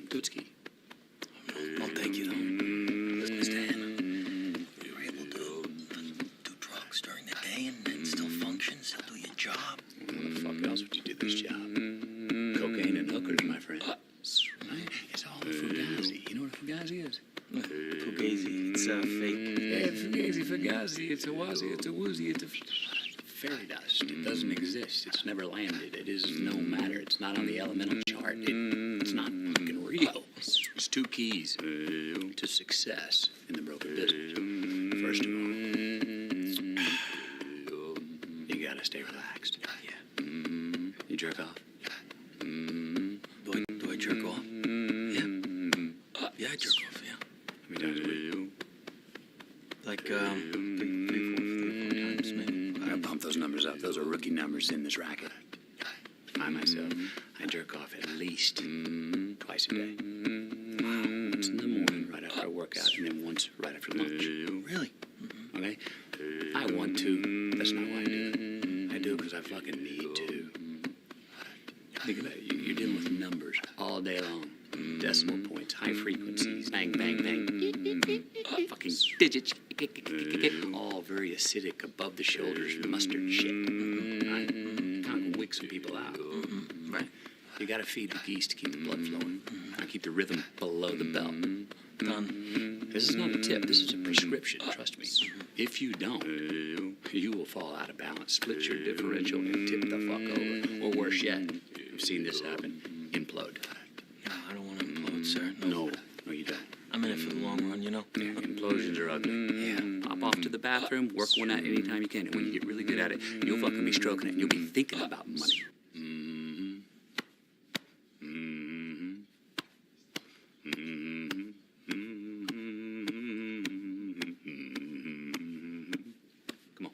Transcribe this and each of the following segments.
Tutski. Well, thank you, though. Listen, Mr. Hanna, you were able to do drugs during the day and still function, still do your job. How the fuck else would you do this job? Cocaine and hookers, my friend. Right? It's all a fugazi. You know what a fugazi is? Fugazi, it's fake. Yeah, fugazi, it's a wazi, it's a woozy, it's a fairy dust. It doesn't exist. It's never landed. It is no matter. It's not on the elemental chart. It's not fucking real. There's two keys to success in the broken business. First of all, you gotta stay relaxed. Yeah. You jerk off? Do I jerk off? Yeah. Yeah, I jerk off, yeah. How many times a week? Like, three, four times, maybe. I gotta pump those numbers up. Those are rookie numbers in this racket. I myself, I jerk off at least twice a day. Once in the morning, right after I work out, and then once right after lunch. Really? Okay? I want to. That's not why I do it. I do it because I fucking need to. Think about it. You're dealing with numbers all day long. Decimal points, high frequencies, bang, bang, bang. Fucking digits. All very acidic, above the shoulders, mustard shit. Right? Kind of wig some people out. Right. You gotta feed the geese to keep the blood flowing. Keep the rhythm below the belt. Done. This is not a tip. This is a prescription. Trust me. If you don't, you will fall out of balance, split your differential, and tip the fuck over. Or worse yet, you've seen this happen, implode. No, I don't want to implode, sir. No, you don't. I'm in it for the long run, you know? Yeah, implosions are ugly. Yeah, pop off to the bathroom, work one out anytime you can, and when you get really good at it, you'll fucking be stroking it, and you'll be thinking about money. Come on.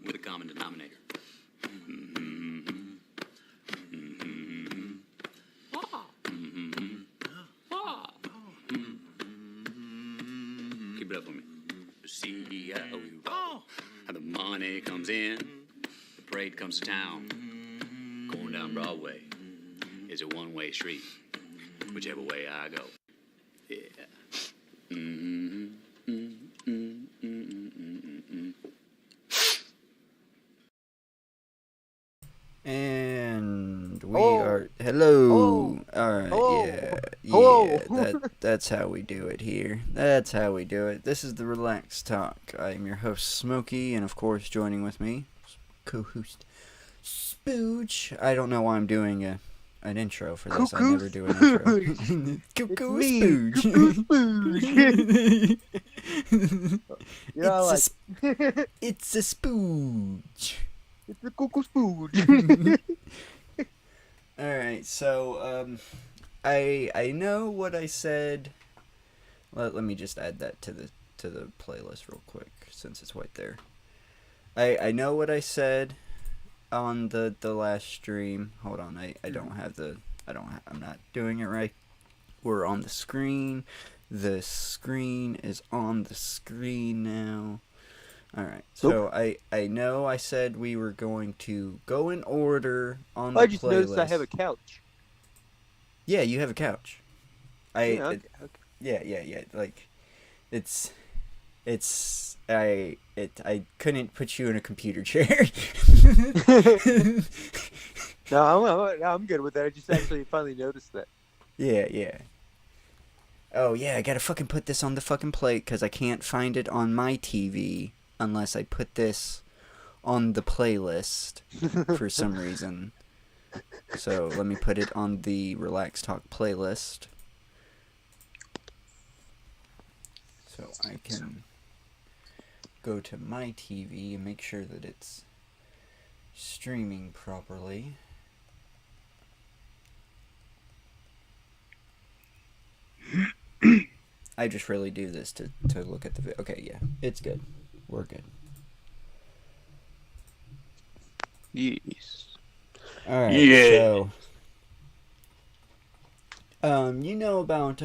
With a common denominator. Keep it up for me. See how the money comes in, the parade comes to town. Going down Broadway is a one-way street, whichever way I go. Yeah. And we are hello. Alright, yeah. That's how we do it here. That's how we do it. This is the Relaxed Talk. I am your host Smokey, and of course joining with me, co-host Spooge. I don't know why I'm doing an intro for this. I never do an intro. Cuckoo Spooge. It's a Spooge. It's the Cuckoo Spooge. Alright, so, I know what I said. Let me just add that to the playlist real quick, since it's right there. I know what I said on the last stream. Hold on, I'm not doing it right. We're on the screen. The screen is on the screen now. Alright, so I know I said we were going to go in order on the playlist. I just noticed I have a couch. Yeah, you have a couch. Okay. Yeah. Like, I couldn't put you in a computer chair. No, I'm good with that. I just actually finally noticed that. Yeah. Oh, yeah, I gotta fucking put this on the fucking plate, because I can't find it on my TV unless I put this on the playlist for some reason. So, let me put it on the Relax Talk playlist. So, I can go to my TV and make sure that it's streaming properly. I just really do this to look at the video. Okay, yeah, it's good. We're good. Yes. All right. Yeah. So, you know about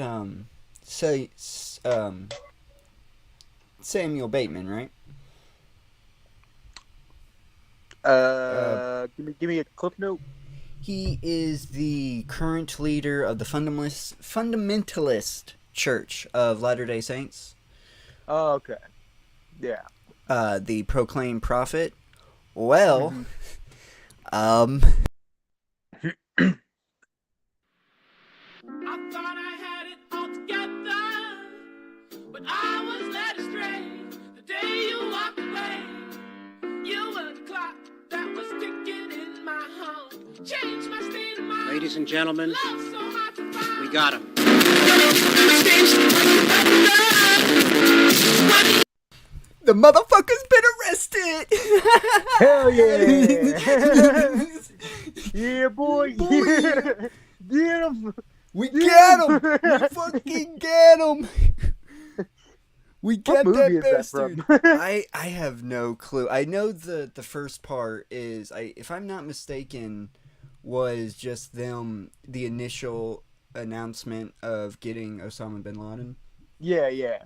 Samuel Bateman, right? Give me a clip note. He is the current leader of the fundamentalist Church of Latter-day Saints. Oh, okay. Yeah. The proclaimed prophet. Well, Mhm. I thought I had it all together, but I was led astray. The day you walked away, you were the clock that was ticking in my home. Changed my state of mind. Ladies and gentlemen, Love so hard to find. we got him. the motherfucker's been arrested. Hell yeah! Yeah, boy. Get him. We get him. We fucking get him. We What get movie that is that bastard. from? I have no clue. I know the first part is, if I'm not mistaken, was just them, the initial announcement of getting Osama bin Laden. Yeah.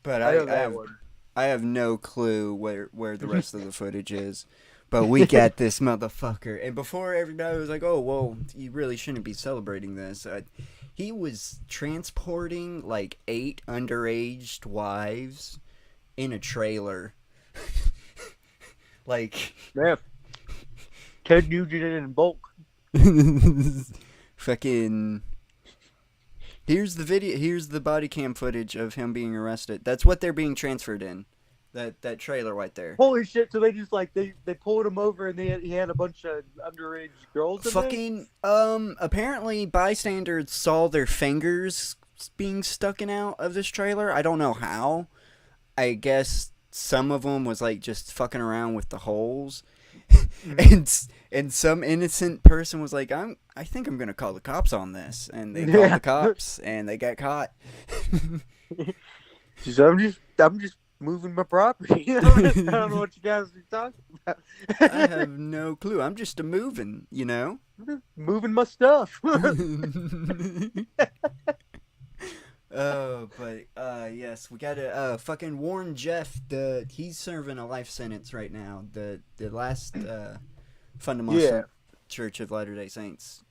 But I know that one. I have no clue where the rest of the footage is. But we got this motherfucker. And before everybody was like, oh, well, you really shouldn't be celebrating this. He was transporting like 8 underage wives in a trailer. Like, Man. Ted Nugent in bulk. fucking. Here's the video. Here's the body cam footage of him being arrested. That's what they're being transferred in. That trailer right there. Holy shit! So they just like they pulled him over and he had a bunch of underage girls. In Fucking apparently bystanders saw their fingers being stuck out of this trailer. I don't know how. I guess some of them was like just fucking around with the holes. and some innocent person was like, I think I'm gonna call the cops on this, and they called the cops and they got caught. So I'm just moving my property. I don't know what you guys are talking about. I have no clue. I'm just a moving, you know. Moving my stuff. Yes, we gotta fucking warn Jeff that he's serving a life sentence right now. The last fundamental Church of Latter-day Saints.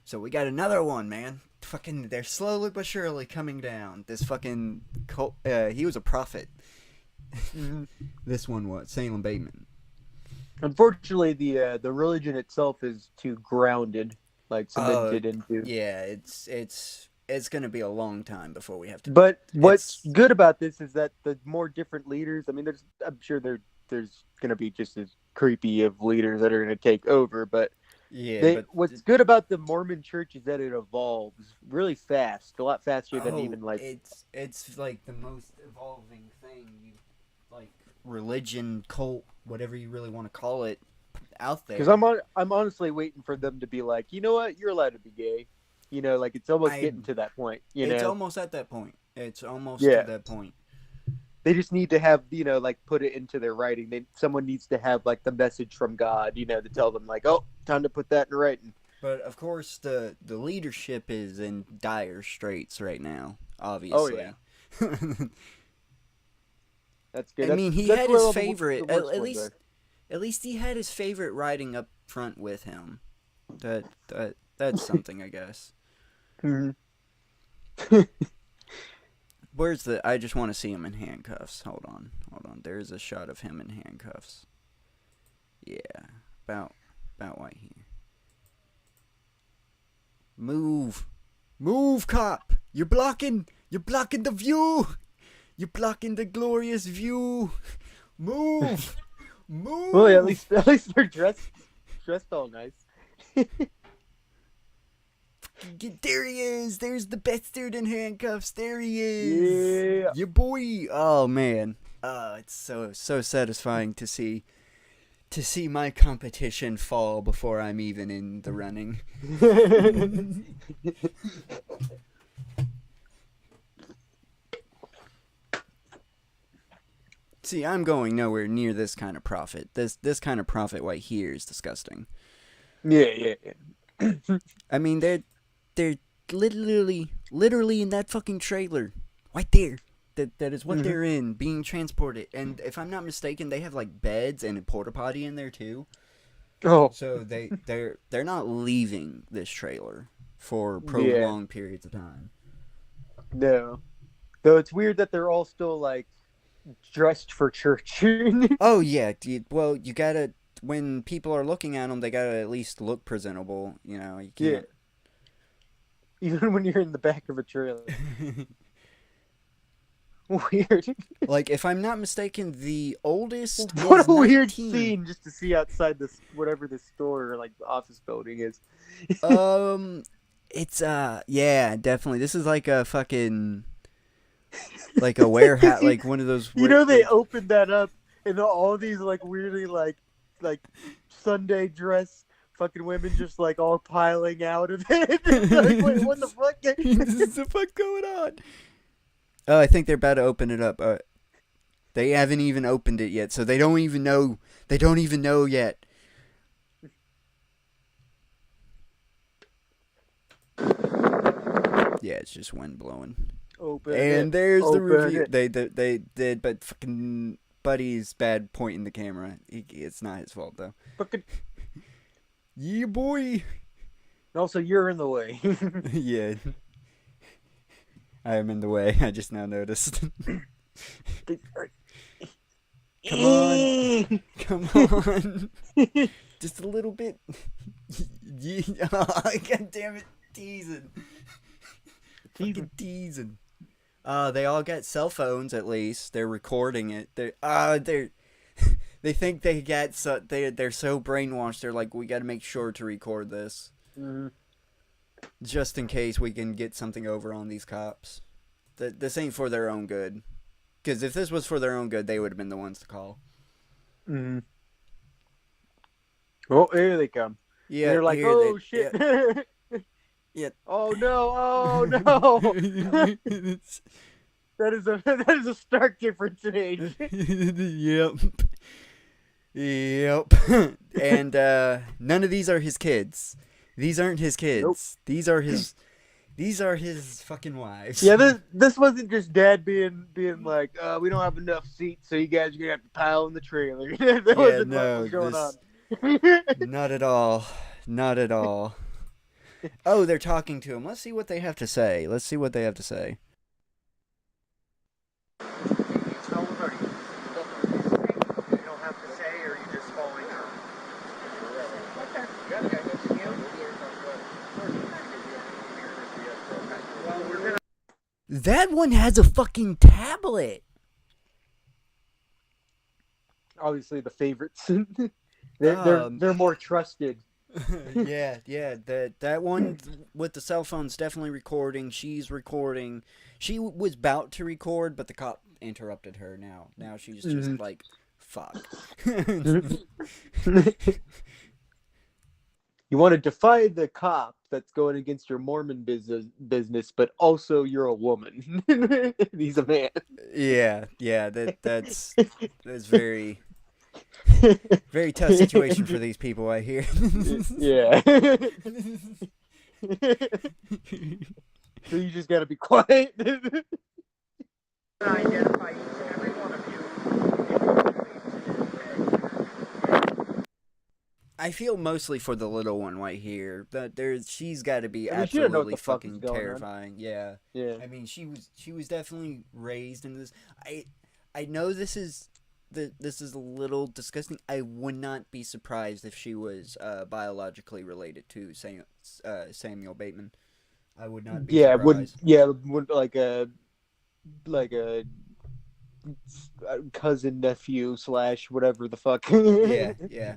So we got another one, man. Fucking, they're slowly but surely coming down. This fucking cult, he was a prophet. This one was Salem Bateman. Unfortunately, the religion itself is too grounded, like cemented into. Yeah, it's gonna be a long time before we have to. But what's good about this is that the more different leaders. I mean, I'm sure there's gonna be just as creepy of leaders that are gonna take over, but. Yeah, what's good about the Mormon Church is that it evolves really fast, a lot faster than even like. It's like the most evolving thing, like religion, cult, whatever you really want to call it, out there. Because I'm honestly waiting for them to be like, you know what, you're allowed to be gay, you know, like it's almost getting to that point. It's almost at that point. It's almost to that point. They just need to have, you know, like put it into their writing. Someone needs to have like the message from God, you know, to tell them like, oh, time to put that in writing. But of course, the leadership is in dire straits right now. Obviously. Oh yeah. That's good. I mean, he had his favorite. At least he had his favorite writing up front with him. That's something, I guess. Mm-hmm. Where's the? I just want to see him in handcuffs. Hold on. There's a shot of him in handcuffs. Yeah, about right here. Move, cop! You're blocking the view. You're blocking the glorious view. Move. Well, at least they're dressed all nice. There he is. There's the bastard in handcuffs. There he is. Yeah. Your boy. Oh man. It's so satisfying to see my competition fall before I'm even in the running. See, I'm going nowhere near this kind of profit. This kind of profit right here is disgusting. Yeah. I mean, they're literally in that fucking trailer, right there. That is what they're in, being transported. And if I'm not mistaken, they have like beds and a porta potty in there too. Oh, So they're not leaving this trailer for prolonged periods of time. no. Though it's weird that they're all still like dressed for church. Oh yeah, well you gotta, when people are looking at them, they gotta at least look presentable. You know, you can't. Even when you're in the back of a trailer. Weird. Like, if I'm not mistaken, the oldest. What is a weird 19. scene just to see outside this whatever this store or like office building is. It's yeah, definitely. This is like a fucking, like a warehouse, like one of those. You know, they opened that up and all these like weirdly like Sunday dress fucking women just like all piling out of it. Like, wait, what the fuck? What the fuck going on? Oh, I think they're about to open it up. They haven't even opened it yet, so they don't even know. They don't even know yet. Yeah, it's just wind blowing. Open And it. there's the Open review. it. They did, but fucking Buddy's bad pointing the camera. It's not his fault though. Fucking. Yeah, boy. Also, you're in the way. Yeah. I am in the way. I just now noticed. Come on. Come on. Just a little bit. Yeah. Oh, God damn it. Teasing. Fucking teasing. They all got cell phones at least. They're recording it. They think they got they're so brainwashed. They're like, we got to make sure to record this. Just in case we can get something over on these cops. This ain't for their own good. Because if this was for their own good, they would have been the ones to call. Oh, here they come. Yeah, They're like, here oh they- shit. Yeah. Oh no! Oh no! That is a stark difference in age. Yep. Yep. And none of these are his kids. These aren't his kids. Nope. These are his fucking wives. Yeah, this wasn't just Dad being like, we don't have enough seats, so you guys are gonna have to pile in the trailer. That wasn't no, what was going on. Not at all. Not at all. Oh, they're talking to him. Let's see what they have to say. How old are you? You don't have to say, or you just following her? Well, we're gonna. That one has a fucking tablet. Obviously, the favorites. They're more trusted. Yeah. That one with the cell phone's definitely recording. She's recording. She was about to record, but the cop interrupted her. Now she's just like, fuck. You want to defy the cop that's going against your Mormon business, but also you're a woman. He's a man. Yeah. That's very, very tough situation for these people, I hear. Yeah. So you just gotta be quiet. Identify each and every one of you. I feel mostly for the little one right here. She's got to be I mean, she don't know what absolutely the fuck is fucking going on. terrifying. Yeah. Yeah. I mean, she was definitely raised into this. I know this is a little disgusting. I would not be surprised if she was biologically related to Samuel Bateman. I would not be surprised. Would like a cousin, nephew / whatever the fuck. Yeah.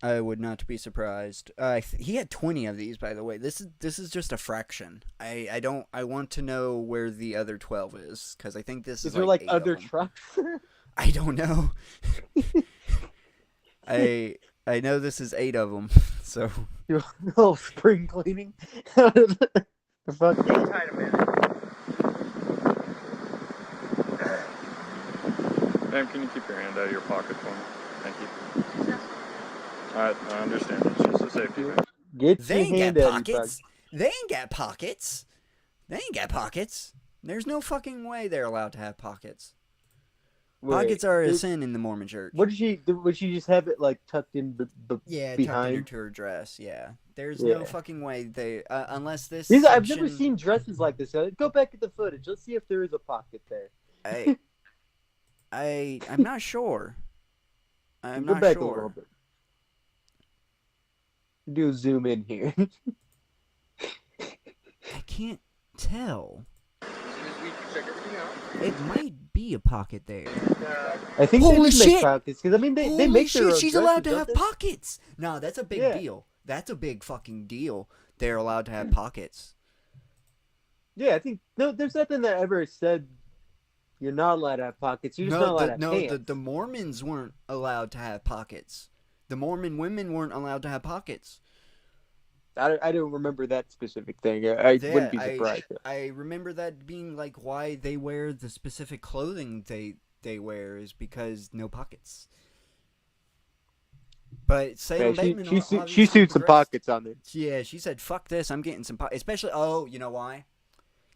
I would not be surprised. He had 20 of these, by the way. This is just a fraction. I want to know where the other 12 is, because I think this is there like like other 8 of them. trucks? I don't know. I know this is 8 of them. So Oh, spring cleaning. The fuck? Ma'am, can you keep your hand out of your pocket for me? Thank you. I understand. It's just a safety thing. Get They your ain't hand got out of your pockets. They ain't got pockets. They ain't got pockets. There's no fucking way they're allowed to have pockets. pocket. Pockets are a Wait, sin in the Mormon church. what did she do? Would she just have it like tucked in Yeah, tucked behind? into her dress. Yeah, there's Yeah. no fucking way they unless this. I've never section- seen dresses like this. Go back at the footage. Let's see if there is a pocket there. I'm not sure. I'm Go not back a little sure. bit. Do a zoom in here. I can't tell. It might be a pocket there. I think Holy they do make shit! pockets because I mean they Holy make their shit, own she's dresses, allowed to don't have they? pockets. No, that's a big Yeah. deal. That's a big fucking deal. They're allowed to have pockets. Yeah, I think there's nothing that ever said you're not allowed to have pockets. You're just not allowed to have pants. The Mormons weren't allowed to have pockets. The Mormon women weren't allowed to have pockets. I don't remember that specific thing. I Yeah, wouldn't be surprised. I remember that being like why they wear the specific clothing they wear is because no pockets. But Salem Yeah, Bateman she obviously suits some progressed. pockets on there. Yeah, she said, "Fuck this! I'm getting some pockets." Especially, you know why?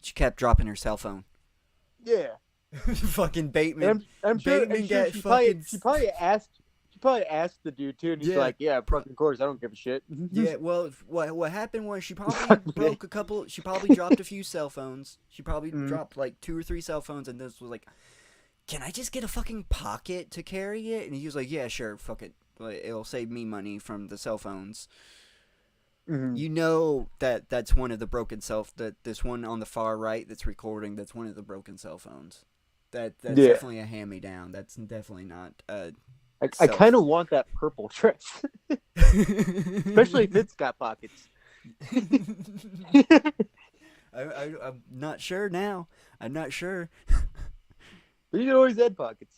She kept dropping her cell phone. Yeah, Fucking Bateman. and I'm sure, Bateman got she fucking- probably asked the dude too, and he's Yeah. like, "Yeah, fucking course, I don't give a shit." Yeah, well, what happened was she probably Fuck me. broke a couple. She probably dropped a few cell phones. She probably Mhm. dropped like 2 or 3 cell phones, and this was like, "Can I just get a fucking pocket to carry it?" And he was like, "Yeah, sure, fuck it. Like, it'll save me money from the cell phones." Mhm. You know that's one of the broken this one on the far right that's recording. That's one of the broken cell phones. That's Yeah. definitely a hand-me-down. That's definitely not. I So- kind of want that purple dress, especially if it's got pockets. I'm not sure now. I'm not sure. But you can always add pockets.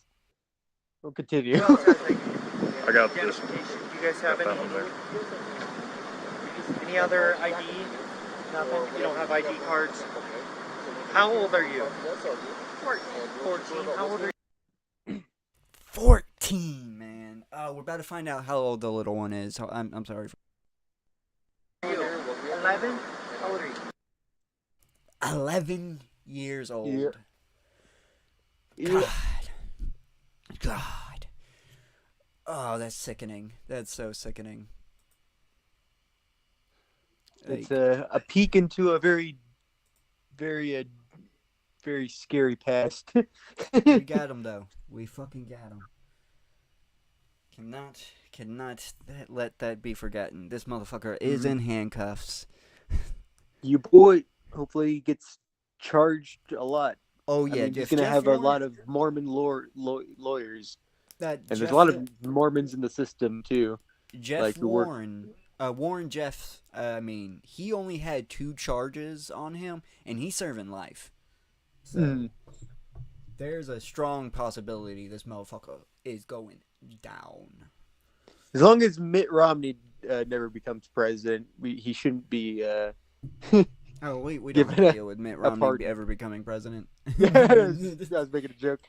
We'll continue. I got this. Do you guys have Got that one there. any other ID? Nothing? You don't have ID cards? How old are you? 14. How old are you? 14, man. Oh, we're about to find out how old the little one is. I'm sorry. 11? How old are you? 11 years old. Yeah. God. God. Oh, that's sickening. That's so sickening. It's Like, a peek into a very, very, very scary past. we got him, though. We fucking got him. Cannot let that be forgotten. This motherfucker is in handcuffs. You boy, hopefully he gets charged a lot. Oh, I yeah. mean, he's if gonna Jeff have a Warren- lot of Mormon lawyers, that and there's Jeff a lot Wa- of Mormons in the system too. Jeff like, who work- Warren, Warren Jeff, I mean, he only had 2 charges on him, and he's serving life. So, Mm. there's a strong possibility this motherfucker is going down. As long as Mitt Romney never becomes president, he shouldn't be. Oh, we don't Give have it to a- deal with Mitt a Romney pardon. ever becoming president. I was making a joke.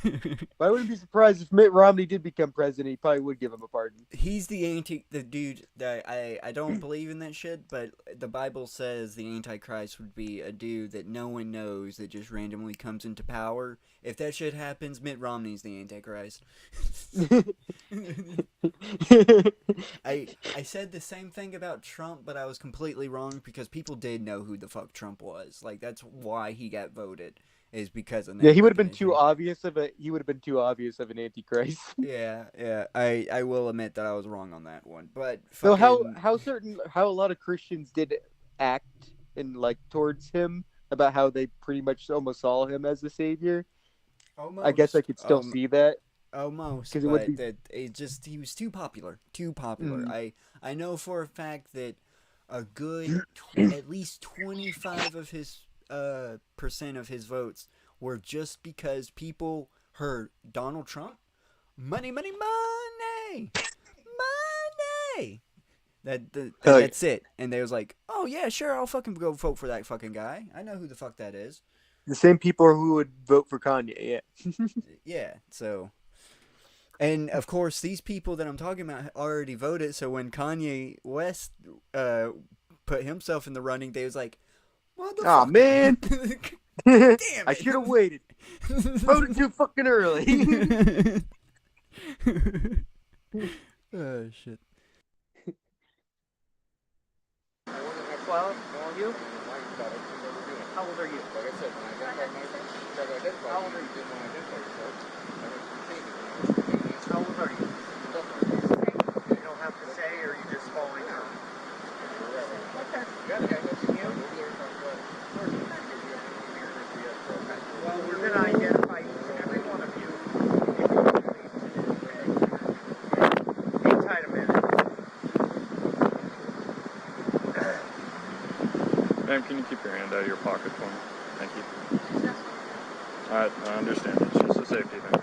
But I wouldn't be surprised if Mitt Romney did become president. He probably would give him a pardon. He's the dude that I don't believe in that shit, but the Bible says the Antichrist would be a dude that no one knows that just randomly comes into power. If that shit happens, Mitt Romney's the Antichrist. I said the same thing about Trump, but I was completely wrong because people did know who the fuck Trump was. Like, that's why he got voted, is because of that. Yeah, he would have been too mechanism. obvious of a. He would have been too obvious of an antichrist. Yeah. I will admit that I was wrong on that one, but So fucking- how a lot of Christians did act in like towards him about how they pretty much almost saw him as the savior. I guess I could still see that. Almost, 'Cause it would but be- that he was too popular. I know for a fact that a good at least 25 of his percent of his votes were just because people heard Donald Trump, money. Oh, That's it, and they was like, oh yeah, sure, I'll fucking go vote for that fucking guy. I know who the fuck that is. The same people who would vote for Kanye. Yeah. Yeah, so. And of course, these people that I'm talking about already voted. So when Kanye West put himself in the running, they was like, "Motherfucker." Aw, man. Damn I it. should have waited. Voted too fucking early. Oh shit. 12? You? How old are you? How old are you? How old are you? You don't have to say, or you just following her? Well, we're going to identify each and every one of you. Hang tight a minute. Ma'am, can you keep your hand out of your pocket for me? Thank you. I understand. It's just a safety thing.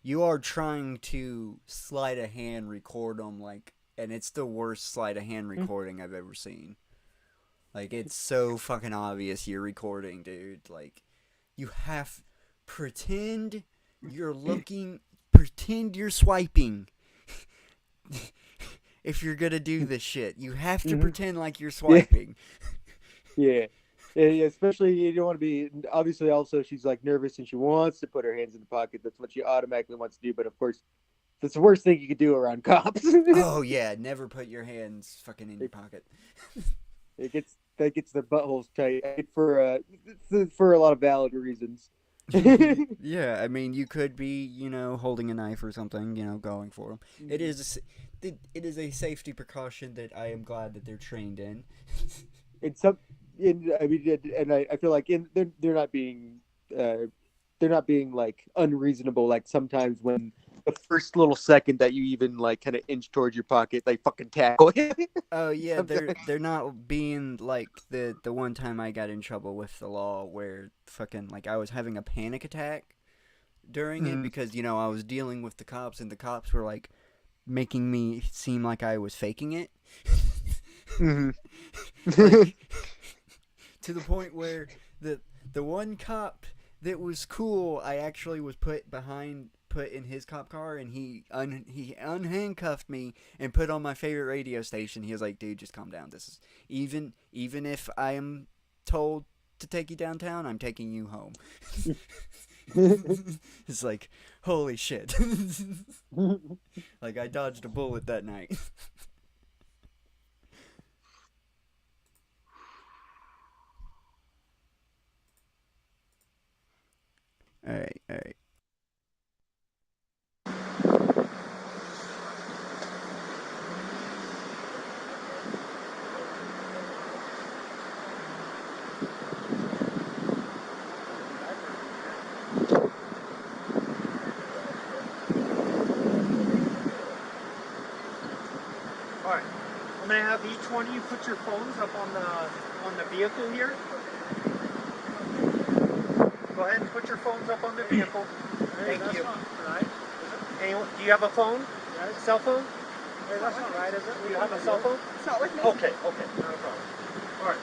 You are trying to sleight of hand record them, like, and it's the worst sleight of hand recording I've ever seen. Like, it's so fucking obvious you're recording, dude. Like, you have pretend you're looking, pretend you're swiping. If you're gonna do this shit, you have to pretend like you're swiping. Yeah. Yeah, especially you don't want to be. Obviously, also she's like nervous and she wants to put her hands in the pocket. That's what she automatically wants to do. But of course, that's the worst thing you could do around cops. Oh yeah, never put your hands fucking in your pocket. That gets the buttholes tight for a lot of valid reasons. Yeah, I mean, you could be, holding a knife or something, going for them. It is a safety precaution that I am glad that they're trained in. I feel like they're not being like unreasonable. Like sometimes when the first little second that you even like kind of inch towards your pocket, they fucking tackle you. Oh yeah, they're not being like the one time I got in trouble with the law where fucking like I was having a panic attack during it because I was dealing with the cops and the cops were like making me seem like I was faking it. Like, to the point where the one cop that was cool, I actually was put in his cop car, and he unhandcuffed me and put on my favorite radio station. He was like, "Dude, just calm down. This is even if I am told to take you downtown, I'm taking you home." It's like, holy shit. Like, I dodged a bullet that night. All right. Alright. I'm gonna have each one of you put your phones up on the vehicle here. Go ahead and put your phones up on the vehicle. Thank you. Anyone, do you have a phone? A cell phone? Hey, that's not right, is it? Do you have a cell phone? It's not with me. Okay, not a problem. Alright.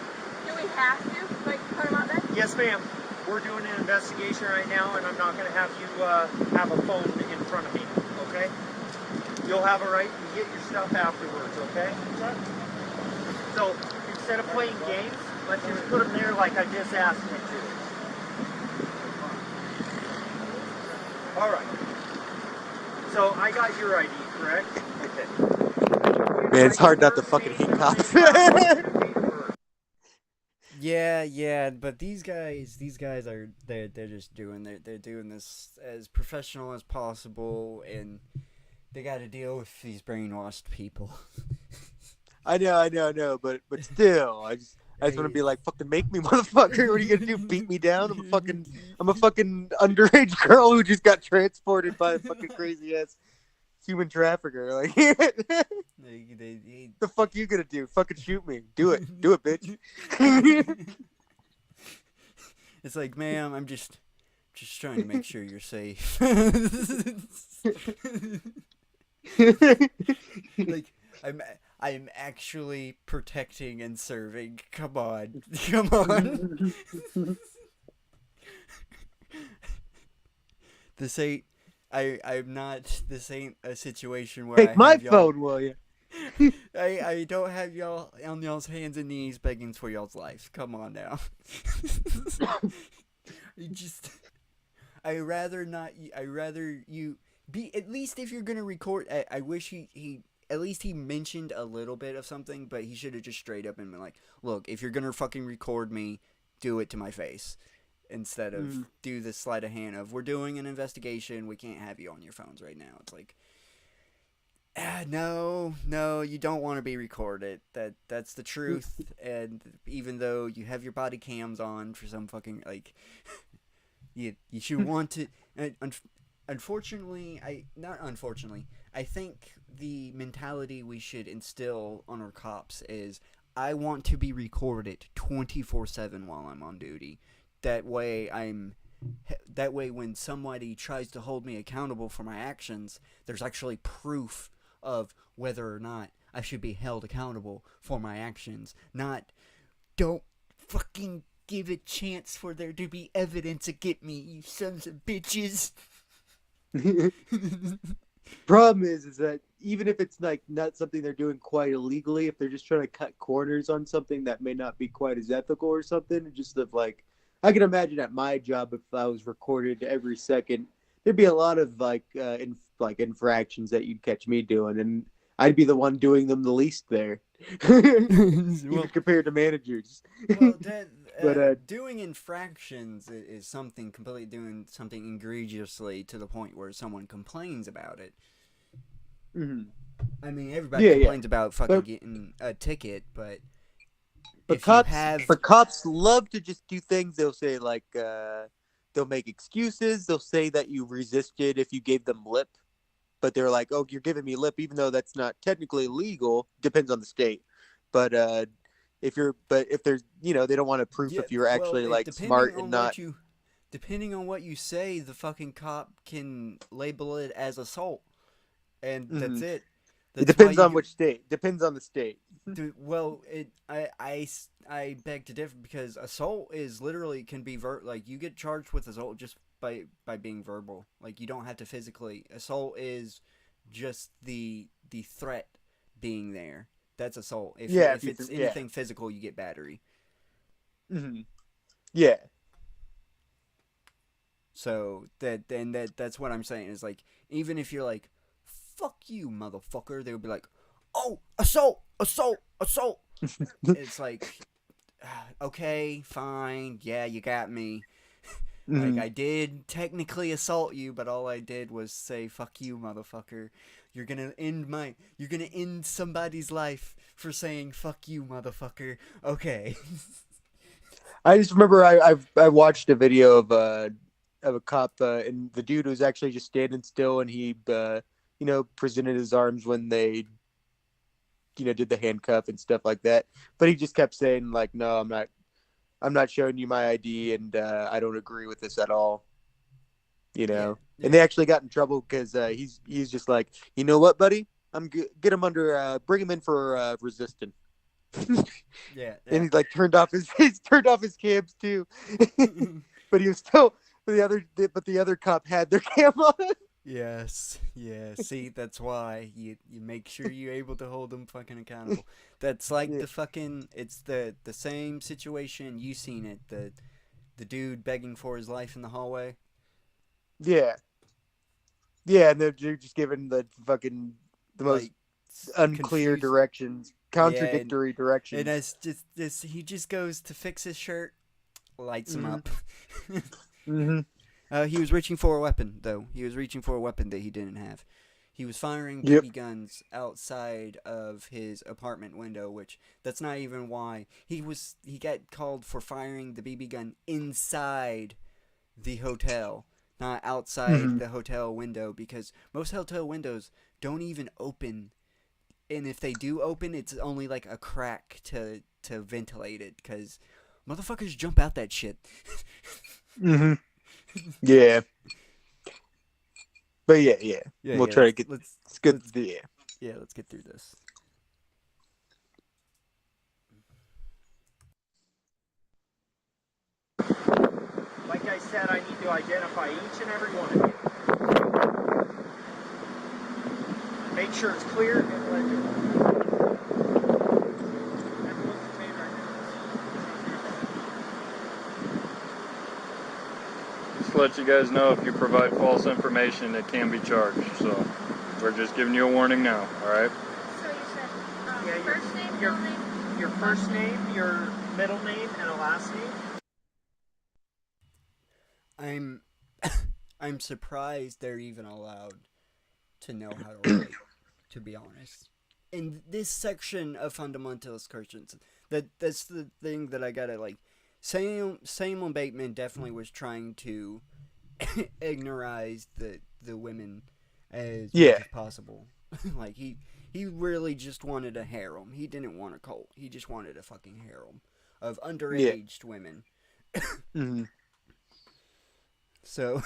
Do we have to, like, put them out there? Yes, ma'am. We're doing an investigation right now, and I'm not going to have you have a phone in front of me, okay? You'll have a right to get your stuff afterwards, okay? So, instead of playing games, let's just put them there like I just asked you to. Alright. So, I got your ID, correct? Okay. Man, it's hard not to fucking hate cops. Yeah, but these guys are they're just doing this as professional as possible, and they got to deal with these brainwashed people. I know, but still, I just want to be like, fucking make me, motherfucker. What are you gonna do? Beat me down? I'm a fucking underage girl who just got transported by a fucking crazy ass human trafficker. Like, the fuck you gonna do? Fucking shoot me? Do it, bitch. It's like, ma'am, I'm just trying to make sure you're safe. Like, I'm actually protecting and serving. Come on. Come on. This ain't I'm not this ain't a situation where I Take my have y'all phone, will you? I don't have y'all on y'all's hands and knees begging for y'all's life. Come on now. I rather not. I rather you be at least if you're gonna record. I wish he at least he mentioned a little bit of something, but he should have just straight up and been like, "Look, if you're gonna fucking record me, do it to my face." Instead of do the sleight of hand of we're doing an investigation, we can't have you on your phones right now. It's like, no, you don't want to be recorded. That's the truth. And even though you have your body cams on for some fucking like, you should want to. Unfortunately, I think the mentality we should instill on our cops is I want to be recorded 24/7 while I'm on duty. That way when somebody tries to hold me accountable for my actions, there's actually proof of whether or not I should be held accountable for my actions. Not, don't fucking give a chance for there to be evidence to get me, you sons of bitches. Problem is that even if it's like not something they're doing quite illegally, if they're just trying to cut corners on something that may not be quite as ethical or something, just of like, I can imagine at my job if I was recorded every second, there'd be a lot of like infractions that you'd catch me doing, and I'd be the one doing them the least there, even compared to managers. Well, But doing infractions is something completely doing something egregiously to the point where someone complains about it. I mean, everybody complains about fucking getting a ticket, but if cops love to just do things. They'll say like they'll make excuses. They'll say that you resisted if you gave them lip, but they're like, "Oh, you're giving me lip," even though that's not technically legal. Depends on the state, but if there's they don't want to proof if you're actually like smart and not. Depending on what you say, the fucking cop can label it as assault, and that's it. It depends on which state. Depends on the state. Well, I beg to differ because assault is literally can be like you get charged with assault just by being verbal. Like you don't have to physically. Assault is just the threat being there. That's assault. If it's anything physical, you get battery. Yeah. So that's what I'm saying is like even if you're like, fuck you, motherfucker, they would be like, oh, assault. It's like, okay, fine, yeah, you got me. Like I did technically assault you, but all I did was say, fuck you, motherfucker. You're gonna end somebody's life for saying fuck you, motherfucker. Okay. I just remember I watched a video of a cop and the dude was actually just standing still, and he presented his arms when they did the handcuff and stuff like that, but he just kept saying like, no, I'm not showing you my ID, and I don't agree with this at all. And they actually got in trouble because he's just like, you know what, buddy, get him under, bring him in for resisting. Yeah. And he like turned off his cams too, but he was still the other cop had their cam on. Yes. Yeah. See, that's why you make sure you're able to hold them fucking accountable. That's like the fucking. It's the same situation. You seen it. The dude begging for his life in the hallway. Yeah. Yeah, and they're just giving the most unclear confused directions, contradictory directions. And as just he just goes to fix his shirt, lights him up. He was reaching for a weapon, though. He was reaching for a weapon that he didn't have. He was firing BB guns outside of his apartment window, which that's not even why. He got called for firing the BB gun inside the hotel, not outside the hotel window, because most hotel windows don't even open. And if they do open, it's only like a crack to ventilate it, because motherfuckers jump out that shit. Yeah. But yeah. We'll try to get. Let's get through this. Yeah, let's get through this. said, I need to identify each and every one of you. Make sure it's clear and legible. Just to let you guys know, if you provide false information, it can be charged. So we're just giving you a warning now, all right? So you said Yeah, first name, your, middle name? your first name, your middle name, and a last name. I'm surprised they're even allowed to know how to write, to be honest. In this section of fundamentalist Christians, that's the thing that I gotta like. Samuel Bateman definitely was trying to ignorize the women as much as possible. Like he really just wanted a harem. He didn't want a cult. He just wanted a fucking harem of underaged women. Mm-hmm. So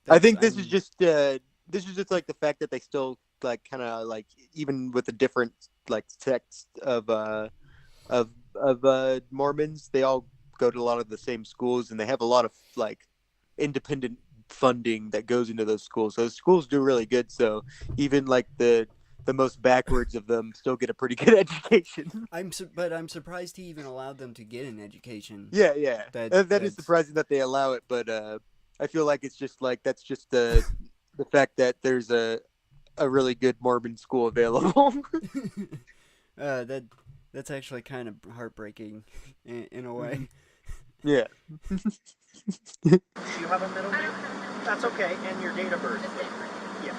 I think this is just like the fact that they still like kind of like, even with the different like sects of Mormons, they all go to a lot of the same schools, and they have a lot of like independent funding that goes into those schools. So those schools do really good. So even like the most backwards of them still get a pretty good education. But I'm surprised he even allowed them to get an education. Yeah. That is surprising that they allow it, but I feel like it's just like that's just the fact that there's a really good Mormon school available. That's actually kind of heartbreaking in a way. Yeah. Do you have a middle I name? don't have a That's okay. And your date of birth. Just date of birth. Yeah.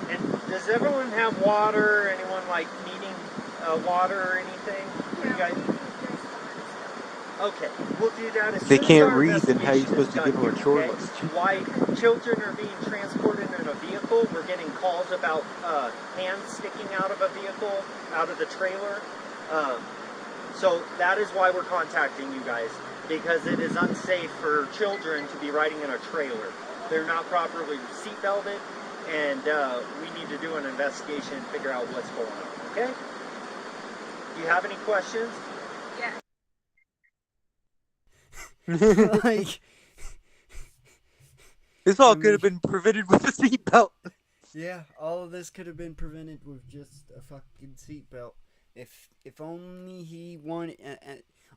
And does everyone have water? Anyone like needing water or anything? You guys? Okay, we'll do that as They soon as can't our read, then how are you investigation supposed to is give them a done chore here, list? Why children are being transported in a vehicle. We're getting calls about hands sticking out of a vehicle, out of the trailer. So that is why we're contacting you guys, because it is unsafe for children to be riding in a trailer. They're not properly seat belted, and we need to do an investigation and figure out what's going on, okay? Do you have any questions? Yeah. Like, This all could have been prevented with a seatbelt. yeah, all of this could have been prevented with just a fucking seatbelt. If only he wanted.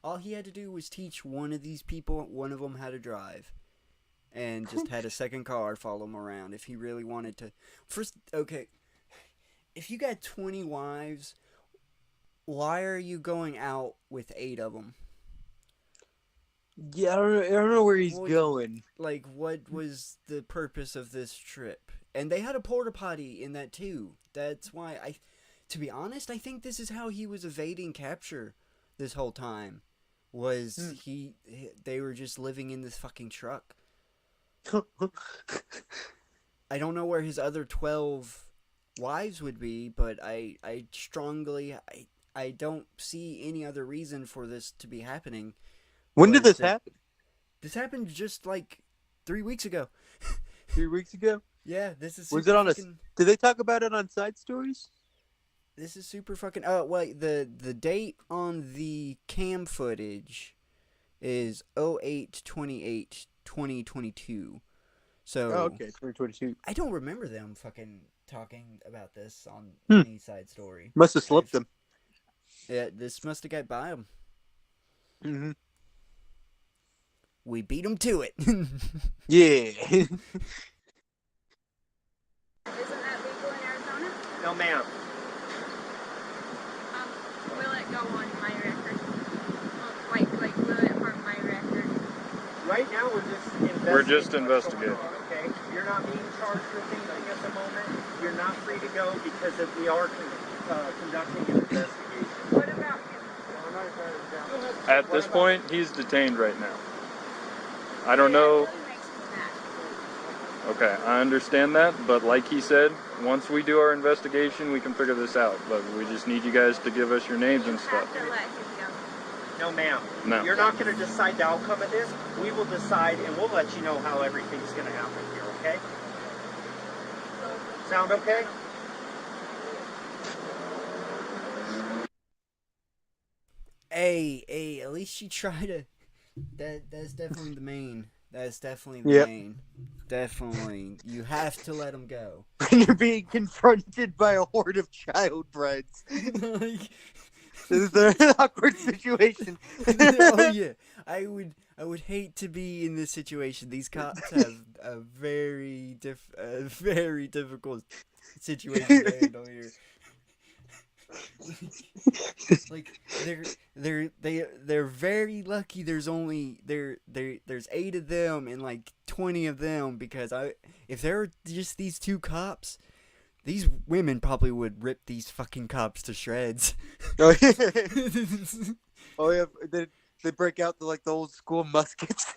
All he had to do was teach one of these people, one of them, how to drive, and just had a second car follow him around. If he really wanted to. First, okay, if you got 20 wives, why are you going out with 8 of them? Yeah, I don't know where he's going. Like, what was the purpose of this trip? And they had a porta potty in that too. That's why to be honest, I think this is how he was evading capture this whole time. Was they were just living in this fucking truck. I don't know where his other 12 wives would be, but I don't see any other reason for this to be happening. When did this happen? This happened just like 3 weeks ago. 3 weeks ago? Yeah, this is. Was it on fucking... Did they talk about it on Side Stories? This is super fucking. Oh wait, the date on the cam footage is 08/28/2022. So. Oh, okay, 2022. I don't remember them fucking talking about this on any Side Story. Must have slipped them. Yeah, this must have got by them. Mm-hmm. We beat them to it. Yeah. Isn't that legal in Arizona? No, ma'am. Will it go on my record? Like, will it harm my record? Right now, We're just investigating. Okay, you're not being charged with anything at the moment. You're not free to go because we are conducting an investigation. What about him? At this point, he's detained right now. I don't know. That really makes me mad. Okay, I understand that, but like he said, once we do our investigation, we can figure this out. But we just need you guys to give us your names and You stuff. have to let him go. No, ma'am. No. You're not going to decide the outcome of this. We will decide, and we'll let you know how everything's going to happen here, okay? Sound okay? Hey, at least she tried to. That's definitely the main. That's definitely the Yep. main. Definitely, you have to let him go. When you're being confronted by a horde of child brides. Like, This is an awkward situation. oh yeah, I would hate to be in this situation. These cops have a very difficult situation to handle here. Like they're very lucky. There's 8 of them and like 20 of them, because if there were just these 2 cops, these women probably would rip these fucking cops to shreds. Oh yeah. Oh yeah. They break out the old school muskets.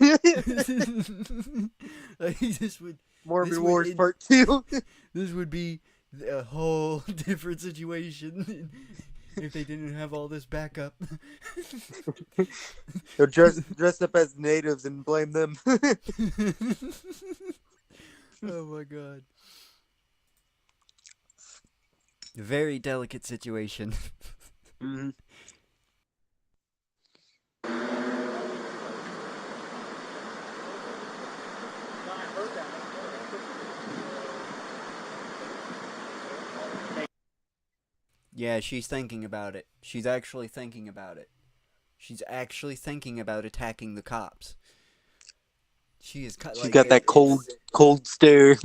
Like, this would Mormon would Wars end- Part 2. this would be a whole different situation if they didn't have all this backup. They'll dress up as natives and blame them. Oh my god. Very delicate situation. Mhm. Yeah, she's thinking about it. She's actually thinking about it. She's actually thinking about attacking the cops. She is She's got that cold stare.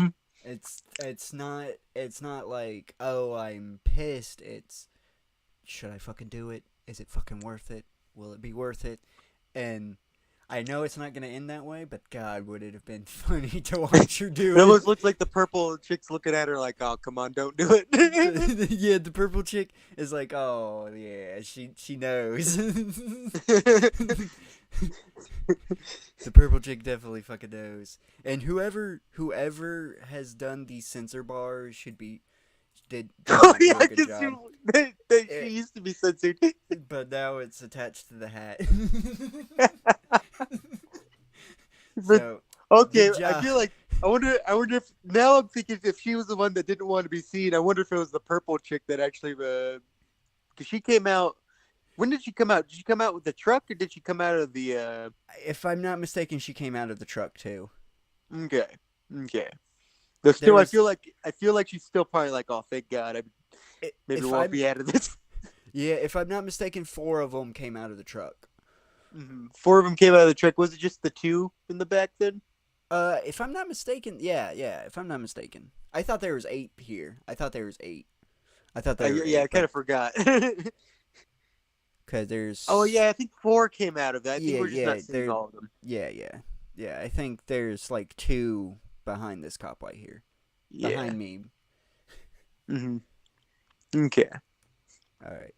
It's not like, oh, I'm pissed. It's, should I fucking do it? Is it fucking worth it? Will it be worth it? And I know it's not gonna end that way, but God, would it have been funny to watch her do It almost it? looks like the purple chick's looking at her like, "Oh, come on, don't do it." Yeah, the purple chick is like, oh yeah, she knows. The purple chick definitely fucking knows. And whoever has done these censor bars did Oh not do yeah, a good because job. she used to be censored. But now it's attached to the hat. But So, okay, good I job. feel like I wonder if now I'm thinking if she was the one that didn't want to be seen. I wonder if it was the purple chick that actually, because she came out. When did she come out? Did she come out with the truck or did she come out of the? if I'm not mistaken, she came out of the truck too. Okay. But still, was- I feel like she's still probably like, oh, thank God, maybe if won't I'm- be out of this. Yeah, if I'm not mistaken, 4 of them came out of the truck. 4 of them came out of the truck. Was it just the 2 in the back then? If I'm not mistaken, yeah. If I'm not mistaken, I thought there was 8 here. I thought there was 8. I thought there. Yeah, I kind of forgot. Because there's. Oh yeah, I think 4 came out of that. I think Yeah, we're just yeah, not seeing they're- all of them. Yeah. I think there's like 2 behind this cop right here. Yeah. Behind me. Okay. All right.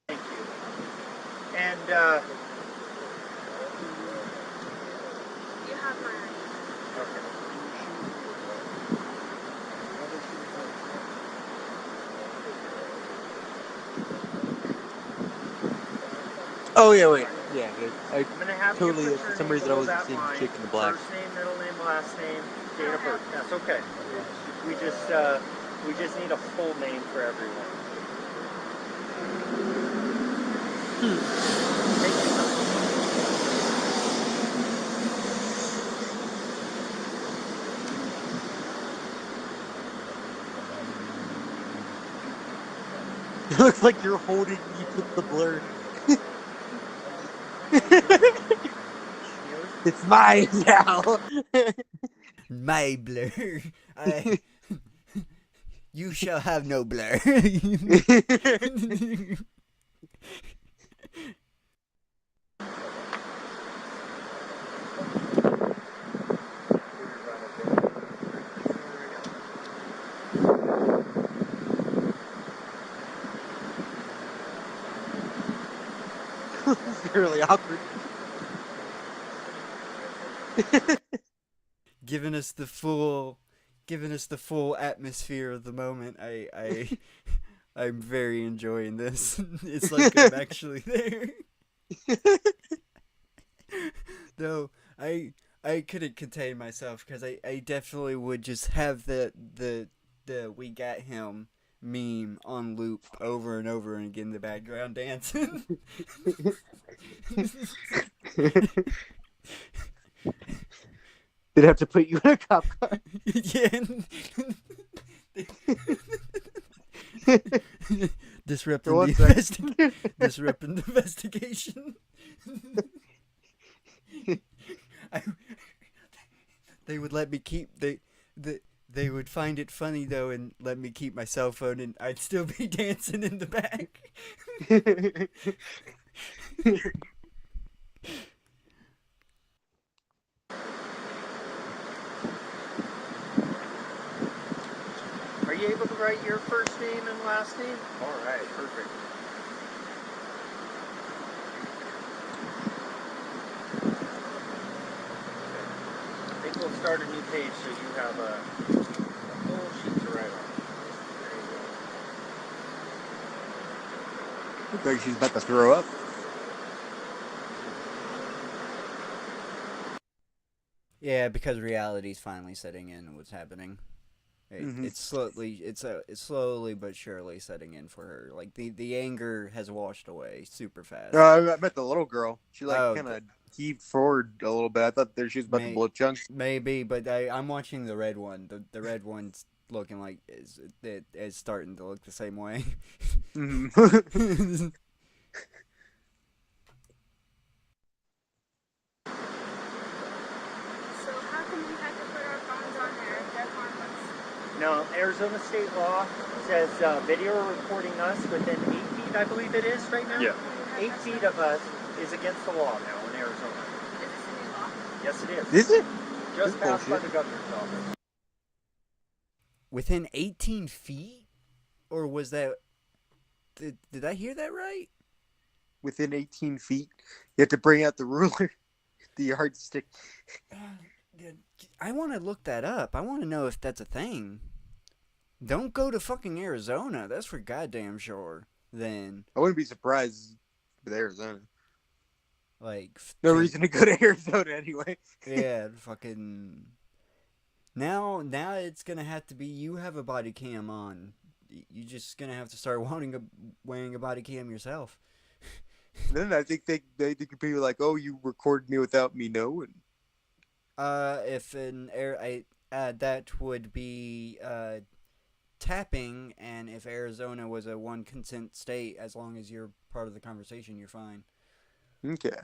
Thank you. And You have my ID. Oh yeah, wait. Yeah, I I'm gonna have totally. you put For your some name reason, I below wasn't that seeing line. chick in the black. First name, middle name, last name, date of birth. That's okay. We just need a full name for everyone. Take your time. It looks like you're holding me with the blur. It's mine now. My blur. You shall have no blur. It's really awkward. giving us the full atmosphere of the moment. I'm very enjoying this. It's like I'm actually there. No, I I couldn't contain myself because I definitely would just have the "we got him" meme on loop over and over again in the background dancing. They'd have to put you in a cop car. Yeah. Disrupting For the 1 second. disrupting the investigation. They would let me keep they would find it funny though and let me keep my cell phone and I'd still be dancing in the back. Are you able to write your first name and last name? All right, perfect. I think we'll start a new page so you have a full sheet to write on. There you go. Looks like she's about to throw up. Yeah, because reality's finally setting in what's happening. It's slowly but surely setting in for her. Like the anger has washed away super fast. I met the little girl. She Oh, kind of heaved forward a little bit. I thought she was about to blow chunks. Maybe, but I'm watching the red one. The red one's looking like it's starting to look the same way. Mhm. So how come we have to put our phones on there? They're harmless. Now, Arizona state law says video recording us within 8 feet, I believe it is right now. Yeah. 8 feet of us is against the law now in Arizona. Is this a new law? Yes, it is. Is it? Just That's passed by bullshit. the governor's office. Within 18 feet? Or was that... Did I hear that right? Within 18 feet, you have to bring out the ruler, the yardstick. I want to look that up. I want to know if that's a thing. Don't go to fucking Arizona. That's for goddamn sure. Then, I wouldn't be surprised with Arizona. like... No reason to go to Arizona anyway. Yeah, fucking... Now it's gonna have to be you have a body cam on. You're just gonna have to start wearing a body cam yourself. Then I think they could be like, "Oh, you recorded me without me knowing." If that would be tapping, and if Arizona was a one consent state, as long as you're part of the conversation, you're fine. Okay.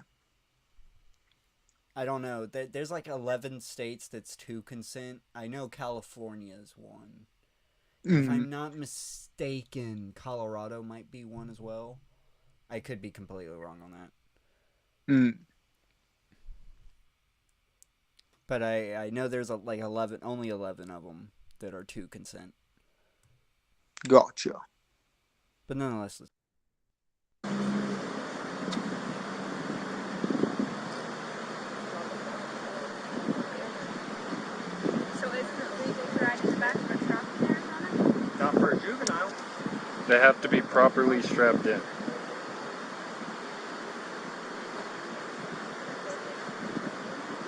I don't know. There's like 11 states that's 2 consent. I know California's one. If I'm not mistaken, Colorado might be one as well. I could be completely wrong on that. Mm. But I know there's like 11, only 11 of them that are 2 consent. Gotcha. But nonetheless, So isn't it legal to ride in the back of a truck in Arizona? Not for a juvenile. They have to be properly strapped in.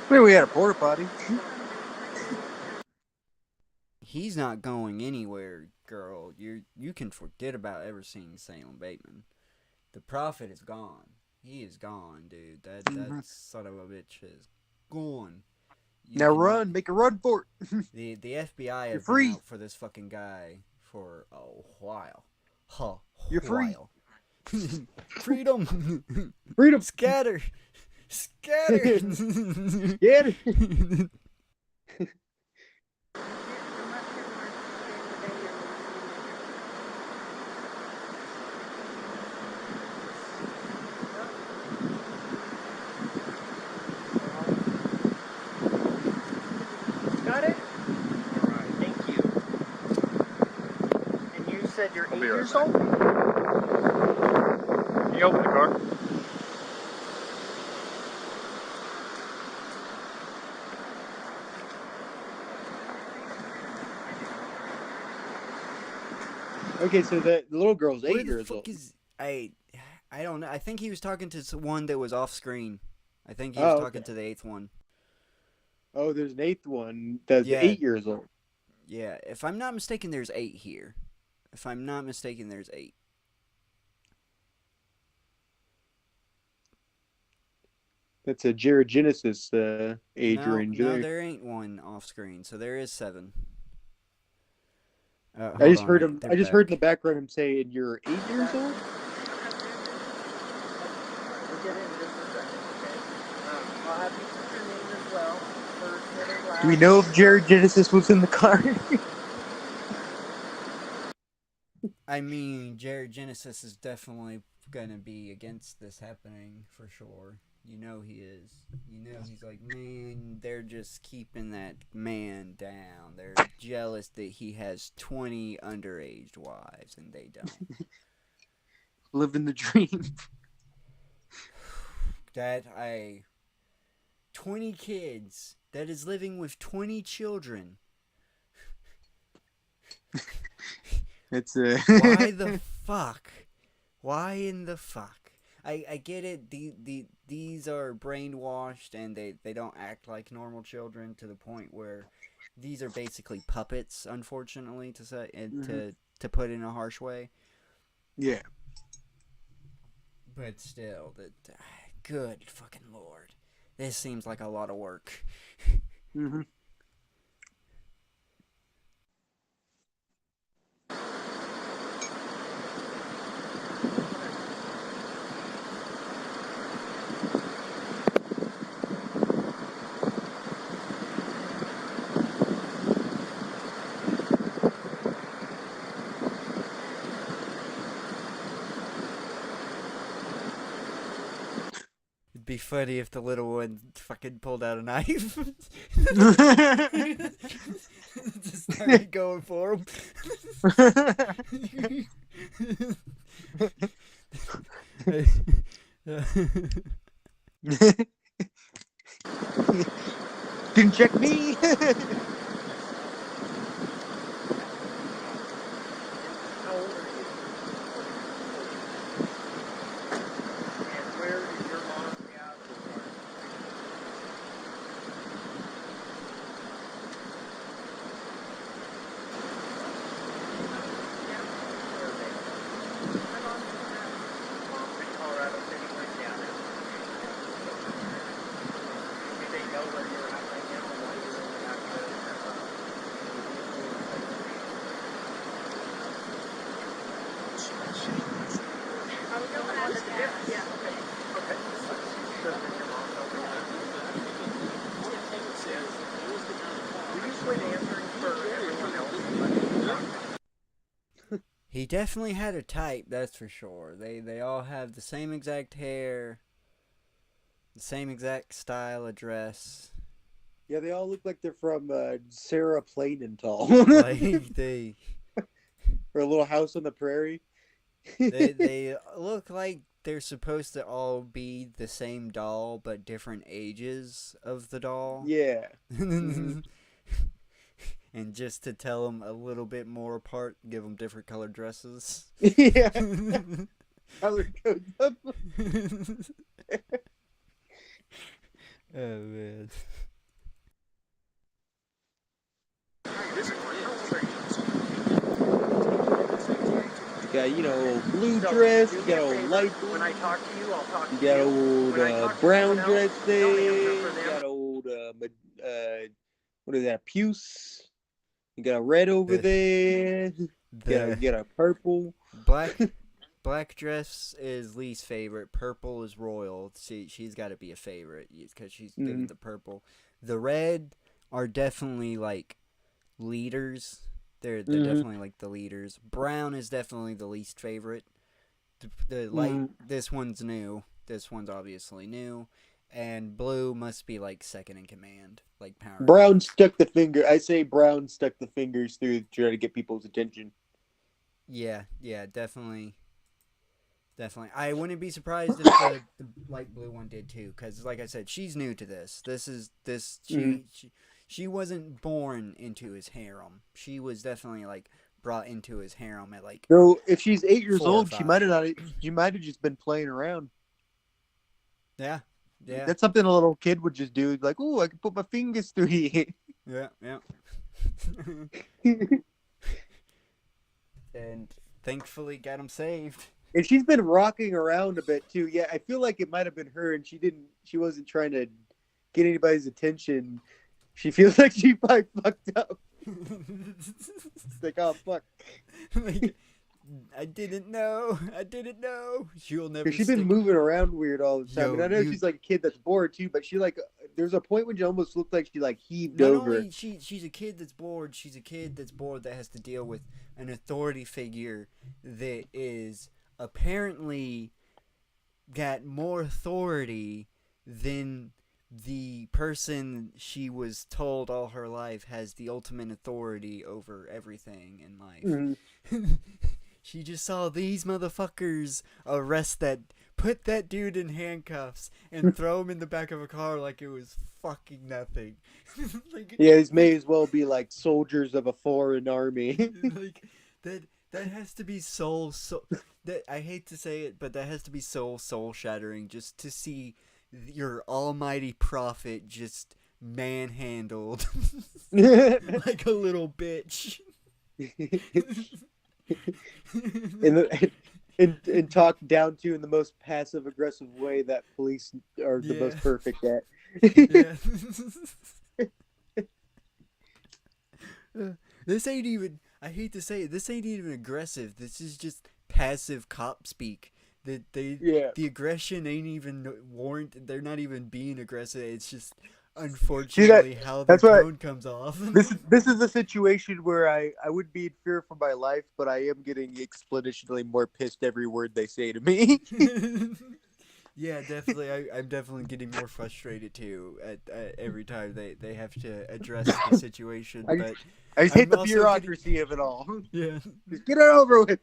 I mean, we had a porta potty. he's not going anywhere, girl. You can forget about ever seeing Salem Bateman. The prophet is gone. He is gone, dude. That son of a bitch is gone. Now run, make a run for it. The FBI has free. been out for this fucking guy for a while. You're free. While. Freedom. Freedom. Scatter. Scatter. Get it. Got it? Alright, thank you. And you said you're I'll 8 be right years back. old? Can you open the car? Okay, so the little girl's Where 8 the years fuck old. is I don't know. I think he was talking to one that was off screen. I think he Oh, was talking okay. to the 8th one. Oh, there's an 8th one that's Yeah. 8 years old. Yeah, if I'm not mistaken, there's 8 here. If I'm not mistaken, there's 8. That's a Genesis age No, range no, there. there ain't one off screen, so there is 7. I Hold just on, heard him. they're I just heard in the back. background him saying, "You're 8 years old." We'll get in just a second, okay? I'll have you put your name as well. First, middle, last. Do we know if Jared Genesis was in the car? I mean, Jared Genesis is definitely gonna be against this happening for sure. You know he is. You know he's like, man, they're just keeping that man down. They're jealous that he has 20 underage wives and they don't. Living the dream. 20 kids. That is living with 20 children. It's Why the fuck? Why in the fuck? I get it. These are brainwashed and they don't act like normal children to the point where these are basically puppets, unfortunately, to say and to put in a harsh way. Yeah. But still, good fucking lord, this seems like a lot of work. Mm-hmm. It'd be funny if the little one fucking pulled out a knife. Just started going for him. Didn't check me. How old are you? And where did your mom have the car? In Colorado City, where you at? Do they know where you're at right now and why you're in I was going on the gas. Yeah, okay. Okay. Sure, that your mom knows where you're at. Will you quit answering for everyone else? He definitely had a type, that's for sure. They all have the same exact hair, the same exact style of dress. Yeah, they all look like they're from Sarah Plain and Tall, Like they or a Little House on the Prairie. they look like they're supposed to all be the same doll but different ages of the doll. Yeah. And just to tell them a little bit more apart, give them different colored dresses. Yeah. Color codes up. Oh man. You got, old blue dress, you got old light blue. When I talk to you, I'll talk to You got old When I talk to brown someone else, dress don't answer there. for You them. got old what is that? Puce. You got a red over there. You got a purple. Black dress is Lee's favorite. Purple is Royal. She's got to be a favorite because she's doing the purple. The red are definitely like leaders. They're definitely like the leaders. Brown is definitely the least favorite. The light. This one's new. This one's obviously new. And blue must be like second in command, like power. Brown stuck the finger. I say Brown stuck the fingers through to try to get people's attention. Yeah, Definitely. I wouldn't be surprised if the light blue one did too, because like I said, she's new to this. She wasn't born into his harem. She was definitely like brought into his harem at like. So if she's 8 years 4 or old, she 5. might have not. She might have just been playing around. Yeah, Yeah. That's something a little kid would just do. Like, oh, I can put my fingers through here. Yeah, yeah. And thankfully got him saved. And she's been rocking around a bit too. Yeah, I feel like it might have been her, and she wasn't trying to get anybody's attention. She feels like she probably fucked up. It's like, oh fuck. Like, I didn't know. She'll never. She's been stick- moving around weird all the time. Yo, and I know you- she's like a kid that's bored too, but she like there's a point when she almost looked like she like heaved Not over. only she's a kid that's bored. She's a kid that's bored that has to deal with an authority figure that is apparently got more authority than the person she was told all her life has the ultimate authority over everything in life. Mhm. She just saw these motherfuckers put that dude in handcuffs and throw him in the back of a car like it was fucking nothing. Like, Yeah, these may as well be like soldiers of a foreign army. like that has to be so that I hate to say it, but that has to be so soul shattering just to see your almighty prophet just manhandled like a little bitch. and talked down to in the most passive aggressive way that police are the Yeah. most perfect at. Yeah. This ain't even, I hate to say it, this ain't even aggressive. This is just passive cop speak. That Yeah. the aggression ain't even warranted. They're not even being aggressive. It's just unfortunately how the that's what- tone comes off. This is a situation where I would be in fear for my life, but I am getting exponentially more pissed every word they say to me. Yeah, definitely. I'm definitely getting more frustrated too at every time they have to address the situation. I- But I just hate I'm the also bureaucracy of it all. yeah. Just get it over with.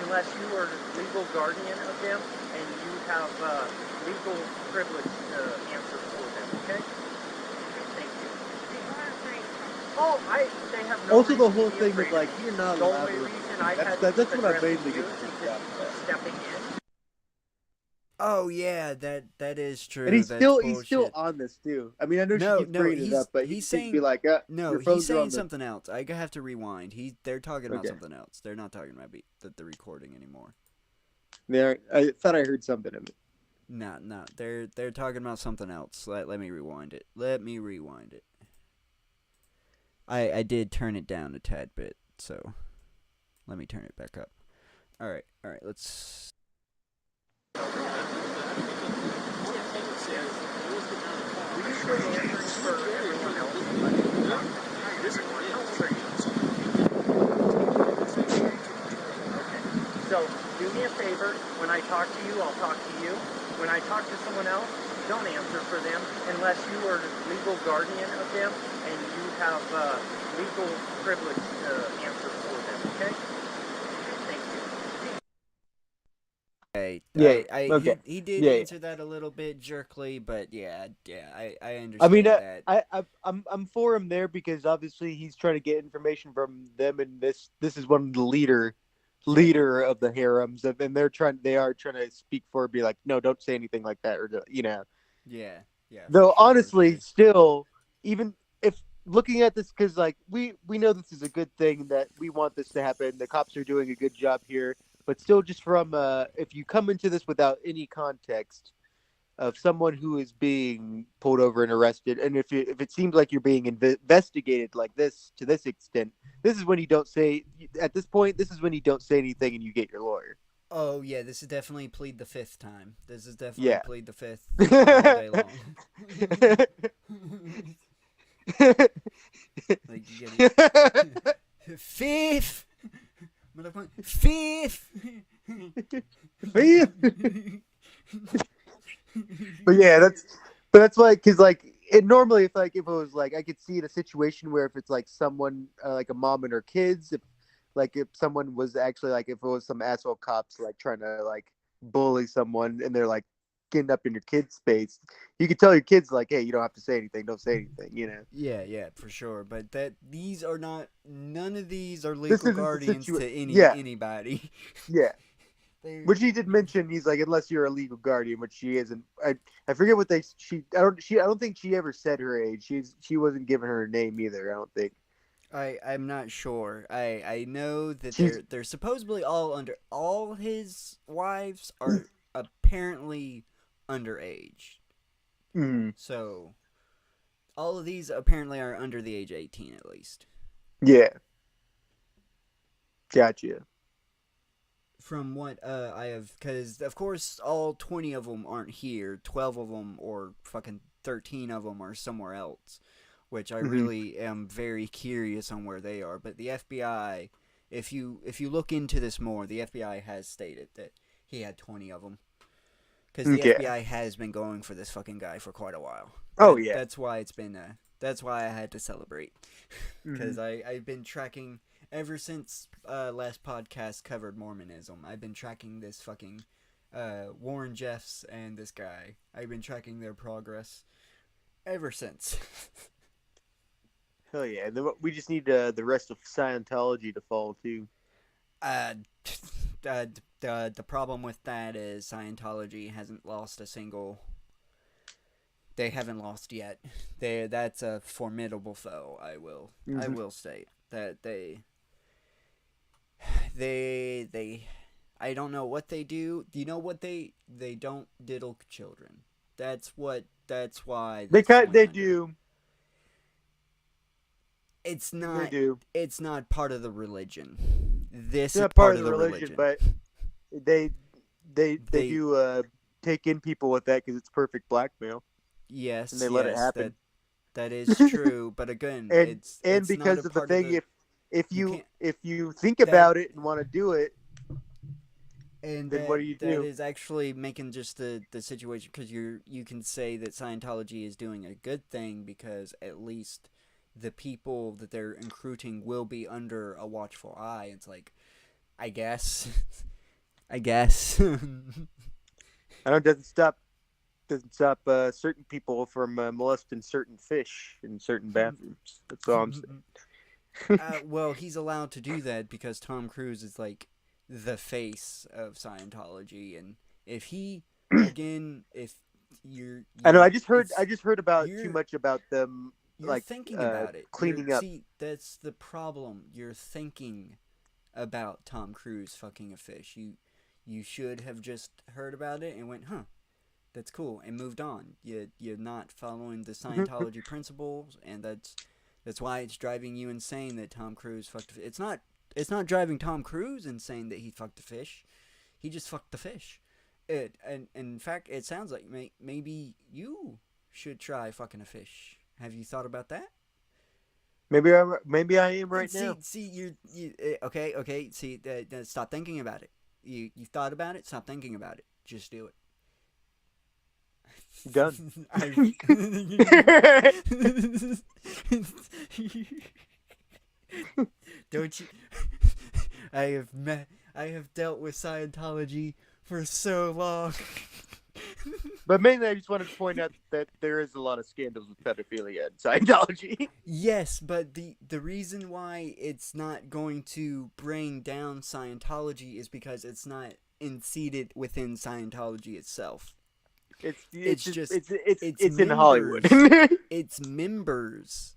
Unless you are legal guardian of them and you have legal privilege to answer for them, okay? Thank you. Oh, they have no Also, the reason whole to be thing afraid is of like me. you're not The allowed only to. reason I That's- had that's to what I'm address mainly you getting is pissed because off about. stepping in. Oh yeah, that is true. And he's That's still bullshit. on this too. I mean, I know No, she keeps bringing it he's up, but he's he seems to be saying like, no. your He's phone's on saying the- something else. I have to rewind. They're talking about Okay. something else. They're not talking about the recording anymore. There, I thought I heard something of it. No. They're talking about something else. Let me rewind it. I did turn it down a tad bit, so let me turn it back up. All right. Let's. Were you still answering for everyone else? Okay. So do me a favor. When I talk to you, I'll talk to you. When I talk to someone else, don't answer for them unless you are legal guardian of them and you have legal privilege to answer for them. Okay? Thank you. Okay. Yeah, Okay. He did Yeah, answer that a little bit jerkly, but yeah, I understand I mean, that. I'm for him there because obviously he's trying to get information from them, and this is one of the leader of the harems, and they are trying to speak for, be like, no, don't say anything like that, or Yeah. Though for sure, honestly, for sure. still, even if looking at this, because like we know this is a good thing, that we want this to happen. The cops are doing a good job here, but still, just from if you come into this without any context of someone who is being pulled over and arrested, and if it seems like you're being investigated like this to this extent, this is when you don't say. At this point, this is when you don't say anything and you get your lawyer. Oh yeah, this is definitely plead the fifth time. This is definitely Yeah. plead the fifth all day long. Like you get it. Fifth, motherfucker, fifth. But yeah, that's why, because like it normally, if it was like, I could see in a situation where if it's like someone like a mom and her kids, if someone was actually like, if it was some asshole cops like trying to like bully someone and they're like getting up in your kid's space, you can tell your kids like, hey, you don't have to say anything. Don't say anything. You know. Yeah, for sure. But these are not. None of these are This legal isn't the guardians to Yeah. anybody. Yeah. They're- Which he did mention. He's like, unless you're a legal guardian, which she isn't. I forget what I don't think she ever said her age. She wasn't giving her name either. I don't think. I'm not sure. I know that She's- they're supposedly all his wives are apparently underage. Mm, So all of these apparently are under the age of 18 at least. yeah. Gotcha. From what I have, because of course all 20 of them aren't here. 12 of them or fucking 13 of them are somewhere else, which I really am very curious on where they are. But the FBI, if you look into this more, the FBI has stated that he had 20 of them. Because the Okay. FBI has been going for this fucking guy for quite a while. Oh, yeah. That's why it's been. That's why I had to celebrate. Because I've been tracking ever since last podcast covered Mormonism. I've been tracking this fucking Warren Jeffs and this guy. I've been tracking their progress ever since. Hell yeah. We just need the rest of Scientology to fall too. The problem with that is Scientology hasn't lost a single. They haven't lost yet. That's a formidable foe. I will state that they. I don't know what they do. Do you know what they don't diddle children? That's why. They do. It's They not. do. It's not part of the religion. This It's is not part of the religion. but they do take in people with that because it's perfect blackmail. Yes, and they let it happen. That is true, but again, And it's because not a of the part thing, if you you think about it and want to do it, and then what do you That do? is actually making just the situation, because you can say that Scientology is doing a good thing because at least the people that they're recruiting will be under a watchful eye. It's like, I guess. I know it doesn't stop certain people from molesting certain fish in certain bathrooms. That's all I'm saying. Well, he's allowed to do that because Tom Cruise is like the face of Scientology, and if he if you're I know. I just heard about you're- too much about them. you're Like thinking about it, cleaning up. See, that's the problem. You're thinking about Tom Cruise fucking a fish. You should have just heard about it and went, huh, that's cool, and moved on. You're not following the Scientology principles, and that's why it's driving you insane that Tom Cruise fucked a fish. It's not driving Tom Cruise insane that he fucked a fish. He just fucked the fish. And in fact, it sounds like maybe you should try fucking a fish. Have you thought about that? Maybe I am right now. See, you okay. See, stop thinking about it. You thought about it. Stop thinking about it. Just do it. Done. Don't you? I have dealt with Scientology for so long. But mainly, I just wanted to point out that there is a lot of scandals with pedophilia in Scientology. Yes, but the reason why it's not going to bring down Scientology is because it's not seated within Scientology itself. It's just in Hollywood. Its members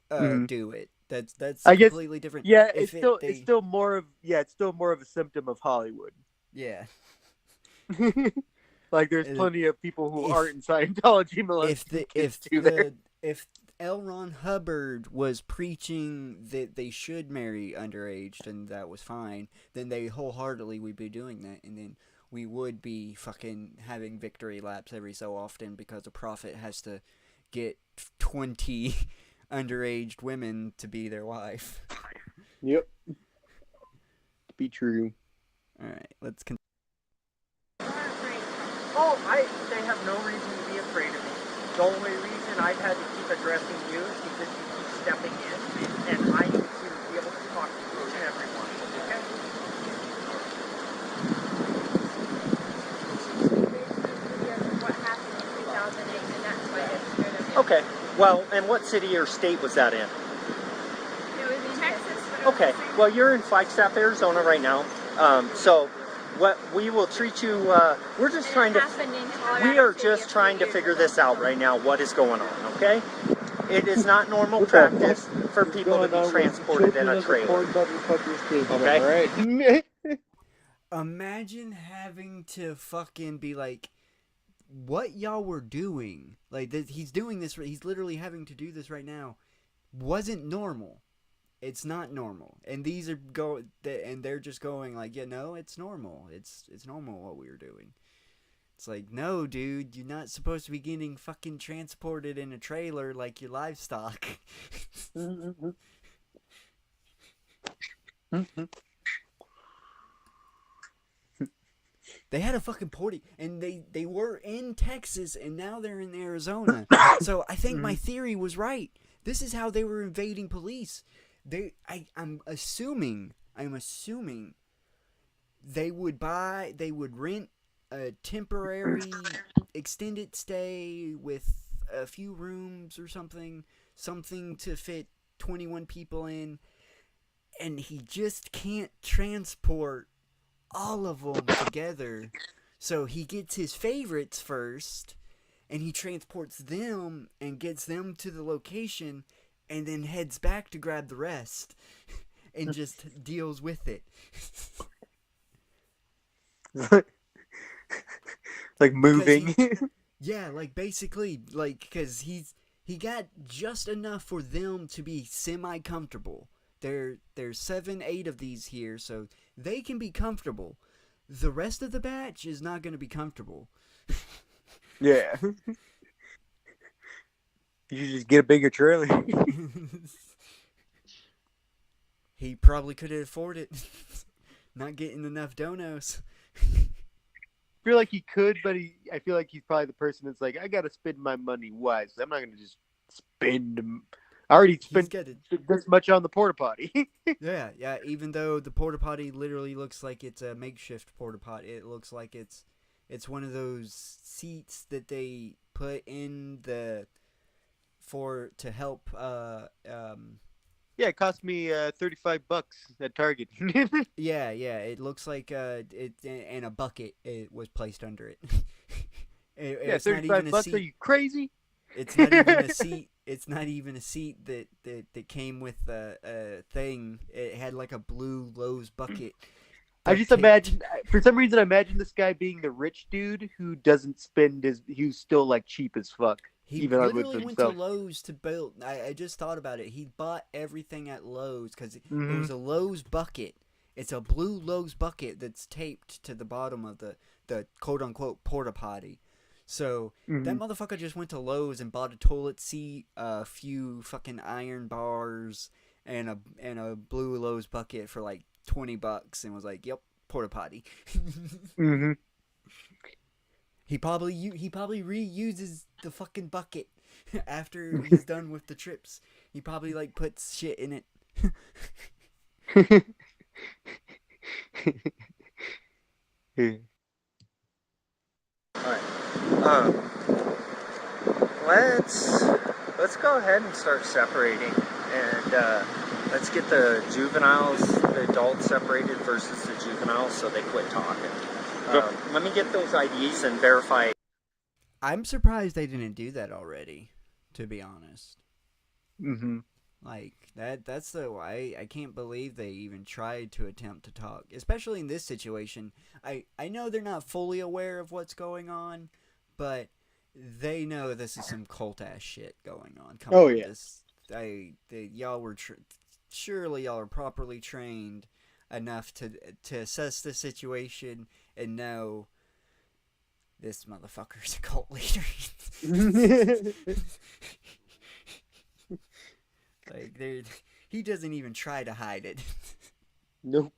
do it. That's I guess- completely different. Yeah, If it's still more of a symptom of Hollywood. yeah. Like there's And plenty of people who if- aren't in Scientology molesting kids too there. If L. Ron Hubbard was preaching that they should marry underage and that was fine, then they wholeheartedly would be doing that, and then we would be fucking having victory laps every so often because a prophet has to get 20 underage women to be their wife. Yep. Be true. All right, let's continue. Oh, they have no reason to be afraid of me. The only reason I've had to keep addressing you is because you keep stepping in, and I need to be able to talk to each and every one. Okay? Well, and what city or state was that in? It was in Texas. But Okay, well, you're in Flagstaff, Arizona right now. So what we will treat you, we're just trying to, we are just trying to figure this out right now, what is going on, okay? It is not normal practice for people to be transported in a trailer. Okay? Alright. Imagine having to fucking be like, what y'all were doing. Like, he's doing this, he's literally having to do this right now. Wasn't normal. It's not normal. And these are and they're just going like, yeah, no, it's normal. It's normal what we were doing. It's like, no, dude, you're not supposed to be getting fucking transported in a trailer like your livestock. They had a fucking party, and they were in Texas, and now they're in Arizona. So I think my theory was right. This is how they were evading police. I'm assuming they would rent a temporary extended stay with a few rooms or something to fit 21 people in, and he just can't transport all of them together. So he gets his favorites first, and he transports them and gets them to the location, and then heads back to grab the rest and just deals with it. Like moving. Yeah, like basically, like, because he got just enough for them to be semi-comfortable. There's 7-8 of these here, so they can be comfortable. The rest of the batch is not going to be comfortable. Yeah. You should just get a bigger trailer. He probably couldn't afford it. Not getting enough donos. I feel like he could, but I feel like he's probably the person that's like, I gotta spend my money wisely. I'm not gonna just spend. I already spent this much on the porta potty. Yeah. Even though the porta potty literally looks like it's a makeshift porta potty, it looks like it's one of those seats that they put in to help. Yeah, it cost me $35 at Target. Yeah, it looks like and a bucket it was placed under it. Yeah, $35. Are you crazy? It's not even a seat. It's not even a seat that came with a thing. It had like a blue Lowe's bucket. I just imagine, for some reason, I imagine this guy being the rich dude who doesn't spend who's still like cheap as fuck. He even literally went to Lowe's to build. I just thought about it. He bought everything at Lowe's because it was a Lowe's bucket. It's a blue Lowe's bucket that's taped to the bottom of the quote-unquote porta potty. So that motherfucker just went to Lowe's and bought a toilet seat, a few fucking iron bars, and a blue Lowe's bucket for like $20 and was like, "Yep, porta potty." He probably reuses the fucking bucket after he's done with the trips. He probably like puts shit in it. Alright. Let's go ahead and start separating, and let's get the juveniles, the adults separated versus the juveniles, so they quit talking. Let me get those IDs and verify. I'm surprised they didn't do that already, to be honest. Like, that's the why I can't believe they even tried to attempt to talk, especially in this situation. I know they're not fully aware of what's going on, but they know this is some cult-ass shit going on. Come on, yeah. Y'all were surely y'all are properly trained enough to assess the situation and know this motherfucker's a cult leader. Like, he doesn't even try to hide it. Nope.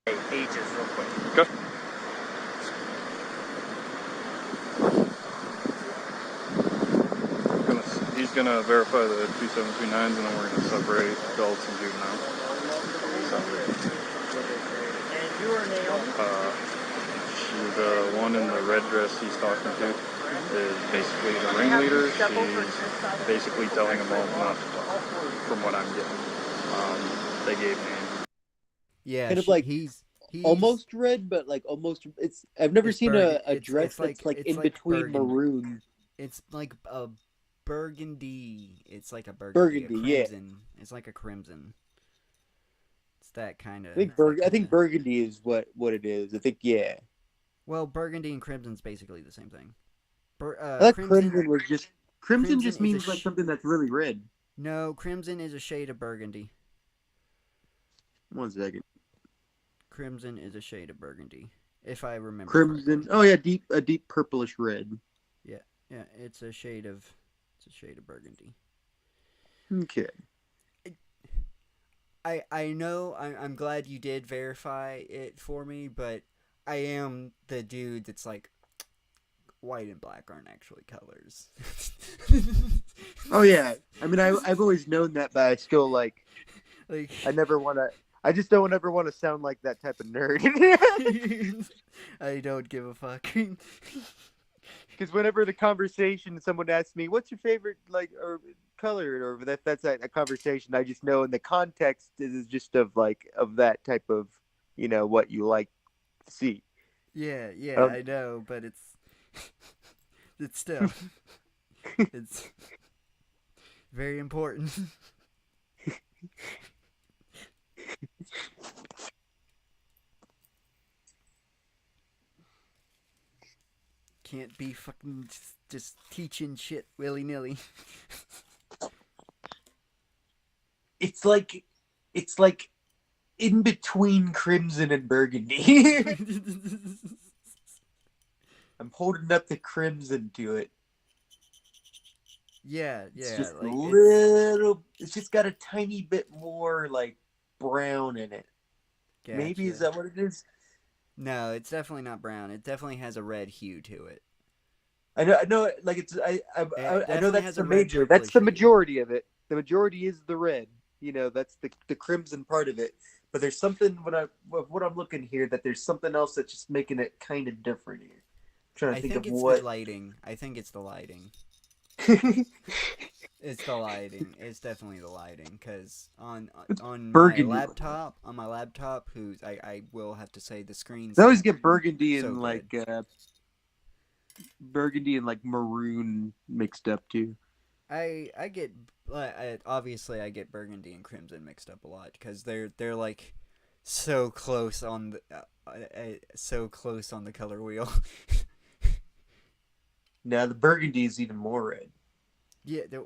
Ages real quick. Okay. He's gonna verify the 2729s, and then we're gonna separate adults and juveniles. And you are Naomi? The one in the red dress he's talking to. is basically the ringleader. She's basically telling them all not to talk, from what I'm getting. They gave names. Yeah, Kind of like he's almost red, but like almost. It's I've never It's seen burgundy. a dress It's that's like it's in like between burgundy. maroon. It's like a burgundy. It's like a Burgundy, a yeah. crimson. It's like a crimson. It's that kind of. I think burgundy is what it is. I think yeah. Well, burgundy and crimson's basically the same thing. I thought crimson was just crimson just is a means like something that's really red. No, crimson is a shade of burgundy. 1 second. Crimson is a shade of burgundy, if I remember. Crimson. correctly. Oh yeah, a deep purplish red. Yeah, it's a shade of burgundy. Okay. I know. I'm glad you did verify it for me, but I am the dude that's like, white and black aren't actually colors. Oh yeah. I mean, I've always known that, but I still like. Like, I never want to. I just don't ever want to sound like that type of nerd. I don't give a fuck. Because whenever the conversation, someone asks me, "What's your favorite like or color?" or that's a conversation, I just know in the context is just of that type of, what you like to see. Yeah, Um, I know, but it's still it's very important. Can't be fucking just teaching shit willy-nilly. It's like in between crimson and burgundy. I'm holding up the crimson to it. Yeah, It's just like a little. It's just got a tiny bit more like brown in it. Maybe is gotcha. that what it is? No, it's definitely not brown. It definitely has a red hue to it. I know. Like it's. I know definitely that's has the a red major. That's purplish the hue. majority of it. The majority is the red. That's the crimson part of it. But there's something what I'm looking here that there's something else that's just making it kind of different here. I'm trying to I think think of it's what. the lighting. I think it's the lighting. It's the lighting. It's definitely the lighting. Cause on my burgundy. laptop, who's I will have to say the screen's I always not get burgundy so and good. burgundy and like maroon mixed up too. I get obviously I get burgundy and crimson mixed up a lot because they're like so close on the color wheel. Now the burgundy is even more red. Yeah, the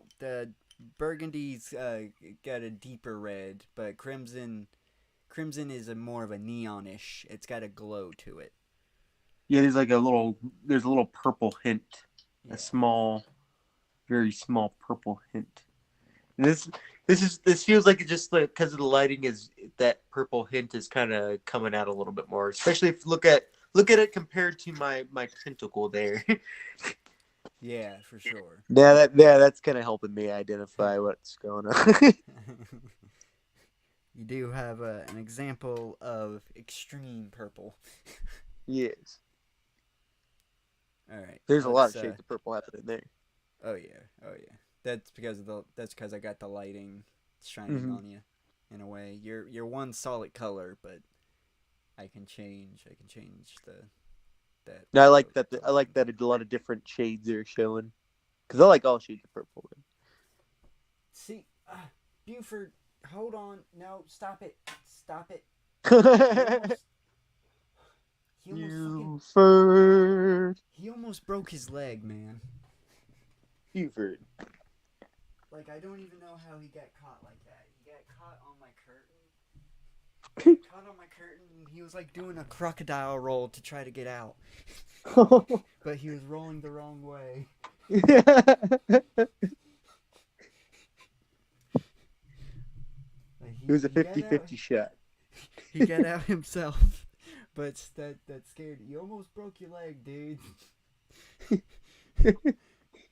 burgundy's got a deeper red, but crimson is more of a neonish. It's got a glow to it. Yeah, there's a little purple hint, Yeah. a small, very small purple hint. And this feels like it just like because of the lighting is that purple hint is kind of coming out a little bit more, especially if you look at it compared to my tentacle there. Yeah, for sure. That's kind of helping me identify what's going on. You do have an example of extreme purple. Yes, All right. there's a lot of let's, shades of purple happening there. Oh yeah. That's because I got the lighting shining on you, in a way. You're one solid color, but I can change that. No, I like that. I like that a lot of different shades are showing, because I like all shades of purple. See, Buford, hold on. No, stop it. Buford. He almost broke his leg, man. Buford. Like, I don't even know how he got caught like that. He got caught on my curtain. And he was like doing a crocodile roll to try to get out. But he was rolling the wrong way. Like, It was a 50-50 shot. He got out himself. But that scared. You almost broke your leg, dude.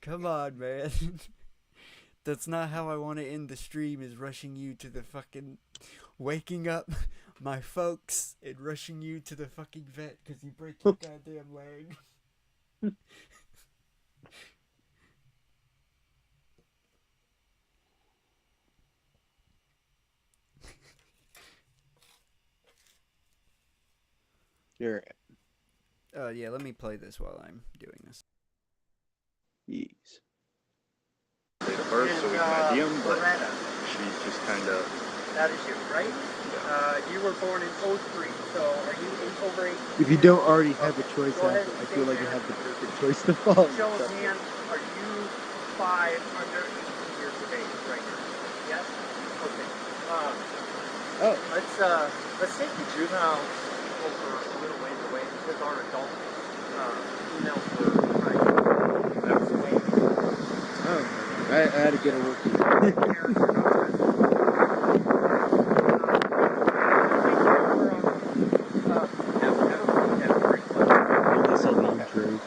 Come on, man. That's not how I want to end the stream, is rushing you to the fucking... waking up my folks and rushing you to the fucking vet because you break your goddamn leg. You're Yeah, let me play this while I'm doing this. Jeez. Date of birth, so we can ID him, but Loretta, she's just kind of. that is you, right? You were born in 03, so are you over 8? If you don't already have a choice, Go ahead I and feel stay like you there. have the perfect choice to follow. Show of hands, are you 5 under 18 years of age right now? Yes? Okay. Oh, Let's take the juvenile over a little ways away because our adult females were right. That's the way. I had to get a work. I saw the intro.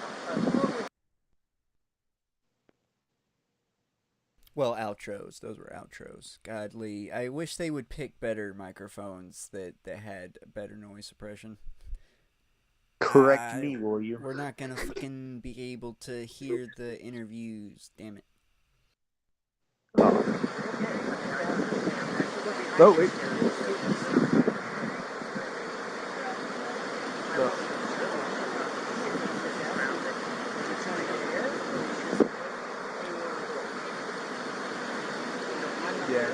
Well, outros. Those were outros. Godly. I wish they would pick better microphones that had better noise suppression. Correct me, will you? We're not gonna fucking be able to hear the interviews. Damn it. Oh, wait. Yeah.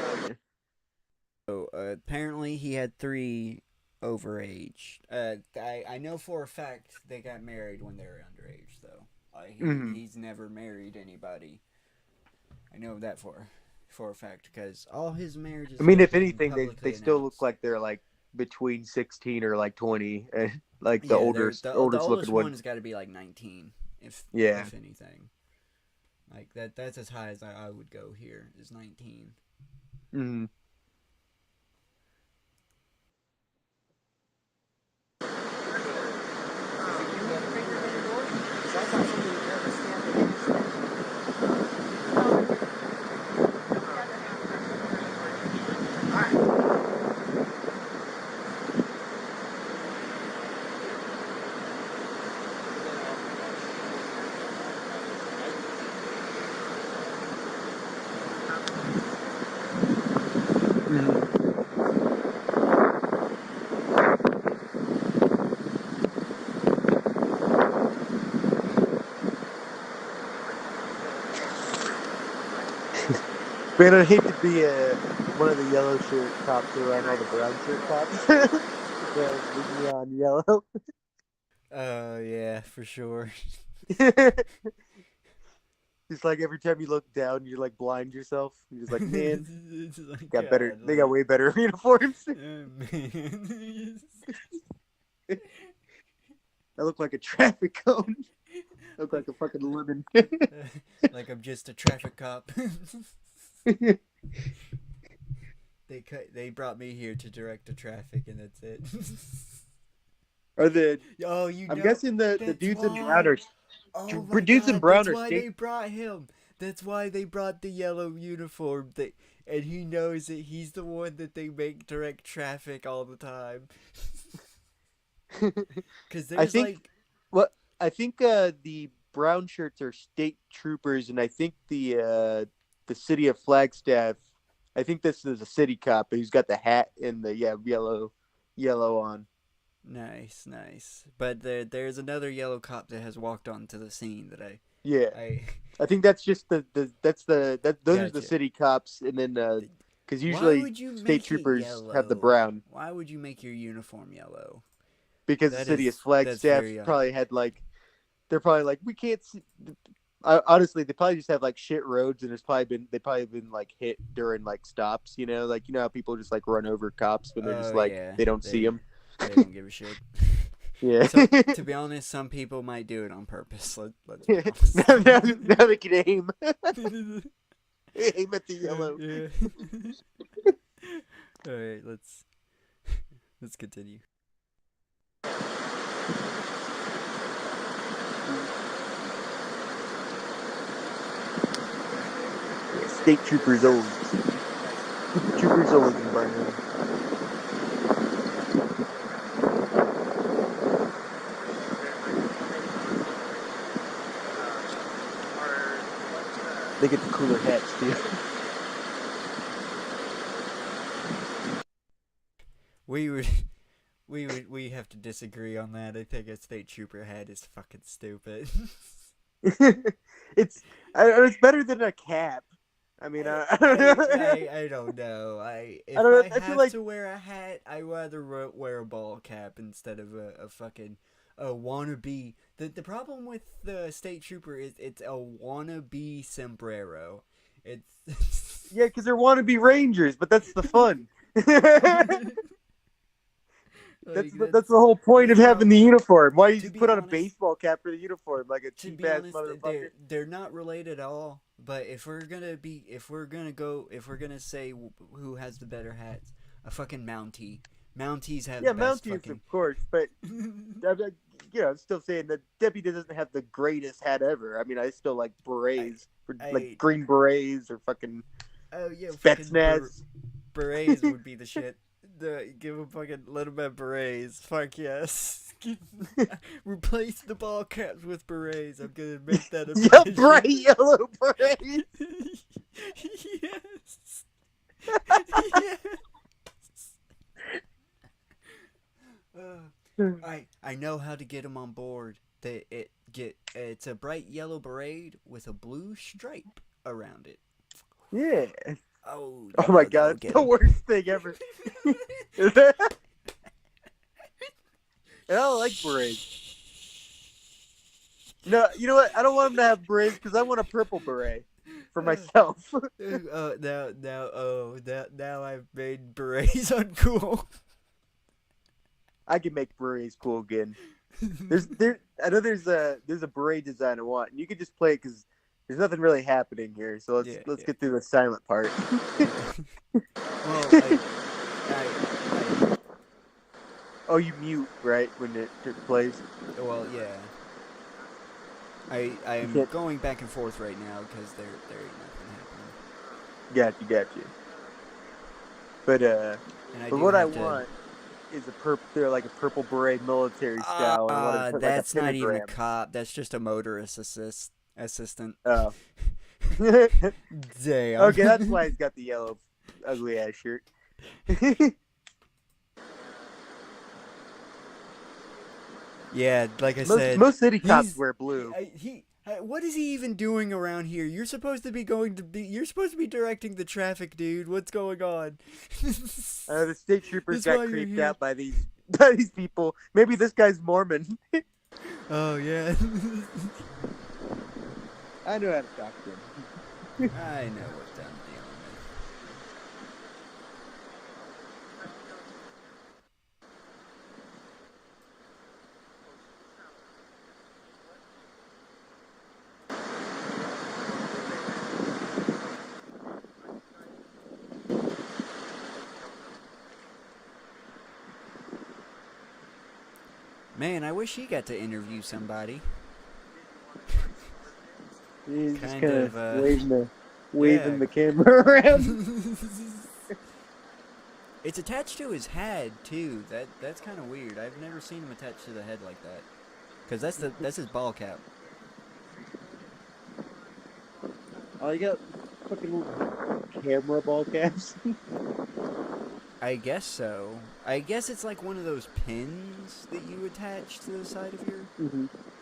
So apparently he had 3 overage. I know for a fact they got married when they were underage, though. He's never married anybody. I know that for a fact because all his marriages. I mean, have if been anything, they publicly still look announced. like they're like between 16 or like 20, like the Yeah, oldest the oldest oldest looking one. one's got to be like 19, if anything. Like that's as high as I would go here is 19. Mm-hmm. Man, I'd hate to be one of the yellow shirt cops around all the brown shirt cops. The neon yellow. Yeah, for sure. It's like every time you look down, you like blind yourself. You're just like, man, It's like, got better. God, They got way better uniforms. man. I look like a traffic cone. I look like a fucking lemon. Like I'm just a traffic cop. They brought me here to direct the traffic, and that's it. Or the I'm guessing the dudes in brown are dudes in brown that's are why they brought him. That's why they brought the yellow uniform. And he knows that he's the one that they make direct traffic all the time. Because there's I think the brown shirts are state troopers, and I think the city of Flagstaff. I think this is a city cop who's got the hat and the yellow on. Nice. But there's another yellow cop that has walked onto the scene that I think that's just those are Gotcha. the city cops, and then because usually state troopers have the brown. Why would you make your uniform yellow? Because the city of Flagstaff probably had they're probably like, we can't see. Honestly, they probably just have like shit roads, and they probably been like hit during like stops. Like how people just like run over cops when they're just like they don't see them. They don't give a shit. Yeah. So, to be honest, some people might do it on purpose. Let's be honest. now they can aim. Aim at the yellow. Yeah. All right, let's continue. State troopers always in brown. They get the cooler hats too. We were we have to disagree on that. I think a state trooper hat is fucking stupid. it's better than a cap. I mean, I don't know. If don't know, I I feel have like- to wear a hat, I rather wear a ball cap instead of a fucking wannabe. The problem with the state trooper is it's a wannabe sombrero. It's yeah, because they're wannabe Rangers, but that's the fun. like, That's the whole point of having the uniform. Why you to just be put on a honest- baseball cap for the uniform like a to cheap be ass honest, motherfucker? they're not related at all. But if we're gonna say who has the better hats, a fucking Mountie. Mounties have Yeah, the best Mounties, fucking. of course, but I'm still saying that Deputy doesn't have the greatest hat ever. I mean, I still like berets, like green berets or fucking Oh yeah, fucking Spetsnaz. berets would be the shit. Give them fucking little bit berets. Fuck yes. Replace the ball caps with berets. I'm gonna make that a Yeah, petition. bright yellow berets. Yes. Yes. I know how to get them on board. It's a bright yellow beret with a blue stripe around it. Yeah. Oh. Oh my god, it's the worst thing ever. And I don't like berets. No, you know what? I don't want them to have berets because I want a purple beret for myself. Now I've made berets uncool. I can make berets cool again. I know there's a beret design I want, and you can just play it because there's nothing really happening here. So let's get through the silent part. Well, Oh, you mute right when it plays. well, yeah. I am can't- going back and forth right now because there ain't nothing happening. Got you. But And I but do what I have to- want is they're like a purple beret military style. and I want it to put, like, a that's not even a pentagram. cop. That's just a motorist assistant. Oh. Damn. Okay, that's why he's got the yellow ugly ass shirt. Yeah, like I said, most city cops he's- wear blue. What is he even doing around here? You're supposed to be directing the traffic, dude. What's going on? The state troopers That's why got you're creeped here. out by these people. Maybe this guy's Mormon. Oh yeah. I know how to talk to him. I know what I'm dealing with. Man, I wish he got to interview somebody. He's just Kind kind of, of waving yeah. the camera around. It's attached to his head too. That's kind of weird. I've never seen him attached to the head like that. Cause that's his ball cap. Oh, you got fucking camera ball caps. I guess so. I guess it's like one of those pins that you attach to the side of your,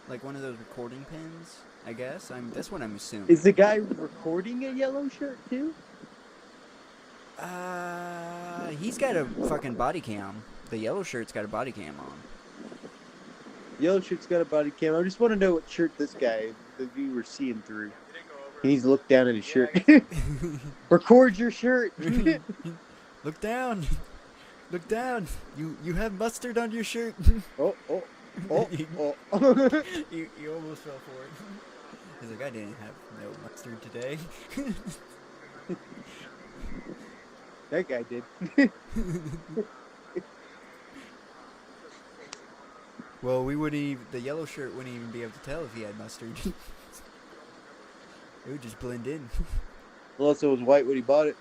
like one of those recording pins. I guess that's what I'm assuming. Is the guy recording a yellow shirt too? He's got a fucking body cam. The yellow shirt's got a body cam on. Yellow shirt's got a body cam. I just want to know what shirt this guy that you were seeing through. He needs to look down at his shirt. Record your shirt. Look down. Look down. You have mustard on your shirt. Oh. You almost fell for it. He's like, I didn't have no mustard today. That guy did. Well, the yellow shirt wouldn't even be able to tell if he had mustard. It would just blend in. Unless it was white when he bought it.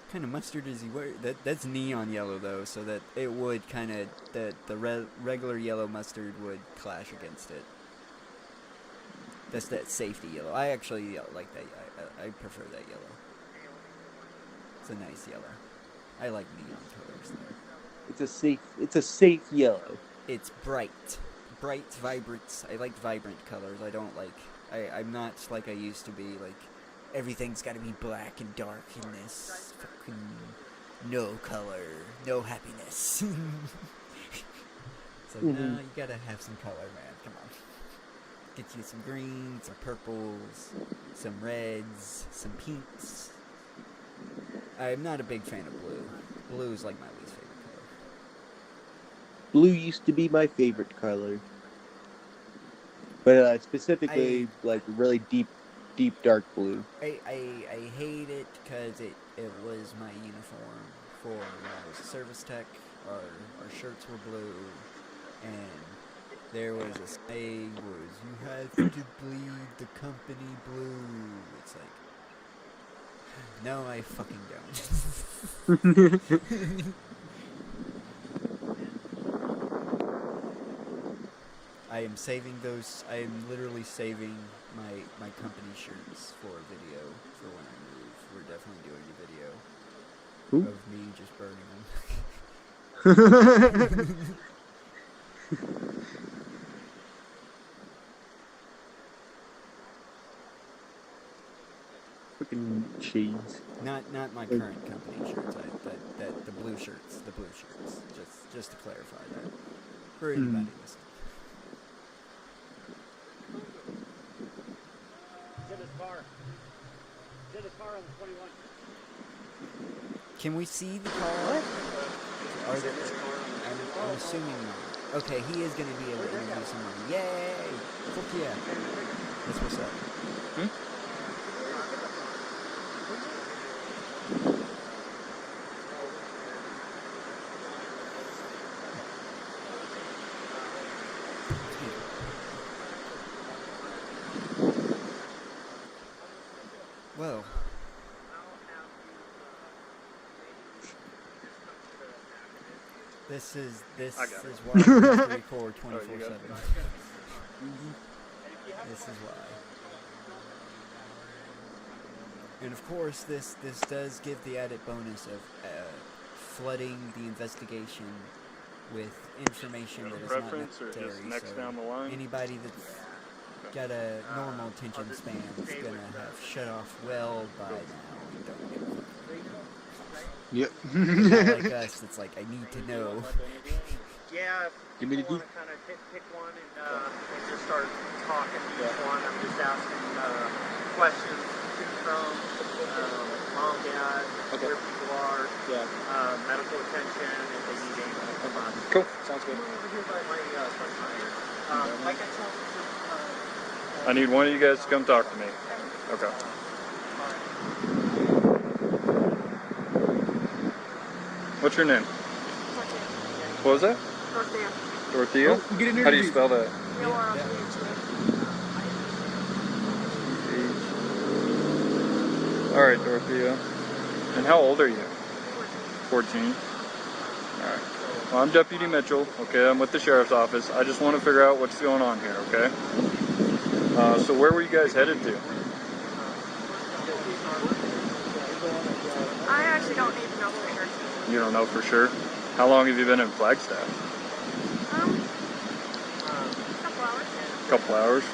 What kind of mustard is he wearing? That's neon yellow though, so that it would kind of the regular yellow mustard would clash against it. That's that safety yellow. I actually like that. I prefer that yellow. It's a nice yellow. I like neon colors though. It's a safe yellow. It's bright, vibrant. I like vibrant colors. I don't like. I'm not like I used to be. Like everything's got to be black and dark in this. Fucking no color, no happiness. It's like, no, you gotta have some color, man. Come on. Get you some greens, some purples, some reds, some pinks. I'm not a big fan of blue. Blue is like my least favorite color. Blue used to be my favorite color, but specifically like really deep dark blue. I hate it because it was my uniform for when I was a service tech. Our shirts were blue, and there was a saying was you have to bleed the company blue. It's like, no, I fucking don't. I am saving those. I am literally saving my company shirts for a video for when I move. We're definitely doing a video of me just burning them. Fucking cheese. Not my current company shirts. The blue shirts. The blue shirts. Just to clarify that for anybody listening. Car on the 21. Can we see the car? What? Are there? I'm assuming not. Okay, he is going to be able to interview someone. Yay! Fuck yeah! That's what's up. Well. This is why we have to record 24/7. This is why. And of course, this does give the added bonus of flooding the investigation with information that is not necessary. So anybody that's got a normal attention span is gonna have shut off well by now and don't give a fuck. Yep. Not like us, it's like, I need to know. Yeah, if you want to kind of pick one and just start talking to each one. I'm just asking questions to from mom, dad, where people are, medical attention, if they need anything from us. Cool, sounds good. I'm over here by my question. Like I told you, I need one of you guys to come talk to me. Okay. What's your name? What was that? Dorothea. How do you spell that? All right, Dorothea. And how old are you? 14. All right. Well, I'm Deputy Mitchell. Okay, I'm with the sheriff's office. I just want to figure out what's going on here. Okay. So where were you guys headed to? I actually don't even know for sure. You don't know for sure? How long have you been in Flagstaff? A couple hours. Couple hours?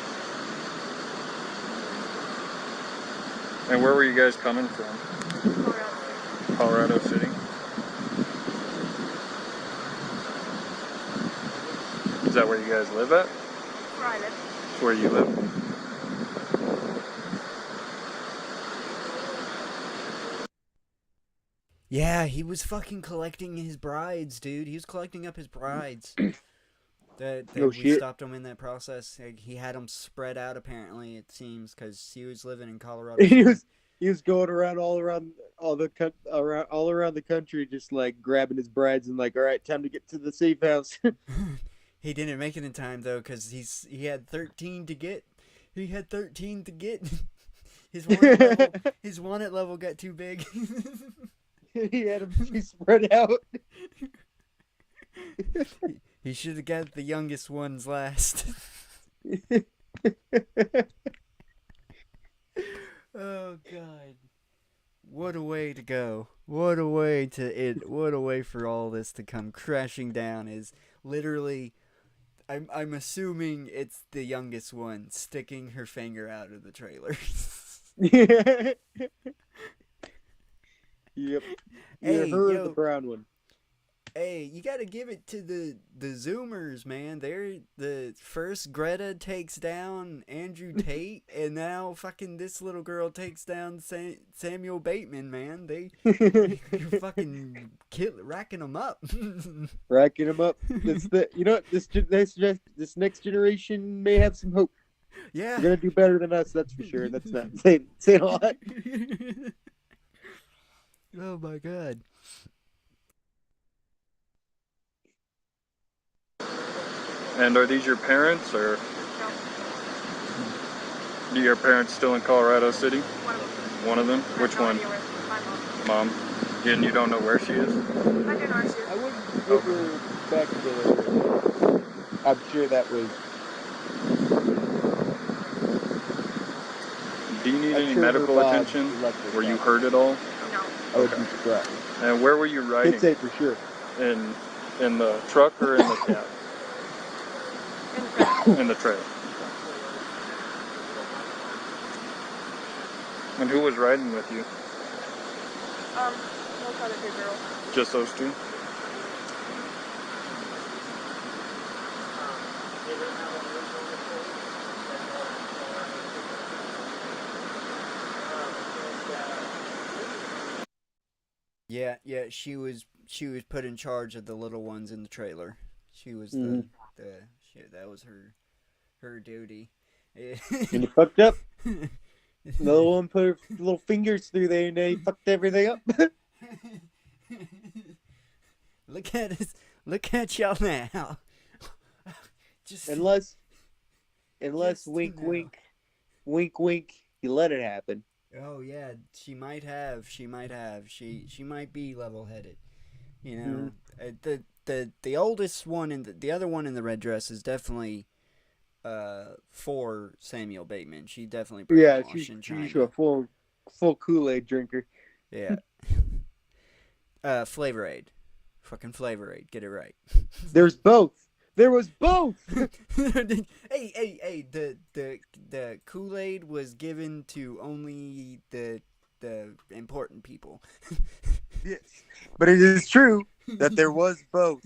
And where were you guys coming from? Colorado City? Is that where you guys live at? Where I live. That's where you live? Yeah, he was fucking collecting his brides, dude. He was collecting up his brides. We stopped him in that process. He had them spread out, apparently, it seems, because he was living in Colorado. He was going around all around the country, just like grabbing his brides and like, all right, time to get to the safe house. He didn't make it in time though, because he had 13 to get. He had 13 to get. His wanted level got too big. He had them too spread out. He should have got the youngest ones last. Oh God. What a way to go. What a way what a way for all this to come crashing down is literally I'm assuming it's the youngest one sticking her finger out of the trailer. Yep. Either Hey, her or yo. the brown one. Hey, you gotta give it to the Zoomers, man. They're the first Greta takes down Andrew Tate, and now fucking this little girl takes down Samuel Bateman, man. You're fucking racking them up. Racking them up. This next generation may have some hope. Yeah. They're gonna do better than us, that's for sure. That's not saying a lot. Oh my god. And are these your parents, or No, do your parents still in Colorado City? one of them. One of them? I have Which no one? idea where my mom. Mom? And you don't know where she is? I didn't know she I was. wouldn't give her back together. I'm sure that was. Do you need I'm any sure her medical Bob attention? left her Were you back. hurt at all? No, I would Okay. be surprised. And where were you riding? I'd say for sure. In the truck or in the cab? in the front. In the trailer. And who was riding with you? Those other two girls. Just those two? Yeah, she was put in charge of the little ones in the trailer. She was Mhm. the shit, that was her duty. And you fucked up. Another one put her little fingers through there and they fucked everything up. Look at us. Look at y'all now. Just unless Just wink now. wink, you let it happen. Oh yeah, she might have. She might be level-headed. You know, the oldest one and the other one in the red dress is definitely for Samuel Bateman. She definitely Yeah, brainwashed in China. she's a full Kool-Aid drinker. Yeah. Flavor Aid. Fucking Flavor Aid. Get it right. There's both. There was both. hey, the Kool-Aid was given to only the important people. Yes. But it is true that there was both.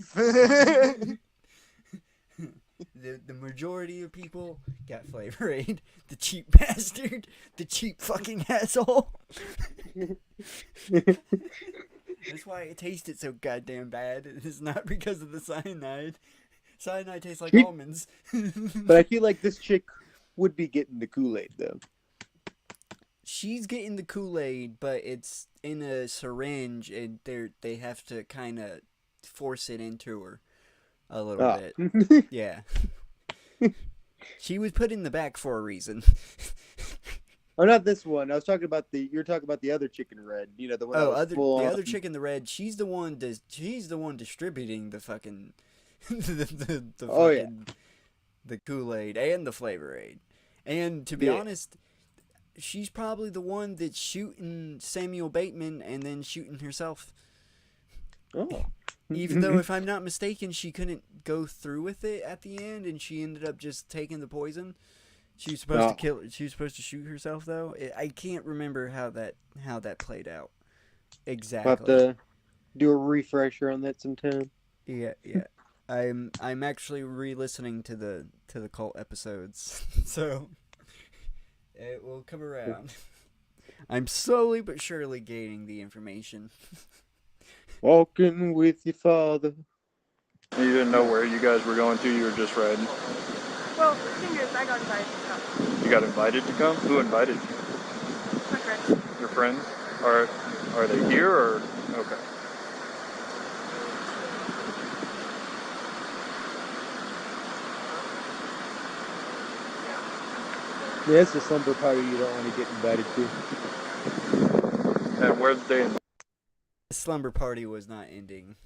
The majority of people got Flavor Aid. The cheap bastard. The cheap fucking asshole. That's why it tasted so goddamn bad. It's not because of the cyanide. Cyanide tastes like Cheap. almonds. But I feel like this chick would be getting the Kool-Aid though. She's getting the Kool-Aid, but it's in a syringe, and they have to kind of force it into her a little bit. Yeah. She was put in the back for a reason. Oh, not this one. I was talking about you're talking about the other chick in red. You know, the one. Oh, that was the other chick in the red. She's the one. She's the one distributing the fucking the Oh, yeah. fucking the Kool-Aid and the Flavor Aid. And to be Yeah. honest, she's probably the one that's shooting Samuel Bateman and then shooting herself. Oh. Even though, if I'm not mistaken, she couldn't go through with it at the end, and she ended up just taking the poison. She was supposed to kill. She was supposed to shoot herself, though. I can't remember how that played out exactly. I'll have to do a refresher on that sometime. Yeah. I'm actually re-listening to the cult episodes, so it will come around. I'm slowly but surely gaining the information. Walking with your father. You didn't know where you guys were going to, you were just riding. Well, the thing is, I got invited to come. You got invited to come? Who invited you? My friend. Your friends? Are they here or okay? Yeah, it's a slumber party you don't want to get invited to. And where's they? The slumber party was not ending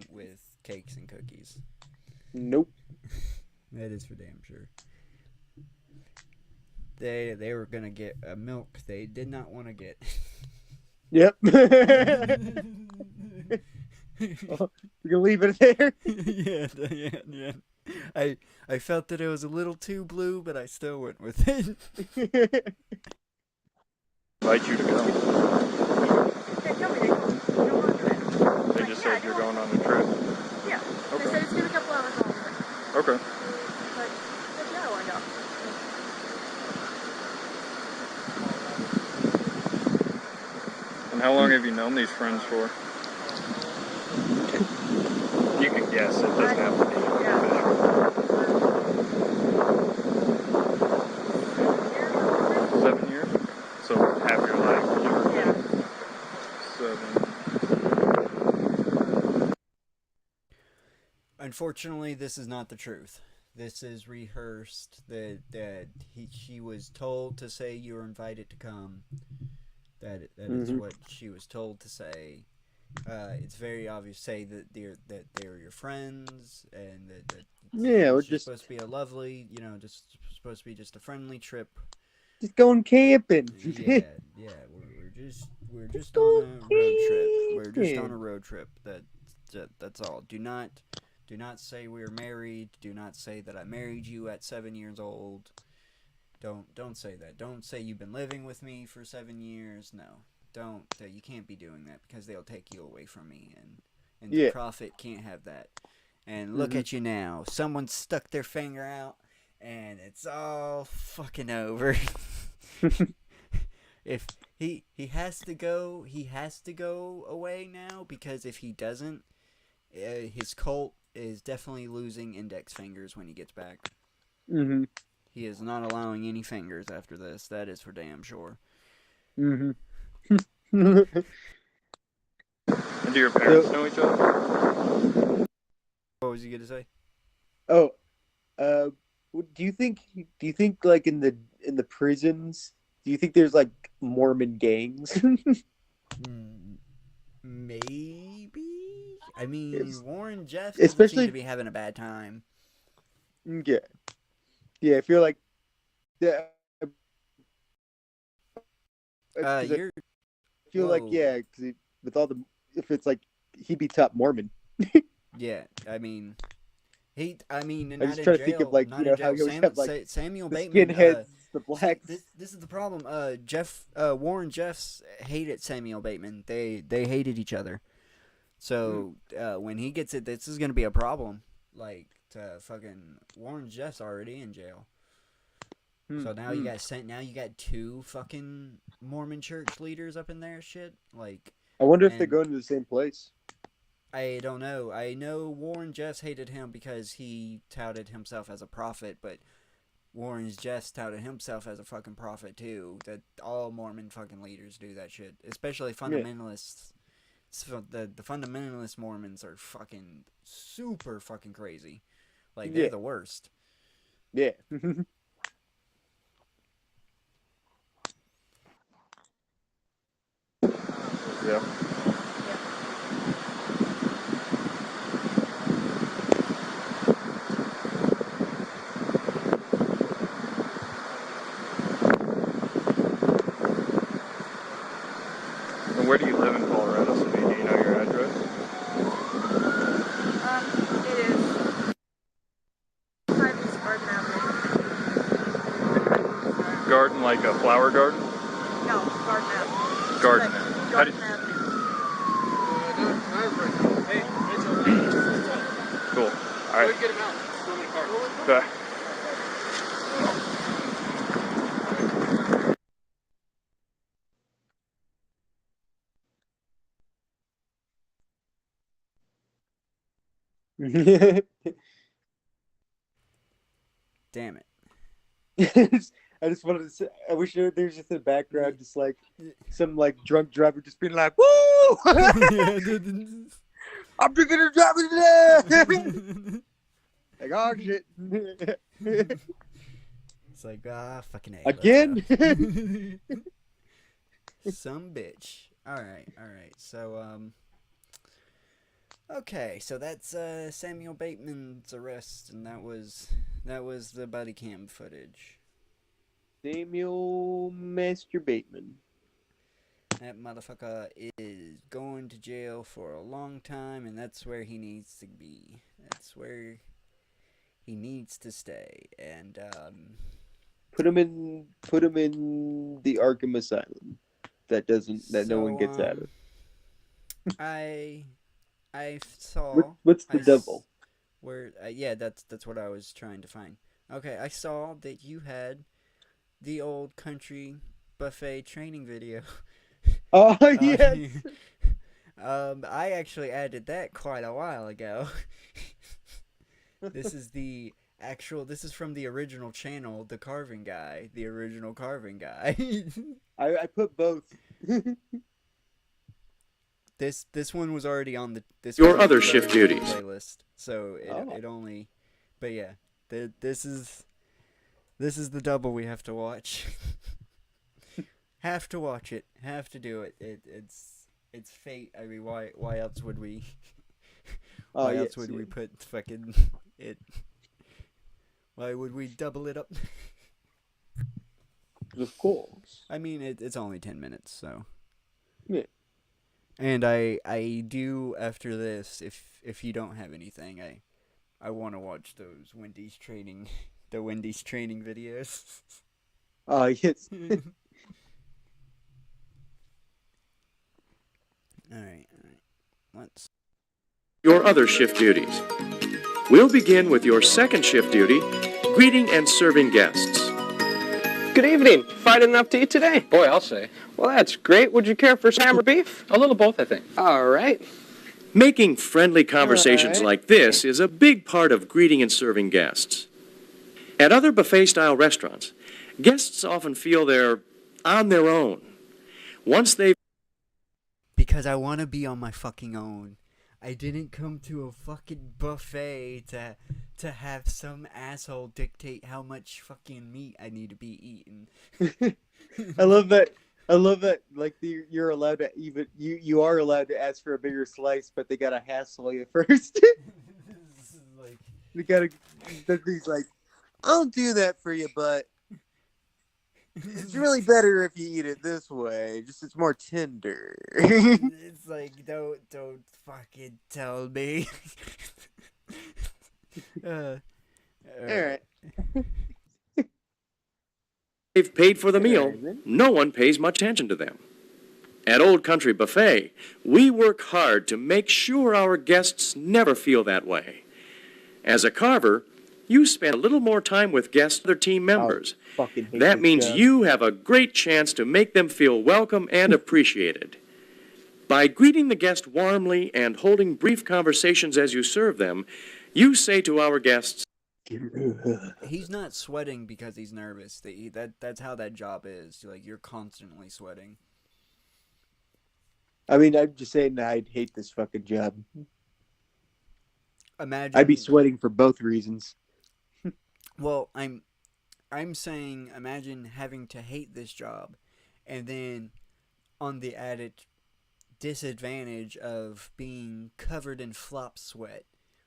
with cakes and cookies. Nope. That is for damn sure. They were gonna get a milk they did not want to get. Yep. Well, we can leave it there. Yeah. I felt that it was a little too blue, but I still went with it. Invite you to go. They tell me they don't want to do it. They just said you're going on a trip. Yeah. They Okay. said it's been a couple hours longer. Okay. But yeah, why not? And how long have you known these friends for? You can guess. It doesn't have to be official. 7 years? So half your life. Yeah. 7. Unfortunately, this is not the truth. This is rehearsed. She was told to say you were invited to come. That is what she was told to say. It's very obvious to say that they're your friends and that Yeah, we're it's just supposed to be a lovely, just supposed to be just a friendly trip. going camping. Yeah, we're just on a road trip. We're just on a road trip. That's all. Do not say we're married. Do not say that I married you at 7 years old. Don't say that. Don't say you've been living with me for 7 years. No. Don't. You can't be doing that because they'll take you away from me, and the prophet can't have that. And look at you now. Someone stuck their finger out, and it's all fucking over. If he has to go away now, because if he doesn't, his cult is definitely losing index fingers when he gets back. Mm-hmm. He is not allowing any fingers after this. That is for damn sure. Mm-hmm. And do your parents know each other? What was you gonna say? Oh, do you think like in the prisons, do you think there's like Mormon gangs? Maybe. I mean, Warren Jeff doesn't especially seem to be having a bad time. Yeah, yeah. I feel like yeah. I feel like because with all the if it's like he'd be top Mormon. Yeah, I mean, I just try to think of like how you always have like Samuel the Bateman. skinheads, the blacks. This is the problem. Warren Jeffs hated Samuel Bateman. They hated each other. So when he gets it, this is gonna be a problem. Like, fucking Warren Jeffs already in jail. So now you got two fucking Mormon church leaders up in there. Shit, like. I wonder if they're going to the same place. I don't know. I know Warren Jeffs hated him because he touted himself as a prophet, but Warren Jeffs touted himself as a fucking prophet too. That all Mormon fucking leaders do that shit, especially fundamentalists. So the fundamentalist Mormons are fucking super fucking crazy. Like, they're the worst. Yeah. Yeah. And where do you live in Colorado City? Do you know your address? It is 5 East Garden Avenue. Garden, like a flower garden? No, Garden Avenue. Garden. Like, How do Garden Avenue. Cool. All right. Get him out. Throw him in the car. Okay. Damn it. I just wanted to say, I wish there's just in the background, just like some like drunk driver just being like, "Woo! I'm drinking and driving today." Like, oh shit. It's like, fucking A. Again? Some bitch. Alright. So, okay, so that's Samuel Bateman's arrest, and that was the body cam footage. Samuel Master Bateman. That motherfucker is going to jail for a long time, and that's where he needs to be. That's where he needs to stay. And Put him in the Arkham Asylum. That no one gets out of. I saw. What's the devil? Where yeah, that's what I was trying to find. Okay, I saw that you had the Old Country Buffet training video. Oh yes. I actually added that quite a while ago. This is from the original channel, The Carving Guy, the original Carving Guy. I put both. This one was already on the Your other shift duties playlist, so it only, but yeah, this is the double we have to watch. Have to watch it. Have to do it. It's fate. I mean, why else would we? Why else would we put fucking it? Why would we double it up? Of course. I mean, it's only 10 minutes, so. Yeah. And I do after this. If you don't have anything, I want to watch those Wendy's training videos. Oh yes. All right. Let's. your other shift duties. We'll begin with your second shift duty, greeting and serving guests. Good evening. Fried enough to eat today? Boy, I'll say. Well, that's great. Would you care for some ham or beef? A little both, I think. All right. Making friendly conversations All right. like this is a big part of greeting and serving guests. At other buffet-style restaurants, guests often feel they're on their own. Once they've Because I want to be on my fucking own. I didn't come to a fucking buffet to have some asshole dictate how much fucking meat I need to be eating. I love that. Like you're allowed to you are allowed to ask for a bigger slice, but they gotta hassle you first. Like, they gotta. He's like, I'll do that for you, but it's really better if you eat it this way. Just it's more tender. it's like don't fucking tell me. All right. they've paid for the meal, no one pays much attention to them. At Old Country Buffet, we work hard to make sure our guests never feel that way. As a carver, you spend a little more time with guests and other team members. Fucking hate That this means job. you have a great chance to make them feel welcome and appreciated. By greeting the guest warmly and holding brief conversations as you serve them, you say to our guests, He's not sweating because he's nervous. That's how that job is. Like, you're constantly sweating. I mean, I'm just saying that I'd hate this fucking job. Imagine. I'd be sweating for both reasons. Well, I'm saying, imagine having to hate this job, and then on the added disadvantage of being covered in flop sweat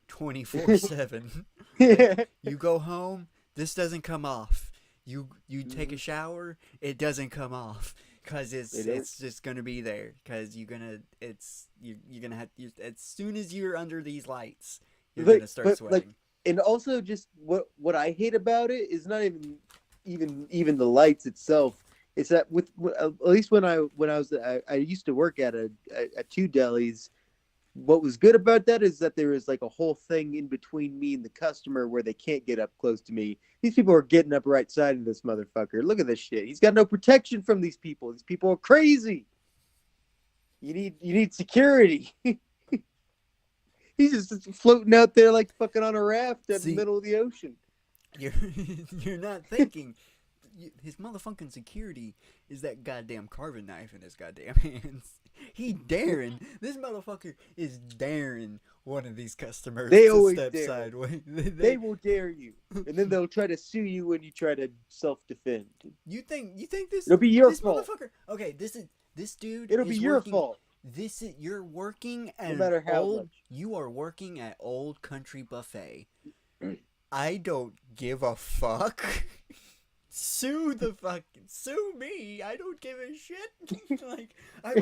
24/7. You go home, this doesn't come off. You take a shower, it doesn't come off because it's just gonna be there because you're gonna have as soon as you're under these lights, you're gonna start sweating. And also, just what I hate about it is not even the lights itself. It's that at least when I used to work at two delis. What was good about that is that there is like a whole thing in between me and the customer where they can't get up close to me. These people are getting up right side of this motherfucker. Look at this shit. He's got no protection from these people. These people are crazy. You need security. He's just floating out there like fucking on a raft in the middle of the ocean. You're not thinking. His motherfucking security is that goddamn carving knife in his goddamn hands. This motherfucker is daring one of these customers to step sideways. They will dare you, and then they'll try to sue you when you try to self-defend. You think this? It'll be your this fault. Motherfucker. Okay, this dude. It'll be your fault. You're working at no matter how much. You are working at Old Country Buffet. I don't give a fuck. sue me. I don't give a shit. Like I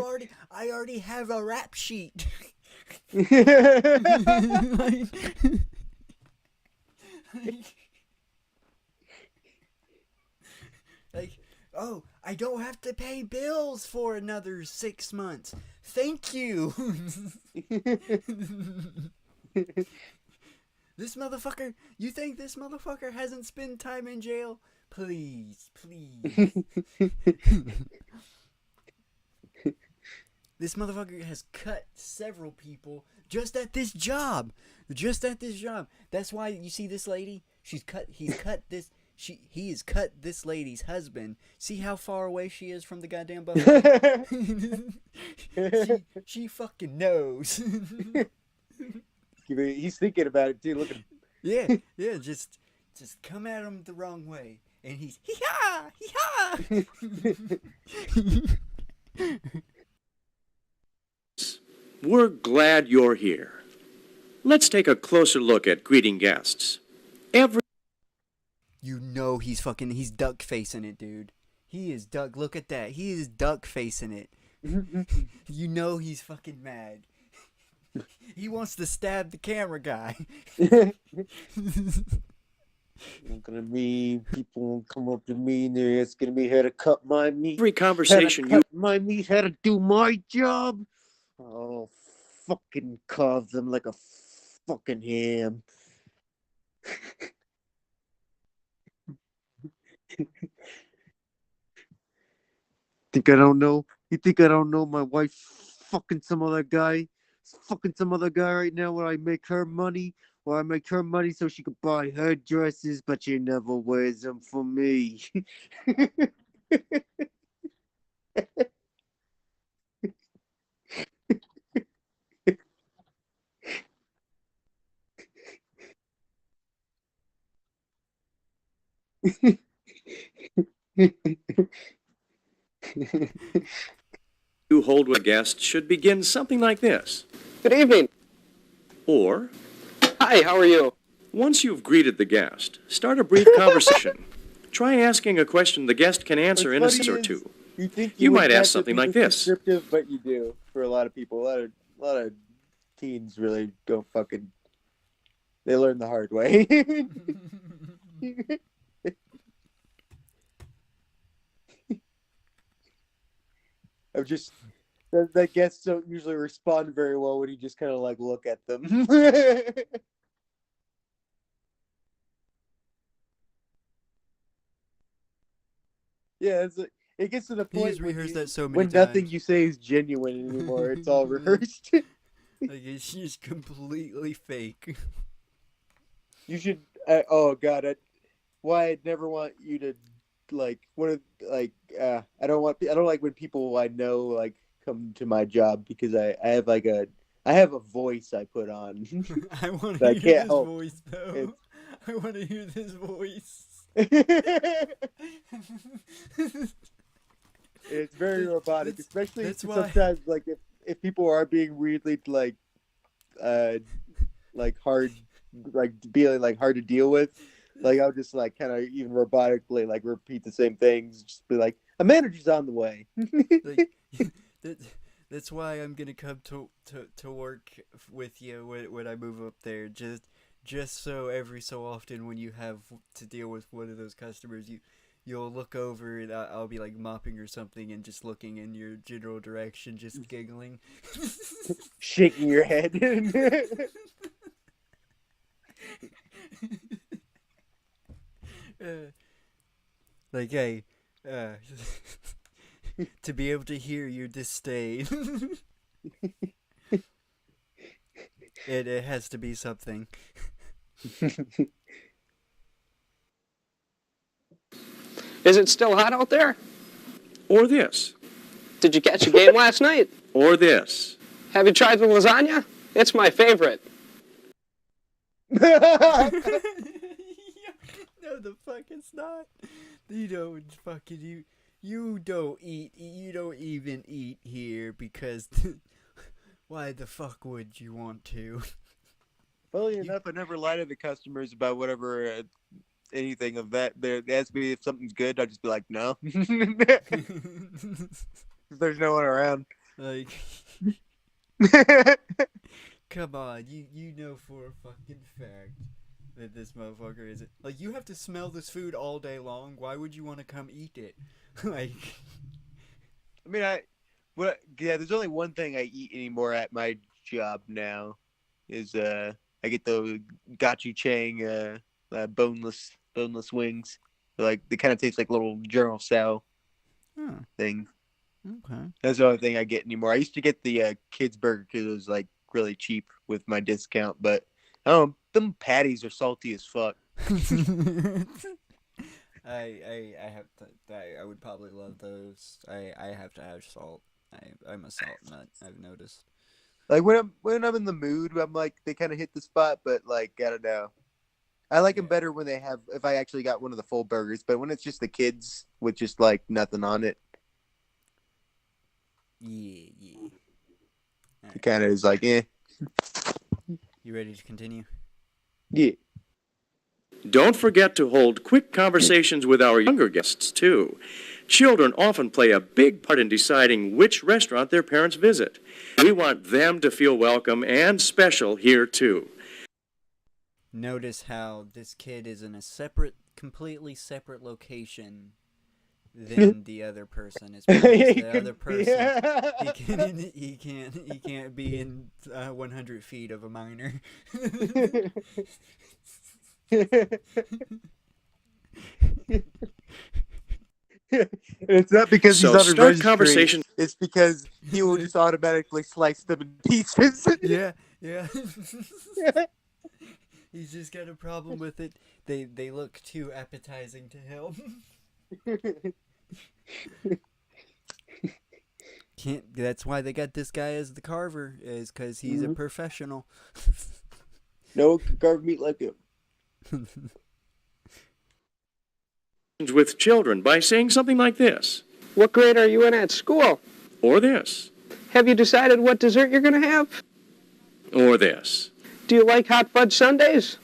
already have a rap sheet. like, like, oh, I don't have to pay bills for another 6 months. Thank you. This motherfucker, you think this motherfucker hasn't spent time in jail? Please. This motherfucker has cut several people just at this job. That's why you see this lady, he has cut this lady's husband. See how far away she is from the goddamn buffet? she fucking knows. He's thinking about it too. Look at him. Yeah, just come at him the wrong way, and he's hee-haw. We're glad you're here. Let's take a closer look at greeting guests. You know he's duck facing it, dude. He is duck. Look at that. He is duck facing it. You know he's fucking mad. He wants to stab the camera guy. Looking at me, people will come up to me and they're asking me how to cut my meat. Every conversation my meat, how to do my job. I'll fucking carve them like a fucking ham. Think I don't know? You think I don't know my wife fucking some other guy? Fucking some other guy right now where I make her money? Or I make her money so she could buy her dresses, but she never wears them for me. you hold with guests should begin something like this. Good evening. Or, hi, how are you? Once you've greeted the guest, start a brief conversation. Try asking a question the guest can answer in a sentence or two. You might ask something like this. Descriptive, but you do for a lot of people. A lot of teens really don't fucking. They learn the hard way. I'm just that guests don't usually respond very well when you just kind of like look at them. Yeah, it gets to the point He's rehearsed that so many when times. nothing you say is genuine anymore. It's all rehearsed. Like it's just completely fake. You should. Oh God, why I'd never want you to like I don't like when people I know like come to my job because I have a voice I put on. I want to hear this voice though. I want to hear this voice. It's very robotic, especially that's why... sometimes like if people are being weirdly like hard, like being like hard to deal with. Like I'll just like kind of even robotically like repeat the same things, just be like, a manager's on the way. Like, that's why I'm gonna come to work with you when I move up there. Just so every so often when you have to deal with one of those customers, you'll look over and I'll be like mopping or something and just looking in your general direction, just giggling, shaking your head. Like, hey, to be able to hear your disdain, it has to be something. Is it still hot out there? Or this. Did you catch a game last night? Or this. Have you tried the lasagna? It's my favorite. No, the fuck it's not. You don't fucking you don't even eat here because why the fuck would you want to? Funnily enough, I never lie to the customers about whatever anything of that. They ask me if something's good, I'll just be like, no. There's no one around. Like, come on, you know for a fucking fact that this motherfucker isn't. Like, you have to smell this food all day long. Why would you want to come eat it? Like, I mean, there's only one thing I eat anymore at my job now, is I get the gochujang boneless wings. Like, they kind of taste like little General Tso thing. Okay. That's the only thing I get anymore. I used to get the kids burger because it was like really cheap with my discount, but I don't know, them patties are salty as fuck. I have to. I would probably love those. I have to have salt. I'm a salt nut. I've noticed. Like when I'm in the mood, I'm like they kind of hit the spot, but like I don't know. I like them better when if I actually got one of the full burgers, but when it's just the kids with just like nothing on it. Yeah. It kind of is like, eh. You ready to continue? Yeah. Don't forget to hold quick conversations with our younger guests, too. Children often play a big part in deciding which restaurant their parents visit. We want them to feel welcome and special here, too. Notice how this kid is in a completely separate location than the other person is. The other person, he can't be in 100 feet of a minor. It's not because So he's on a start registry. conversation. It's because he will just automatically slice them in pieces. Yeah. He's just got a problem with it. They look too appetizing to him. That's why they got this guy as the carver, is because he's a professional. No one can carve meat like him. With children by saying something like this. What grade are you in at school? Or this. Have you decided what dessert you're going to have? Or this. Do you like hot fudge sundaes?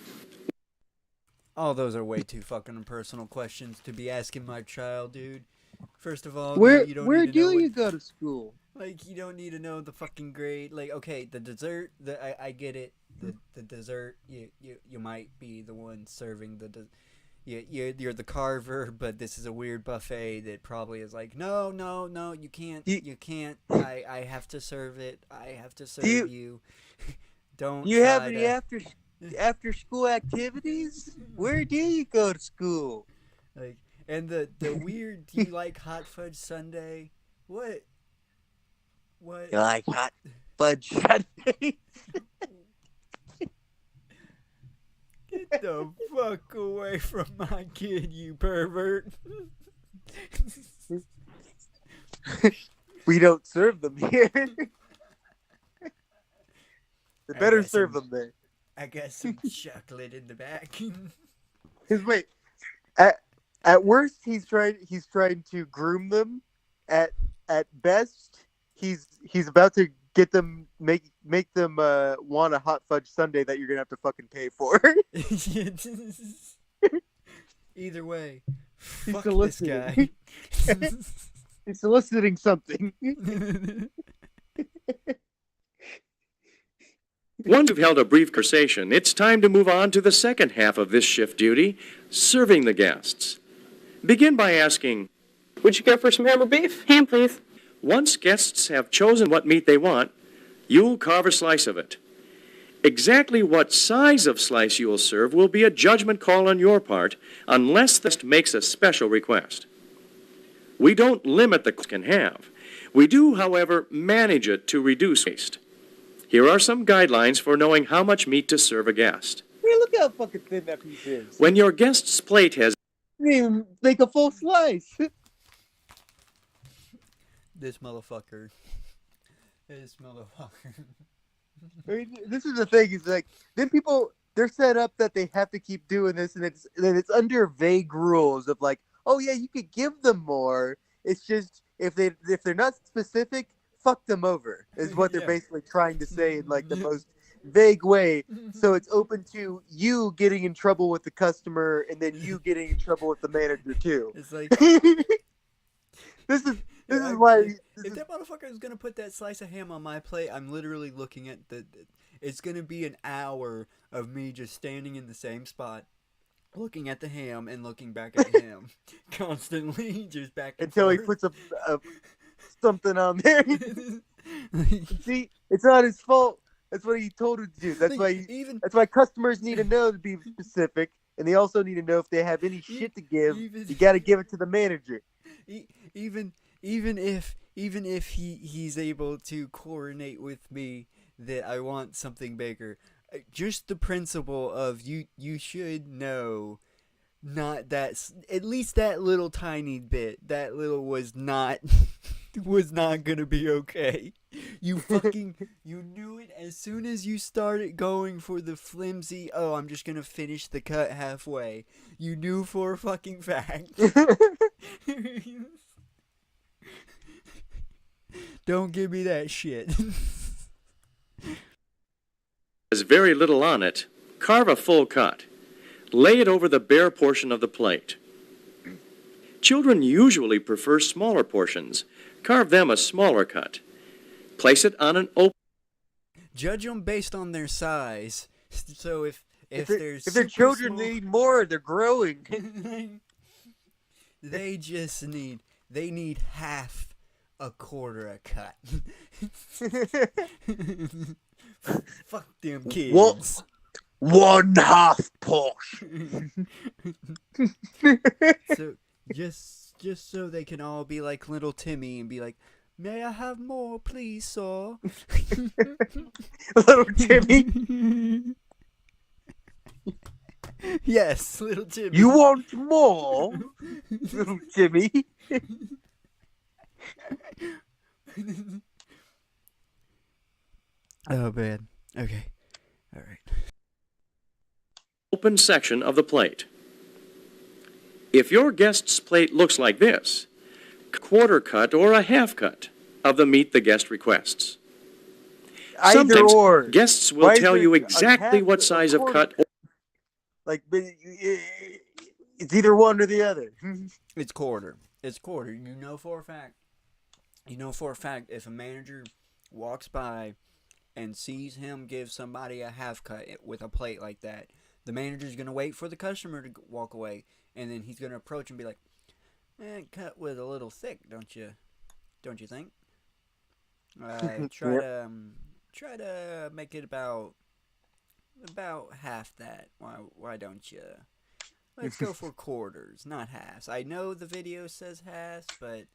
All those are way too fucking personal questions to be asking my child, dude. First of all, Where you don't do need to know you go to school? Like, you don't need to know the fucking grade. Like, okay, the dessert, I get it. The dessert, you might be the one serving the you're the carver, but this is a weird buffet that probably is like, no, you can't. I have to serve it. I have to serve you. Don't. You have any after school activities? Where do you go to school? Like, and the weird. Do you like hot fudge sundae? What? You like hot fudge sundae? Get the fuck away from my kid, you pervert. We don't serve them here. They better serve them there. I got some chocolate in the back. Cause wait, at worst he's trying to groom them. At best, he's about to get them make them want a hot fudge sundae that you're gonna have to fucking pay for. Either way, He's fuck this guy. He's soliciting something. Once you've held a brief conversation, it's time to move on to the second half of this shift duty, serving the guests. Begin by asking, What'd you get for some ham or beef? Ham, please. once guests have chosen what meat they want, you'll carve a slice of it. Exactly what size of slice you will serve will be a judgment call on your part, unless the guest makes a special request. We don't limit the can have. We do, however, manage it to reduce waste. Here are some guidelines for knowing how much meat to serve a guest. Hey, look how fucking thin that piece is. When your guest's plate has Didn't even make a full slice. This motherfucker. I mean, this is the thing. Is like then people they're set up that they have to keep doing this, and it's under vague rules of like, oh yeah, you could give them more. It's just if they're not specific, fuck them over is what they're basically trying to say in like the most vague way, so it's open to you getting in trouble with the customer and then you getting in trouble with the manager too. It's like This is yeah, why. if that motherfucker is gonna put that slice of ham on my plate, I'm literally looking at the. It's gonna be an hour of me just standing in the same spot, looking at the ham and looking back at him, constantly, just back and Until he forth. puts a something on there. See, it's not his fault. That's what he told him to do. That's why. That's why customers need to know to be specific, and they also need to know if they have any shit to give. You got to give it to the manager. Even if he's able to coordinate with me that I want something bigger, just the principle of you should know, not that at least that little tiny bit, that little was not gonna be okay. You knew it as soon as you started going for the flimsy, oh, I'm just gonna finish the cut halfway. You knew for a fucking fact. Don't give me that shit. There's very little on it. Carve a full cut. Lay it over the bare portion of the plate. Children usually prefer smaller portions. Carve them a smaller cut. Place it on an open... Judge them based on their size. So if they're children, they need more. They're growing. They need half a quarter a cut. Fuck them kids. What? 1/2 portion. So just so they can all be like little Timmy and be like, may I have more, please, sir? Little Timmy. Yes, little Timmy. You want more, little Timmy? Oh man. Okay. All right. Open section of the plate. If your guest's plate looks like this, quarter cut or a half cut of the meat the guest requests. Either Sometimes or. guests will Why is tell there you a exactly half what or size of quarter? cut. Like, but it's either one or the other. It's quarter. It's quarter. You know for a fact. If a manager walks by and sees him give somebody a half cut with a plate like that, the manager's gonna wait for the customer to walk away, and then he's gonna approach and be like, cut with a little thick, don't you think? Try to make it about half that. Why don't you? Let's go for quarters, not halves. I know the video says halves, but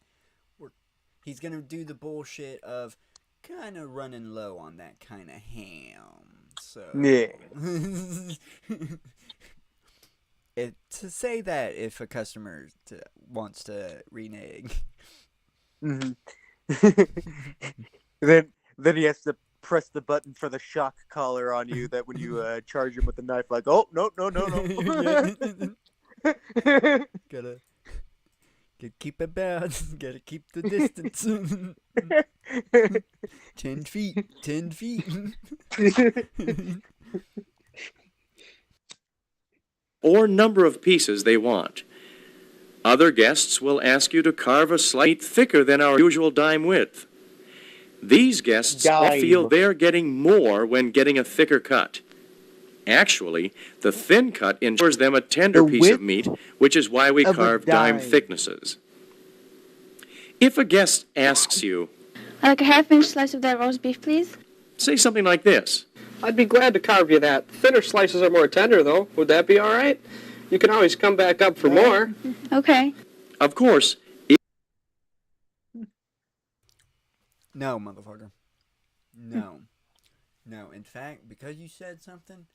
he's gonna do the bullshit of kind of running low on that kind of ham. So Yeah. To say that if a customer wants to renege. Mm-hmm. then he has to press the button for the shock collar on you. That when you charge him with the knife, like, oh no. Gotta keep it bad. Gotta keep the distance. 10 feet. 10 feet. Or number of pieces they want. Other guests will ask you to carve a slice thicker than our usual dime width. These guests all feel they're getting more when getting a thicker cut. Actually, the thin cut ensures them a tender piece of meat, which is why we carve dime thicknesses. If a guest asks you, I'd like a half-inch slice of that roast beef, please. say something like this. I'd be glad to carve you that. Thinner slices are more tender, though. Would that be all right? You can always come back up for more. Okay. Of course, No, motherfucker. No. No. In fact, because you said something,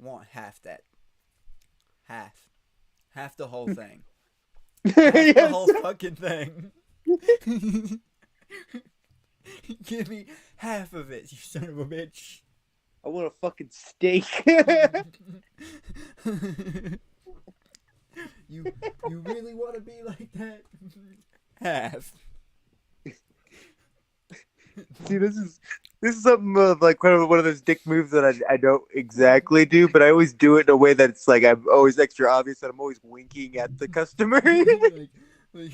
want half that. Half. Half the whole thing. Half the whole fucking thing. Give me half of it, you son of a bitch. I want a fucking steak. You really want to be like that? Half. See, this is This is something of like one of those dick moves that I don't exactly do, but I always do it in a way that it's like I'm always extra obvious that I'm always winking at the customer. like,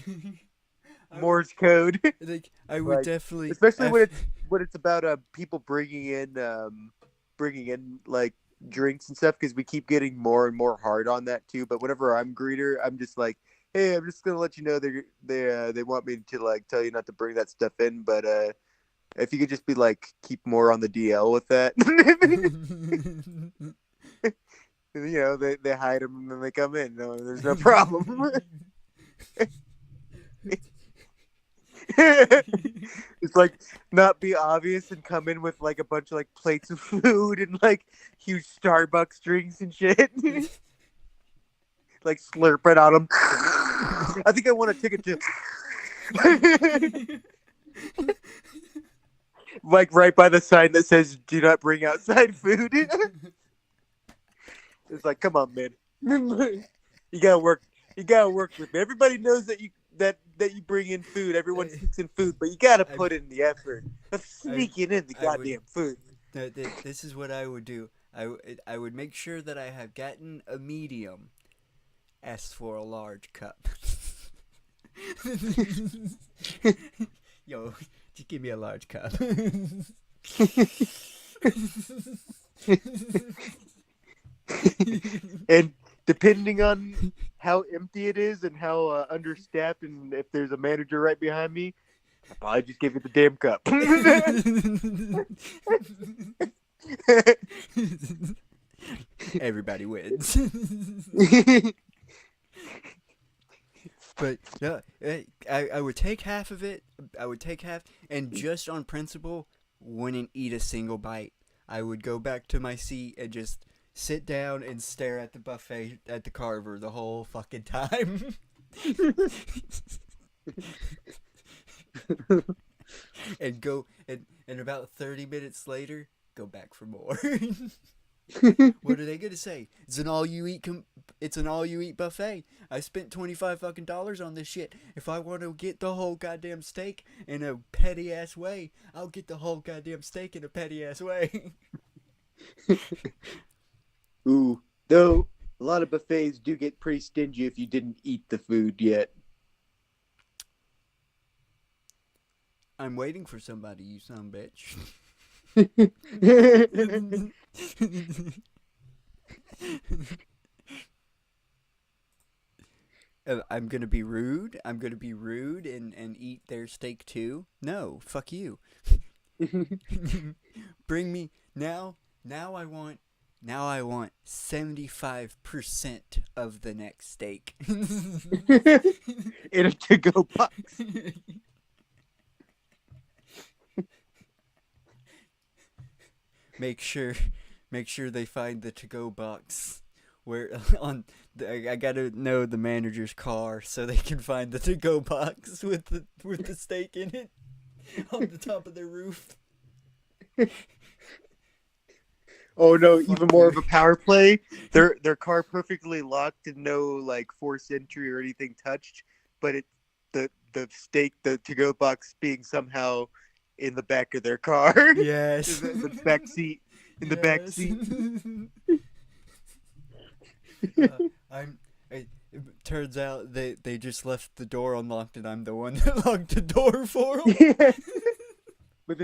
Morse code. like I would Like, definitely, especially when it's about people bringing in like drinks and stuff, because we keep getting more and more hard on that too. But whenever I'm greeter, I'm just like, hey, I'm just gonna let you know they want me to like tell you not to bring that stuff in, but if you could just be like keep more on the DL with that. You know, they hide them and then they come in. No, there's no problem. It's like not be obvious and come in with like a bunch of like plates of food and like huge Starbucks drinks and shit. Like slurping on them. I think I want a ticket to like right by the sign that says "Do not bring outside food." It's like, come on, man. You gotta work. You gotta work with me. Everybody knows that you bring in food. Everyone sneaks in food, but you gotta put in the effort of sneaking in the goddamn food. No, this is what I would do. I would make sure that I have gotten a medium. Ask for a large cup. Yo, just give me a large cup. And depending on how empty it is and how understaffed, and if there's a manager right behind me, I'll probably just give it the damn cup. Everybody wins. But no, I would take half of it. I would take half, and just on principle, wouldn't eat a single bite. I would go back to my seat and just sit down and stare at the buffet at the carver the whole fucking time. And go and about 30 minutes later, go back for more. What are they gonna say? It's an all-you-eat buffet. I spent $25 fucking on this shit. If I want to get the whole goddamn steak in a petty ass way, I'll get the whole goddamn steak in a petty ass way. Ooh, though a lot of buffets do get pretty stingy if you didn't eat the food yet. I'm waiting for somebody, you son of a bitch. I'm gonna be rude. I'm gonna be rude and eat their steak too. No, fuck you. Bring me now. Now I want 75% of the next steak. In a to-go box. Make sure they find the to-go box where I gotta know the manager's car so they can find the to-go box with the steak in it on the top of their roof. Oh no, even more of a power play. Their car perfectly locked and no like forced entry or anything touched, but the steak, the to-go box being somehow in the back of their car. Yes. the back seat. In the back seat. It turns out they just left the door unlocked and I'm the one that locked the door for them. Yeah. But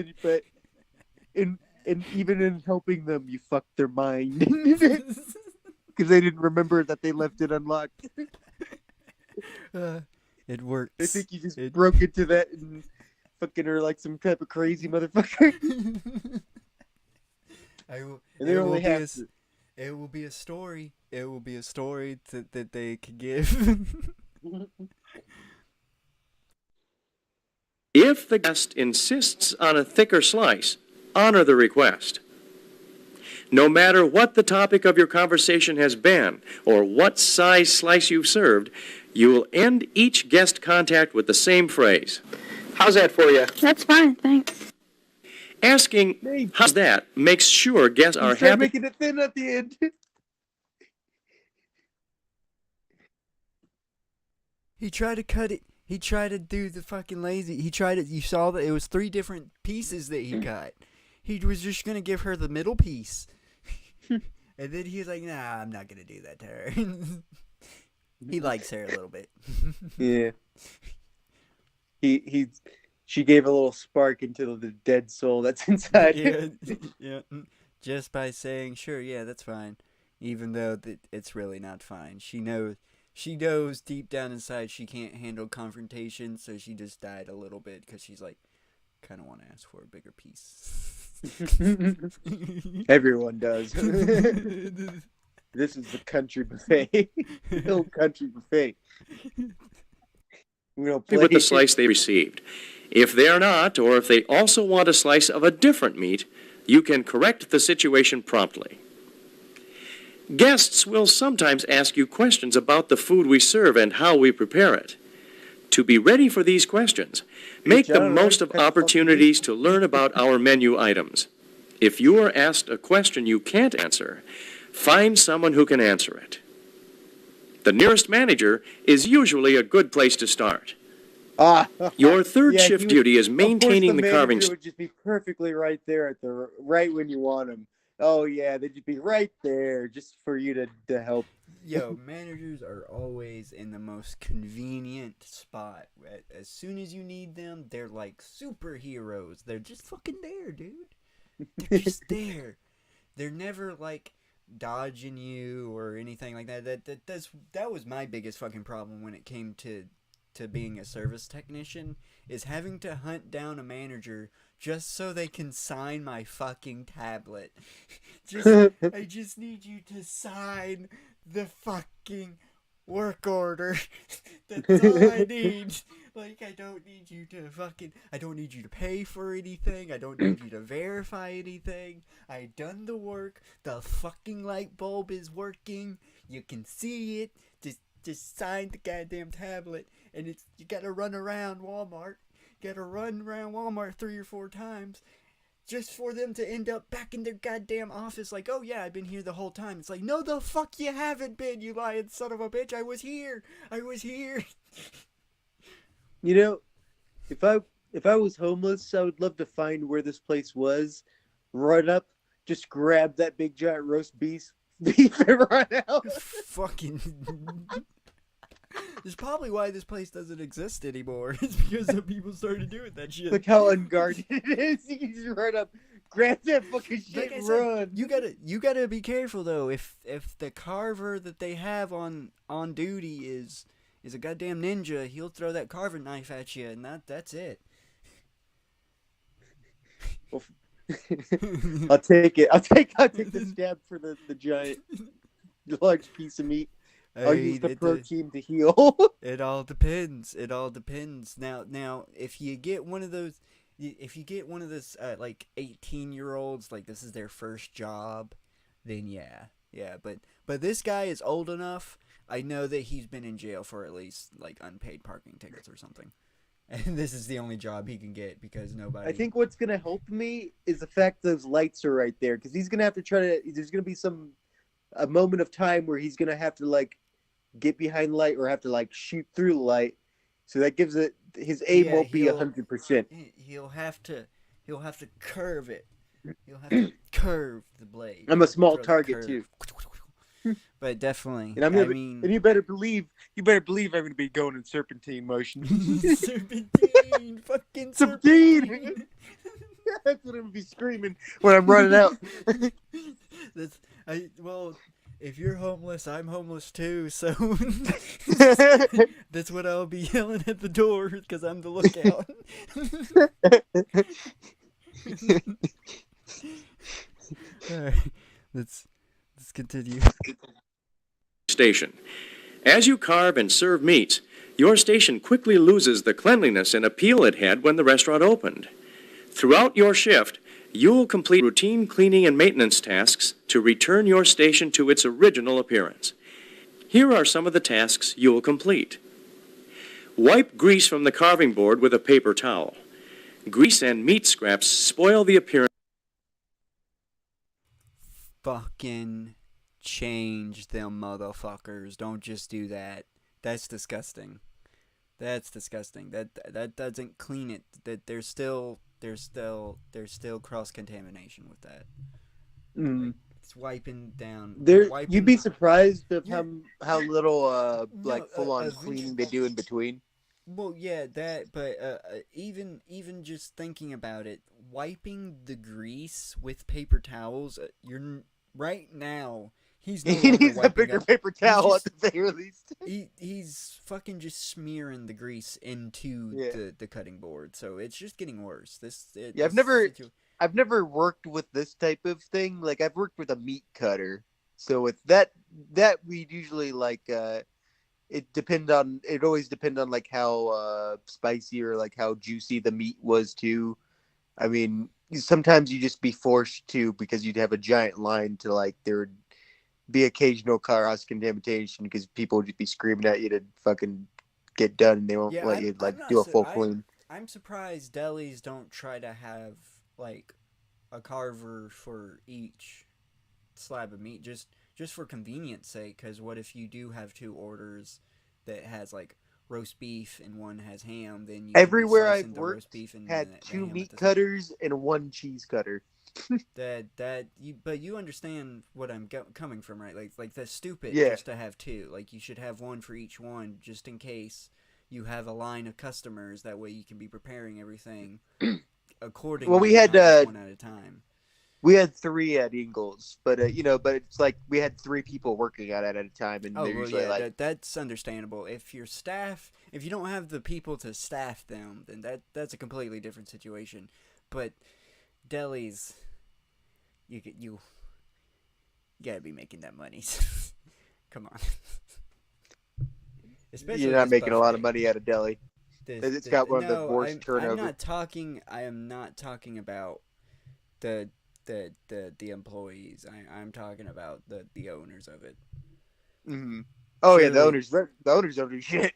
even in helping them, you fucked their mind. Because they didn't remember that they left it unlocked. It works. They think you just broke into that and fucking are like some type of crazy motherfucker. It will be a story. It will be a story that they can give. If the guest insists on a thicker slice, honor the request. No matter what the topic of your conversation has been or what size slice you've served, you will end each guest contact with the same phrase. How's that for you? That's fine, thanks. Asking, how's that, makes sure guests are happy. Making it thin at the end. He tried to cut it. He tried to do the fucking lazy. You saw that it was 3 different pieces that he cut. he was just gonna give her the middle piece. And then he's like, nah, I'm not gonna do that to her. He likes her a little bit. Yeah. She gave a little spark into the dead soul that's inside him. Yeah. Just by saying, sure, yeah, that's fine. Even though it's really not fine. She knows deep down inside she can't handle confrontation, so she just died a little bit because she's like, kind of want to ask for a bigger piece. Everyone does. This is the country buffet. Little country buffet. We don't play with the slice they received. If they're not, or if they also want a slice of a different meat, you can correct the situation promptly. Guests will sometimes ask you questions about the food we serve and how we prepare it. To be ready for these questions, make the most of opportunities to learn about our menu items. If you are asked a question you can't answer, find someone who can answer it. The nearest manager is usually a good place to start. Your third shift duty is maintaining the carving. Would just be perfectly right there at the right when you want them. Oh yeah, they'd just be right there just for you to help. Yo, managers are always in the most convenient spot. As soon as you need them, they're like superheroes. They're just fucking there, dude. They're just there. They're never like dodging you or anything like that. That was my biggest fucking problem when it came to being a service technician, is having to hunt down a manager just so they can sign my fucking tablet. I just need you to sign the fucking work order. That's all I need. Like, I don't need you to pay for anything. I don't need you to verify anything. I done the work. The fucking light bulb is working. You can see it. Just sign the goddamn tablet. And you gotta run around Walmart. You gotta run around Walmart 3 or 4 times just for them to end up back in their goddamn office like, oh yeah, I've been here the whole time. It's like, no the fuck you haven't been, you lying son of a bitch. I was here. You know, if I was homeless, I would love to find where this place was, run up, just grab that big giant roast beef and run out. Fucking That's probably why this place doesn't exist anymore. It's because the people started doing that shit. Look how unguarded it is. You can just run up, grab that fucking shit, and run. You gotta be careful though. If the carver that they have on duty is a goddamn ninja, he'll throw that carving knife at you, and that's it. I'll take it. I'll take the stab for the giant large piece of meat. I'll use the protein to heal. It all depends. Now, if you get one of those, like 18-year-olds, like this is their first job, then yeah. But this guy is old enough. I know that he's been in jail for at least like unpaid parking tickets or something, and this is the only job he can get because nobody. I think what's gonna help me is the fact those lights are right there, because he's gonna have to there's gonna be a moment of time where he's gonna have to like get behind the light or have to like shoot through the light, so that gives it his aim won't be 100%. He'll have to curve it. He'll have to curve the blade. I'm a small target too. But definitely, and you better believe I'm gonna be going in serpentine motion. Serpentine, fucking serpentine. That's what I'm gonna be screaming when I'm running out. If you're homeless, I'm homeless too, so that's what I'll be yelling at the door because I'm the lookout. All right, let's continue. Station. As you carve and serve meats, your station quickly loses the cleanliness and appeal it had when the restaurant opened. Throughout your shift, you'll complete routine cleaning and maintenance tasks to return your station to its original appearance. Here are some of the tasks you'll complete. Wipe grease from the carving board with a paper towel. Grease and meat scraps spoil the appearance. Fucking change them motherfuckers. Don't just do that. That's disgusting. That's disgusting. That doesn't clean it. That there's still cross contamination with that. Mm. It's wiping down. There, Wiping, you'd be surprised of Yeah. how little like No, full on eventually- cleaning they do in between. Well, yeah, that. But even just thinking about it, wiping the grease with paper towels. Right now. He's no He longer needs a wiping bigger up. paper towel just- at the very least. He's fucking just smearing the grease into Yeah. the cutting board, so it's just getting worse. Yeah, I've never worked with this type of thing. Like I've worked with a meat cutter, so with that we usually like it always depend on like how spicy or like how juicy the meat was too. I mean, sometimes you just be forced to because you'd have a giant line to like there'd be occasional cross contamination because people would just be screaming at you to fucking get done and they won't let you like do a full clean. I'm surprised delis don't try to have like a carver for each slab of meat just for convenience sake. Because what if you do have two orders that has like roast beef and one has ham? Then you Everywhere I've I've worked roast beef and had the two ham at meat the same- cutters and one cheese cutter. But you understand what I'm coming from, right? Like that's stupid Yeah. just to have two. Like you should have one for each one, just in case you have a line of customers. That way you can be preparing everything accordingly. Well, we had, not just one at a time. We had 3 at Ingles, but but it's like we had 3 people working at it at a time, and Oh they're well, usually yeah, like, that's understandable. If you don't have the people to staff them, then that's a completely different situation. But delis, you gotta be making that money. Come on. Especially you're not this making a lot of buffet. money at a deli. It's got one of the worst turnover. I am not talking about the employees. I'm talking about the owners of it. Mm-hmm. Oh yeah, the Surely- owners don't do shit.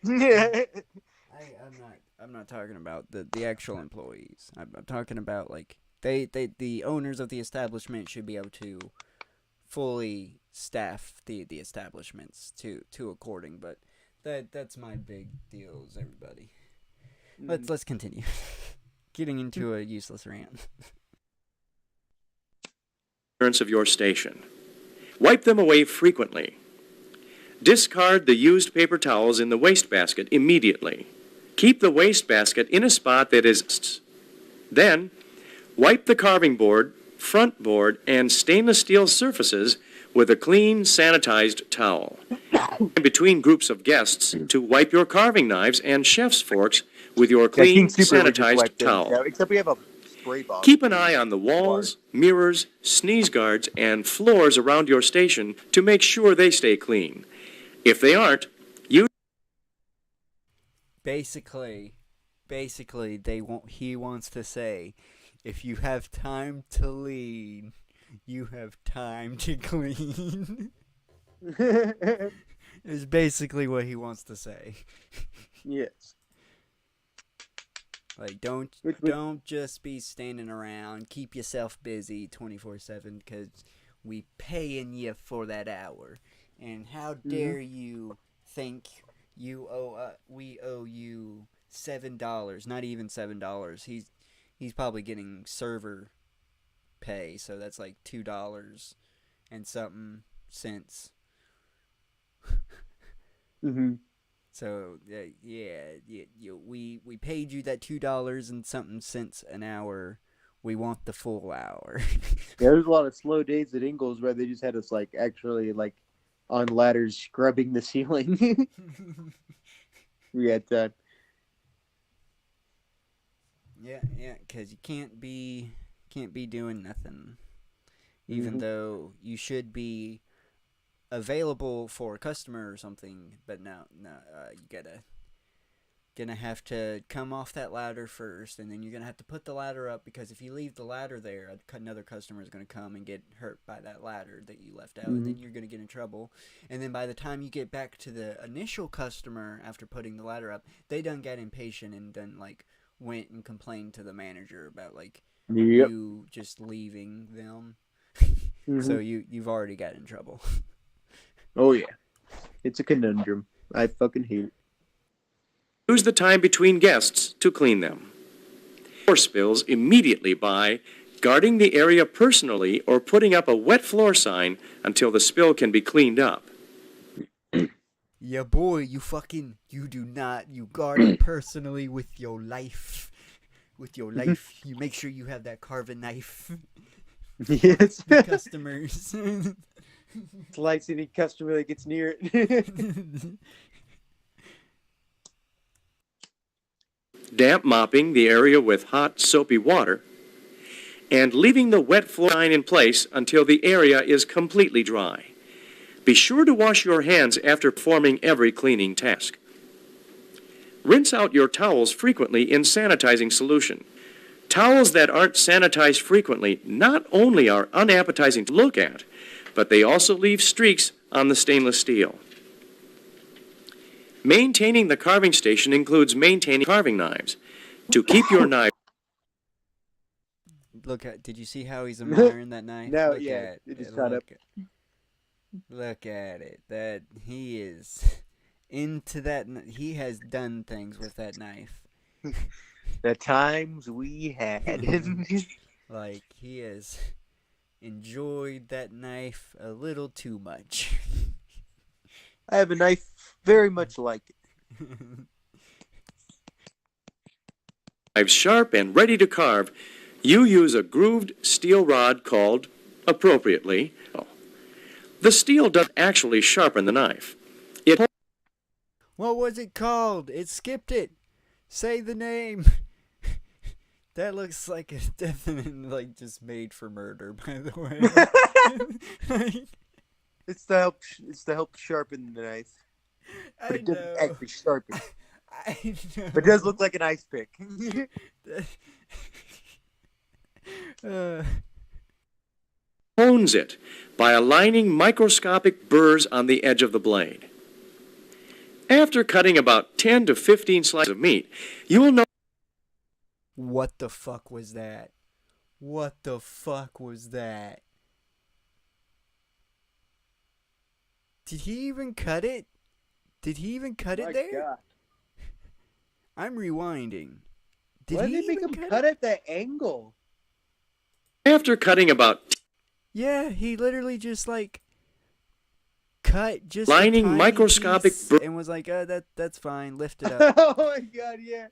I'm not talking about the actual employees. I'm talking about like the owners of the establishment should be able to fully staff the establishments to according. But that's my big deal, is everybody. Let's continue. Getting into a useless rant. Of your station. Wipe them away frequently. Discard the used paper towels in the wastebasket immediately. Keep the wastebasket in a spot that is. Then, wipe the carving board, front board, and stainless steel surfaces with a clean, sanitized towel. In between groups of guests, to wipe your carving knives and chef's forks with your clean, sanitized towel. Except we have a spray bottle. Keep an eye on the walls, mirrors, sneeze guards, and floors around your station to make sure they stay clean. If they aren't, you... Basically, he wants to say, if you have time to lean, you have time to clean. Is basically what he wants to say. Yes. Like, don't just be standing around. Keep yourself busy 24/7 because we paying you for that hour. And how dare you think we owe you $7? Not even $7. He's probably getting server pay, so that's like $2 and something cents. Mm-hmm. So we paid you that $2 and something cents an hour. We want the full hour. Yeah, there's a lot of slow days at Ingles where they just had us like actually like on ladders scrubbing the ceiling. We had time. Yeah, because you can't be doing nothing, even though you should be available for a customer or something. But no, you gonna have to come off that ladder first, and then you're gonna have to put the ladder up, because if you leave the ladder there, another customer is gonna come and get hurt by that ladder that you left out, and then you're gonna get in trouble. And then by the time you get back to the initial customer after putting the ladder up, they done got impatient and done like went and complained to the manager about like you just leaving them. So you've already got in trouble. Oh yeah, it's a conundrum. I fucking hate it. Use the time between guests to clean them. Floor spills immediately by guarding the area personally or putting up a wet floor sign until the spill can be cleaned up. Yeah, boy, you guard it personally with your life. With your life, you make sure you have that carving knife. Yes. The customers. Slice any customer that gets near it. Damp mopping the area with hot, soapy water, and leaving the wet floor sign in place until the area is completely dry. Be sure to wash your hands after performing every cleaning task. Rinse out your towels frequently in sanitizing solution. Towels that aren't sanitized frequently not only are unappetizing to look at, but they also leave streaks on the stainless steel. Maintaining the carving station includes maintaining carving knives. To keep your knife... Did you see how he's admiring that knife? No, it just caught up. Look at it. That he is into that. He has done things with that knife. The times we had. Like, he has enjoyed that knife a little too much. I have a knife very much like it. Knives sharp and ready to carve, you use a grooved steel rod called, appropriately, the steel doesn't actually sharpen the knife. What was it called? It skipped it. Say the name. That looks like a definite, just made for murder, by the way. It's to help sharpen the knife. But it doesn't actually sharpen. I know. But it does look like an ice pick. Hones it by aligning microscopic burrs on the edge of the blade. After cutting about 10 to 15 slices of meat, you will know... What the fuck was that? What the fuck was that? Did he even cut it? Did he even cut it there? God. I'm rewinding. Why did they make him cut at that angle? After cutting about... Yeah, he literally just cut just lining a tiny microscopic piece and was like, that's fine, lift it up. Oh my god, yeah.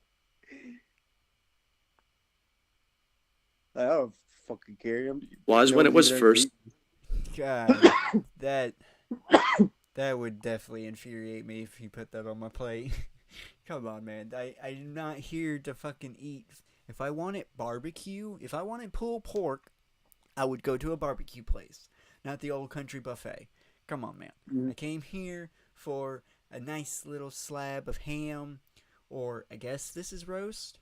I don't fucking care. Was when it was first... God, that would definitely infuriate me if he put that on my plate. Come on, man. I'm not here to fucking eat. If I wanted barbecue, if I wanted pulled pork, I would go to a barbecue place, not the Old Country Buffet. Come on, man. I came here for a nice little slab of ham, or I guess this is roast.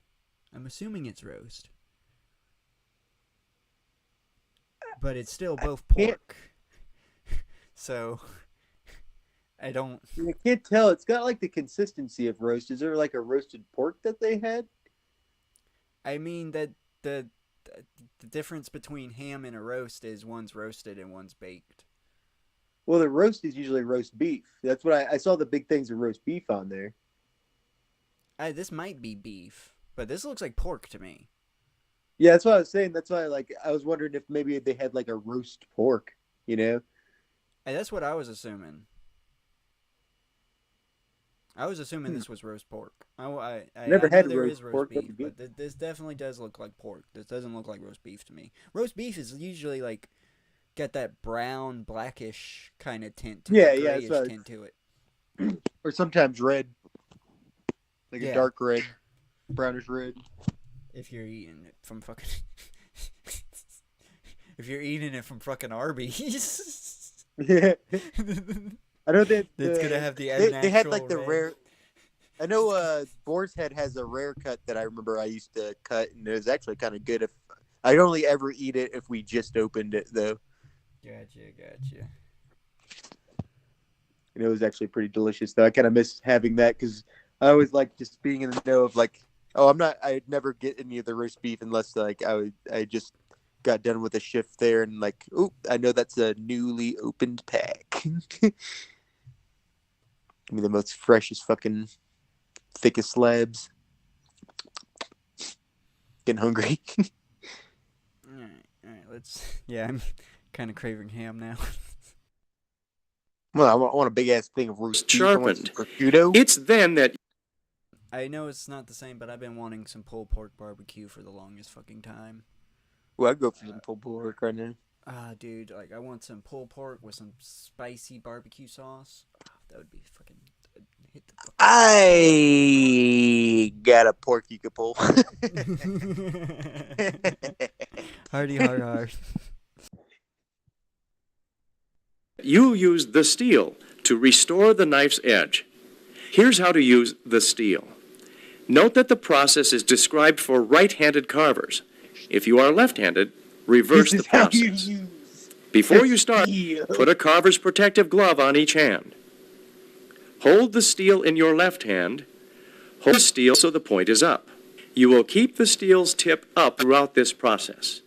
I'm assuming it's roast. But it's still both pork. So, I don't... I can't tell. It's got the consistency of roast. Is there a roasted pork that they had? I mean, that the difference between ham and a roast is one's roasted and one's baked. Well, the roast is usually roast beef. That's what I saw the big things of roast beef on there. This might be beef, but this looks like pork to me. Yeah, that's what I was saying. That's why I was wondering if maybe they had a roast pork, And that's what I was assuming. I was assuming this was roast pork. I never know had there roast is roast pork. beef, but this definitely does look like pork. This doesn't look like roast beef to me. Roast beef is usually got that brown, blackish kind of tint to it. Yeah, grayish tint to it. Or sometimes red. A Yeah. dark red. Brownish red. If you're eating it from fucking... if you're eating it from fucking Arby's. Yeah. I know that it's gonna have the they had the red. rare. I know Boar's Head has a rare cut that I remember I used to cut, and it was actually kind of good. If I'd only ever eat it if we just opened it, though. Gotcha. And it was actually pretty delicious, though. I kind of miss having that because I always like just being in the know of I'd never get any of the roast beef unless I just got done with a shift there and I know that's a newly opened pack. Give me the most freshest fucking thickest slabs. Getting hungry. All right. Let's. Yeah, I'm kind of craving ham now. Well, I want a big ass thing of roast beef. I want some Sharpened. prosciutto. It's then that I know it's not the same, but I've been wanting some pulled pork barbecue for the longest fucking time. Well, I'd go for some pulled pork right now. Dude, like I want some pulled pork with some spicy barbecue sauce. That would be fucking hit the fuck. I got a pork you could pull. Hardy hard. you use the steel to restore the knife's edge. Here's how to use the steel. Note that the process is described for right-handed carvers. If you are left-handed, reverse the process. Before you start, put a carver's protective glove on each hand. Hold the steel in your left hand. Hold the steel so the point is up. You will keep the steel's tip up throughout this process.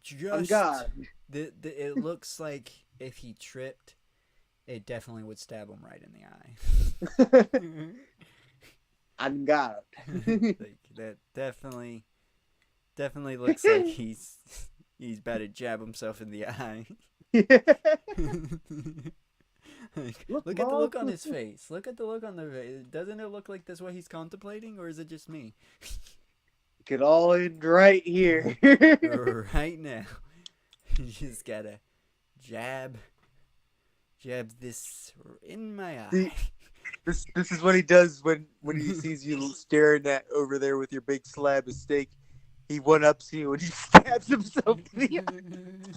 Just God. It looks like if he tripped, it definitely would stab him right in the eye. I'm God. Like, that definitely looks like he's about to jab himself in the eye. Like, look at the look on his face. Look at the look on the face. Doesn't it look like that's what he's contemplating, or is it just me? Get all in right here. Right now, you just gotta jab this in my eye. See, this is what he does when he sees you staring at over there with your big slab of steak. He one-ups you and he stabs himself in the eye.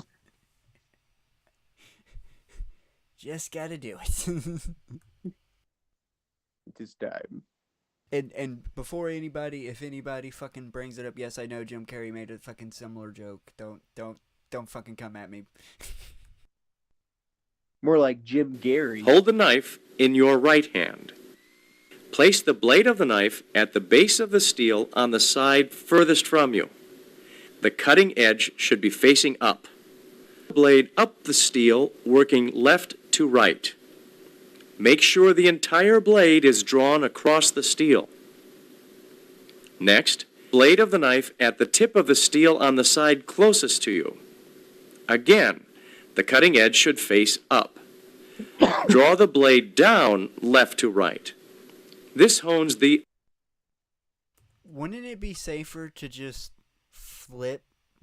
Just gotta do it. This time. And before if anybody fucking brings it up, yes, I know Jim Carrey made a fucking similar joke. Don't fucking come at me. More like Jim Gary. Hold the knife in your right hand. Place the blade of the knife at the base of the steel on the side furthest from you. The cutting edge should be facing up. Blade up the steel, working left to right. Make sure the entire blade is drawn across the steel. Next, blade of the knife at the tip of the steel on the side closest to you. Again, the cutting edge should face up. Draw the blade down left to right. This hones the... Wouldn't it be safer to just flip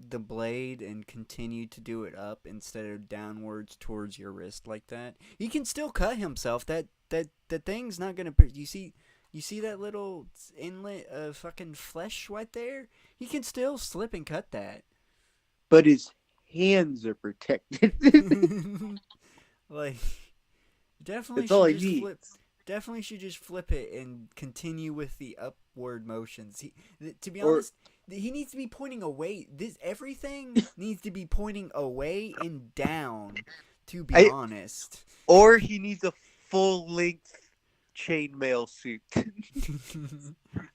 the blade and continue to do it up instead of downwards towards your wrist like that? He can still cut himself. That thing's not gonna... You see that little inlet of fucking flesh right there? He can still slip and cut that. But his hands are protected. Like, definitely That's all he should just needs. flip. Definitely should just flip it and continue with the upward motions. To be honest, he needs to be pointing away. Everything needs to be pointing away and down. To be honest, or he needs a full-length chainmail suit.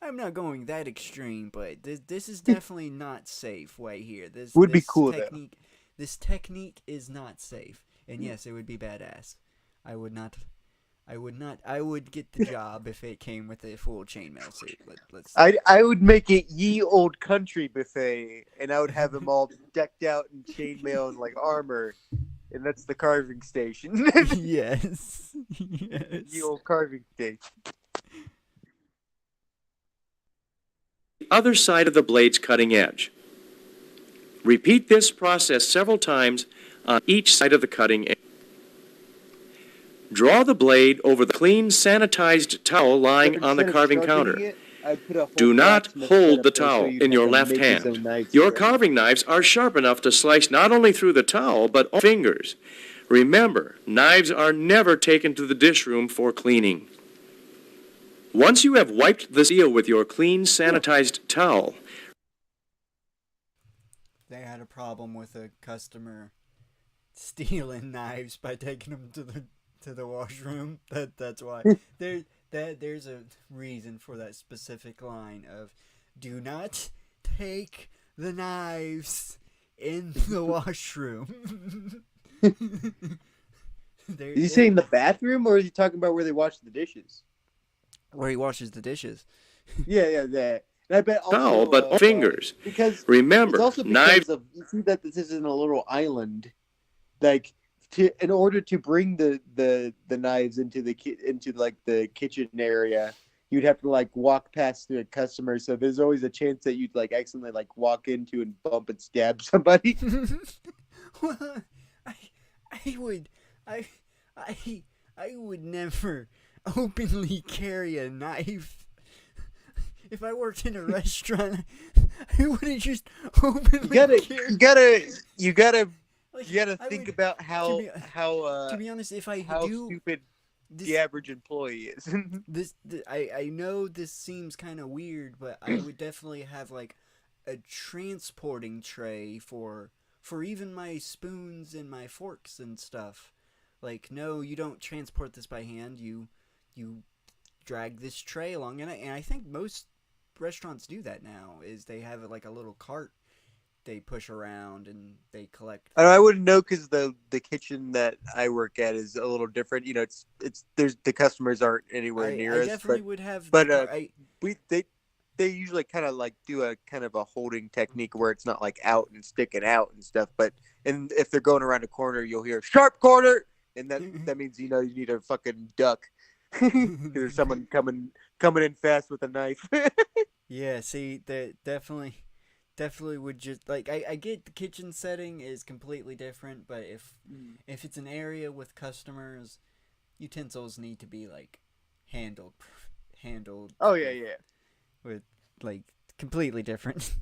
I'm not going that extreme, but this is definitely not safe right here. This Would be cool technique, though. This technique is not safe, and yes, it would be badass. I would get the job if it came with a full chainmail suit. Let's. I would make it Ye Old Country buffet, and I would have them all decked out in chainmail and like armor, and that's the carving station. Yes. Ye Old Carving Station. Other side of the blade's cutting edge. Repeat this process several times on each side of the cutting edge. Draw the blade over the clean, sanitized towel lying on the carving counter. Do not hold the towel in your left hand. Your carving knives are sharp enough to slice not only through the towel, but all fingers. Remember, knives are never taken to the dish room for cleaning. Once you have wiped the steel with your clean, sanitized towel, They had a problem with a customer stealing knives by taking them to the washroom. That's why there's a reason for that specific line of do not take the knives in the washroom. Is he saying the bathroom, or is he talking about where they wash the dishes? where he washes the dishes. Yeah, that. And I bet also, No, but fingers. Because Remember, it's also because knives. of, you see that this isn't a little island. Like, in order to bring the knives into the kitchen area, you'd have to like walk past the customer. So there's always a chance that you'd like accidentally like walk into and bump and stab somebody. Well, I would never openly carry a knife. If I worked in a restaurant, I wouldn't just openly carry. You gotta I think would- about how To be honest, if I how do stupid this, the average employee is. I know this seems kind of weird, but I would definitely have like a transporting tray for even my spoons and my forks and stuff. Like, no, you don't transport this by hand. You drag this tray along, and I think most restaurants do that now. Is they have like a little cart they push around and they collect. I wouldn't know because the kitchen that I work at is a little different. You know, it's there's the customers aren't anywhere near I us. definitely would have. But they usually kind of like do a kind of a holding technique where it's not like out and sticking out and stuff. But and if they're going around a corner, you'll hear sharp corner, and that means you need a fucking duck. There's someone coming in fast with a knife. Yeah, see, that definitely would just like I get the kitchen setting is completely different, but if it's an area with customers, utensils need to be like handled. Oh yeah. With like completely different.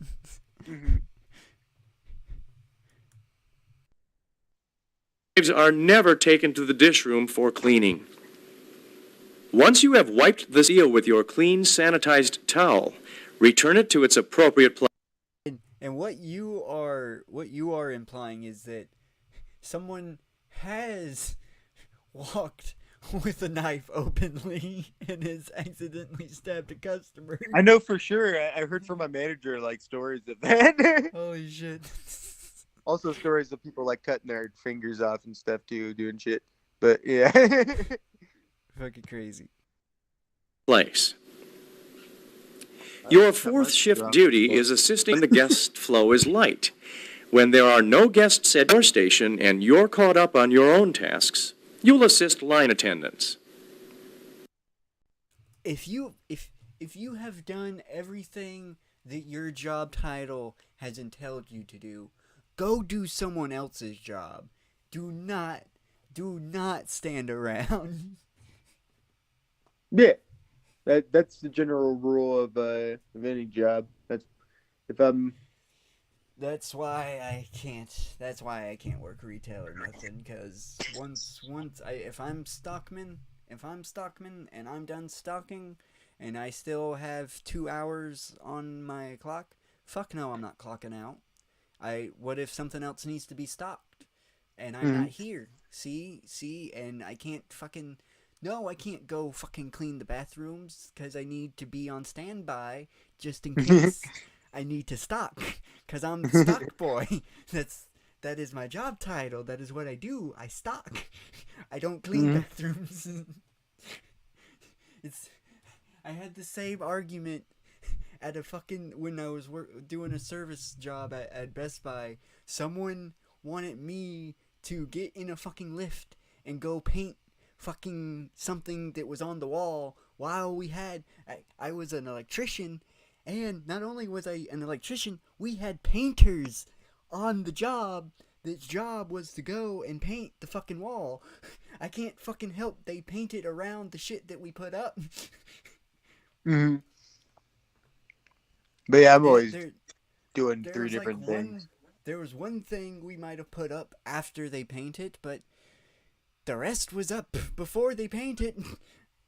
Knives are never taken to the dish room for cleaning. Once you have wiped the seal with your clean, sanitized towel, return it to its appropriate place. And what you are implying is that someone has walked with a knife openly and has accidentally stabbed a customer. I know for sure. I heard from my manager like stories of that. Holy shit. Also stories of people like cutting their fingers off and stuff too, doing shit. But yeah. Fucking crazy. Place. Your fourth shift duty is assisting when the guest flow is light. When there are no guests at your station and you're caught up on your own tasks, you'll assist line attendants. If you have done everything that your job title has entailed you to do, go do someone else's job. Do not stand around. Yeah. That's the general rule of any job. That's why I can't work retail or nothing, because if I'm stockman and I'm done stocking and I still have 2 hours on my clock, fuck no, I'm not clocking out. What if something else needs to be stocked and I'm not here? See, and I can't fucking. No, I can't go fucking clean the bathrooms because I need to be on standby just in case I need to stock, because I'm the stock boy. That is my job title. That is what I do. I stock. I don't clean bathrooms. I had the same argument at when I was doing a service job at Best Buy. Someone wanted me to get in a fucking lift and go paint fucking something that was on the wall while I was an electrician, and not only was I an electrician, we had painters on the job. This job was to go and paint the fucking wall. I can't fucking help they painted around the shit that we put up. But yeah, I'm always doing 3 different things. There was one thing we might have put up after they painted, but the rest was up before they painted.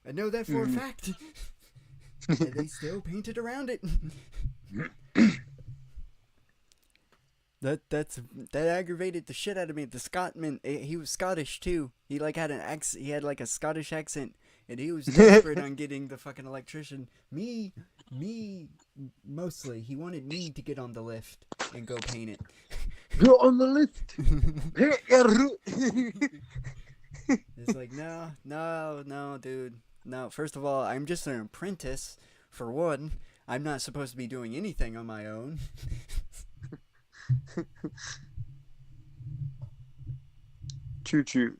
I know that for a fact. And they still painted around it. That aggravated the shit out of me. The Scotsman, he was Scottish too. He had an accent. He had like a Scottish accent, and he was desperate on getting the fucking electrician. Me, mostly. He wanted me to get on the lift and go paint it. Go on the lift. It's like, no, dude. No, first of all, I'm just an apprentice, for one. I'm not supposed to be doing anything on my own. True.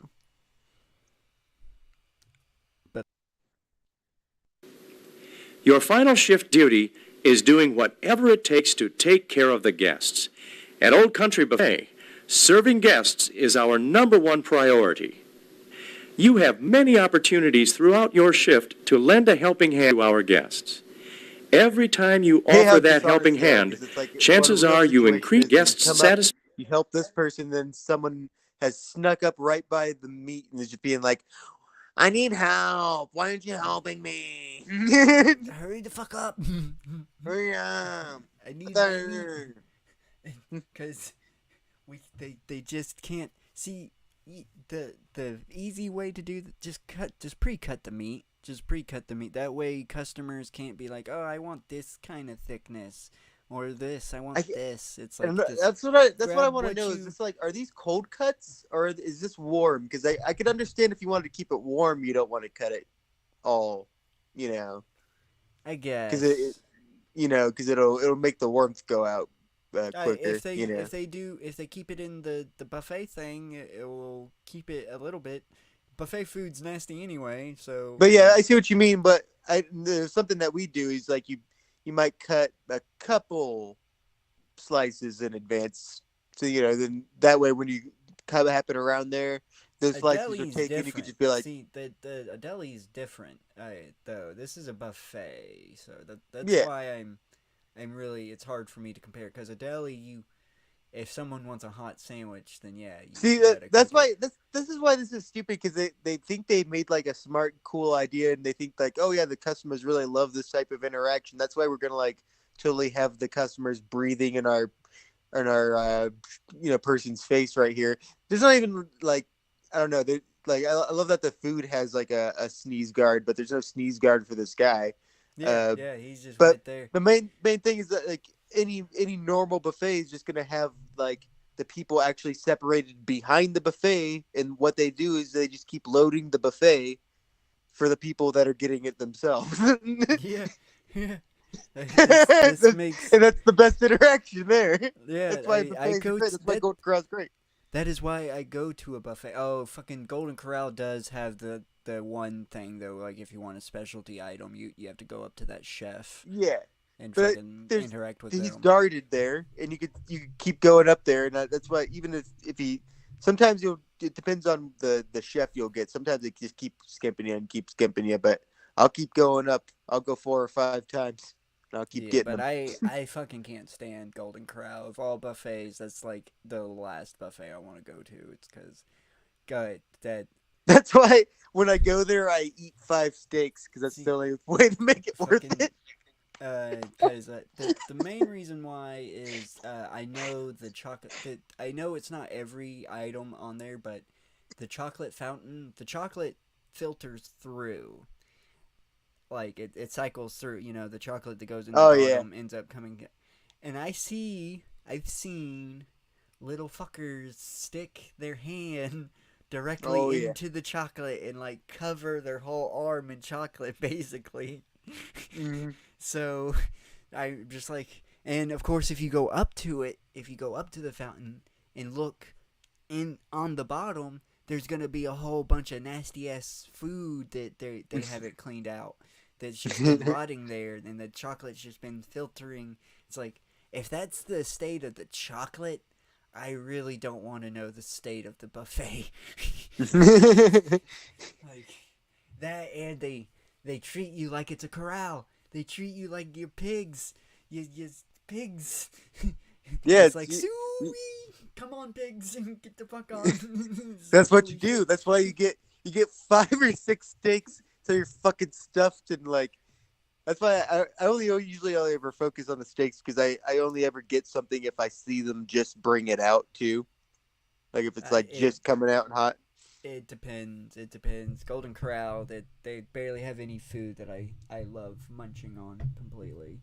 Your final shift duty is doing whatever it takes to take care of the guests. At Old Country Buffet, serving guests is our number one priority. You have many opportunities throughout your shift to lend a helping hand to our guests. Every time you offer that helping hand, chances are you increase guest satisfaction. You help this person, then someone has snuck up right by the meat and is just being like, I need help. Why aren't you helping me? Hurry the fuck up. Hurry up. I need my meat. Because they just can't see the easy way to do just pre-cut the meat. Just pre-cut the meat. That way customers can't be like, oh, I want this kind of thickness, or this, I want this. It's like that's what I want to know. Is this like, are these cold cuts or is this warm? Because I could understand if you wanted to keep it warm, you don't want to cut it all, I guess because because it'll make the warmth go out quicker. If they keep it in the buffet thing, it will keep it a little bit. Buffet food's nasty anyway, so. But yeah, I see what you mean. But there's something that we do is like you might cut a couple slices in advance, so then that way when you happen around there, those slices are taken. You could just be like, see, a deli is different. Though this is a buffet, so that's why I'm really, it's hard for me to compare, because a deli, if someone wants a hot sandwich, then yeah. See, that's why this is why this is stupid, because they think they made like a smart, cool idea, and they think like, oh yeah, the customers really love this type of interaction. That's why we're gonna like totally have the customers breathing in our person's face right here. There's not even like, I don't know. Like I love that the food has like a sneeze guard, but there's no sneeze guard for this guy. Yeah, he's just right there. The main thing is that like any normal buffet is just gonna have like the people actually separated behind the buffet, and what they do is they just keep loading the buffet for the people that are getting it themselves. yeah. And that's the best interaction there. Yeah, that's why that's why Golden Corral's great. That is why I go to a buffet. Oh, fucking Golden Corral does have the one thing though. Like if you want a specialty item, you have to go up to that chef. Yeah. And fucking interact with them. He's guarded there, and you could keep going up there, and that's why even if he sometimes it depends on the chef you'll get. Sometimes they just keep skimping you, but I'll keep going up. I'll go 4 or 5 times. And I'll keep getting but them. I fucking can't stand Golden Corral. Of all buffets, that's like the last buffet I want to go to. It's because, That's why when I go there, I eat 5 steaks, because that's the only way to make it worth it. Because the main reason why is I know the chocolate. I know it's not every item on there, but the chocolate fountain, the chocolate filters through. Like it cycles through. The chocolate that goes in the bottom ends up coming. And I've seen little fuckers stick their hand directly into the chocolate and like cover their whole arm in chocolate, basically. Mm-hmm. So I'm just like, and of course if you go up to the fountain and look on the bottom, there's gonna be a whole bunch of nasty ass food that they haven't cleaned out, that's just been rotting there, and the chocolate's just been filtering. It's like, if that's the state of the chocolate, I really don't want to know the state of the buffet. Like that, and they treat you like it's a corral. They treat you like you're pigs. You pigs. Yeah, it's like, come on, pigs, get the fuck on. That's what you do. That's why you get 5 or 6 steaks, so you're fucking stuffed, and like, that's why I usually only ever focus on the steaks, because I only ever get something if I see them just bring it out too. Like if it's like just coming out hot. It depends. Golden Corral, they barely have any food that I love munching on completely.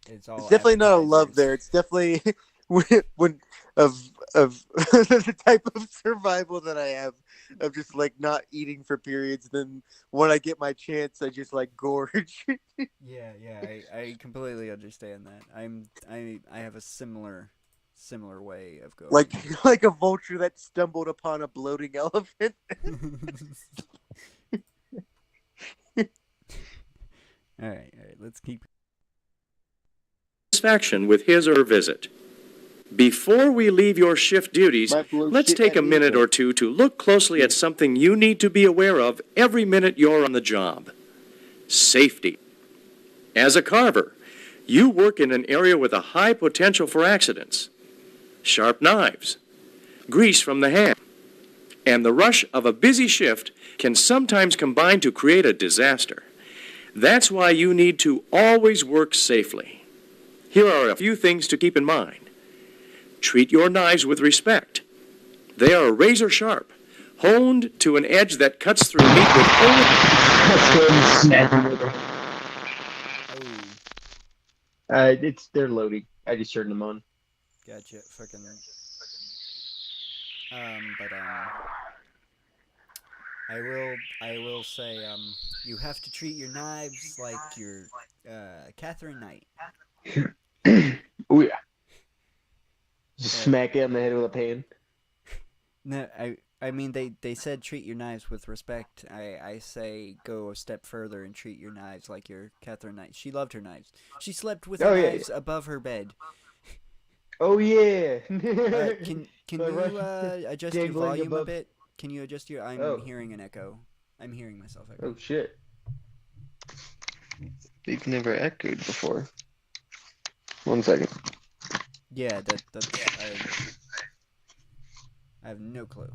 It's all. It's definitely not a love there. It's definitely when of the type of survival that I have of just like not eating for periods. Then when I get my chance, I just like gorge. Yeah, I completely understand that. I have a similar way of going. like a vulture that stumbled upon a bloating elephant. All right, let's keep. Satisfaction with his or her visit. Before we leave your shift duties, let's take a minute or two to look closely at something you need to be aware of every minute you're on the job. Safety. As a carver, you work in an area with a high potential for accidents. Sharp knives, grease from the hand, and the rush of a busy shift can sometimes combine to create a disaster. That's why you need to always work safely. Here are a few things to keep in mind. Treat your knives with respect. They are razor sharp, honed to an edge that cuts through meat with They're loading. I just turned them on. Gotcha, fucking. I will say, you have to treat your knives like your, Catherine Knight. Oh yeah. Just smack it on the head with a pan. No, I mean, they said treat your knives with respect. I say go a step further and treat your knives like your Catherine Knight. She loved her knives. She slept with her knives above her bed. Oh yeah. Can you adjust your volume a bit? Can you adjust your? I'm hearing an echo. I'm hearing myself echo. Oh shit. They've never echoed before. 1 second. Yeah, I have no clue.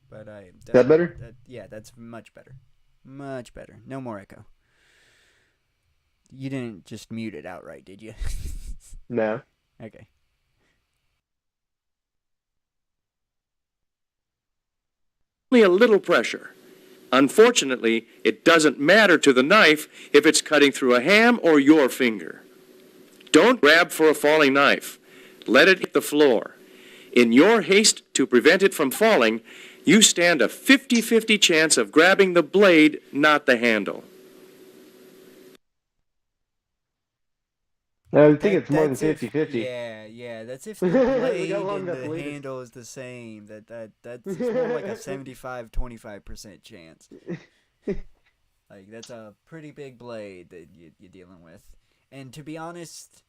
But Is that better? Yeah, that's much better. Much better. No more echo. You didn't just mute it outright, did you? No. Okay. only a little pressure. Unfortunately, it doesn't matter to the knife if it's cutting through a ham or your finger. Don't grab for a falling knife. Let it hit the floor. In your haste to prevent it from falling, you stand a 50-50 chance of grabbing the blade, not the handle. I think it's more than 50-50. Yeah, that's if the blade and the handle is the same. That's more like a 75-25% chance. Like, that's a pretty big blade that you're dealing with. And to be honest,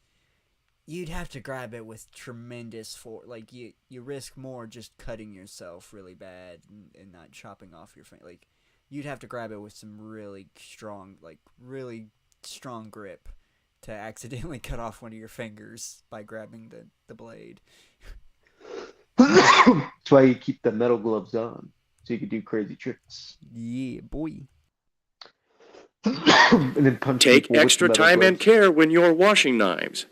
you'd have to grab it with tremendous force. Like, you risk more just cutting yourself really bad and not chopping off your finger. Like, you'd have to grab it with some really strong grip to accidentally cut off one of your fingers by grabbing the blade. That's why you keep the metal gloves on, so you can do crazy tricks. Yeah, boy. And then punch Take extra time and care when you're washing knives.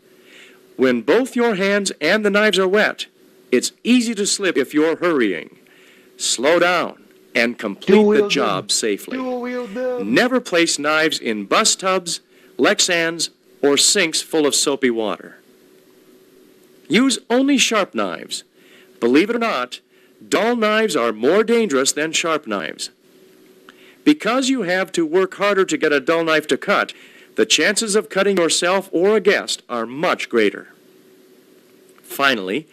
When both your hands and the knives are wet, it's easy to slip if you're hurrying. Slow down and complete the job safely. Never place knives in bus tubs, Lexans, or sinks full of soapy water. Use only sharp knives. Believe it or not, dull knives are more dangerous than sharp knives. Because you have to work harder to get a dull knife to cut, the chances of cutting yourself or a guest are much greater. Finally,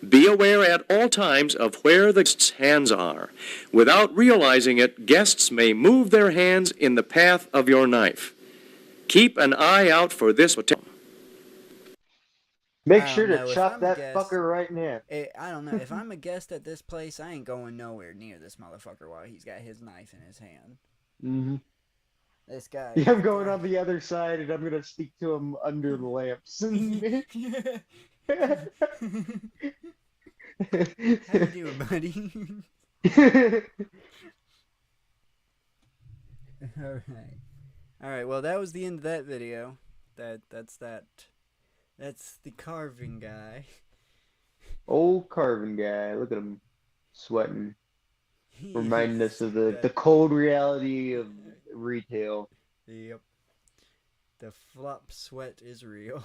be aware at all times of where the guest's hands are. Without realizing it, guests may move their hands in the path of your knife. Keep an eye out for this potential. Make sure to chop that fucker right now. I don't know. If I'm a guest at this place, I ain't going nowhere near this motherfucker while he's got his knife in his hand. Mm-hmm. This guy. Yeah, I'm going on the other side, and I'm gonna speak to him under the lamps. How you doing, buddy? All right. Well, that was the end of that video. That's the carving guy. Old carving guy. Look at him sweating. Reminding us of the cold reality of retail. Yep. The flop sweat is real.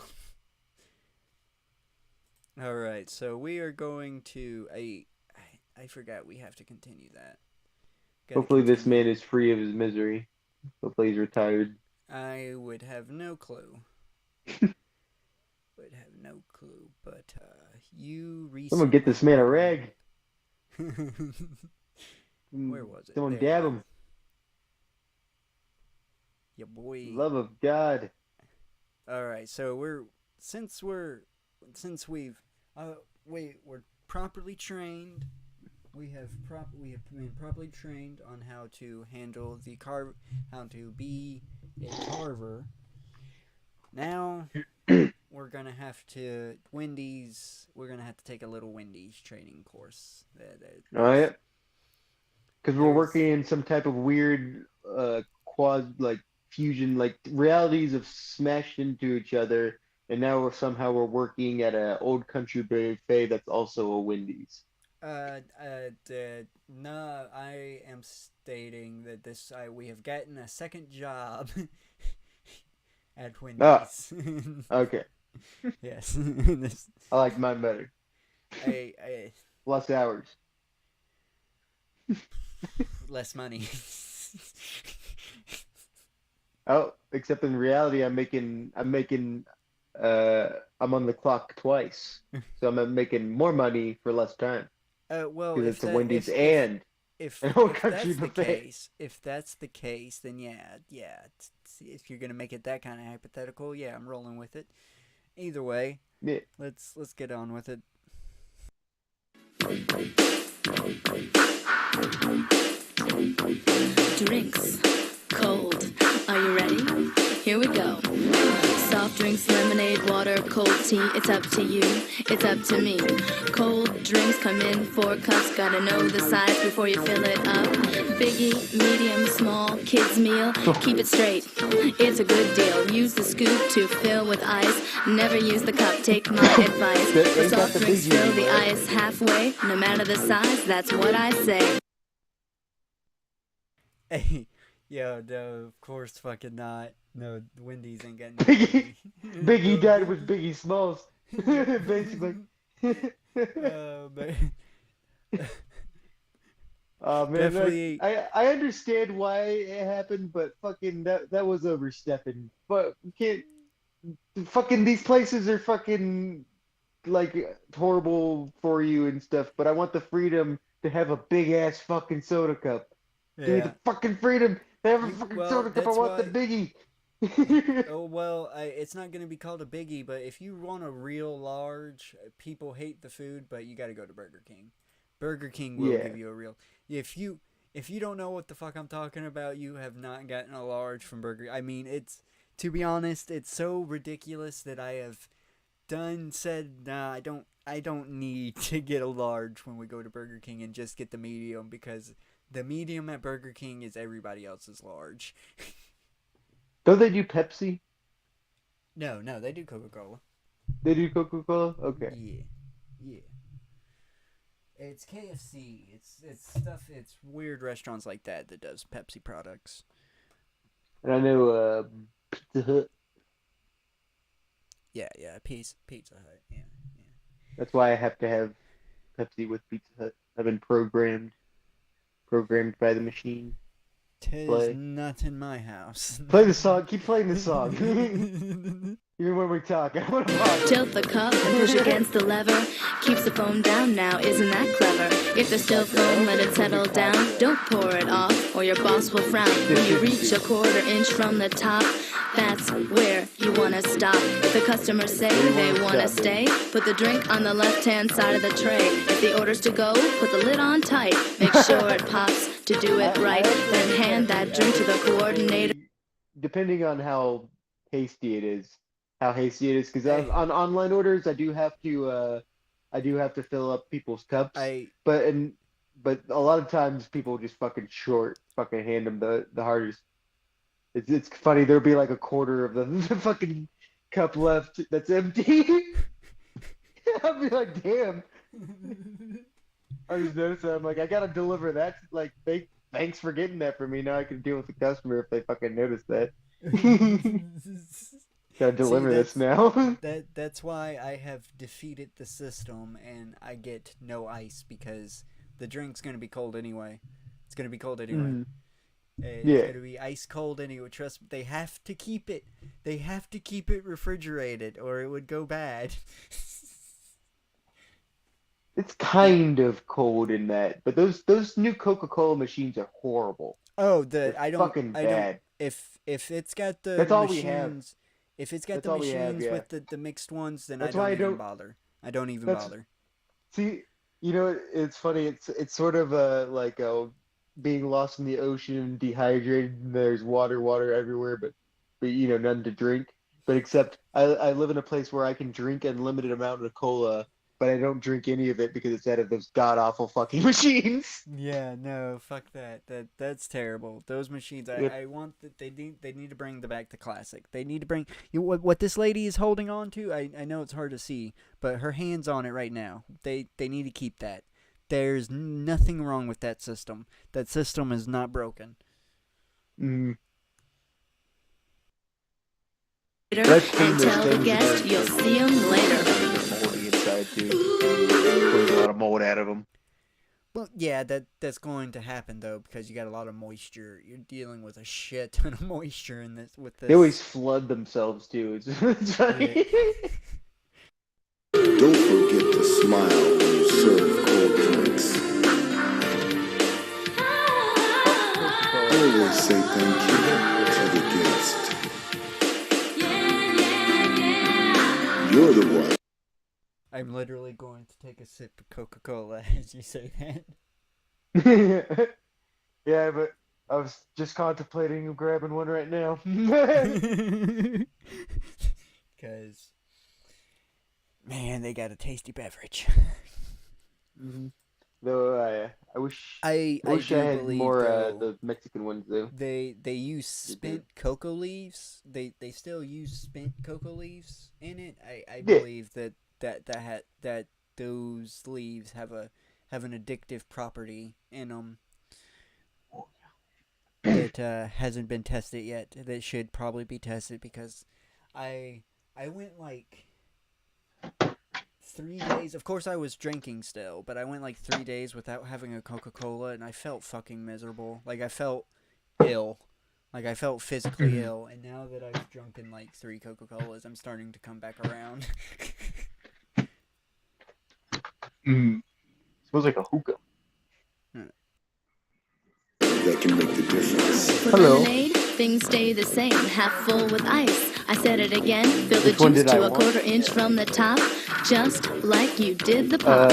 All right, so we are going to I forgot we have to continue that. Gotta Hopefully this continue. man is free of his misery. Hopefully he's retired. I would have no clue. Would have no clue, but you recently. Someone get this man a rag. Where was it? Someone There dab we him. go. Yeah, boy. Love of God. All right, so we're we're properly trained. We have been properly trained on how to handle how to be a carver. Now we're gonna have to take a little Wendy's training course. Oh yeah. Because we're There's- working in some type of weird like fusion, like realities have smashed into each other, and now we're working at a old country buffet that's also a Wendy's. No, I am stating that we have gotten a second job at Wendy's. Okay. Yes. I like mine better. Less hours. Less money. Oh, except in reality, I'm on the clock twice, so I'm making more money for less time. Well, Because if it's a that, Wendy's if, and if, an old if country that's the buffet. case, then yeah. If you're gonna make it that kind of hypothetical, yeah, I'm rolling with it. Either way, Yeah. let's get on with it. Drinks, cold. Are you ready? Here we go. Soft drinks, lemonade, water, cold tea. It's up to you. It's up to me. Cold drinks come in 4 cups. Gotta know the size before you fill it up. Biggie, medium, small, kids meal. Keep it straight. It's a good deal. Use the scoop to fill with ice. Never use the cup. Take my advice. For soft drinks, fill the ice halfway. No matter the size, that's what I say. Hey, yo, no, of course, fucking not. No, Wendy's ain't got no Biggie died with Biggie Smalls, basically. man. Oh man, Definitely- I understand why it happened, but fucking that was overstepping. But we can't. Fucking these places are fucking like horrible for you and stuff. But I want the freedom to have a big ass fucking soda cup. Give me Yeah. the fucking freedom to have a fucking Well, soda cup. I that's want the why- biggie. Oh well, it's not gonna be called a biggie, but if you want a real large, people hate the food, but you got to go to Burger King. Burger King will Yeah. give you a real. If you don't know what the fuck I'm talking about, you have not gotten a large from Burger. I mean, to be honest, it's so ridiculous that I have said nah, I don't need to get a large when we go to Burger King and just get the medium because the medium at Burger King is everybody else's large. Don't they do Pepsi? No, they do Coca-Cola. They do Coca-Cola? Okay. Yeah. It's KFC. It's stuff. It's weird restaurants like that does Pepsi products. And I know Pizza Hut. Yeah. Pizza Hut. Yeah. That's why I have to have Pepsi with Pizza Hut. I've been programmed by the machine. Tis Play. not in my house. Play the song. Keep playing the song. Even when we talk, I want to talk. Tilt the cup and push against the lever. Keeps the foam down now, isn't that clever? If there's still foam, let it settle down. Don't pour it off, or your boss will frown. When you reach a 1/4 inch from the top, that's where you wanna stop. If the customers say they wanna stay, put the drink on the left-hand side of the tray. If the order's to go, put the lid on tight. Make sure it pops to do it right. Then hand that drink to the coordinator. Depending on how hasty it is, because on online orders, I do have to fill up people's cups. But a lot of times people just fucking hand them the hardest. It's funny. There'll be like a 1/4 of the fucking cup left that's empty. I'll be like, damn. I just noticed that. I'm like, I gotta deliver that. Like, thanks for getting that for me. Now I can deal with the customer if they fucking notice that. Gotta deliver this that's- now. That's why I have defeated the system and I get no ice because the drink's gonna be cold anyway. It's gonna be cold anyway. Mhm. It's Yeah. gonna be ice cold anyway. Trust me, they have to keep it. They have to keep it refrigerated or it would go bad. It's kind of cold in that, but those new Coca-Cola machines are horrible. Oh, They're I don't. fucking I don't. bad. If it's got the That's all machines, we have. if it's got That's the all we have, machines yeah. with the mixed ones, then That's I why I don't even don't- bother. I don't even That's- bother. See, you know, it's funny. It's sort of like being lost in the ocean, dehydrated, and there's water everywhere, but you know, none to drink. But except I live in a place where I can drink unlimited amount of cola, but I don't drink any of it because it's out of those god awful fucking machines. Yeah, no, fuck that. That's terrible. Those machines, Yep. I want that they need to bring them back to classic. They need to bring what this lady is holding on to. I know it's hard to see, but her hands on it right now. They need to keep that. There's nothing wrong with that system. That system is not broken. Mm. And I've seen those tell the things guest that you'll see him later. moldy inside too. Pulls a lot of mold out of them. Well, yeah, that's going to happen though because you got a lot of moisture. You're dealing with a shit ton of moisture in this with this. They always flood themselves too. It's funny. Don't forget to smile when you serve cold drinks. Always say thank you to the guest. You're the one. I'm literally going to take a sip of Coca-Cola as you say that. Yeah, but I was just contemplating grabbing one right now. Because, man, they got a tasty beverage. Though I wish I wish do I had believe, more though, the Mexican ones though. They use spent cocoa leaves. They still use spent cocoa leaves in it. I Yeah. believe that those leaves have an addictive property in them that hasn't been tested yet. That should probably be tested because I went like 3 days. Of course, I was drinking still, but I went like 3 days without having a Coca-Cola, and I felt fucking miserable. Like I felt ill. Like I felt physically ill. And now that I've drunken like 3 Coca-Colas, I'm starting to come back around. Smells like a hookah. That can make the difference. For lemonade, things stay the same, half full with ice. I said it again, fill the Which one juice did I to a want? 1/4 inch from the top, just like you did the pop.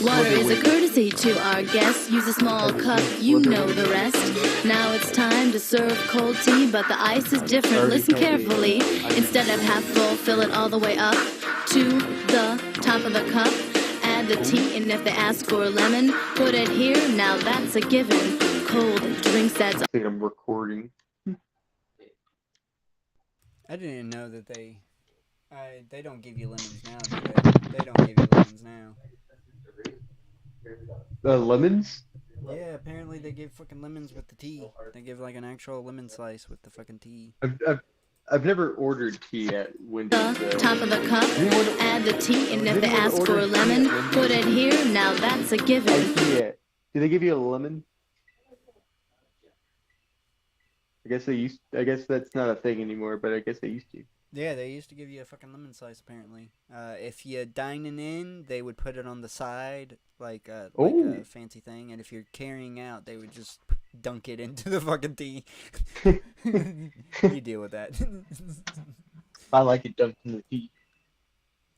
Water is a courtesy to our guests. Use a small cup, you know the rest. Now it's time to serve cold tea, but the ice is different. Listen carefully. Instead of half full, fill it all the way up to the top of the cup. Add the tea, and if they ask for lemon, put it here. Now that's a given. Cold drinks, that's I think I'm recording. I didn't even know that they don't give you lemons now, do they? They don't give you lemons now. Lemons? Yeah, apparently they give fucking lemons with the tea. They give like an actual lemon slice with the fucking tea. I've never ordered tea at Wendy's. the top of the cup. Add the tea, and if they ask for a lemon, put it here. Now that's a given. Yeah. Do they give you a lemon? I guess that's not a thing anymore, but I guess they used to. Yeah, they used to give you a fucking lemon slice apparently. If you're dining in, they would put it on the side like a Ooh. fancy thing, and if you're carrying out, they would just dunk it into the fucking tea. You deal with that. I like it dunked in the tea.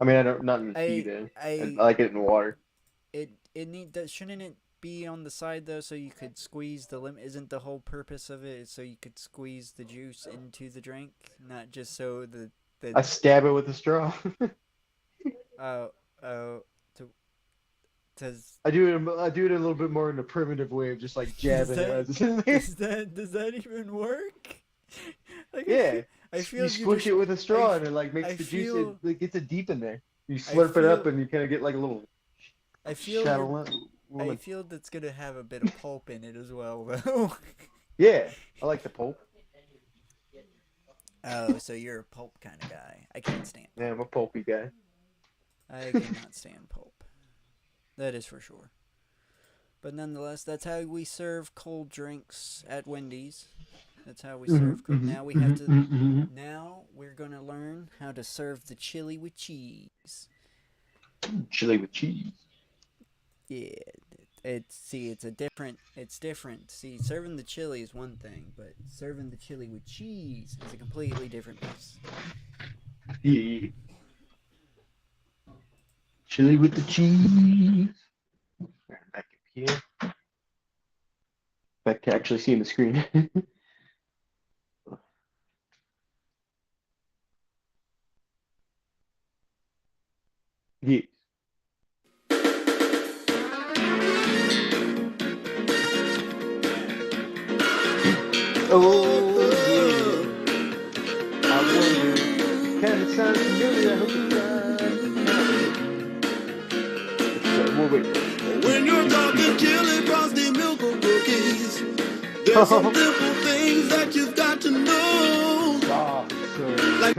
I mean, I don't not in the tea though. I like it in water. Shouldn't it be on the side though, so you could squeeze the lemon? Isn't the whole purpose of it so you could squeeze the juice into the drink, not just so the I stab it with a straw. I do it a little bit more in a primitive way of just like jabbing it as it's in there. does that even work? Like, Yeah, I feel you squish it with a straw and it like makes the juice. It gets it deep in there. You slurp it up and you kind of get like a little. I feel shot of I lemon. feel that's gonna have a bit of pulp in it as well, though. Yeah, I like the pulp. Oh, so you're a pulp kind of guy. I can't stand. Yeah, I'm a pulpy guy. I cannot stand pulp. That is for sure. But nonetheless, that's how we serve cold drinks at Wendy's. That's how we serve cold. Now we have to. Now we're gonna learn how to serve the chili with cheese. Chili with cheese. Yeah, it's different. See, serving the chili is one thing, but serving the chili with cheese is a completely different piece. Yeah. Chili with the cheese. Back up here. Back to actually seeing the screen. Yes. Oh, yeah. I wonder, can it sound familiar? I hope it does. We'll wait. When you're talking chili, frosty, milk, or cookies, there's some simple things that you've got to know. Like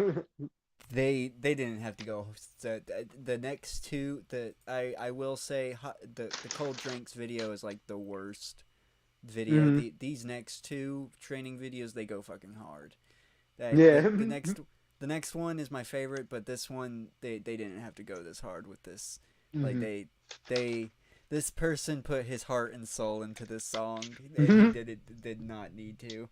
They didn't have to go. So, the next two, I will say the cold drinks video is like the worst video. These next two training videos, they go fucking hard. Yeah. The next one is my favorite, but this one they didn't have to go this hard with this. Like this person put his heart and soul into this song. They did not need to.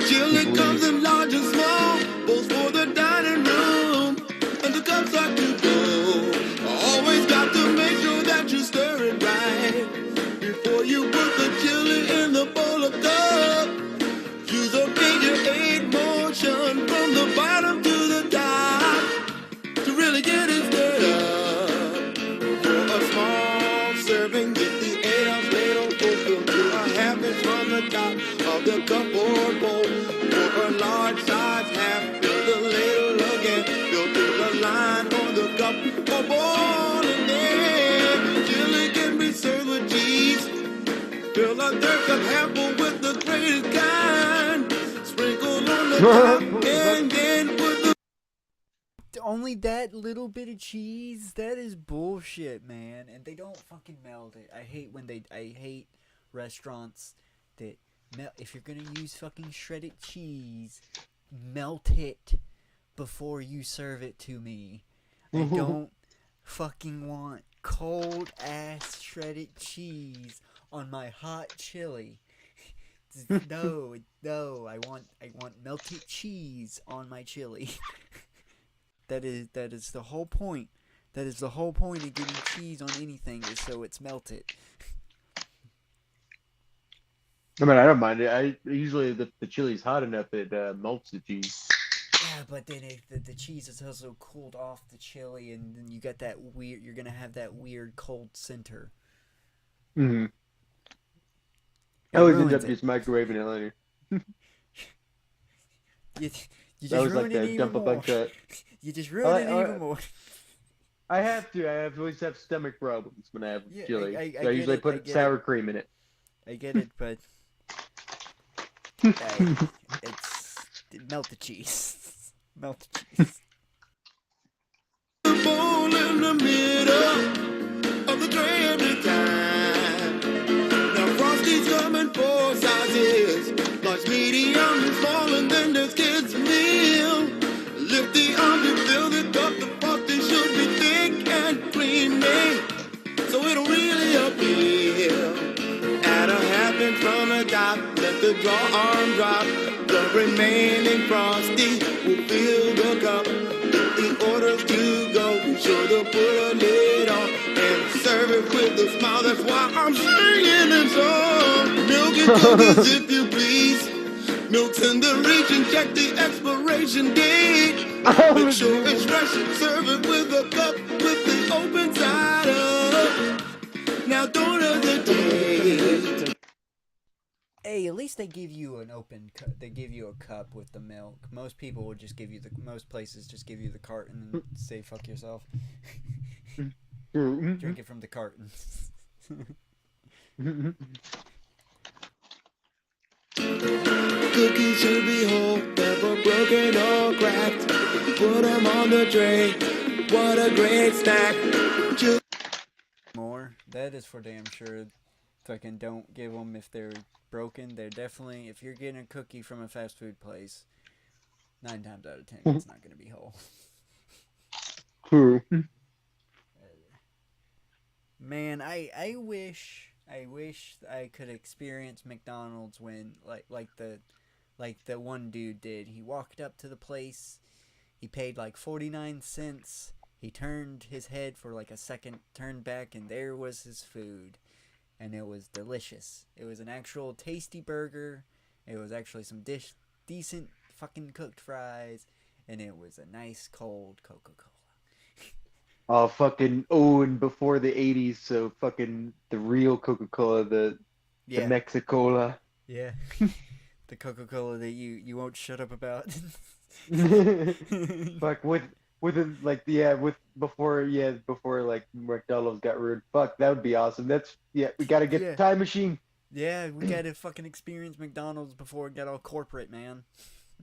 chili comes in large and small, both for the dining room and the cups are to go. Always got to make sure that you stir it right before you put the chili in the bowl of cup. Use a figure 8 motion from the bottom to the top to really get it stirred up. For a small serving, get the 8-ounce ladle fulfilled to a half inch from the top of the cup or bowl. For a large size half, fill the ladle again, fill to the line on the cup or bowl, and then chili can be served with cheese. Fill a third cup half full with the grated kind, sprinkle on the top, and then put the Only that little bit of cheese? That is bullshit, man. And they don't fucking melt it. I hate restaurants that if you're gonna use fucking shredded cheese, melt it before you serve it to me. I don't fucking want cold ass shredded cheese on my hot chili. No, I want melted cheese on my chili. That is the whole point. That is the whole point of getting cheese on anything, is so it's melted. I mean, I don't mind it. I usually the chili's hot enough it melts the cheese. Yeah, but then the cheese is also cooled off the chili, and then you got that weird. You're gonna have that weird cold center. I always end up just microwaving it later. You just that was ruined like it the even dump up more. like that. You just ruined it even more. I have to. I always have stomach problems when I have chili. I So I usually put sour cream in it. I get it, but melt the cheese. Melt the cheese. bowl in the middle of the tray every time. Now Frosty's coming 4 sizes, large, medium, and small, and then there's kids' meal. Lift the arm to fill the cup. The Frosty should be thick and creamy, so it'll really appeal. Add a half inch from the top, let the draw arm drop. The remaining Frosty will fill the cup. If the orders to go, be sure to put a lid on and serve it with a smile. That's why I'm singing this song. Milk and cookies, if you please. Milk's in the reach and check the expiration date. Make sure it's fresh and serve it with a cup with the open side up. Now don't hesitate. Hey, at least they give you an open cup. They give you a cup with the milk. Most people will just give you most places just give you the carton and say fuck yourself. Drink it from the carton. Good should be whole, never broken or cracked. Put them on the tray, what a great snack. More. That is for damn sure. Fucking don't give them if they're broken. They're definitely, if you're getting a cookie from a fast food place, 9 times out of 10, it's not going to be whole. True. Man, I wish I could experience McDonald's when like the one dude did. He walked up to the place, he paid like 49 cents. He turned his head for like a second, turned back, and there was his food. And it was delicious. It was an actual tasty burger. It was actually some decent fucking cooked fries. And it was a nice cold Coca-Cola. Oh, fucking, oh, and before the 80s, so fucking the real Coca-Cola, the Mexicola. Yeah. The Coca-Cola that you won't shut up about. Fuck, before like McDonald's got ruined. Fuck, that would be awesome. We gotta get the time machine. Yeah, we gotta fucking experience McDonald's before it got all corporate, man.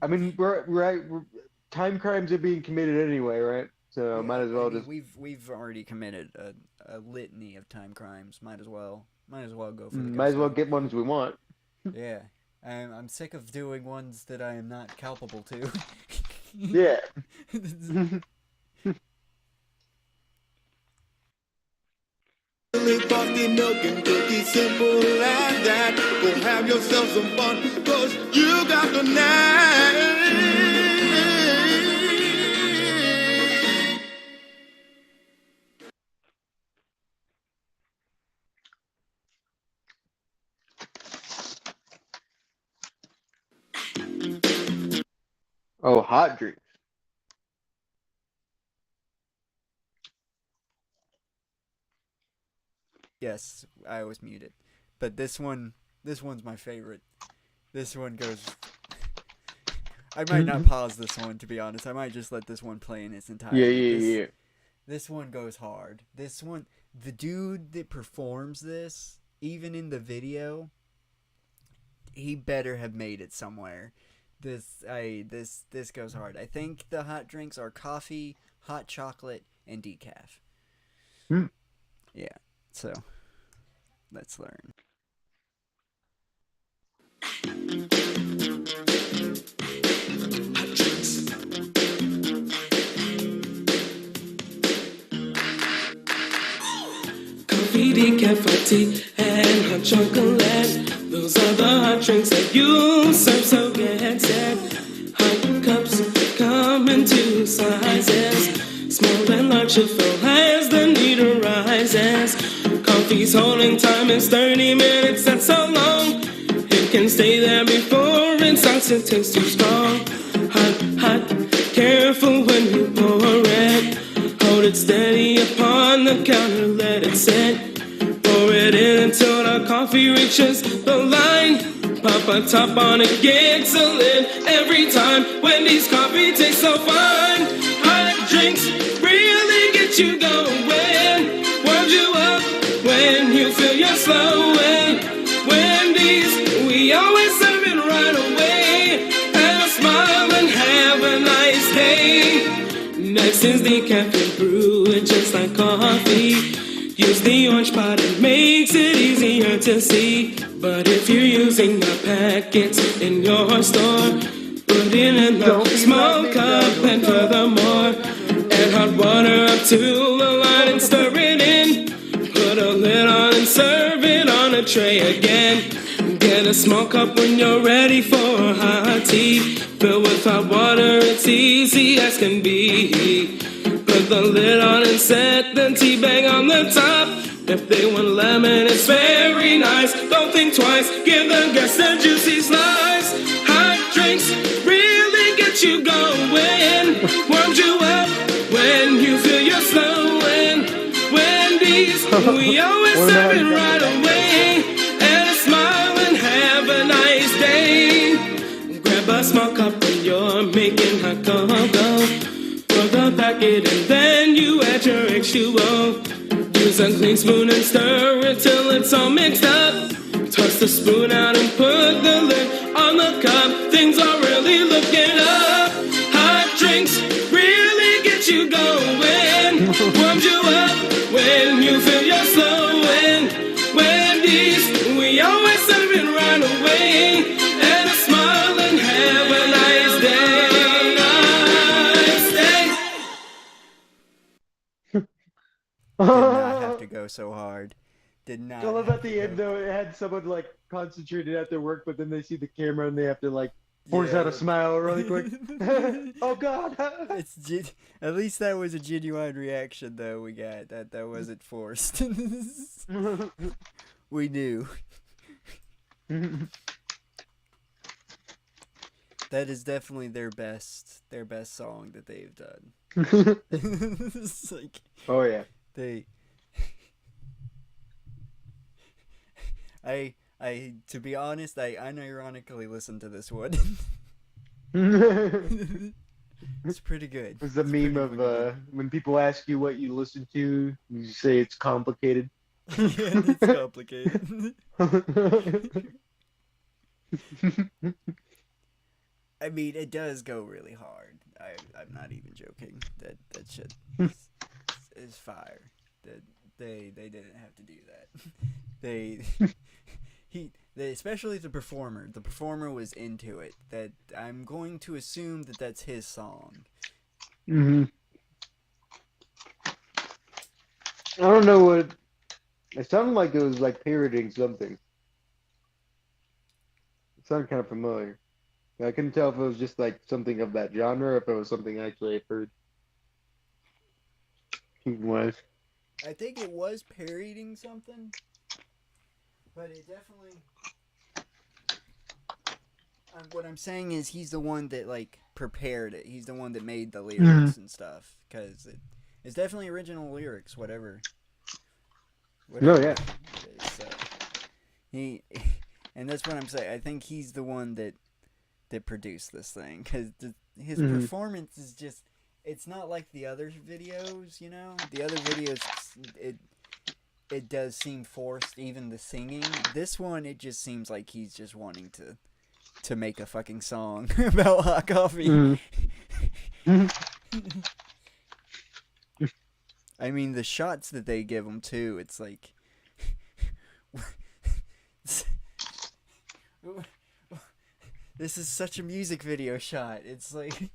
I mean, we're time crimes are being committed anyway, right? So might as well we've already committed a litany of time crimes. Might as well go for the might as well get ones we want. Yeah, I'm sick of doing ones that I am not culpable to. Yeah. Frosty milk and cookies, simple as that. Go have yourself some fun, 'cause you got the knack. Oh, hot drinks. Yes, I was muted. But this one's my favorite. This one goes... I might not pause this one, to be honest. I might just let this one play in its entirety. Yeah. This one goes hard. This one... The dude that performs this, even in the video, he better have made it somewhere. This goes hard. I think the hot drinks are coffee, hot chocolate, and decaf. Yeah. So, let's learn. Coffee, decaf, hot tea, and hot chocolate. Those are the hot drinks that you serve, so get set. Hot cups come in 2 sizes, small and large to fill as the need arises. Coffee's holding time is 30 minutes, that's so long. It can stay there before it starts to taste too strong. Hot, careful when you pour it. Hold it steady upon the counter, let it sit. Pour it in until the coffee reaches the line. Pop a top on it, gets a lid every time. Wendy's coffee tastes so fine. Hot drinks really get you going. Warms you up when you feel you're slowing. Wendy's, we always serve it right away. Have a smile and have a nice day. Next is decaf and brew it just like coffee. Use the orange pot, it makes it easier to see. But if you're using the packets in your store, put it in the small cup and furthermore, add hot water up to the line and stir it in. Put a lid on and serve it on a tray again. Get a small cup when you're ready for hot tea. Fill with hot water, it's easy as can be. Put the lid on and set the tea bag on the top. If they want lemon, it's very nice. Don't think twice, give the guests a juicy slice. Hot drinks really get you going. Warms you up when you feel you're slowing. Wendy's, we always serve it right away. And a smile and have a nice day. Grab a small cup when you're making hot cocoa. Pour the packet and then you add your H2O. Use a clean spoon and stir it till it's all mixed up. Toss the spoon out and put the lid on the cup. Things are not have to go so hard. Did not. I love have at the to end go- though, it had someone like concentrated at their work, but then they see the camera and they have to like force out a smile really quick. Oh God! At least that was a genuine reaction, though. We got that wasn't forced. We knew. That is definitely their best song that they've done. It's like, oh yeah. They. I to be honest, I unironically listened to this one. It's pretty good. It's the meme of when people ask you what you listen to, you say it's complicated. Yeah, it's complicated. I mean, it does go really hard. I'm not even joking. That shit is fire. That they didn't have to do that. Especially the performer. The performer was into it. That I'm going to assume that that's his song. I don't know what. It sounded like it was like parodying something. It sounded kind of familiar. I couldn't tell if it was just like something of that genre, or if it was something actually I've heard. It was. I think it was parodying something, but it definitely. What I'm saying is he's the one that like prepared it. He's the one that made the lyrics and stuff, because it's definitely original lyrics. Whatever. No, yeah. So and that's what I'm saying. I think he's the one that produced this thing, because his performance is just. It's not like the other videos, you know? The other videos, it does seem forced, even the singing. This one, it just seems like he's just wanting to make a fucking song about hot coffee. I mean, the shots that they give him, too, it's like... This is such a music video shot. It's like...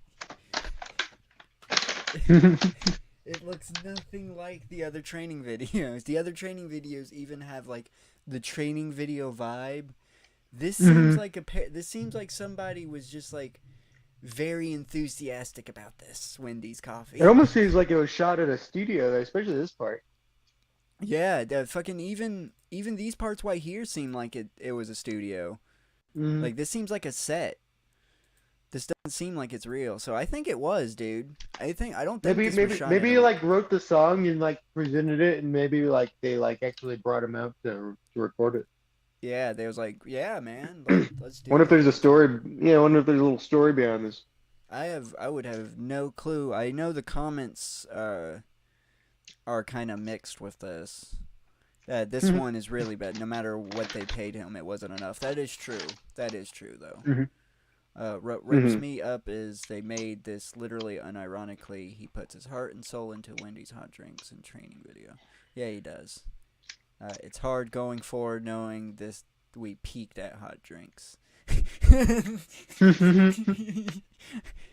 It looks nothing like the other training videos. The other training videos even have like the training video vibe. This seems like this seems like somebody was just like very enthusiastic about this Wendy's coffee. It almost seems like it was shot at a studio, though, especially this part. Yeah, the fucking even these parts right here seem like it was a studio. Like this seems like a set. This doesn't seem like it's real, so I think it was, dude. I don't think this was shot maybe at you all. like wrote the song and like presented it, and maybe like they like actually brought him out to record it. Yeah, they was like, yeah, man, let's do. Wonder if it. there's a story. Yeah, I wonder if there's a little story behind this. I would have no clue. I know the comments are kind of mixed with this. This one is really bad. No matter what they paid him, it wasn't enough. That is true. That is true, though. Rips Me Up is they made this literally unironically. He puts his heart and soul into Wendy's hot drinks and training video. Yeah, he does. It's hard going forward knowing this. We peaked at hot drinks.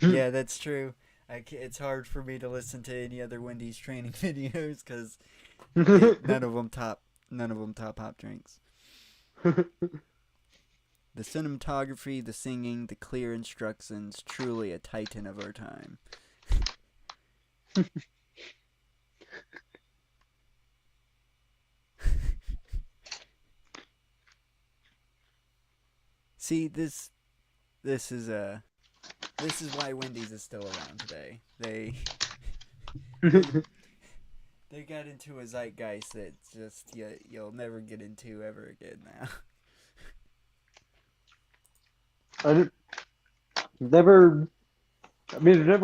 Yeah, that's true. It's hard for me to listen to any other Wendy's training videos because none of them top hot drinks. The cinematography, the singing, the clear instructions, truly a titan of our time. See, this is why Wendy's is still around today. They got into a zeitgeist that just you'll never get into ever again now. There's never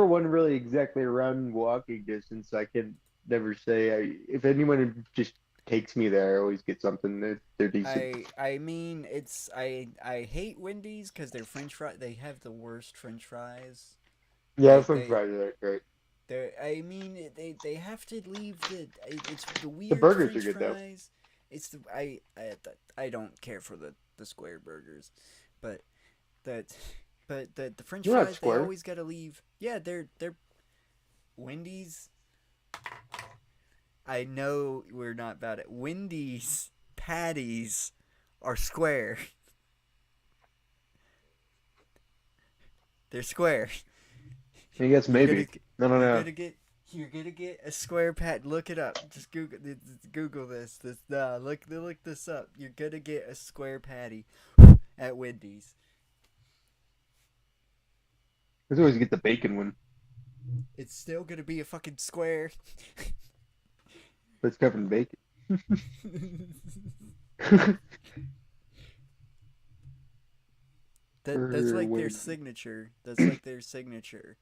one really exactly around walking distance. I can never say. If anyone just takes me there, I always get something. They're decent. I mean, I hate Wendy's because their French fries. They have the worst French fries. Yeah, French fries are great. I mean, they have to leave it's the weird. The burgers French are good fries. It's the I don't care for the square burgers, but the French They're not fries they square. always gotta leave. Yeah, they're Wendy's. I know we're not about it. Wendy's patties are square. They're square. I guess maybe. No. You're gonna get a square pat. Look it up. Just Google this. Look this up. You're gonna get a square patty at Wendy's. Let's always get the bacon one. It's still gonna be a fucking square. But it's covered in bacon. That's like their signature. That's like their signature.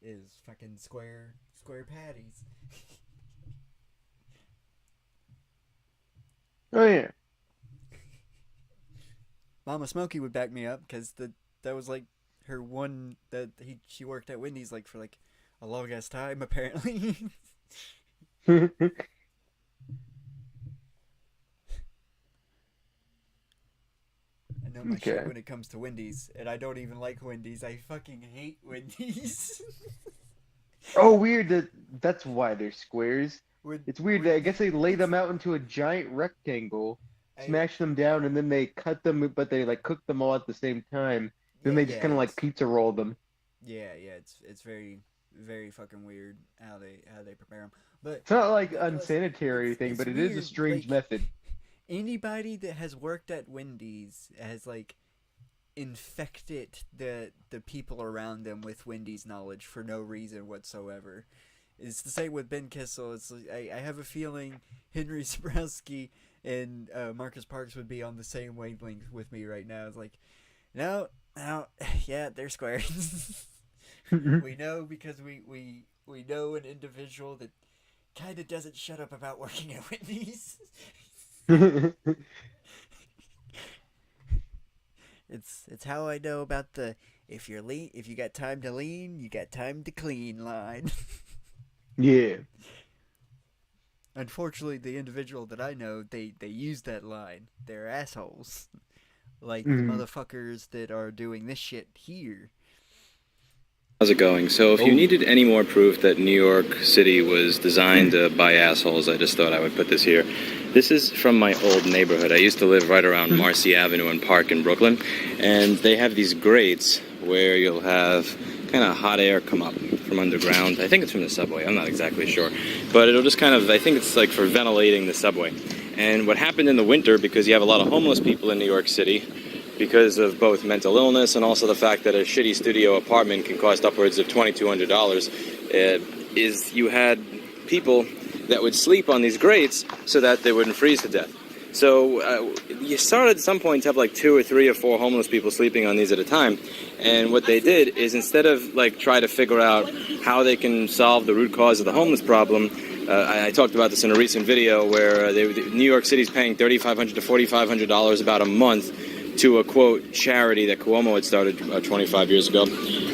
Is fucking square patties. Oh yeah. Mama Smokey would back me up because that was like her one she worked at Wendy's like for like a long ass time apparently. I know my shit when it comes to Wendy's, and I don't even like Wendy's. I fucking hate Wendy's. Oh, weird. That's why they're squares. It's weird. I guess they lay them out into a giant rectangle, smash them down, and then they cut them, but they like cook them all at the same time. Then they just kind of like pizza roll them. Yeah, it's very, very fucking weird how they prepare them. But it's not like unsanitary thing, but it is a strange method. Anybody that has worked at Wendy's has like infected the people around them with Wendy's knowledge for no reason whatsoever. It's the same with Ben Kissel. It's like, I have a feeling Henry Zabrowski and Marcus Parks would be on the same wavelength with me right now. It's like, no, yeah, they're square. We know because we know an individual that kind of doesn't shut up about working at Wendy's. It's how I know about the if you got time to lean, you got time to clean line. Yeah. Unfortunately, the individual that I know, they use that line. They're assholes. Like the motherfuckers that are doing this shit here. How's it going? So if you needed any more proof that New York City was designed by assholes, I just thought I would put this here. This is from my old neighborhood. I used to live right around Marcy Avenue and Park in Brooklyn, and they have these grates where you'll have kind of hot air come up from underground. I think it's from the subway. I'm not exactly sure. But it'll just kind of, I think it's like for ventilating the subway. And what happened in the winter, because you have a lot of homeless people in New York City, because of both mental illness and also the fact that a shitty studio apartment can cost upwards of $2,200, is you had people that would sleep on these grates so that they wouldn't freeze to death. So you started at some point to have like 2 or 3 or 4 homeless people sleeping on these at a time. And what they did is instead of like try to figure out how they can solve the root cause of the homeless problem, I talked about this in a recent video where New York City's paying $3,500 to $4,500 about a month to a, quote, charity that Cuomo had started 25 years ago.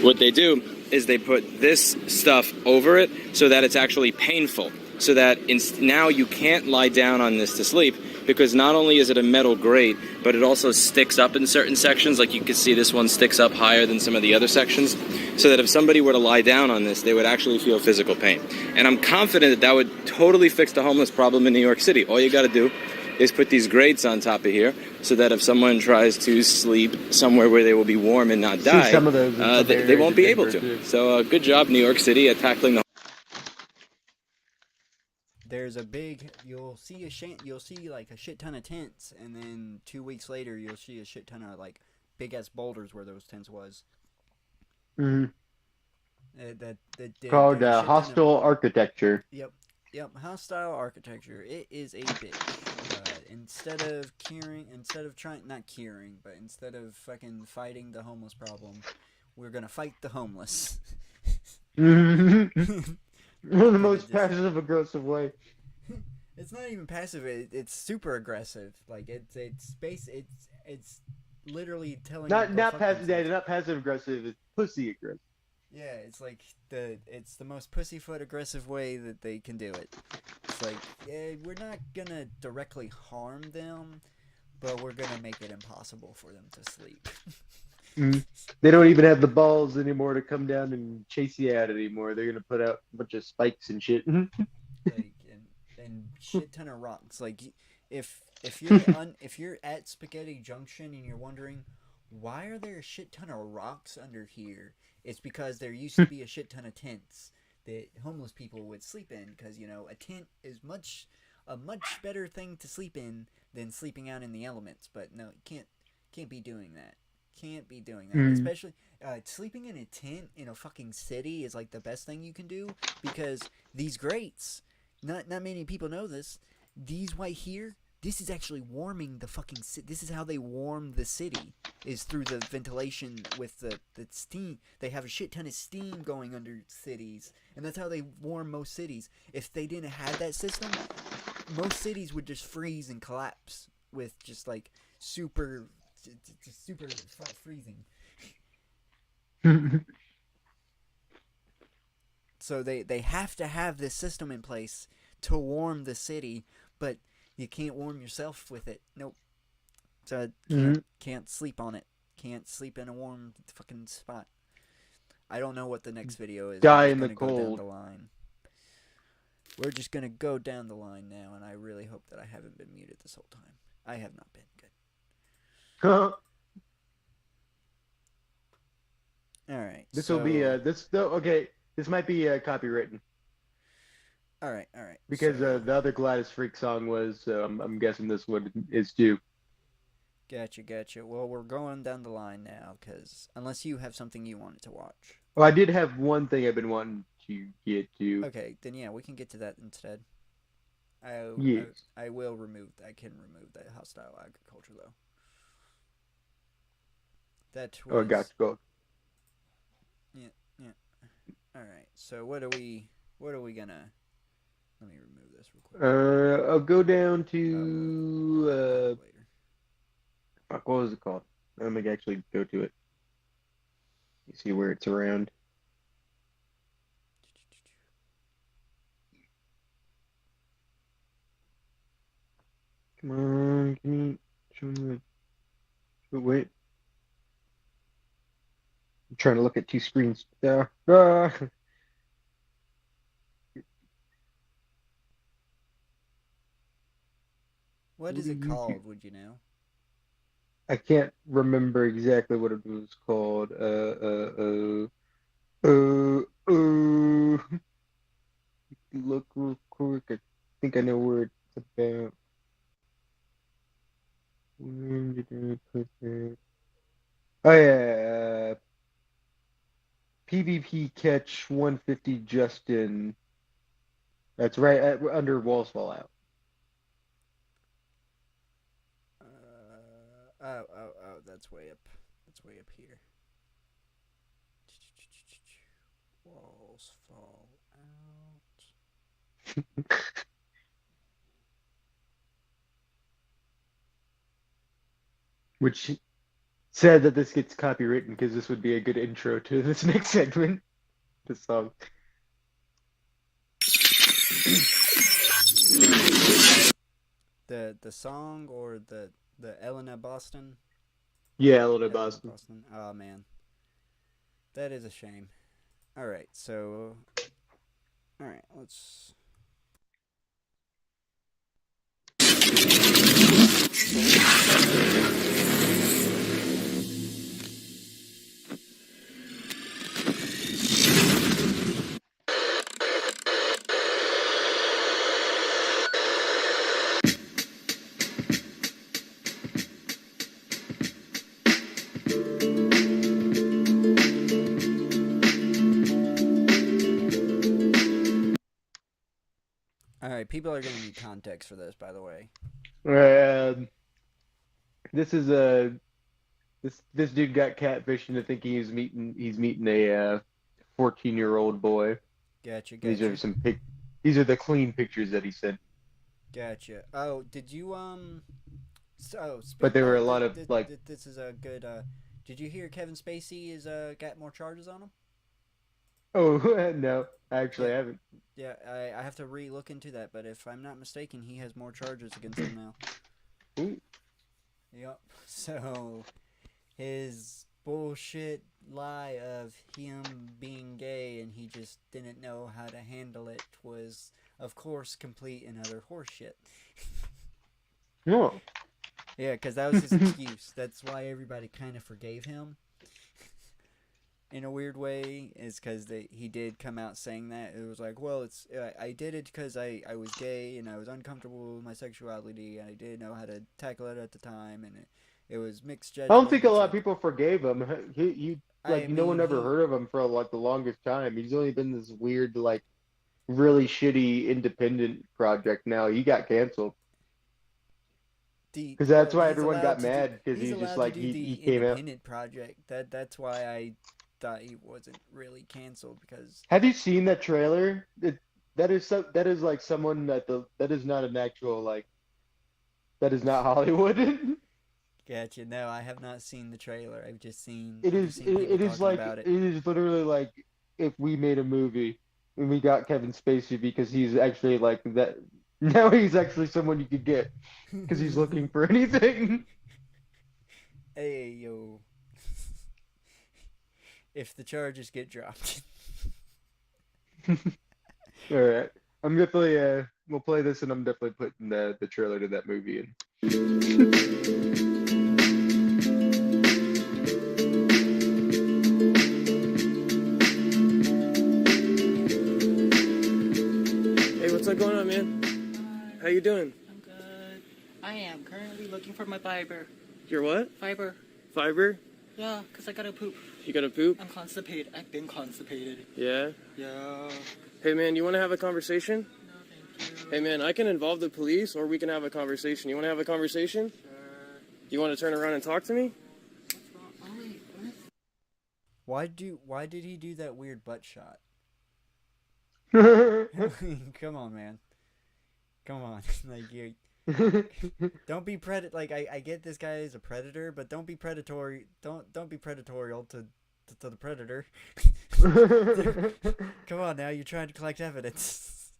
What they do is they put this stuff over it so that it's actually painful, so that now you can't lie down on this to sleep, because not only is it a metal grate, but it also sticks up in certain sections. Like you can see this one sticks up higher than some of the other sections, so that if somebody were to lie down on this, they would actually feel physical pain. And I'm confident that would totally fix the homeless problem in New York City. All you got to do is put these grates on top of here, so that if someone tries to sleep somewhere where they will be warm and not die, some of those they won't be able to. So good job, New York City, at tackling the. There's a big, you'll see like a shit ton of tents, and then 2 weeks later you'll see a shit ton of like big ass boulders where those tents was. Mm-hmm. Called hostile architecture. Yep, hostile architecture. It is a bitch. Instead of fucking fighting the homeless problem, we're gonna fight the homeless. One of the most passive aggressive way. It's not even passive. It's super aggressive. Like it's literally telling. Not passive aggressive. It's pussy aggressive. Yeah, it's like it's the most pussyfoot aggressive way that they can do it. It's like, yeah, we're not gonna directly harm them, but we're gonna make it impossible for them to sleep. They don't even have the balls anymore to come down and chase you out anymore. They're gonna put out a bunch of spikes and shit. and shit ton of rocks. Like if you're if you're at Spaghetti Junction and you're wondering why are there a shit ton of rocks under here, it's because there used to be a shit ton of tents that homeless people would sleep in, because you know a tent is a much better thing to sleep in than sleeping out in the elements. But no, you can't be doing that. Can't be doing that. Especially sleeping in a tent in a fucking city is like the best thing you can do, because these grates, not many people know this. These right here, this is actually warming the fucking city. This is how they warm the city, is through the ventilation with the steam. They have a shit ton of steam going under cities, and that's how they warm most cities. If they didn't have that system, most cities would just freeze and collapse with just like super freezing. So they have to have this system in place to warm the city, but you can't warm yourself with it. Nope. So can't sleep on it. Can't sleep in a warm fucking spot. I don't know what the next video is. Die in the Go cold. down the line. We're just gonna go down the line now, and I really hope that I haven't been muted this whole time. I have not been. Good. All right. This will be okay. This might be copywritten. All right. Because the other Gladys Freak song was, I'm guessing this one is due. Gotcha. Well, we're going down the line now, because unless you have something you wanted to watch. Well, I did have one thing I've been wanting to get to. Okay, then yeah, we can get to that instead. I will remove. I can remove that hostile agriculture though. That was... Oh, gotcha. Go. Yeah. All right. So what are we gonna? Let me remove this real quick. I'll go down to fuck, what was it called? Let me actually go to it. You see where it's around. Come on, can you show me the... Wait. I'm trying to look at two screens. What is it called? Would you know? I can't remember exactly what it was called. Look real quick. I think I know where it's about. Where did I put that? Oh yeah. PvP Catch 150 Justin. That's right under Walls Fall Out. Oh, that's way up. That's way up here. Walls fall out. Which said that this gets copywritten, because this would be a good intro to this next segment. This song. The song or the Elena Boston? Yeah, Elena Boston. Oh man, that is a shame. All right, so let's. Alright, people are going to need context for this, by the way. This is this dude got catfished into thinking he's meeting a 14-year-old boy. Gotcha. These are the clean pictures that he sent. Gotcha. Oh, did you but there were a lot of this is a good did you hear Kevin Spacey is got more charges on him? Oh, no. Actually, I haven't. Yeah, I have to re-look into that, but if I'm not mistaken, he has more charges against him now. Ooh. Yep. So, his bullshit, lie of him being gay and he just didn't know how to handle it was, of course, complete and utter horseshit. No. Yeah, because that was his excuse. That's why everybody kind of forgave him. In a weird way, is because he did come out saying that. It was like, well, I did it because I was gay and I was uncomfortable with my sexuality and I didn't know how to tackle it at the time, and it was mixed judgment. I don't think a lot of people forgave him. He I no one mean, ever heard of him for like the longest time. He's only been this weird, like, really shitty independent project now. He got canceled. Because that's why everyone got mad, because he's just like, he came out. Independent project. That's why I thought he wasn't really canceled, because Have you seen that trailer? That is like someone that is not an actual, like, that is not Hollywood. Gotcha. No, I have not seen the trailer. I've just seen. It is like about it. it is literally like if we made a movie and we got Kevin Spacey, because he's actually like that. Now he's actually someone you could get because he's looking for anything. Hey yo. If the charges get dropped. All right, I'm definitely we'll play this, and I'm definitely putting the trailer to that movie in. Hey, what's up going on, man? How you doing? I'm good. I am currently looking for my fiber. Your what? Fiber. Fiber? Yeah, because I gotta poop. You gotta poop? I'm constipated. I've been constipated. Yeah? Yeah. Hey, man, you want to have a conversation? No, thank you. Hey, man, I can involve the police, or we can have a conversation. You want to have a conversation? Sure. You want to turn around and talk to me? What's wrong? Oh, wait, what? Why did he do that weird butt shot? Come on, man. Come on. Like, you don't be like, I get this guy is a predator, but don't be predatory. Don't be predatorial to the predator. Come on now, you're trying to collect evidence.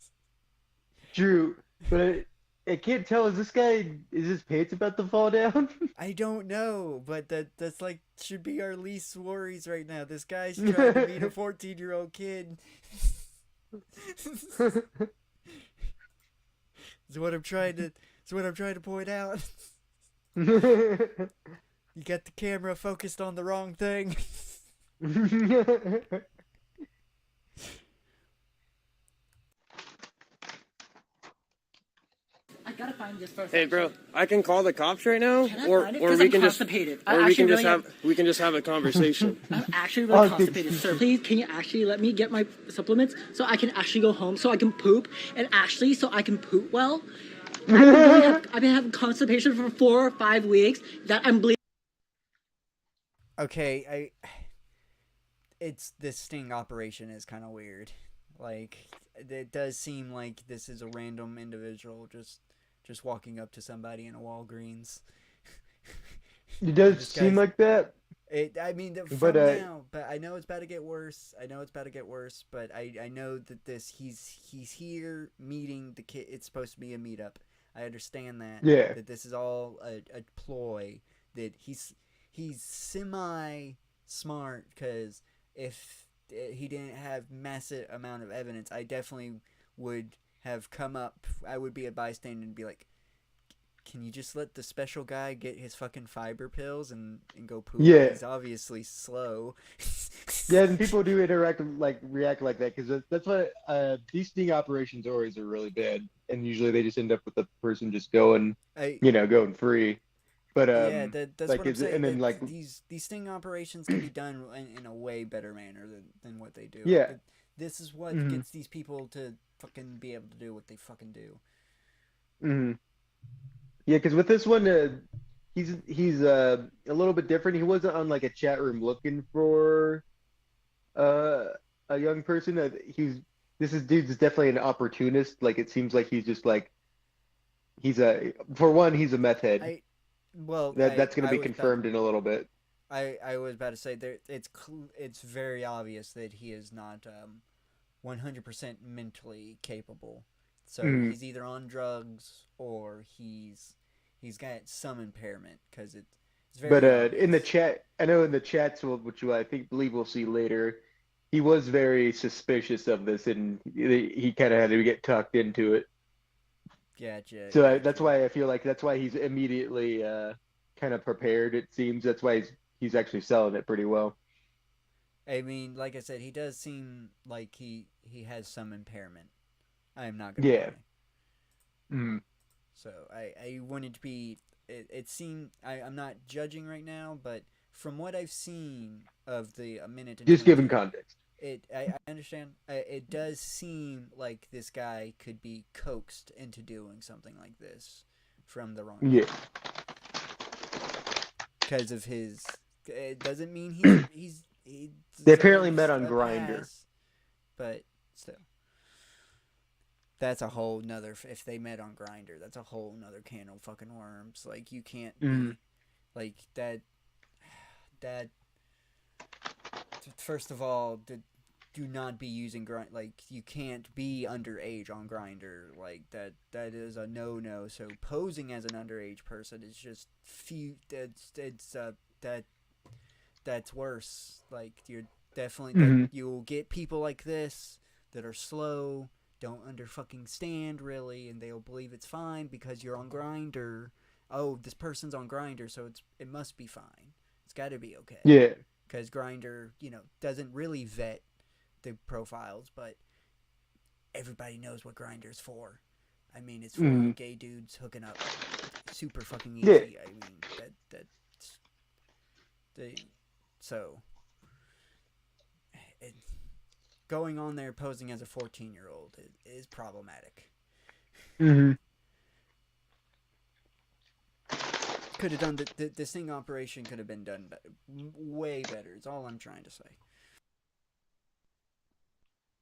True, but I can't tell. Is his pants about to fall down? I don't know, but that's like should be our least worries right now. This guy's trying to meet a 14-year-old kid. It's what I'm trying to point out. You got the camera focused on the wrong thing. I gotta find this first. Hey, bro, I can call the cops right now, Can I or find it? or 'Cause we I'm can just constipated. or I we can actually just really have a conversation. I'm actually really constipated, sir. Please, can you actually let me get my supplements so I can actually go home, so I can poop, and actually so I can poop well? I've been having constipation for 4 or 5 weeks that I'm bleeding. Okay, this sting operation is kind of weird. Like, it does seem like this is a random individual just walking up to somebody in a Walgreens. It does seem like that. I mean, now, but I know it's about to get worse. But I know that he's here meeting the kid. It's supposed to be a meetup. I understand that. Yeah. That this is all a ploy. That he's semi smart, because if he didn't have massive amount of evidence, I definitely would have come up. I would be a bystander and be like, can you just let the special guy get his fucking fiber pills and go poop? Yeah. He's obviously slow. Yeah, and people do react like that, because that's what these sting operations always are really bad, and usually they just end up with the person just going free. But yeah, that's like, what I'm saying. and then like these sting operations can be done in a way better manner than what they do. Yeah. But this is what Mhm. gets these people to fucking be able to do what they fucking do. hmm Yeah, because with this one, he's a little bit different. He wasn't on like a chat room looking for a young person. This dude's definitely an opportunist. Like, it seems like he's just like he's a meth head. That's going to be confirmed in a little bit. I was about to say it's very obvious that he is not 100% mentally capable. So he's either on drugs or he's got some impairment, because very But obvious. in the chat, I know in the chats, which I believe we'll see later, he was very suspicious of this, and he kind of had to get tucked into it. Gotcha. So that's why I feel like that's why he's immediately kind of prepared. It seems that's why he's actually selling it pretty well. I mean, like I said, he does seem like he has some impairment. I am not gonna Yeah. lie. Mm. So I wanted to be. It seemed I'm not judging right now, but from what I've seen of the a minute. And Just 20 giving context. I understand. It does seem like this guy could be coaxed into doing something like this from the wrong. Yeah. Because of his. It doesn't mean he They apparently met deserves on a Grindr. pass, but still. That's a whole nother. If they met on Grindr, that's a whole nother can of fucking worms. Like you can't be, like that. First of all, do not be using Grindr. Like you can't be underage on Grindr. Like that is a no. So posing as an underage person is just that's worse. Like you're definitely you'll get people like this that are slow. Don't stand really, and they'll believe it's fine because you're on Grindr. Oh, this person's on Grindr, so it must be fine. It's got to be okay. Yeah. Because Grindr, doesn't really vet the profiles, but everybody knows what Grindr's for. I mean, it's for gay dudes hooking up. Super fucking easy. Yeah. I mean, going on there posing as a 14-year-old is problematic. Mm-hmm. Could have done the sting operation could have been done way better. It's all I'm trying to say.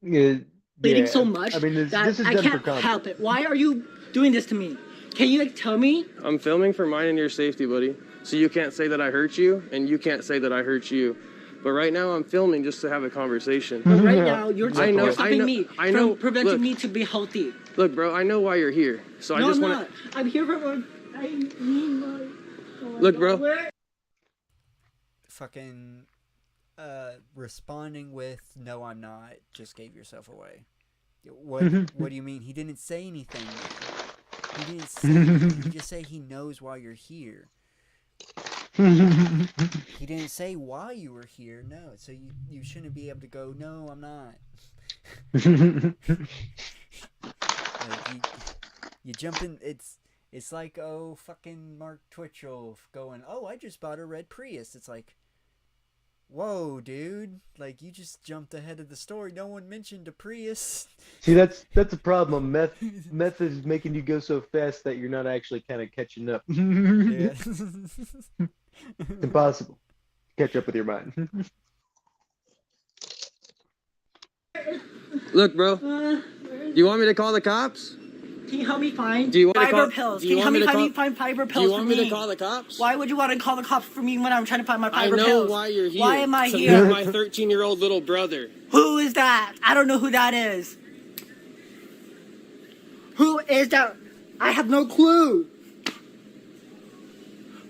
Yeah. Bleeding so much I mean, this is I done for can't content. help it. Why are you doing this to me? Can you tell me? I'm filming for mine and your safety, buddy. So you can't say that I hurt you, and you can't say that I hurt you. But right now I'm filming just to have a conversation. But right now you're I stopping know, me I know. from preventing Look. me to be healthy. Look, bro, I know why you're here. So No, I just I'm want not. I'm here for what I need. Look, bro. Fucking responding with "No, I'm not" just gave yourself away. What do you mean? He didn't say anything. He didn't say anything. He just say he knows why you're here. He didn't say why you were here. No, so you shouldn't be able to go. No, I'm not. Like, you jump in. It's like fucking Mark Twitchell going. Oh, I just bought a red Prius. It's like, whoa, dude! Like you just jumped ahead of the story. No one mentioned a Prius. See, that's a problem. Meth is making you go so fast that you're not actually kind of catching up. Yeah. It's impossible to catch up with your mind. Look, bro. Do you want me to call the cops? Can you help me find Do you want me to fiber call- pills? do Can you you want help me me to find fiber pills Do you want for me me? to call the cops? Why would you want to call the cops for me when I'm trying to find my I fiber know pills? why you're here. Why am I to here? meet my 13-year-old little brother. Who is that? I don't know who that is. Who is that? I have no clue.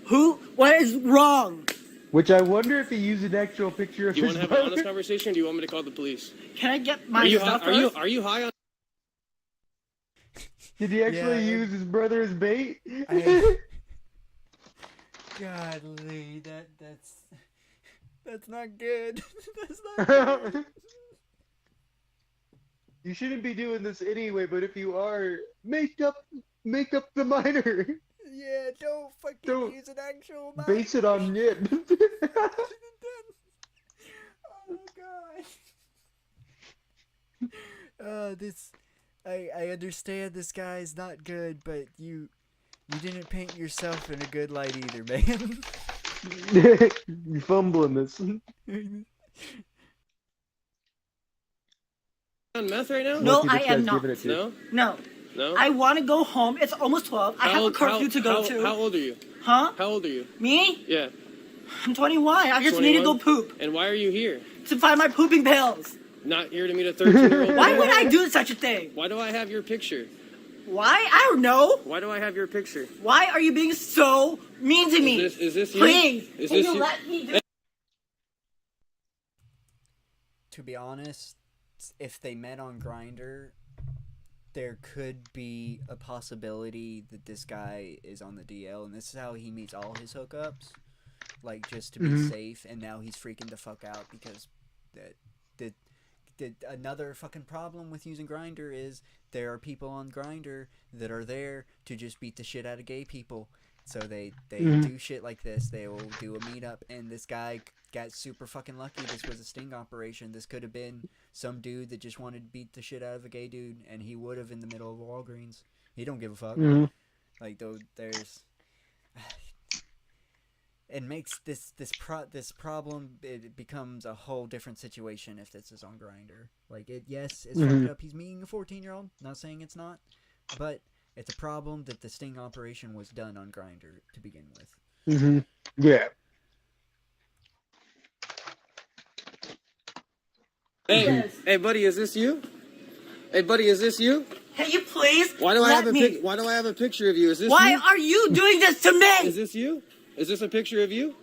Who? What is wrong? Which I wonder if he used an actual picture of Do you his want to have an honest brother. conversation, or do you want me to call the police? Can I get my Are you stuff high, are you first? are you high on? Did he actually use his brother as bait? Godly, that's not good. That's not good. You shouldn't be doing this anyway, but if you are, make up the minor. Yeah, don't fucking use an actual mic. Base it on Nip. Oh god. I understand this guy's not good, but you didn't paint yourself in a good light either, man. You're fumbling this. On meth right now? No, I am not. No. No. No. I want to go home. It's almost 12. I have a curfew to go to. How old are you? Huh? How old are you? Me? Yeah. I'm 21. I just need to go 21? poop. And why are you here? To find my pooping pills. Not here to meet a 13-year-old. Why would I do such a thing? Why do I have your picture? Why? I don't know. Why do I have your picture? Why are you being so mean to me? Is this you? Please, Is can this you you? let me do? To be honest, if they met on Grindr, there could be a possibility that this guy is on the DL, and this is how he meets all his hookups, like just to be safe. And now he's freaking the fuck out because another fucking problem with using Grindr is there are people on Grindr that are there to just beat the shit out of gay people. So they do shit like this. They will do a meetup, and this guy got super fucking lucky. This was a sting operation. This could have been some dude that just wanted to beat the shit out of a gay dude, and he would have in the middle of Walgreens. He don't give a fuck. Like, though, there's... It makes this problem, it becomes a whole different situation if this is on Grindr. Like, yes, it's fucked up. He's meeting a 14-year-old. Not saying it's not, but it's a problem that the sting operation was done on Grindr to begin with. Yeah. Hey, buddy, is this you? Hey, buddy, is this you? Can you please? Why do I have let a me? Why do I have a picture of you? Is this Why you? are you doing this to me? Is this you? Is this a picture of you?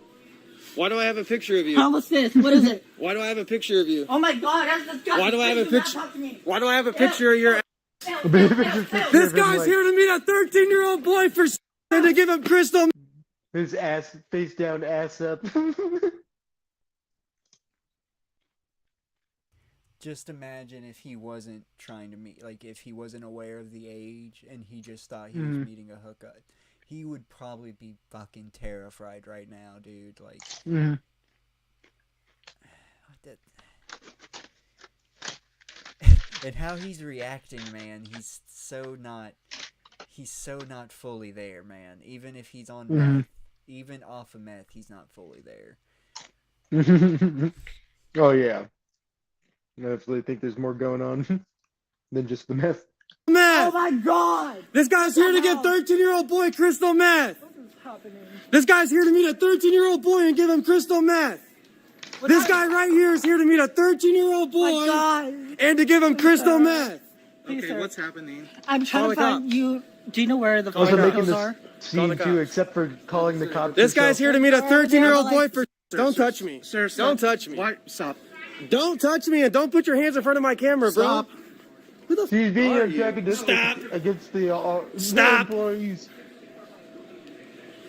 Why do I have a picture of you? How was this? What is it? Why do I have a picture of you? Oh my god, that's disgusting. Why do I have a Please do not picture? talk to me. Why do I have a picture of your? Ew, This guy's here to meet a 13-year-old boy for and to give him crystal. His ass face down, ass up. Just imagine if he wasn't trying to meet, like, if he wasn't aware of the age and he just thought he was meeting a hookup. He would probably be fucking terrified right now, dude. Like, and how he's reacting, man, he's so not fully there, man. Even if he's on meth, even off of meth, he's not fully there. Oh yeah. I definitely think there's more going on than just the meth. Oh my god! This guy's here to get 13-year-old boy crystal meth. What is happening? This guy's here to meet a 13-year-old boy and give him crystal meth. This guy right here is here to meet a 13-year-old boy and to give him crystal meth. Please, sir. What's happening? I'm trying to find you. Do you know where the Also making photos this are? scene too, except for calling the cops. This guy's here to meet a 13-year-old boy for. Don't Sir, touch me. Sir, Don't touch me. Why? Stop. Don't touch me and don't put your hands in front of my camera, bro. Stop. Who the He's being are you? antagonistic against the employees.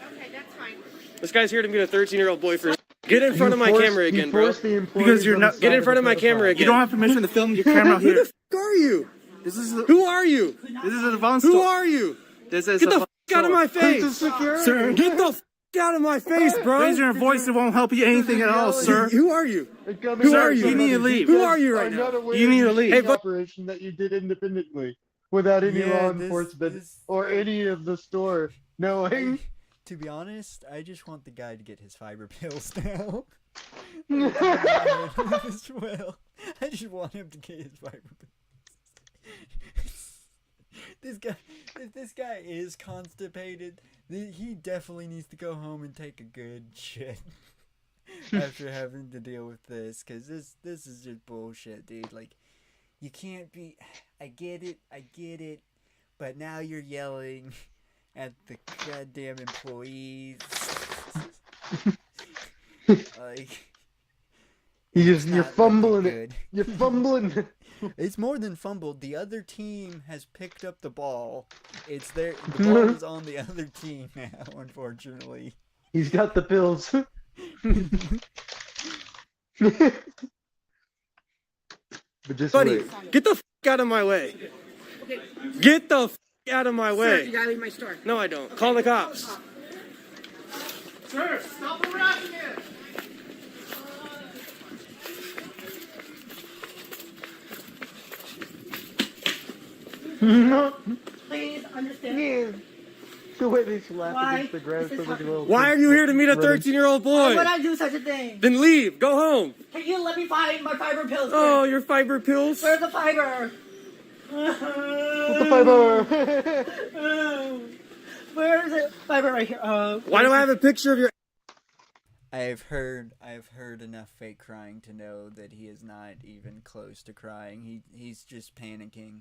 Okay, that's fine. This guy's here to meet a 13-year-old boy for. Get in front of my camera again, bro. Because you're not. Get in front of my camera again. You don't have permission to film your camera Who here. the f are you? This is. Who are you? This is an advanced. Who are you? This is. Get the f out of my face, Sir. Get the f out of my face, bro. Raise your voice. It won't help you anything at all, sir. Who are you? Who are you? You need to leave. Who are you right now? You need to leave. Hey, Hey, operation that you did independently, without any Yeah, law this- enforcement this- or any of the store knowing. To be honest, I just want the guy to get his fiber pills now. As well. I just want him to get his fiber pills. If this guy is constipated, he definitely needs to go home and take a good shit after having to deal with this, because this is just bullshit, dude. Like, you can't be. I get it, but now you're yelling at the goddamn employees. Like, You're it's not fumbling looking it. good. You're fumbling. It's more than fumbled. The other team has picked up the ball. It's there. The ball is on the other team now, unfortunately. He's got the pills. But just Buddy, wait. get the f out of my way. Get the f out of my Sir, way. you gotta leave my store. No, I don't. Call the cops. Sir, stop harassing him. Please understand. The way they slap Why against the ground. is this So like a happening? little Why are you here to meet a running. 13-year-old Why boy? would I do such a thing? Then leave. Go home. Can you let me find my fiber pills? Oh, your fiber pills? Where's the fiber? What's the fiber? Where is it? Fiber right here. Why do I have a picture of your... I've heard enough fake crying to know that he is not even close to crying. He's just panicking.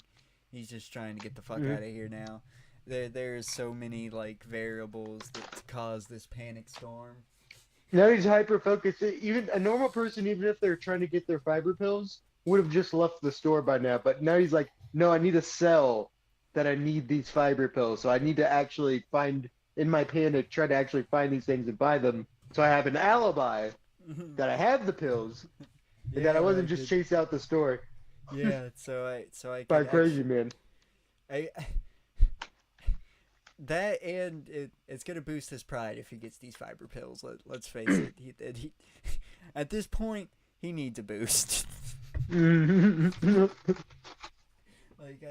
He's just trying to get the fuck out of here now. There's so many like variables that cause this panic storm. Now he's hyper focused. Even a normal person, even if they're trying to get their fiber pills, would have just left the store by now. But now he's like, no, I need to sell that I need these fiber pills. So I need to actually find, in my panic, try to actually find these things and buy them. So I have an alibi that I have the pills and that I wasn't just chased out the store. Yeah, so I By could crazy man. That and it's gonna boost his pride if he gets these fiber pills. Let's face it. He at this point he needs a boost. Like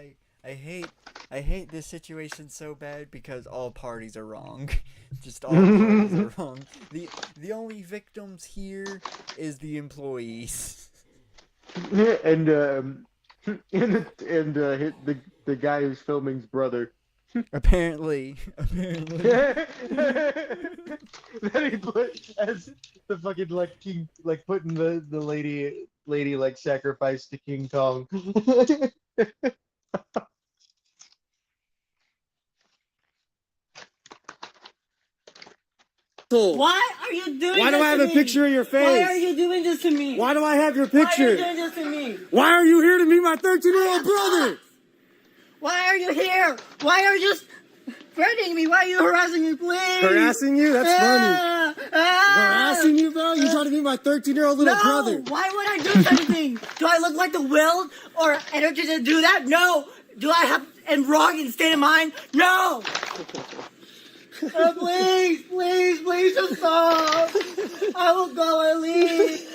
I hate this situation so bad because all parties are wrong. Just all parties are wrong. The only victims here is the employees. And the guy who's filming's brother. Apparently. That he put as the fucking like king, like putting the lady like sacrifice to King Kong. Why are you doing Why this do I have to a me? picture of your face? Why are you doing this to me? Why do I have your Why are picture? you doing this to me? Why are you here to meet my 13-year-old brother? Why are you here? Why are you threatening me? Why are you harassing me, please? Harassing you? That's funny. Harassing you, bro? You trying to meet my 13-year-old little brother? Why would I do such a thing? Do I look like the will or energy to do that? No. Do I have and wrong in state of mind? No. Please, please, please just stop. I will go and leave.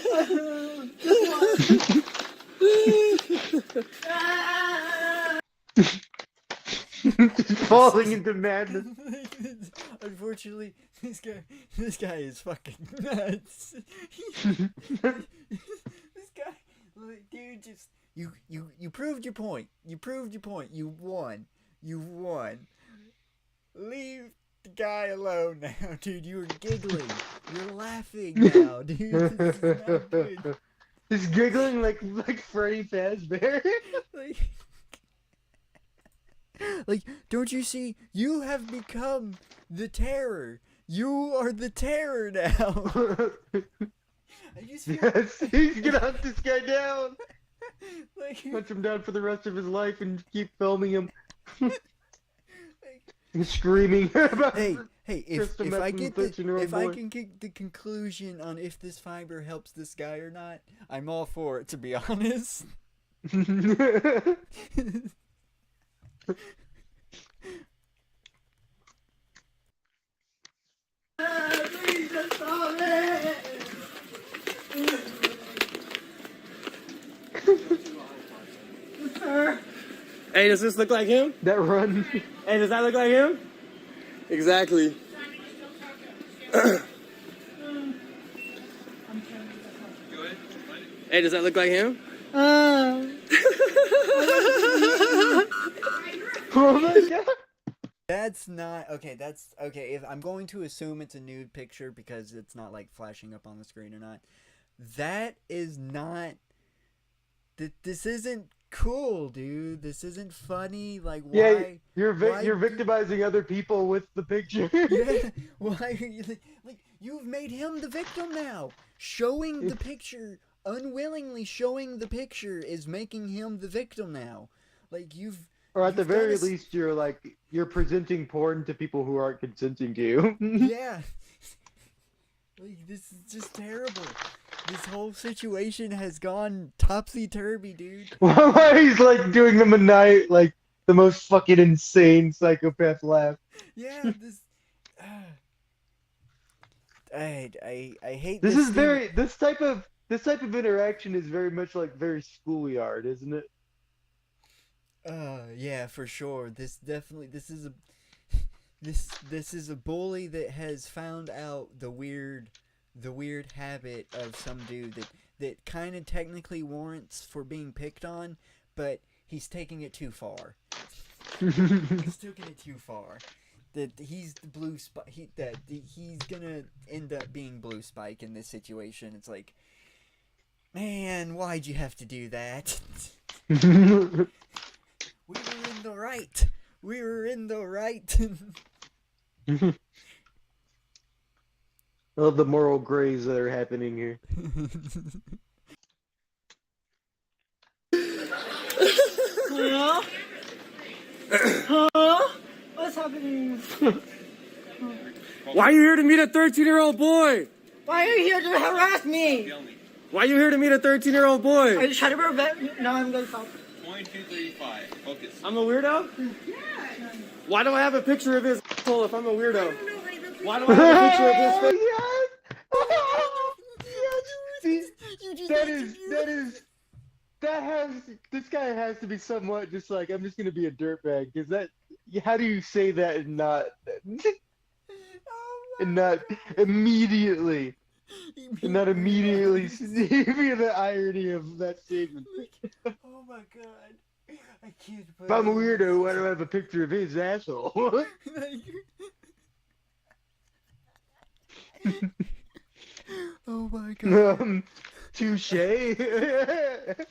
Falling into madness. Unfortunately, this guy is fucking nuts. This guy, dude, just you proved your point. You proved your point. You won. You won. Leave the guy alone now, dude. You were giggling. You're laughing now, dude. This is not good. He's giggling like Freddy Fazbear. Like, don't you see? You have become the terror. You are the terror now. Yes, he's gonna hunt this guy down. Like, hunt him down for the rest of his life and keep filming him. And screaming about hey, if I get if I boy. can get the conclusion on if this fiber helps this guy or not, I'm all for it, to be honest. Please just stop it. Sir. Hey, does this look like him? That run. Hey, does that look like him? Exactly. Hey, does that look like him? Oh my god. That's not okay. That's okay. If I'm going to assume it's a nude picture because it's not like flashing up on the screen or not, that is not. This isn't cool, dude. This isn't funny. Like, why? Yeah, you're why you're victimizing other people with the picture. Yeah. Why are you like you've made him the victim now? Showing the picture, unwillingly showing the picture, is making him the victim now. Like you've. Or at the you've very gotta least, you're presenting porn to people who aren't consenting to you. Yeah. Like, this is just terrible. This whole situation has gone topsy-turvy, dude. Why he's like doing the maniac, like the most fucking insane psychopath laugh. Yeah, this. I hate This this. is very this type of interaction is very much like very schoolyard, isn't it? Yeah, for sure. This is a bully that has found out the weird habit of some dude that kind of technically warrants for being picked on, but he's taking it too far. He's taking it too far. That he's the blue spike. He's gonna end up being Blue Spike in this situation. It's like, man, why'd you have to do that? We right. We were in the right. I love the moral grays that are happening here. Huh? Huh? What's happening? Why are you here to meet a 13-year-old boy? Why are you here to harass me? Why are you here to meet a 13-year-old boy? Are you trying to prevent me? No, I'm gonna stop. 2235. Focus. I'm a weirdo? Yeah. Why do I have a picture of his asshole if I'm a weirdo? Why do I have a picture of his face? This guy has to be somewhat just like, I'm just gonna be a dirtbag, because how do you say that and not immediately see the irony of that statement? Oh my god. I can't If I'm a weirdo, why do I have a picture of his asshole? Oh my god. Touche. That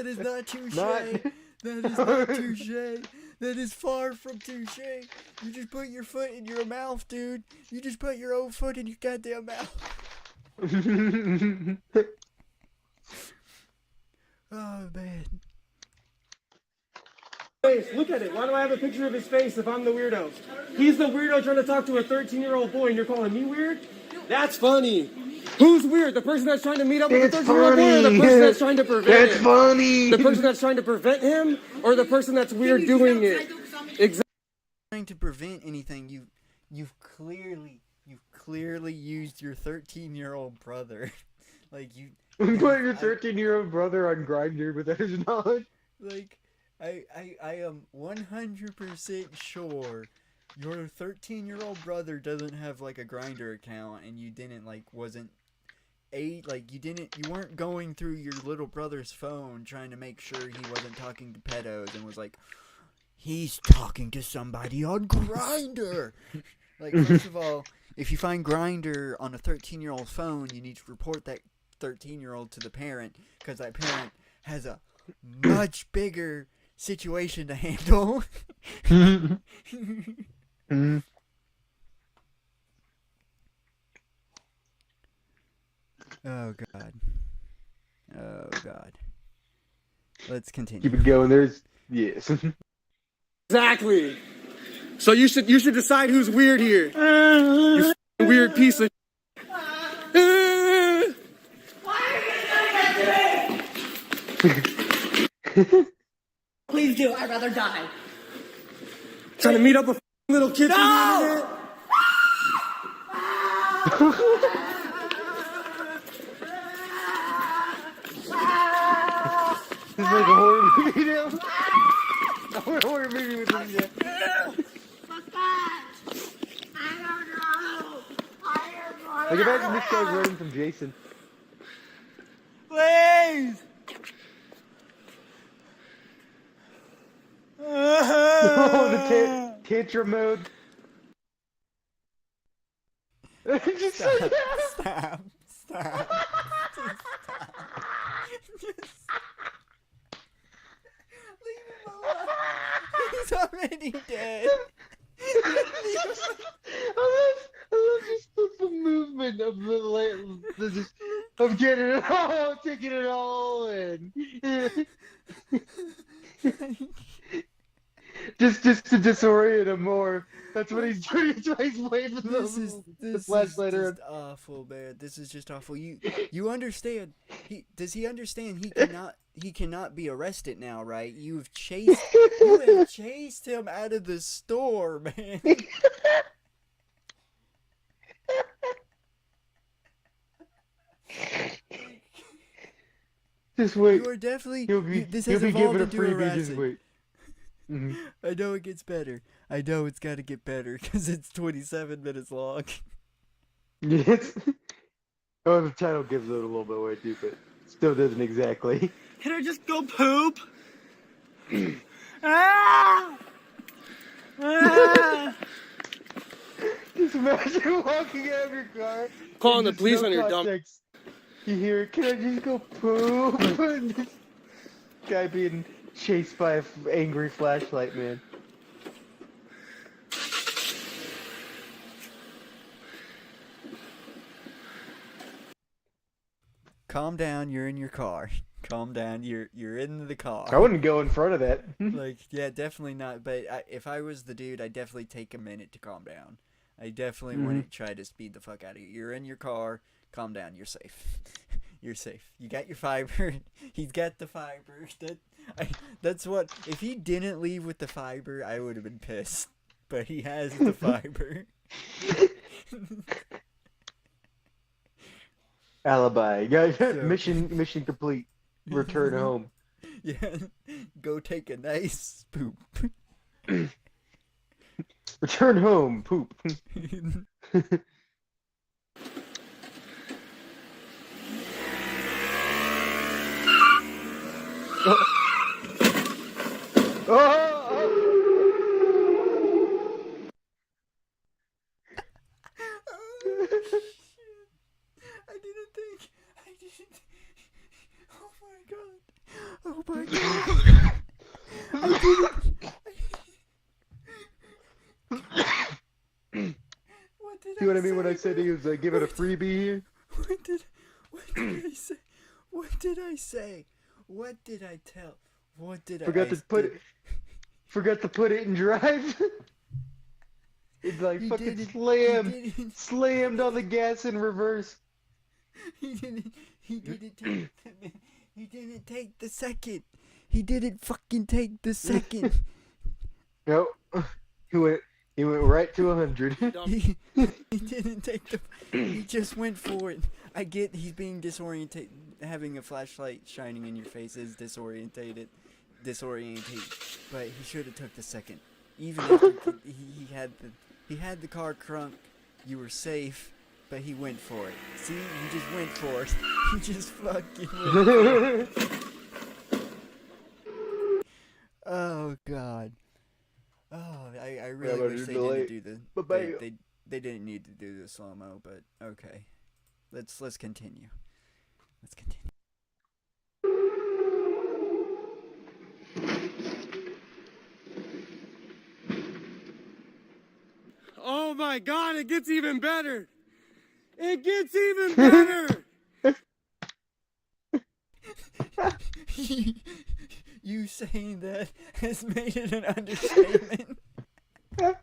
is not touche. Not- That is not touche. That is far from touche. You just put your foot in your mouth, dude. You just put your own foot in your goddamn mouth. Oh man. Face. Look at it. Why do I have a picture of his face if I'm the weirdo? He's the weirdo trying to talk to a 13-year-old boy and you're calling me weird? That's funny. Who's weird? The person that's trying to meet up with the 13-year-old boy or the person that's trying to prevent That's him? funny. The person that's trying to prevent him or the person that's weird doing it? Exactly. Trying to prevent anything, you've clearly used your 13-year-old brother. Like you Put your 13-year-old brother on Grindr without his knowledge. Like I am 100% sure your 13-year-old brother doesn't have like a Grindr account, and you didn't you weren't going through your little brother's phone trying to make sure he wasn't talking to pedos and was like, he's talking to somebody on Grindr. Like, first of all, if you find Grindr on a 13-year-old phone, you need to report that 13-year-old to the parent, because that parent has a much bigger situation to handle. Oh god. Let's continue. Keep it going. Yes. Exactly. So you should decide who's weird here. You f***ing weird piece of Please do. I'd rather die. Trying to meet up with little kids. No! This is like a horror movie now. A horror movie with this guy. Like, imagine this guy's running from Jason. Please! Oh, the tantrum mode. Just Stop. Leave him alone. He's already dead. I love just the movement of of getting it all, taking it all in. just to disorient him more. That's what he's doing. That's why he's waving the flashlight around. Just awful, man. This is just awful. You understand? Does he understand? He cannot be arrested now, right? You have chased him out of the store, man. Just wait. You are definitely. This he'll has be evolved given a into freebie. harassing. Just wait. Mm-hmm. I know it gets better. I know it's got to get better because it's 27 minutes long. Yes. Oh, the title gives it a little bit away too, but still doesn't exactly. Can I just go poop? Ah! Ah! Just imagine walking out of your car. Calling the and police no on your dumb. context. You hear, can I just go poop? And this guy being chased by an angry flashlight man. calm down. You're in your car. Calm down. You're in the car. I wouldn't go in front of that. Like, yeah, definitely not. But if I was the dude, I'd definitely take a minute to calm down. I definitely wouldn't try to speed the fuck out of you. You're in your car. Calm down. You're safe. You're safe. You got your fiber. He's got the fiber. That's what. If he didn't leave with the fiber, I would have been pissed. But he has the fiber. Alibi. Mission complete. Return home. Yeah. Go take a nice poop. Return home. Poop. Oh my god. I didn't. What did See what I mean when I said he was giving a freebie here? What did I say? What did I say? What did I tell? What did Forgot to put it in drive. It's like He fucking didn't. slammed on the gas in reverse. He didn't take the second. He didn't fucking take the second. Nope. He went right to 100. He didn't take the. He just went for it. I get he's being disoriented. Having a flashlight shining in your face is disorientated, but he should have took the second. Even after he had the car crunk, you were safe, but he went for it. See, he just went for it. He just fucking went for it. Oh god. Oh, I really wish they didn't do the. They didn't need to do the slow mo, but okay. Let's continue. Let's continue. Oh my god, it gets even better! It gets even better! You saying that has made it an understatement. Like,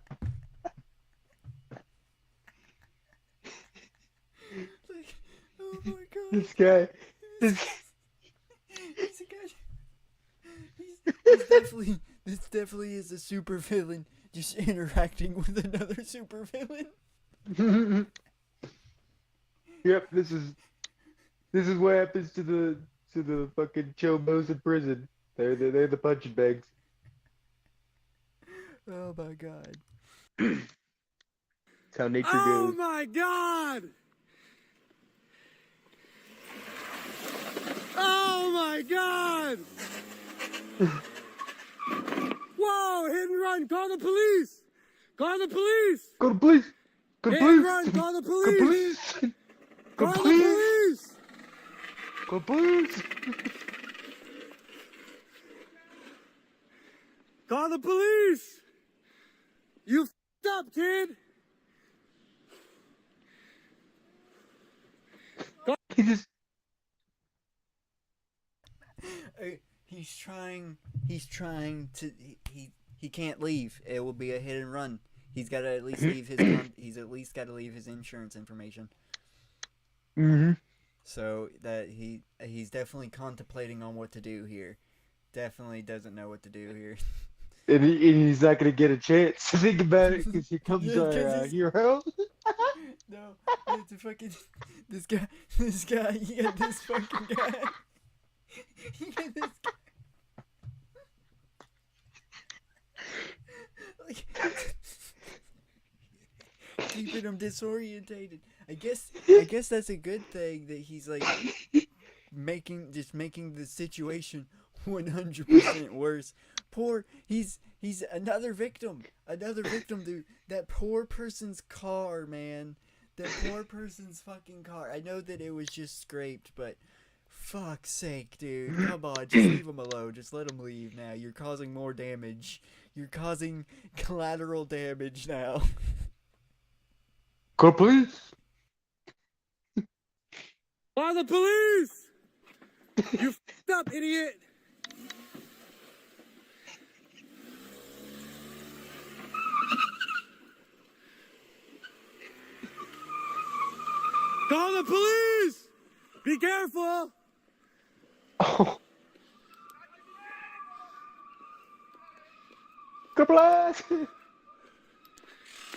oh my god. This guy. This definitely is a super villain just interacting with another super villain. Yep, this is what happens to the fucking chobos in prison. They're the punching bags. Oh my god. That's how nature Oh goes. my god! Oh my god! Whoa! Hit and run! Call the police! Call the police! Go to police! Go to Hit and police! run! Call the Go to police! police! Go Call to the police! police! Go to police! Call the police! You f***ed up, kid! He just. He's trying to. He can't leave. It will be a hit and run. He's got to at least leave his. He's at least got to leave his insurance information. Mm-hmm. So that he's definitely contemplating on what to do here. Definitely doesn't know what to do here. And he's not gonna get a chance to think about it because here comes Yeah, 'cause our he's- hero. No, it's a fucking this guy. He got this fucking guy. He got this guy. Like, keeping him disorientated. I guess that's a good thing that he's like making the situation 100% worse. He's another victim, dude. That poor person's car, man. That poor person's fucking car. I know that it was just scraped, but fuck's sake, dude. Come on, just leave him alone. Just let him leave now. You're causing more damage. You're causing collateral damage now. Go police. Call the police! You f***ed up, idiot! Call the police! Be careful! Kablast!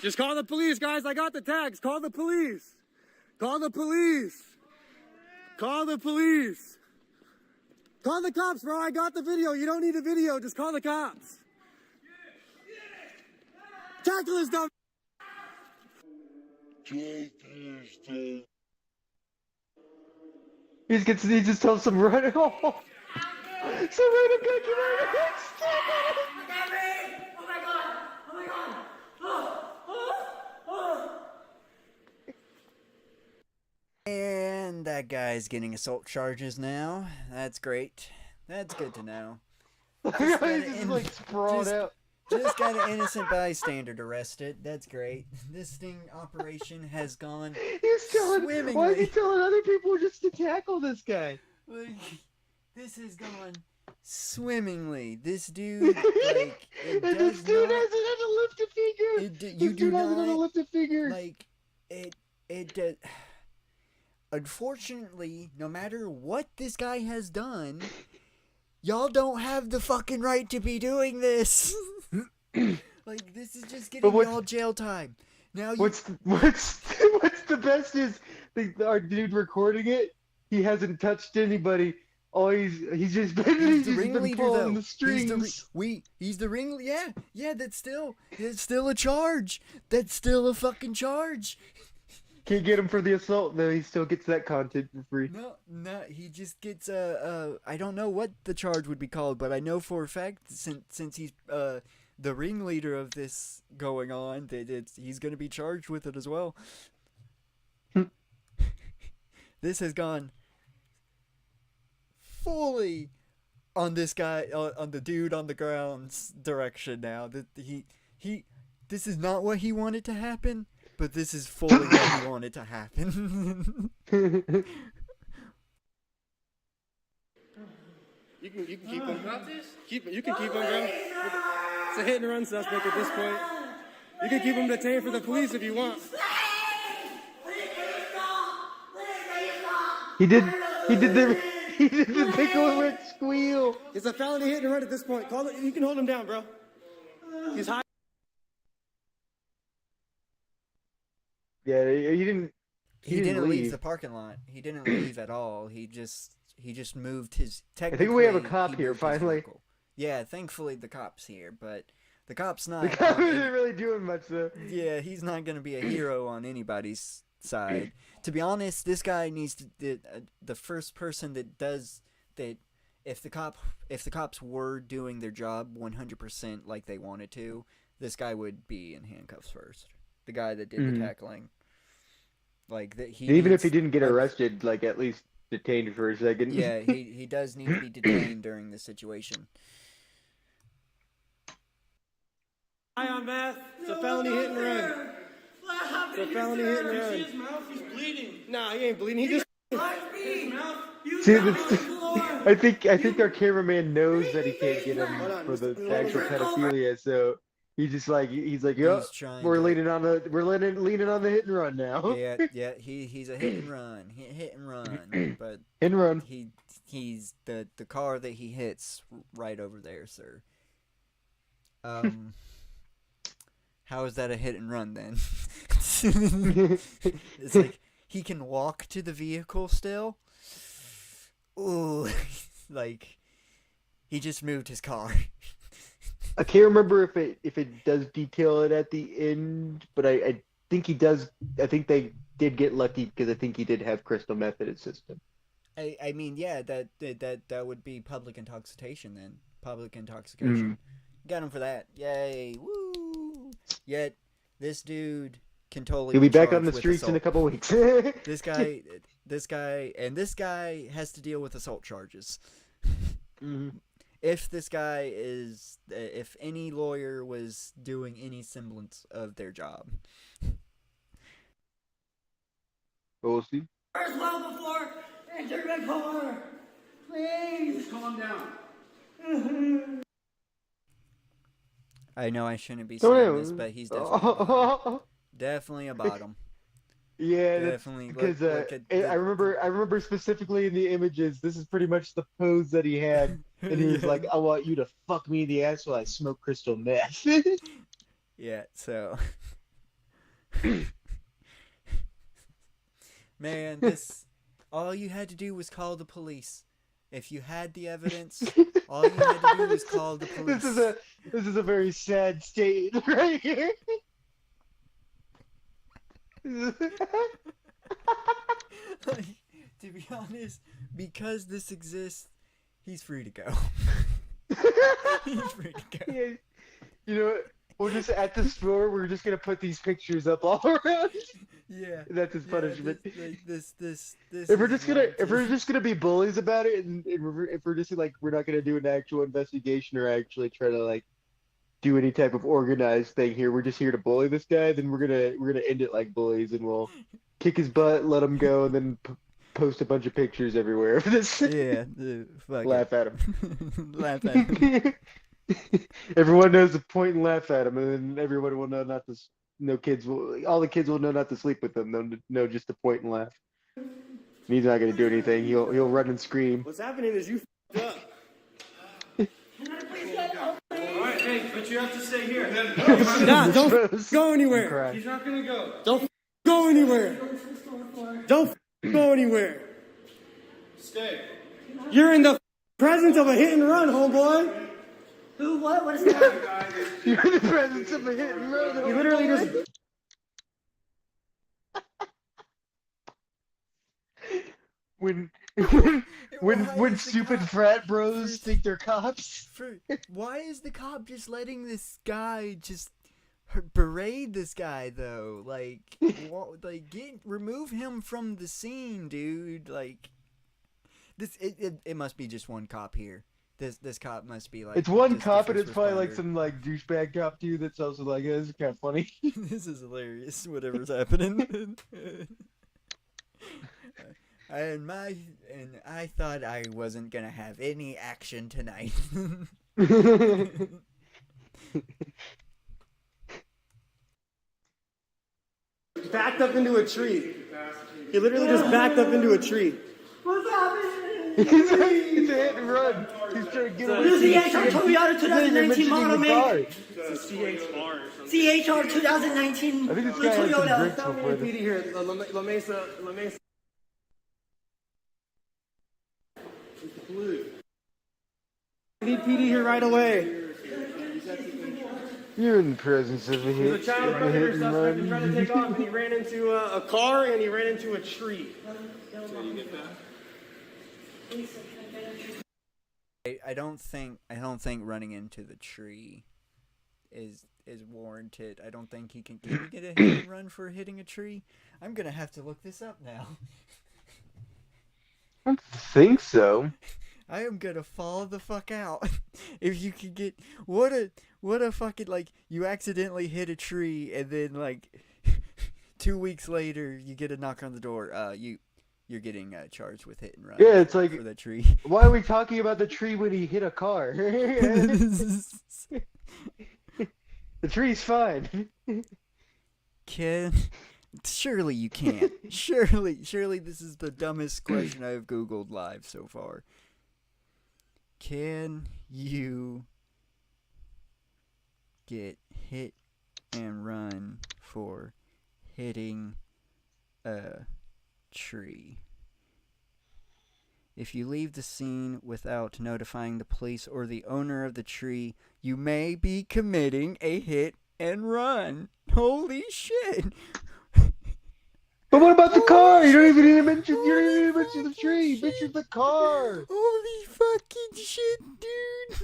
Just call the police, guys. I got the tags. Call the police. Call the police. Call the police. Call the cops, bro. I got the video. You don't need a video. Just call the cops. Tackle this dumb. He just tells some random. Some random guy came out. And that guy's getting assault charges now. That's great. That's good to know. He's just like sprawled out. Just got an innocent bystander arrested. That's great. This sting operation has gone swimmingly. Why is he telling other people just to tackle this guy? Like, this has gone swimmingly. This dude, like, it And does this dude not, hasn't had to lift a finger. you This do dude hasn't had to not, lift a finger. like, it does. Unfortunately, no matter what this guy has done, y'all don't have the fucking right to be doing this. Like, this is just getting y'all jail time. Now you... What's the best is our dude recording it. He hasn't touched anybody. Oh, he's just been He's the been ringleader, pulling though. the strings. He's the ringleader. Yeah, that's still a charge. That's still a fucking charge. Can't get him for the assault though. He still gets that content for free. No, he just gets I don't know what the charge would be called, but I know for a fact since he's the ringleader of this going on, that he's going to be charged with it as well. This has gone fully on this guy, on the dude on the ground's direction now. That this is not what he wanted to happen, but this is fully what he wanted to happen. You can keep him. You can keep him, bro. It's a hit and run suspect at this point. You can keep him detained for the police if you want. He did the pickle with squeal. It's a felony hit and run at this point. Call it. You can hold him down, bro. He's high. Yeah, he didn't. He didn't leave the parking lot. He didn't leave at all. He just moved his. I think we have a cop here finally. Yeah, thankfully the cop's here, but the cop's not. The cop isn't really doing much though. Yeah, he's not gonna be a hero on anybody's side. To be honest, this guy needs to the first person that does that. If the cops were doing their job 100% like they wanted to, this guy would be in handcuffs first. The guy that did the tackling. Like that, even if he didn't get arrested, like at least detained for a second. Yeah, he does need to be detained during this situation. High on meth. It's a felony hit and run. It's a felony hit and run. See his mouth? He's bleeding. Nah, he ain't bleeding. He just. See, I think our cameraman knows that he can't get him for the actual pedophilia, so he's just like yo, we're leaning on the hit and run now. Yeah, he's a hit and run, but hit and run. He's the car that he hits right over there, sir. How is that a hit and run then? It's like he can walk to the vehicle still. Ooh, like he just moved his car. I can't remember if it does detail it at the end, but I think he does. I think they did get lucky because I think he did have crystal meth in his system. I mean, yeah, that would be public intoxication then. Public intoxication. Got him for that. Yay! Woo! Yet this dude can totally. He'll be back charged on the with streets in a assault. couple weeks. This guy has to deal with assault charges. If this guy is, if any lawyer was doing any semblance of their job. We'll see. As well before Enter my car! Please! Calm down. I know I shouldn't be Don't saying know. this, but he's definitely definitely a bottom. Yeah, Definitely, because look at I remember specifically in the images. This is pretty much the pose that he had, and he was Yeah. like, "I want you to fuck me in the ass while I smoke crystal meth." Yeah, so man, this all you had to do was call the police. If you had the evidence, all you had to do was call the police. This is a very sad state right here. Like, to be honest, because this exists, he's free to go. He's free to go. Yeah, you know what? We're just at the store. We're just gonna put these pictures up all around. Yeah. That's his punishment. This If we're just gonna be bullies about it, and if we're just like we're not gonna do an actual investigation or actually try to like do any type of organized thing here, we're just here to bully this guy. Then we're gonna end it like bullies, and we'll kick his butt, let him go, and then post a bunch of pictures everywhere of this. Yeah, laugh at him. Laugh at him. Everyone knows to point and laugh at him, and then everyone will know not to. No kids will. All the kids will know not to sleep with him. They'll know just to point and laugh. He's not gonna do anything. He'll run and scream. What's happening is you f***ed up. Alright, hey, but you have to stay here. Nah, don't go anywhere. He's not gonna go. Don't go anywhere. Don't go anywhere. Stay. You're in the presence of a hit and run, homeboy. Who? What? What is that? You're in the presence of a hit and run. You literally just. When stupid frat bros think they're cops. Why is the cop just letting this guy just berate this guy though? Like, remove him from the scene, dude. Like, it must be just one cop here. This cop must be like. It's one just the cop, and first it's probably like responder. some like douchebag cop dude that's also like, this is kind of funny. This is hilarious. Whatever's happening. And I thought I wasn't gonna have any action tonight. Backed up into a tree. He literally just backed up into a tree. What's happening? It's a hit and run. He's trying to get away. This is the CHR Toyota 2019 model make. It's a CHR. CHR 2019 I think this guy has some Toyota. drinks Tell me before the this. PD here. La Mesa. Blue. I need PD here right away. You're in the presence of a He's hit, a child and predator suspect who tried to take off, run. and he ran into a car and he ran into a tree. I don't think running into the tree is warranted. I don't think can he get a hit and run for hitting a tree? I'm gonna have to look this up now. I don't think so. I am gonna fall the fuck out. If you could get what a fucking, like, you accidentally hit a tree and then like 2 weeks later you get a knock on the door. You're getting charged with hit and run. Yeah, it's like, for the tree. why are we talking about the tree when he hit a car? The tree's fine. Can surely you can't. Surely this is the dumbest question I've Googled live so far. Can you get hit and run for hitting a tree? If you leave the scene without notifying the police or the owner of the tree, you may be committing a hit and run. Holy shit! But what about the car? You don't even need to mention. You don't even mention the tree. Mention the car. Holy fucking shit, dude!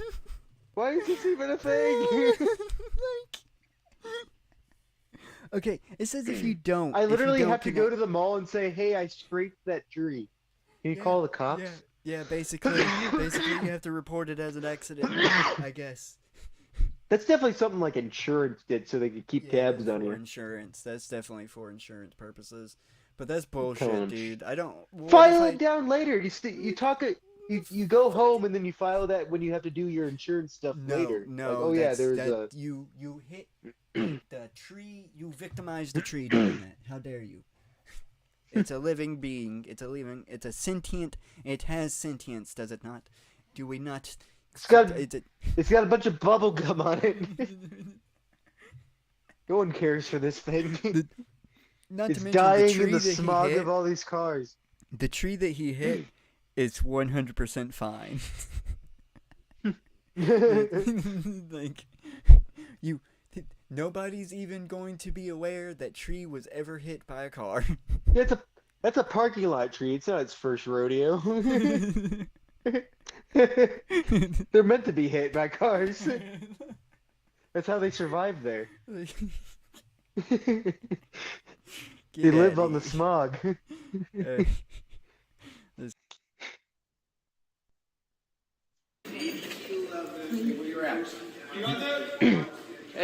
Why is this even a thing? Okay, it says if you don't. I literally if you don't have to go to the mall and say, "Hey, I scraped that tree." Can you call the cops? Yeah, basically you have to report it as an accident, I guess. That's definitely something like insurance did, so they could keep tabs on For you. insurance, that's definitely for insurance purposes. But that's bullshit, dude. I don't. File it down later. You talk it. You go home and then you file that when you have to do your insurance stuff later. No, like, oh yeah, there's that, you hit the tree. You victimize the tree doing that. How dare you? It's a living being. It's a sentient. It has sentience, does it not? Do we not? It's got a bunch of bubble gum on it. No one cares for this thing. It's dying in the smog of all these cars. The tree that he hit is 100% fine. Like, nobody's even going to be aware that tree was ever hit by a car. That's a parking lot tree. It's not its first rodeo. They're meant to be hit by cars. That's how they survive there. They live on the smog. Hey,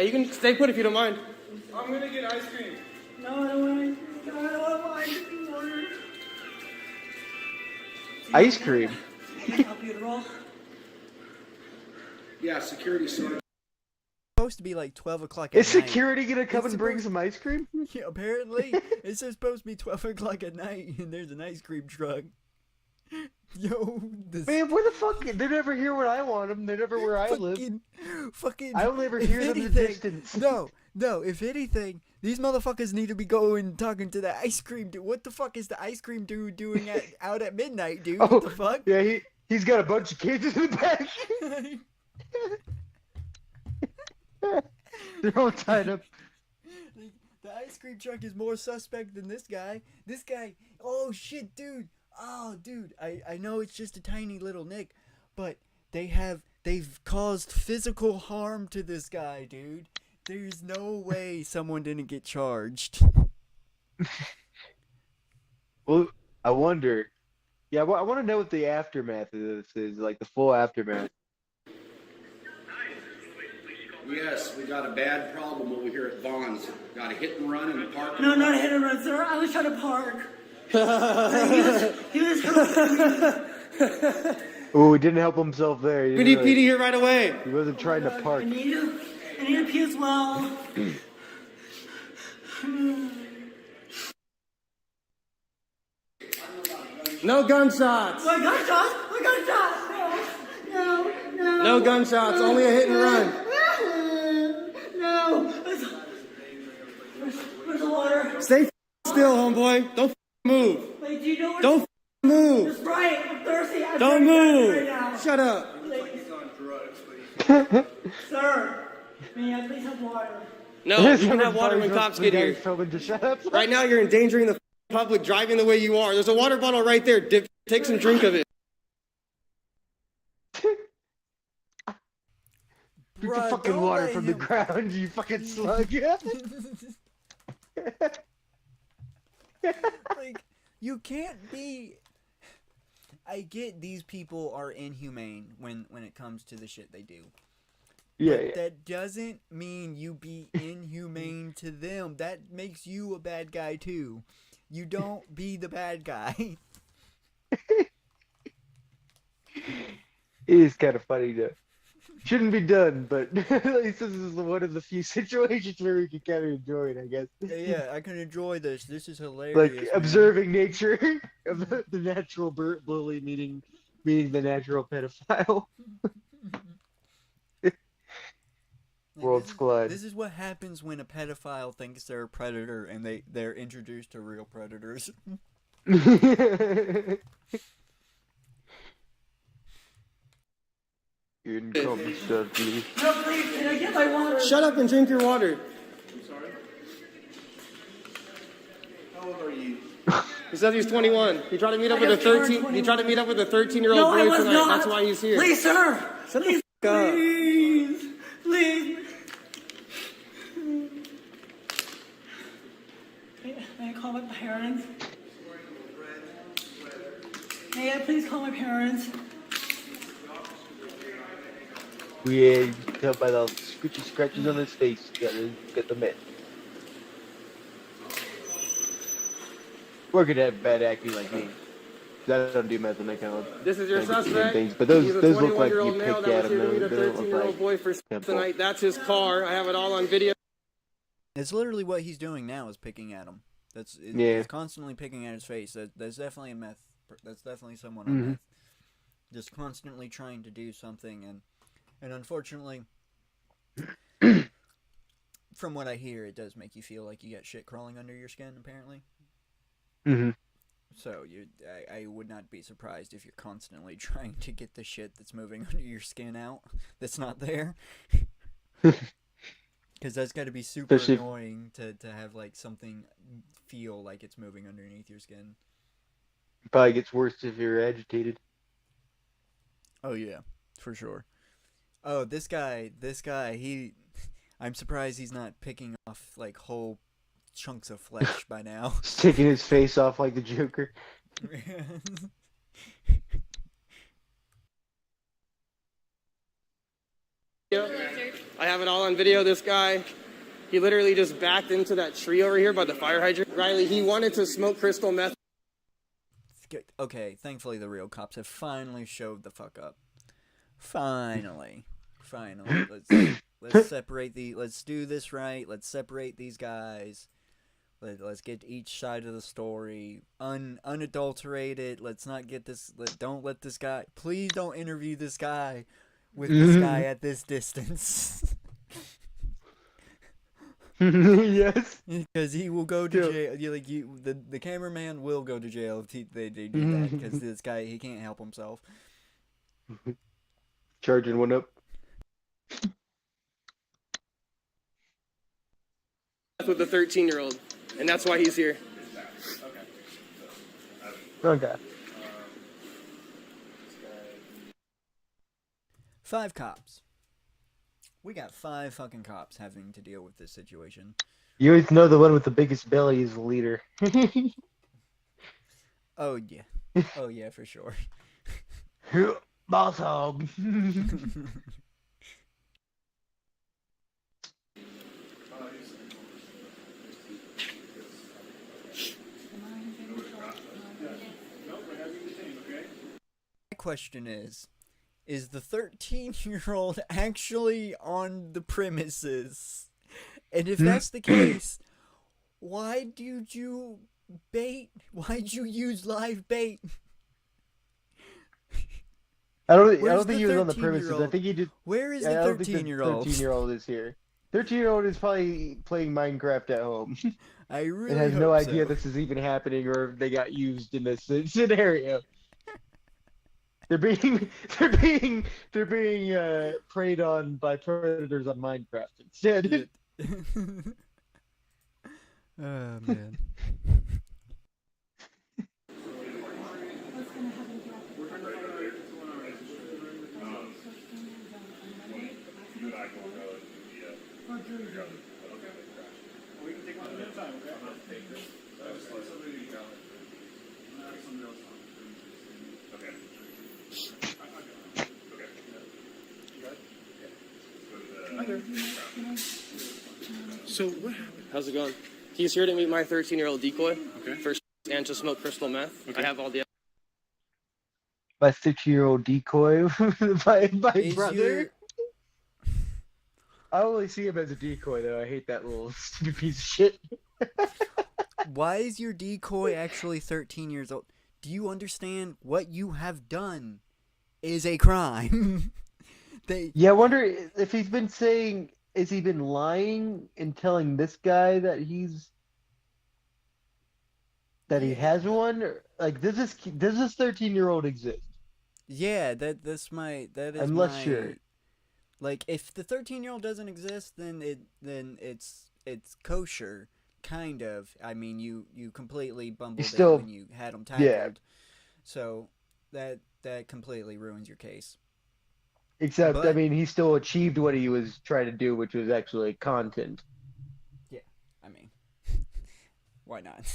you can stay put if you don't mind. I'm gonna get ice cream. No, I don't want ice cream. Ice cream? Can I help you at all? Yeah, security sort of. Supposed to be like 12 o'clock at Is night. security gonna come and bring some ice cream? Yeah, apparently. It's supposed to be 12 o'clock at night and there's an ice cream truck. Yo, man, where the fuck? They're never here when I want them. They're never where I live. I only ever hear them in the distance. No, if anything, these motherfuckers need to be going talking to the ice cream dude. What the fuck is the ice cream dude doing out at midnight, dude? What the fuck? Yeah, he's got a bunch of kids in the back. They're all tied up. The ice cream truck is more suspect than this guy. This guy, oh shit, dude. Oh, dude, I know it's just a tiny little nick, but they've caused physical harm to this guy, dude. There's no way someone didn't get charged. Well, I wonder. Yeah, well, I want to know what the aftermath of this is, like the full aftermath. Yes, we got a bad problem over here at Vaughn's. Got a hit and run in the park. No, not a hit and run, sir. I was trying to park. he was Oh, he didn't help himself there. We need PD here right away. He wasn't trying to park. I need to pee as well. No gunshots. My gunshots! My gunshots! No. No gunshots. Only a hit and run. No. Where's the water? Stay still, homeboy. Don't move. Wait, do you know where? Don't move. That's right. I'm thirsty. I'm Don't very move. thirsty right now. Shut up. Sir, may I please have water? No, you can have water when cops get here. Right now, you're endangering the public driving the way you are. There's a water bottle right there. Take some drink of it. Drink the fucking water from the ground, you fucking slug. Like, you can't be. I get these people are inhumane when it comes to the shit they do. But that doesn't mean you be inhumane to them. That makes you a bad guy too. You don't be the bad guy. It is kind of funny though. Shouldn't be done, but at least this is one of the few situations where we can kind of enjoy it, I guess. Yeah, I can enjoy this. This is hilarious. Like man. observing nature of the natural bully meeting the natural pedophile. World Squad. This is what happens when a pedophile thinks they're a predator and they're introduced to real predators. Income suddenly. No, please, can I get my water? Shut up and drink your water. I'm sorry. How old are you? He says he's 21. He tried to meet up with a 13. He tried to meet up with a 13-year-old No, I boy was tonight. not. That's why he's here. Please, sir. Shut Please, the fuck up. please. May I call my parents? May I please call my parents? Yeah, you can tell by the scratchy scratches on his face. You gotta get the met. We're gonna have bad acting like me. 'Cause I don't do meth and I kind of. This is your suspect. Things, but those He's a look like 21-year-old you male picked that at was here him. to meet a They don't look 13-year-old like boy for simple. tonight. That's his car. I have it all on video. It's literally what he's doing now is picking at him. Yeah. He's constantly picking at his face. That's definitely a meth. That's definitely someone on Mhm. meth. Just constantly trying to do something, and unfortunately, from what I hear, it does make you feel like you got shit crawling under your skin. Apparently. Mhm. So I would not be surprised if you're constantly trying to get the shit that's moving under your skin out that's not there. Because that's got to be super Especially- annoying to have like something feel like it's moving underneath your skin. Probably gets worse if you're agitated. Oh yeah, for sure. Oh, this guy, I'm surprised he's not picking off like whole chunks of flesh by now. Just taking his face off like the Joker. I have it all on video. This guy, he literally just backed into that tree over here by the fire hydrant. Riley, he wanted to smoke crystal meth. Okay, thankfully the real cops have finally showed the fuck up. Finally. Let's separate let's do this right. Let's separate these guys. Let's get each side of the story unadulterated. Let's not get this. Don't let this guy. Please don't interview this guy with this guy at this distance. Yes. Because he will go to jail. The cameraman will go to jail if they do that. Because this guy, he can't help himself. Charging one up. With the 13-year-old, and that's why he's here. Okay. 5 cops. We got 5 fucking cops having to deal with this situation. You always know the one with the biggest belly is the leader. Oh yeah. Oh yeah, for sure. Boss hog. My question is the 13-year-old actually on the premises? And if that's the case, why'd you use live bait? I don't Where's think the he was on the premises. I 13-year-old? think he did. Where is I the don't think 13-year-old? 13-year-old is here. 13-year-old is probably playing Minecraft at home. I really and has no hope idea so. this is even happening or if they got used in this scenario. They're being preyed on by predators on Minecraft instead. Oh man. So what happened? How's it going? He's here to meet my 13-year-old decoy. Okay. First, and to smoke crystal meth. Okay. I have all the. My 6-year-old decoy, my Is brother. your- I only see him as a decoy though. I hate that little stupid piece of shit. Why is your decoy actually 13 years old? Do you understand what you have done is a crime? Yeah, I wonder if he's been saying, has he been lying and telling this guy that he has one? Or, like, does this 13-year-old exist? Yeah, that is I'm less sure. Like, if the 13-year-old doesn't exist, then it's kosher, kind of. I mean, you completely bumbled it still- when you had him tackled. yeah. So that completely ruins your case. Except, I But- mean, he still achieved what he was trying to do, which was actually content. Yeah, I mean, why not?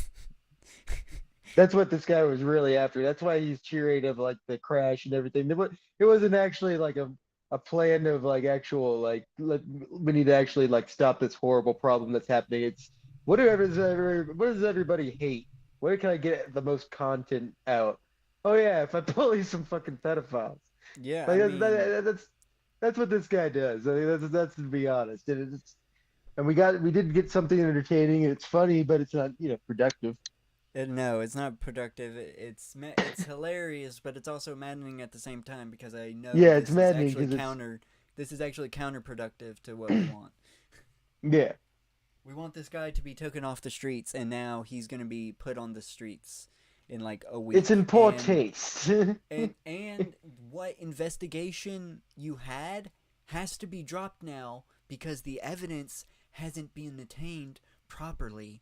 That's what this guy was really after. That's why he's cheering of like the crash and everything. It wasn't actually like a plan of like actual like we need to actually like stop this horrible problem that's happening. It's what does everybody hate? Where can I get the most content out? Oh yeah, if I bully some fucking pedophiles. Yeah, Like, I mean, that's what this guy does. I mean, that's to be honest. And we did get something entertaining. It's funny, but it's not productive. no, it's not productive. It's hilarious, but it's also maddening at the same time because I know Yeah, this it's maddening is actually 'cause this is actually counterproductive to what we want. Yeah. We want this guy to be taken off the streets, and now he's gonna be put on the streets in like a week. It's in poor taste. and what investigation you had has to be dropped now because the evidence hasn't been attained properly.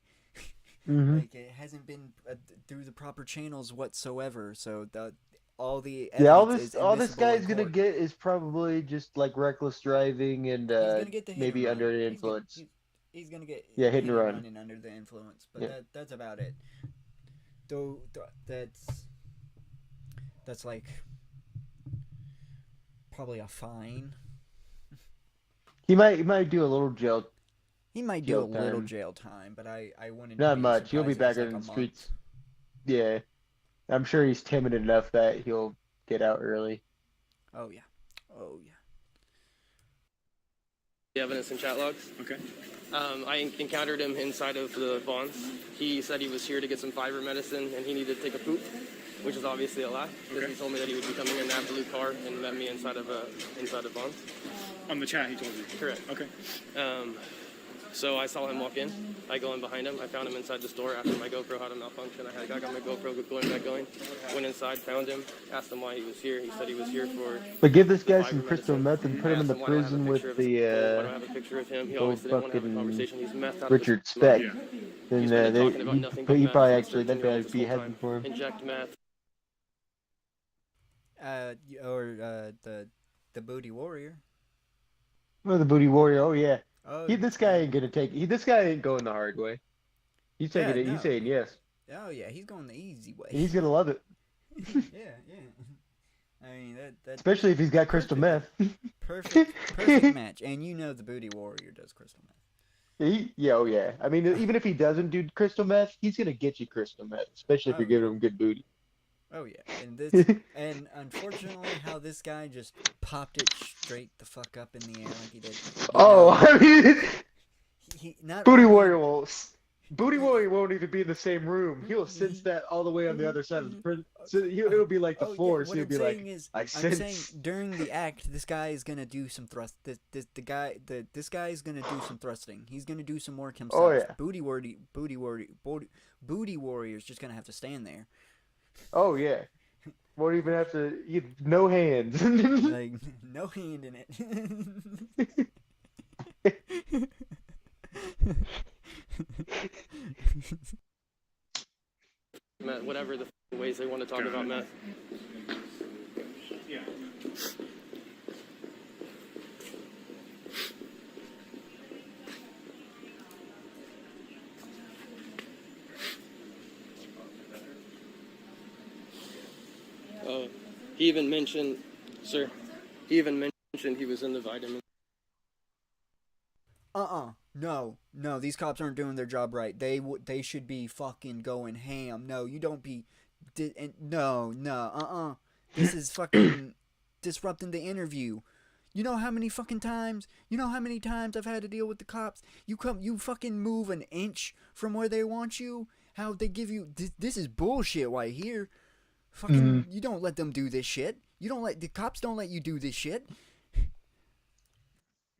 Like it hasn't been through the proper channels whatsoever. So all the evidence all this is guy's admissible in gonna court. get is probably just like reckless driving and Get the hit maybe and run. under the influence. He's gonna get hit and run. and under the influence, but Yeah. that's about it. Though that's like probably a fine. He might do a little jail. He might do jail a little time. jail time, but I wouldn't. Not be much. He'll be surprised back if in it's the like a month. streets. Yeah, I'm sure he's timid enough that he'll get out early. Oh yeah. Oh yeah. The evidence and chat logs. Okay. I encountered him inside of the Vons. He said he was here to get some fiber medicine and he needed to take a poop, which is obviously a lie because he told me that he would be coming in an absolute car and met me inside of Vons. On the chat, he told you. Correct. Okay. So I saw him walk in. I go in behind him. I found him inside the store after my GoPro had a malfunction. I got my GoPro going. Went inside, found him, asked him why he was here. He said he was here for. But give this guy fiber some crystal medicine. meth and put him in the I asked him why I don't have a prison with picture of the his- why don't I have a picture of him? He old obviously didn't want to have a fucking conversation. He's messed out of Richard his Speck. mind. Then He's been talking about nothing but he meth probably since actually that 13 guy years would be this whole heading time. for him. Inject meth. The booty warrior. Oh, the booty warrior. Oh yeah. Oh, This guy ain't gonna take. This guy ain't going the hard way. He's taking it. no. He's saying yes. Oh yeah, he's going the easy way. He's gonna love it. yeah. I mean that. Especially if he's got crystal meth. Perfect match, and you know the booty warrior does crystal meth. Oh yeah. I mean, even if he doesn't do crystal meth, he's gonna get you crystal meth, especially if you're giving him good booty. Oh yeah, and unfortunately, how this guy just popped it straight the fuck up in the air like he did. I mean, Not Booty only- Warrior won't even be in the same room. He'll sense that all the way on the other side of the prison. So it'll be like the Force. What He'll I'm be saying like, is, I I'm sense. saying during the act, this guy is gonna do some thrust. This guy is gonna do some thrusting. He's gonna do some work himself. Oh, yeah. Booty warrior's just gonna have to stand there. Oh yeah. Won't even have to. No hands. Like no hand in it. Meth, whatever the ways they want to talk about meth. Yeah. He even mentioned, sir, he was in the vitamin. No, these cops aren't doing their job right. They should be fucking going ham. No, you don't be. No. This is fucking disrupting the interview. You know how many times I've had to deal with the cops? You fucking move an inch from where they want you. How they give you this is bullshit right here. Fucking, you don't let them do this shit. The cops don't let you do this shit.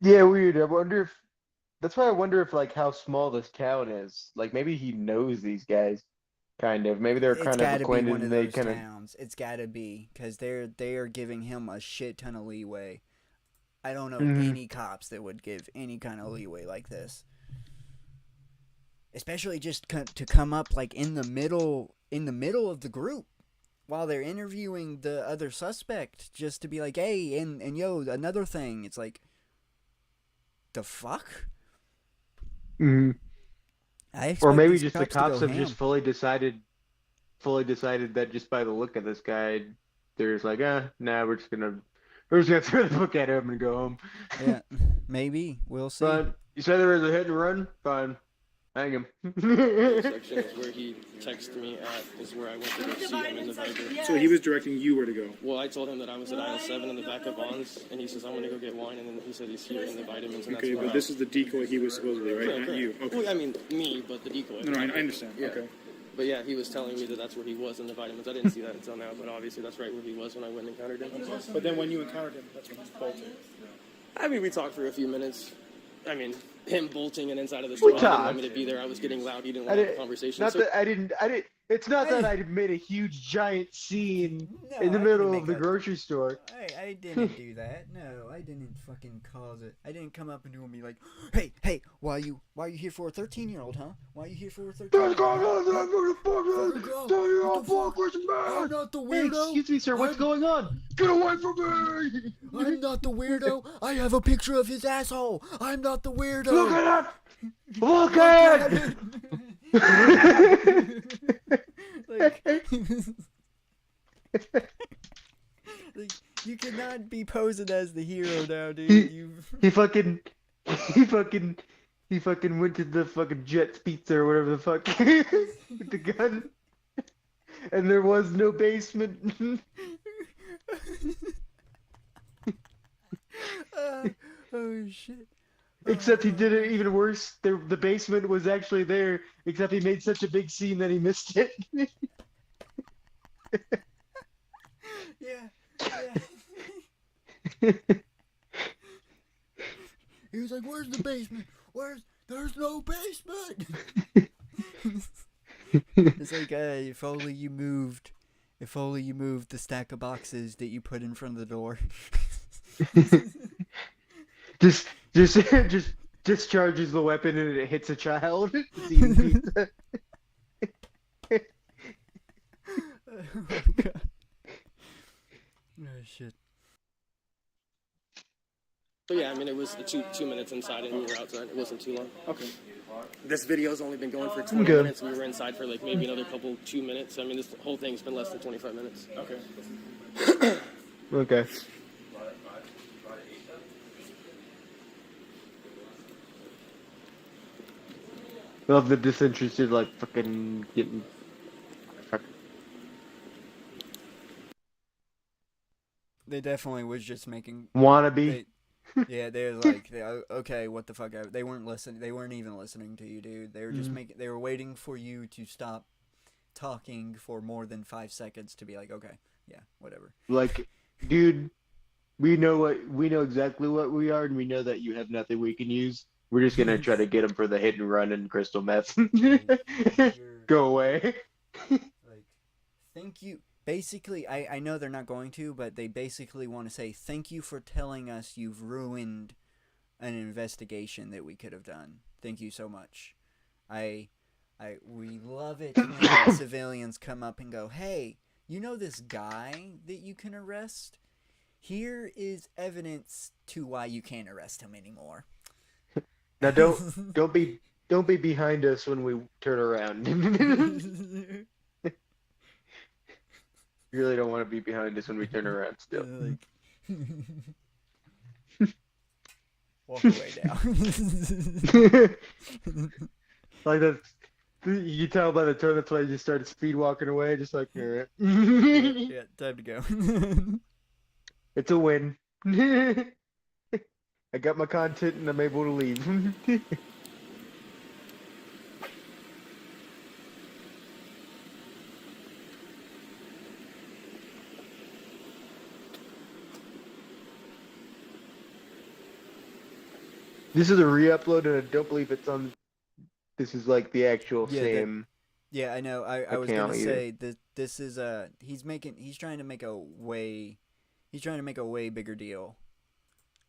Yeah, weird. That's why I wonder if like how small this town is. Like maybe he knows these guys, kind of. Maybe they're kind of acquainted and they kind of. Towns. It's gotta be because they are giving him a shit ton of leeway. I don't know any cops that would give any kind of leeway like this. Especially just to come up like in the middle of the group while they're interviewing the other suspect, just to be like, hey, and yo, another thing. It's like, the fuck? Or maybe just the cops have just fully decided that just by the look of this guy, they're just like, nah, we're just gonna throw the book at him and go home. Yeah, maybe we'll see. But you said there was a hit and run. Fine. Hang him. Intersection is where he texted me at, is where I went to go see him in the Viper. So he was directing you where to go. Well, I told him that I was at aisle 7 in the back of Vons, and he says, I'm going to go get wine, and then he said he's here in the vitamins, and Okay, that's where but this is the decoy he was supposedly, right? Not you. Okay. Well, I mean, me, but the decoy. No, I understand. Yeah. Okay. But yeah, he was telling me that that's where he was in the vitamins. I didn't see that until now, but obviously that's right where he was when I went and encountered him. But then when you encountered him, that's when he bolted. I mean, we talked for a few minutes. I mean, him bolting and inside of the store, he didn't want me to be there. I was getting loud. He didn't want to have a conversation. Not So- that I didn't. It's not that I made a huge giant scene in the middle of the grocery store. I didn't do that. No, I didn't fucking cause it. I didn't come up and do me like, hey, why are you here for a 13-year-old, huh? Why are you here for a 13-year-old? I'm not the Hey, weirdo. excuse me, sir. What's going on? Get away from me! I'm not the weirdo. I have a picture of his asshole. I'm not the weirdo. Look at it! Look at it! Like, you cannot be posing as the hero now, dude. He fucking went to the fucking Jet's Pizza or whatever the fuck with the gun, and there was no basement. Oh shit. Except he did it even worse. The basement was actually there, except he made such a big scene that he missed it. Yeah. He was like, "Where's the basement? There's no basement." It's like, if only you moved the stack of boxes that you put in front of the door. just discharges the weapon and it hits a child. It's eating pizza. Oh my god. Oh shit. So yeah, I mean, it was two minutes inside and we were outside. It wasn't too long. Okay. This video's only been going for 20 Good. minutes. We were inside for like maybe another 2 minutes. I mean, this whole thing's been less than 25 minutes. Okay. Okay. Love the disinterested, like, fucking getting... They definitely was just making Wannabe. Yeah, they were like, okay, what the fuck? They weren't listening. They weren't even listening to you, dude. They were just They were waiting for you to stop talking for more than 5 seconds to be like, okay, yeah, whatever. Like, dude, we know exactly what we are, and we know that you have nothing we can use. We're just gonna try to get them for the hit and run and crystal meth. Go away. Like, thank you. Basically, I know they're not going to, but they basically want to say thank you for telling us you've ruined an investigation that we could have done. Thank you so much. We love it when civilians come up and go, hey, you know this guy that you can arrest? Here is evidence to why you can't arrest him anymore. Now don't be behind us when we turn around. You really don't want to be behind us when we turn around still. Walk away now. Like that, you can tell by the tone that's why you just started speed walking away, just like, Yeah, time to go. It's a win. I got my content and I'm able to leave. This is a re-upload, and I don't believe it's on. This is like the actual same. Yeah, I know. I was gonna say that this is he's trying to make a way bigger deal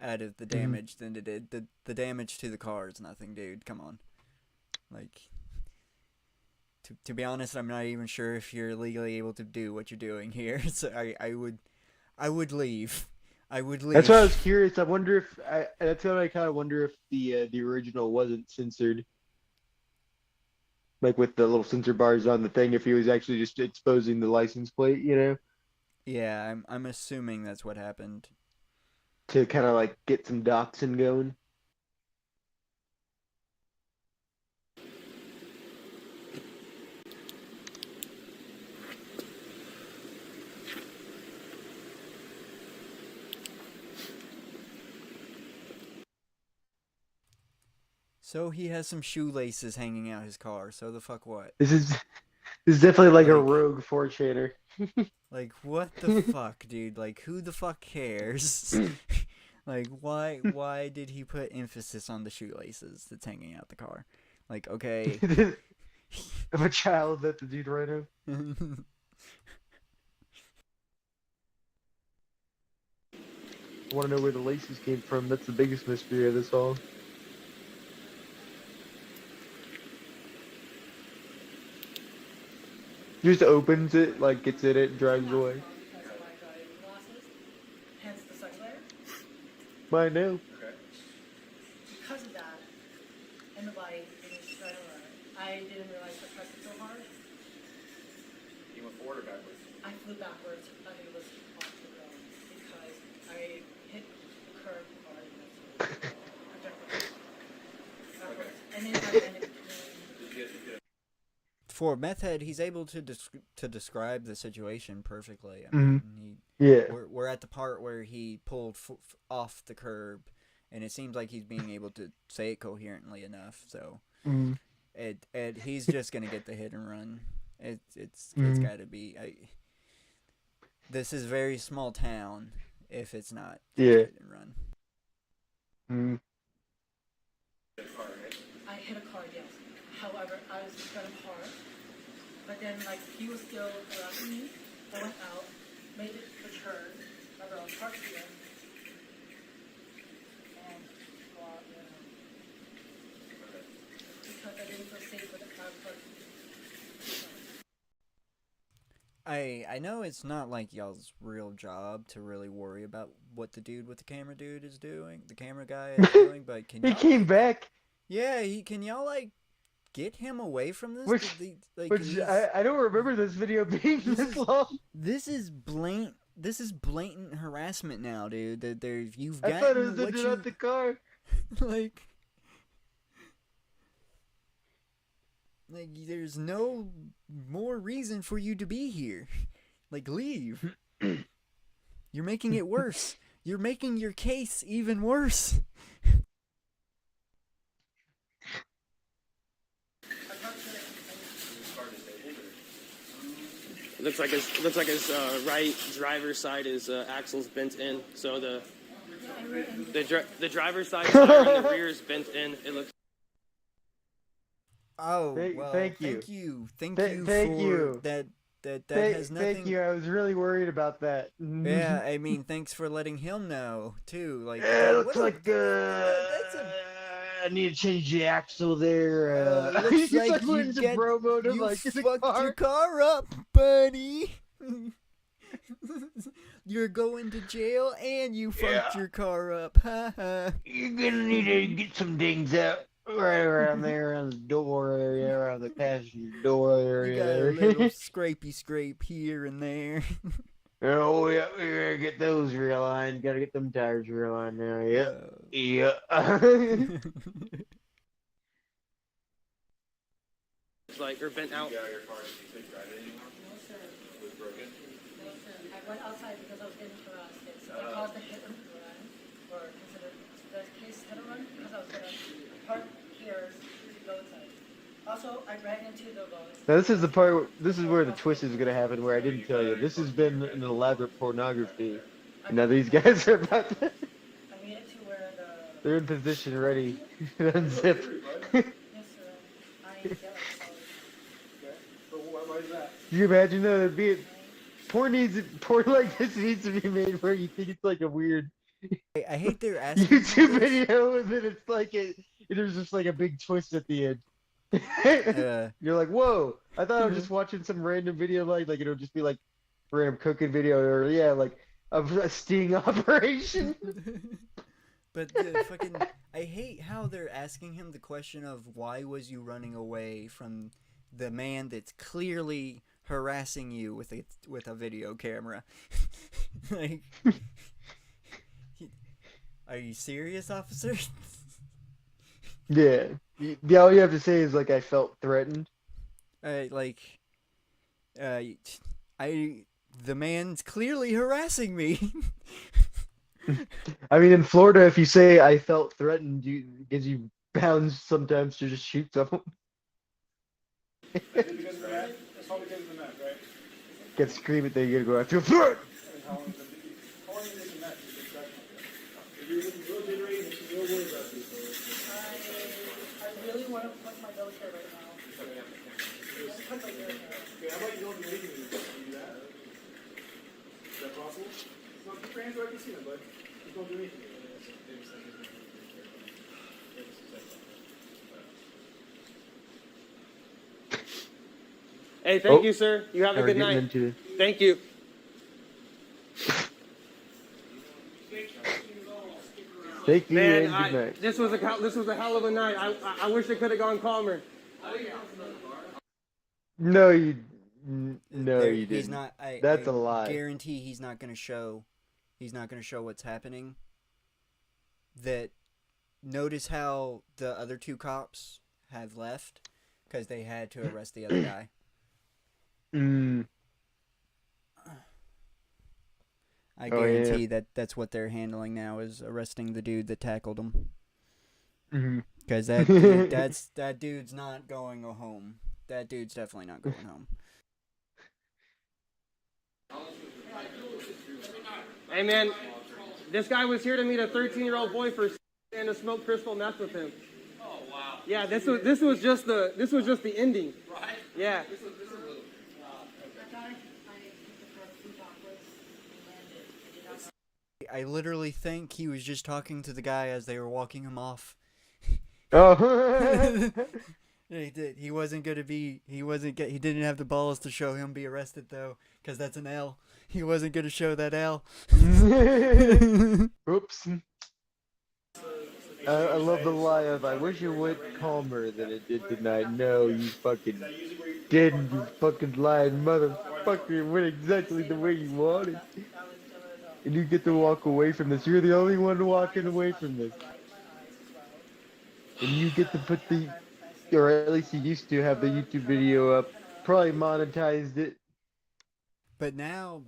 out of the damage than it did. The damage to the car is nothing, dude. Come on. Like, to be honest, I'm not even sure if you're legally able to do what you're doing here. So I would leave. I would leave. That's why I was curious. I wonder if that's what I kind of wonder if the original wasn't censored, like with the little censor bars on the thing. If he was actually just exposing the license plate, you know? Yeah, I'm assuming that's what happened. To kind of like get some doxing going. So he has some shoelaces hanging out his car. So the fuck what? This is definitely like a rogue 4chaner. Like what the fuck, dude? Like who the fuck cares? Like why did he put emphasis on the shoelaces that's hanging out the car? Like okay. Of a child that the dude ran over. I want to know where the laces came from. That's the biggest mystery of this all. Just opens it, like gets in it, and drives away. Hence the sex layer. Mine now. Because of that, and the body being straight around, I didn't realize I pressed it so hard. You went forward or backwards? I flew backwards. I think it was off the ground because I hit the curb hard. Backwards. And then I landed between. For Meth Head, he's able to describe the situation perfectly. I Mhm. mean, Yeah. We're at the part where he pulled off the curb, and it seems like he's being able to say it coherently enough. So, Mhm. he's just gonna get the hit and run. It's Mhm. got to be. This is very small town. If it's not Yeah. hit and run. Mm. I hit a car, yes. However, I was kind of hard. But then, like, he was still harassing me. I went out, made the turn around Park Street, and go out, because I didn't feel safe with the car parked. I know it's not like y'all's real job to really worry about what the dude with the camera dude is doing, the camera guy is doing, but can He y'all, came back. yeah, can y'all like get him away from this? Which Like, I don't remember this video being this long. This is blatant harassment now, dude. That you've I got thought it was the what dude you at the car. like. Like, there's no more reason for you to be here. Like, leave. You're making it worse. You're making your case even worse. Looks like his right driver's side is axle's bent in, so the driver's side tire on the rear is bent in. It looks. Oh, Thank- well, thank you. Thank you. Thank Th- you thank for you. that Thank, has nothing. thank you. I was really worried about that. Yeah, I mean, thanks for letting him know too. Like, Yeah, what looks a- like I need to change the axle there. looks He's like like you putting some bro mode in, you like in the fucked car. your car up, buddy. You're going to jail and you fucked your car up. Ha ha. You're gonna need to get some dings out right around there, around the door area, around the passenger door You got a area. little scrapey scrape here and there. Oh yeah, we gotta get those realigned. Gotta get them tires realigned now. Yep. Yep. Like or bent out. I went outside because I was getting harassed. So I caused a hit and run, or considered the case hit and run, because I was going to park here, go inside. Also, I ran into the road. Now this is the part. This is where the twist is gonna happen. Where I didn't tell you. This has been an elaborate pornography. Now these guys are about to. I made it to where the. They're in position, ready to unzip. Yes, sir. I get So why is that? Can you imagine though? It'd be porn like this needs to be made where you think it's like a weird I hate their asking. YouTube video, and then it's like there's just like a big twist at the end. You're like, whoa! I thought I was just watching some random video, like it'll just be like random cooking video, or yeah, like a sting operation. But fucking, I hate how they're asking him the question of why was you running away from the man that's clearly harassing you with a video camera. Like, are you serious, officer? Yeah. All you have to say is like I felt threatened. The man's clearly harassing me. I mean, in Florida, if you say I felt threatened, it gives you bounds sometimes to just shoot someone. Because of the map? That's all because of the map, right? Get scream it, then you gotta go after him. And how long is the match? If you're real generating, it's real words about this. I really want to put my nose hair right now. Cut my hair. Okay, how about you don't do anything with this? Can you do that? Is that possible? It's not keep your hands where I can see them, bud. Just don't do anything with it. Hey, thank you, sir. You have a good night. Thank you. Thank you Man, and good night. this was a hell of a night. I wish it could have gone calmer. No, you He's didn't. not. That's a a lie. Guarantee he's not going to show. He's not going to show what's happening. That notice how the other two cops have left because they had to arrest the other guy. I guarantee that's what they're handling now is arresting the dude that tackled him. Because that dude's not going home. That dude's definitely not going home. Hey, man, this guy was here to meet a 13-year-old boy for and to smoke crystal meth with him. Oh wow! Yeah, this was just the ending. Right? Yeah. I literally think he was just talking to the guy as they were walking him off. Oh. He did. He wasn't gonna be. He didn't have the balls to show him be arrested though, because that's an L. He wasn't gonna show that L. Oops. I love the lie of I wish it went calmer than it did tonight. No, you fucking didn't. You fucking lying motherfucker. It went exactly the way you wanted. And you get to walk away from this. You're the only one walking away from this. And you get to put or at least you used to have the YouTube video up. Probably monetized it. But now,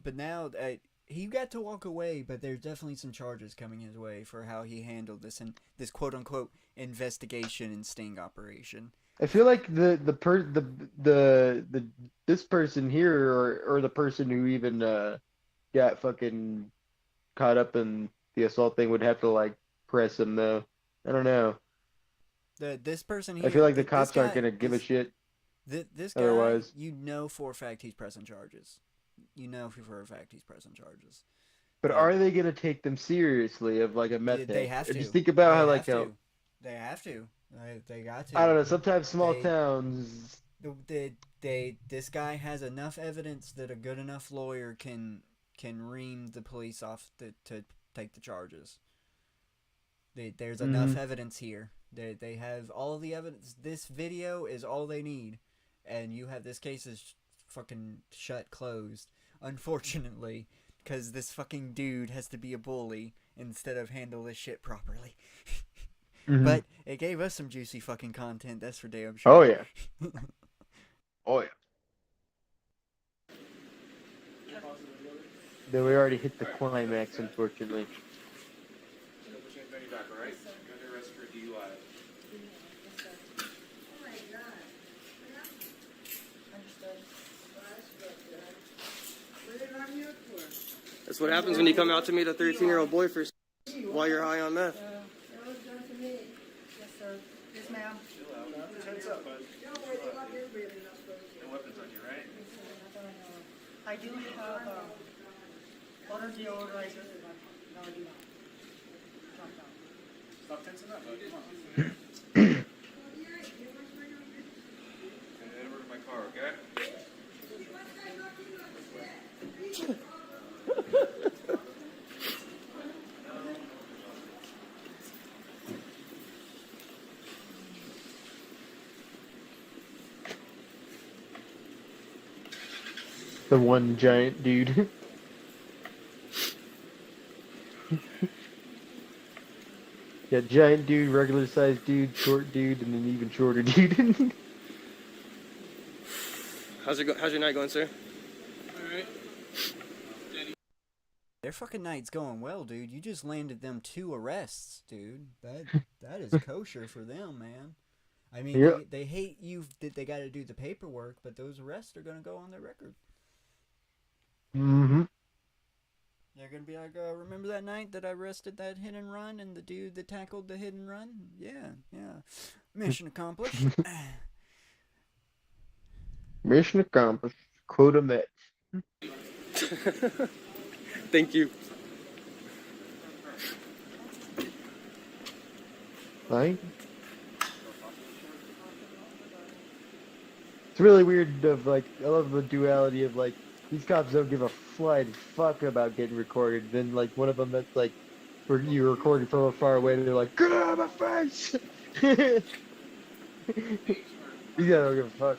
he got to walk away. But there's definitely some charges coming his way for how he handled this quote unquote investigation and sting operation. I feel like this person here or the person who even got fucking caught up in the assault thing would have to like press him though. I don't know. This person here. I feel like the cops aren't gonna give a shit. This guy, otherwise, you know for a fact he's pressing charges. You know for a fact he's pressing charges. But are they gonna take them seriously of like a meth? They have to. Just think about how like how they have to. They got to. I don't know. Sometimes small towns. This guy has enough evidence that a good enough lawyer can ream the police off to take the charges. There's enough evidence here. They have all the evidence. This video is all they need, and you have this case is fucking closed. Unfortunately, because this fucking dude has to be a bully instead of handle this shit properly. But it gave us some juicy fucking content. That's for damn sure. Oh yeah. Oh yeah. Then we already hit the climax, unfortunately. That's what happens when you come out to meet a 13-year-old boy for while you're high on meth. Yes, sir. Yes, ma'am. Tense up, bud. No weapons on you, right? I do have other deodorizer. No, I do not. Stop tensing up, bud. Come on. Head over to my car, okay? The one giant dude. Yeah, giant dude, regular sized dude, short dude, and an even shorter dude. How's your night going, sir? Their fucking night's going well, dude. You just landed them 2 arrests, dude. That is kosher for them, man. I mean, Yep. they hate you that they got to do the paperwork, but those arrests are going to go on their record. Mm-hmm. They're going to be like, remember that night that I arrested that hit and run and the dude that tackled the hit and run? Yeah. Mission accomplished. Mission accomplished. Quota met. Thank you. Right? It's really weird of like, I love the duality of like, these cops don't give a flying fuck about getting recorded. Then like one of them that's like, where you recorded from far away, they're like, get out of my face! These guys don't give a fuck.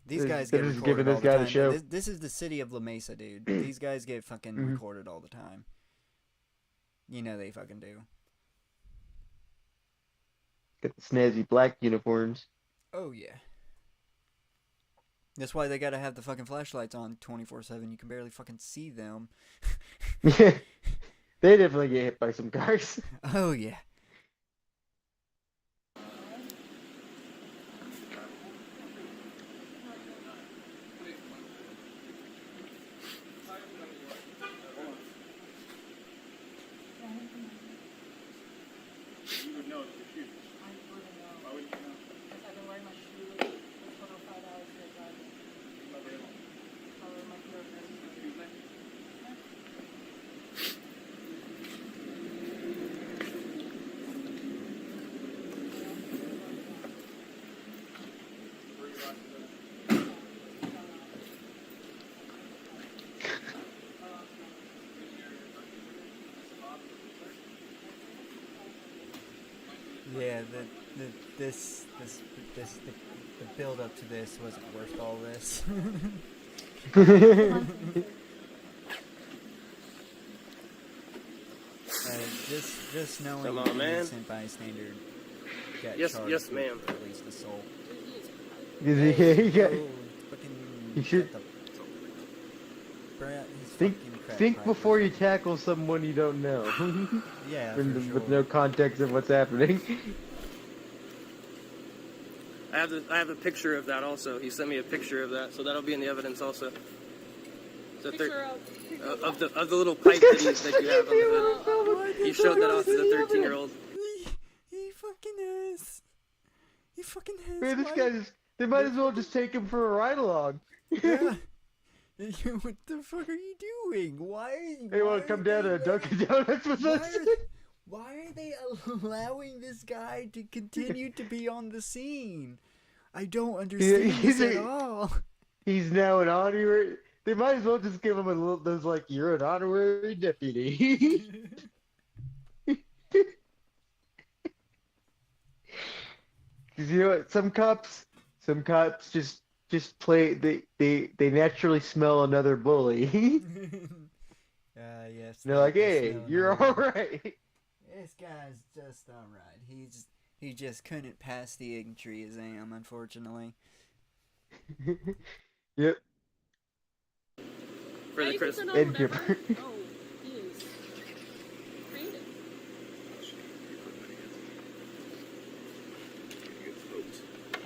These guys They're get just recorded giving this all the guy time. the show. This is the city of La Mesa, dude. These guys get fucking recorded all the time. You know they fucking do. Got the snazzy black uniforms. Oh, yeah. That's why they gotta have the fucking flashlights on 24/7. You can barely fucking see them. Yeah. They definitely get hit by some cars. Oh, yeah. You would know if your shoes. Why would you know? Because I've been wearing my shoes for 5 hours straight driving. Not very long. I wear my Yeah, the build up to this wasn't worth all this. Just knowing Come on, the man. innocent bystander got Yes, charged yes, with ma'am. at least assault. Yeah, he got. Fucking You should think before you tackle someone you don't know. Yeah, With no context of what's happening. I have a picture of that also. He sent me a picture of that, so that'll be in the evidence also. The of the little pipe that you have on the hood. He showed that off to the 13-year-old. He fucking has. He fucking has. Man, this guy just. They might as well just take him for a ride along. Yeah. What the fuck are you doing? Why? They want to come down to Dunkin' Donuts with us? Why are they allowing this guy to continue to be on the scene? I don't understand this at all. He's now an honorary. They might as well just give him a little. Those like, you're an honorary deputy. Cause you know what? Some cops just play. They naturally smell another bully. Yes. They're like, hey, smell you're another- all right. This guy's just alright. He just couldn't pass the entry exam, unfortunately. Yep. For the Chris. Ed Kipper. Oh, he is creative.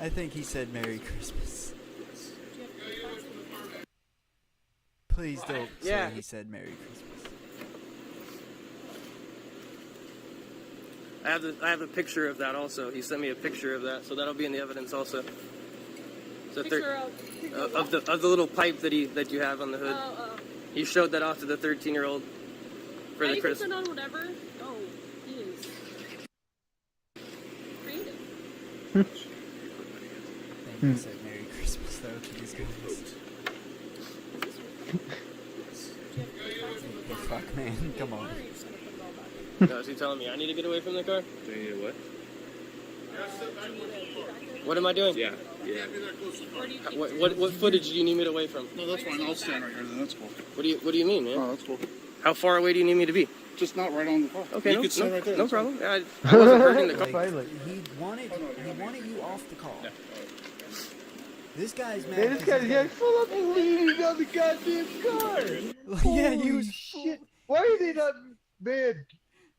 I think he said Merry Christmas. Please don't Yeah. say he said Merry Christmas. I have a picture of that also. He sent me a picture of that, so that'll be in the evidence also. So of the little pipe that you have on the hood. He showed that off to the 13-year-old for the Chris. On whatever. Oh, he is creative. I think he said Merry Christmas though to these guys. Fuck man, come on. No, is he telling me I need to get away from the car? Do you need what? What am I doing? Yeah. What footage do you need me to away from? No, that's fine. I'll stand right here. Then that's cool. What do you mean, man? Oh, that's cool. How far away do you need me to be? Just not right on the car. Okay, you could stand right there. no that's problem. fine. I wasn't hurting the car. He wanted you off the call. This guy's mad. Man, this 'cause guy's he's got got- full up bleeding on the goddamn car. Yeah, he Holy was shit. Why are they not, man?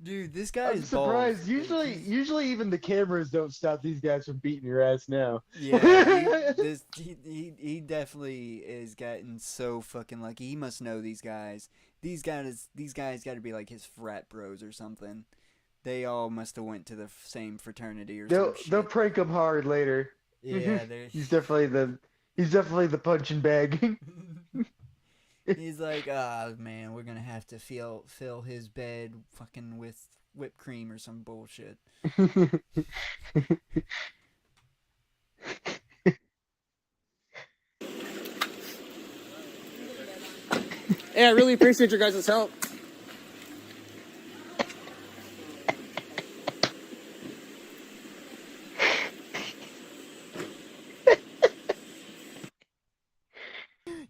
Dude, this I'm guy's balls. surprised. Usually even the cameras don't stop these guys from beating your ass now. Yeah, he definitely is getting so fucking lucky. He must know these guys. These guys got to be like his frat bros or something. They all must have went to the same fraternity or They'll some shit. they'll prank him hard later. Yeah, they're- he's definitely the punching bag. He's like, ah, man, we're gonna have to fill his bed fucking with whipped cream or some bullshit. Hey, I really appreciate your guys' help.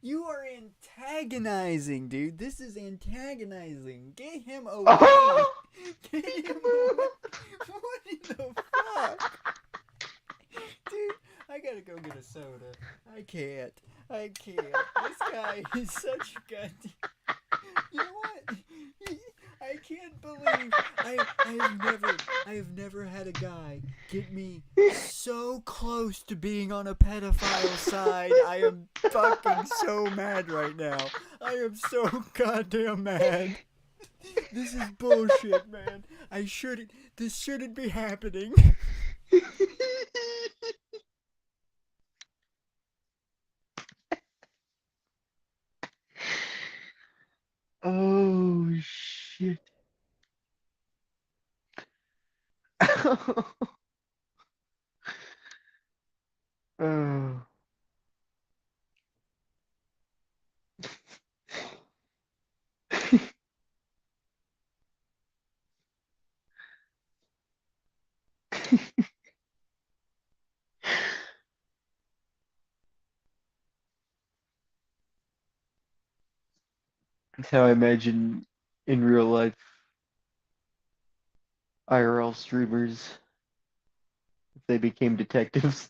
You are antagonizing, dude. This is antagonizing. Get him away. Oh! Get him away. What in the fuck? Dude, I gotta go get a soda. I can't. This guy is such a goddamn... You know what? I can't believe I have never had a guy get me so close to being on a pedophile side. I am fucking so mad right now. I am so goddamn mad. This is bullshit, man. This shouldn't be happening. Oh shit. Oh. That's how I imagine in real life IRL streamers if they became detectives.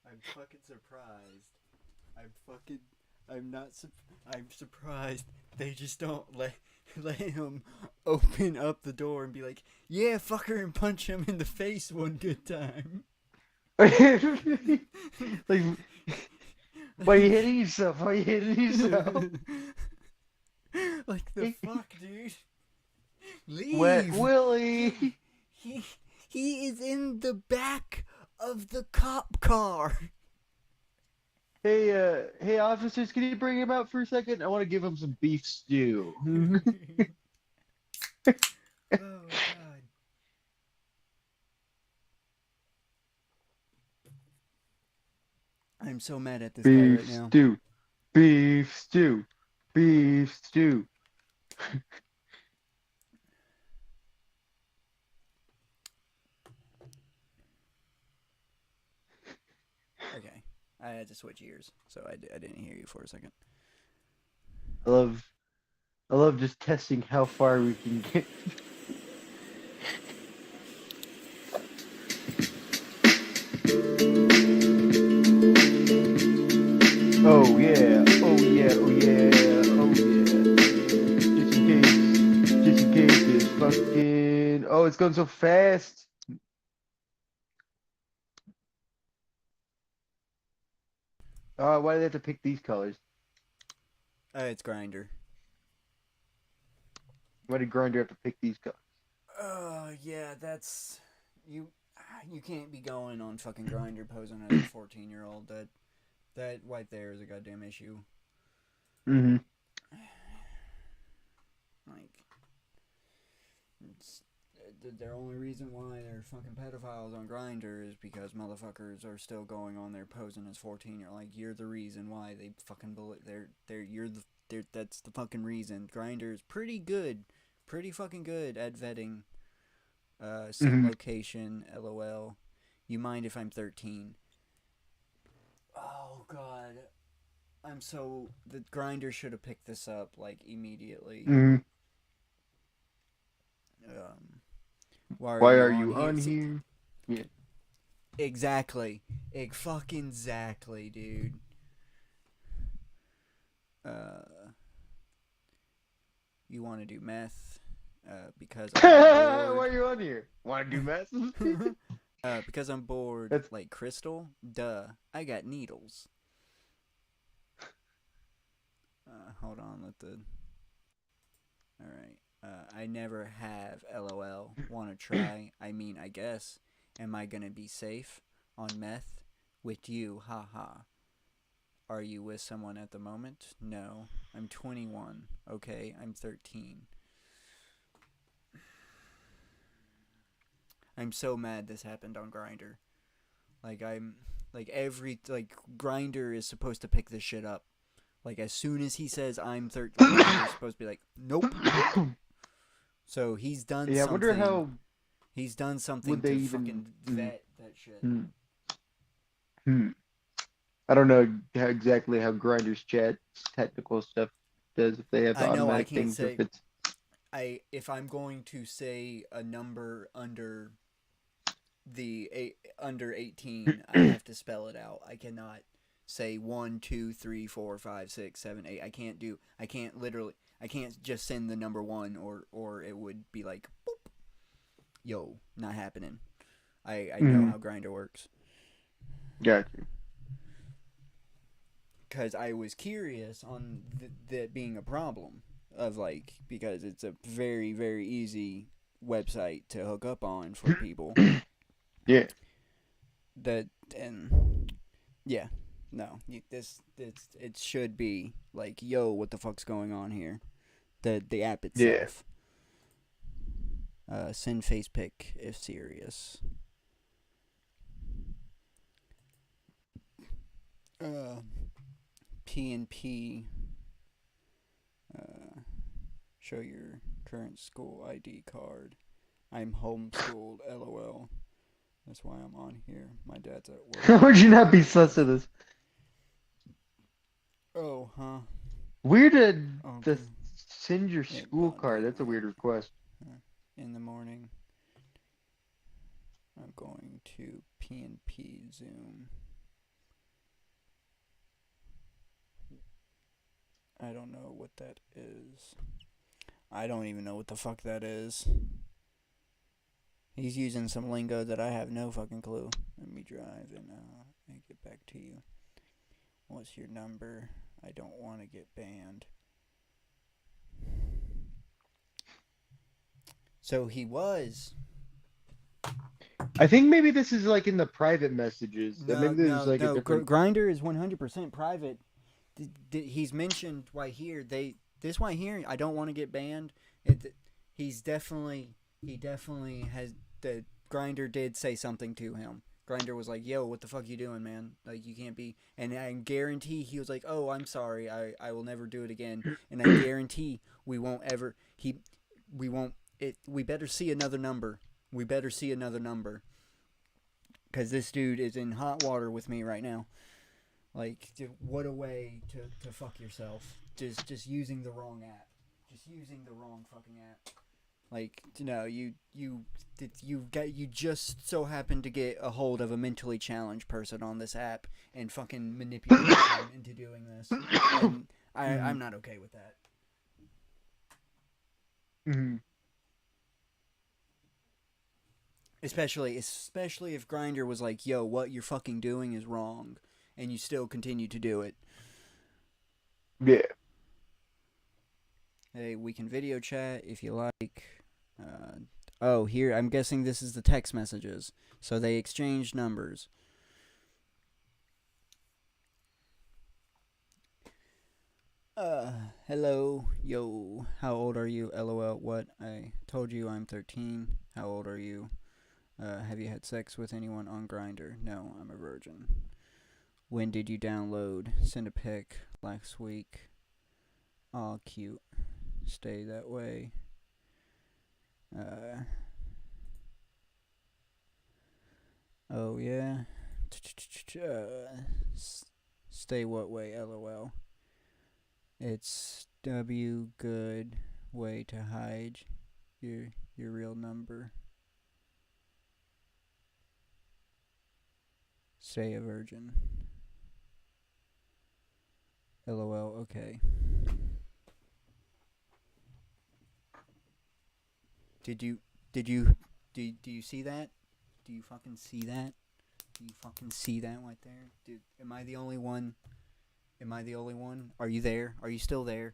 I'm fucking surprised. I'm surprised they just don't let him open up the door and be like, yeah, fucker, and punch him in the face one good time. Like, why are you hitting yourself? Why are you hitting yourself? Like the fuck, dude? Leave. Wet Willie. He is in the back of the cop car. Hey, officers, can you bring him out for a second? I want to give him some beef stew. Oh god. I'm so mad at this guy Beef right now. stew. Beef stew. Beef stew. Okay, I had to switch ears, so I didn't hear you for a second. I love just testing how far we can get. Oh yeah, oh yeah, oh yeah, oh yeah. Just in case it's fucking. Oh, it's going so fast. Why do they have to pick these colors? It's Grinder. Why did Grinder have to pick these colors? Yeah, that's you. You can't be going on fucking Grinder posing as a 14-year-old. That right there is a goddamn issue. Mm-hmm. Like, the only reason why they're fucking pedophiles on Grinder is because motherfuckers are still going on there posing as 14-year. Like, you're the reason why they fucking that's the fucking reason. Grinder is pretty fucking good at vetting. Some location, LOL. You mind if I'm 13? Oh god, the Grinder should have picked this up like immediately. Why are you on See, here? Yeah. Exactly. Fucking exactly, dude. You want to do meth? Because I'm Why bored. are you on here? Want to do meth? Because I'm bored. That's- Like Crystal? Duh. I got needles. Hold on. Alright. I never have. LOL. Want to try? I mean, I guess. Am I gonna be safe on meth with you? Haha. Are you with someone at the moment? No. I'm 21. Okay, I'm 13. I'm so mad this happened on Grindr. Like Grindr is supposed to pick this shit up. Like as soon as he says I'm 13, Grindr's supposed to be like, nope. So he's done Yeah, I something. wonder how. He's done something Would they to even fucking vet that shit. I don't know exactly how Grindr's chat technical stuff does, if they have I know I automatic can't things, say. if it's If I'm going to say a number under under 18, I have to spell it out. I cannot say 1, 2, 3, 4, 5, 6, 7, 8. I can't just send the number 1 or it would be like boop. Yo, not happening. I know how Grindr works. Gotcha. Because I was curious on that being a problem of like, because it's a very, very easy website to hook up on for people. Yeah. It should be like, yo, what the fuck's going on here? The app itself. Yeah. Send face pic if serious. P&P. Show your current school ID card. I'm homeschooled, LOL. That's why I'm on here. My dad's at work. How would you not be sus of this? Oh, huh? Weird to send your school card. That's a weird request. In the morning, I'm going to P&P Zoom. I don't know what that is. I don't even know what the fuck that is. He's using some lingo that I have no fucking clue. Let me drive and get back to you. What's your number? I don't want to get banned. So he was. I think maybe this is like in the private messages. Maybe this is like a different... Grindr is 100% private. He's mentioned why here this why here I don't want to get banned. He definitely has. The Grindr did say something to him. Grindr was like, yo, what the fuck you doing, man? Like, you can't be. And I guarantee he was like, oh, I'm sorry, I will never do it again. And I guarantee we won't ever. We better see another number. Because this dude is in hot water with me right now. Like, what a way to fuck yourself. Just using the wrong app. Just using the wrong fucking app. Like, you just so happen to get a hold of a mentally challenged person on this app and fucking manipulate them into doing this. And I'm not okay with that. Mm-hmm. Especially if Grindr was like, yo, what you're fucking doing is wrong, and you still continue to do it. Yeah. Hey, we can video chat if you like. Here, I'm guessing this is the text messages. So they exchanged numbers. Hello, yo, how old are you? LOL, what? I told you I'm 13. How old are you? Have you had sex with anyone on Grindr? No, I'm a virgin. When did you download? Send a pic. Last week. Aw, cute. Stay that way. Oh yeah. Stay what way? LOL. It's W good way to hide your real number. Stay a virgin. LOL, okay. Do you see that? Do you fucking see that? Do you fucking see that right there? Dude, am I the only one? Am I the only one? Are you there? Are you still there?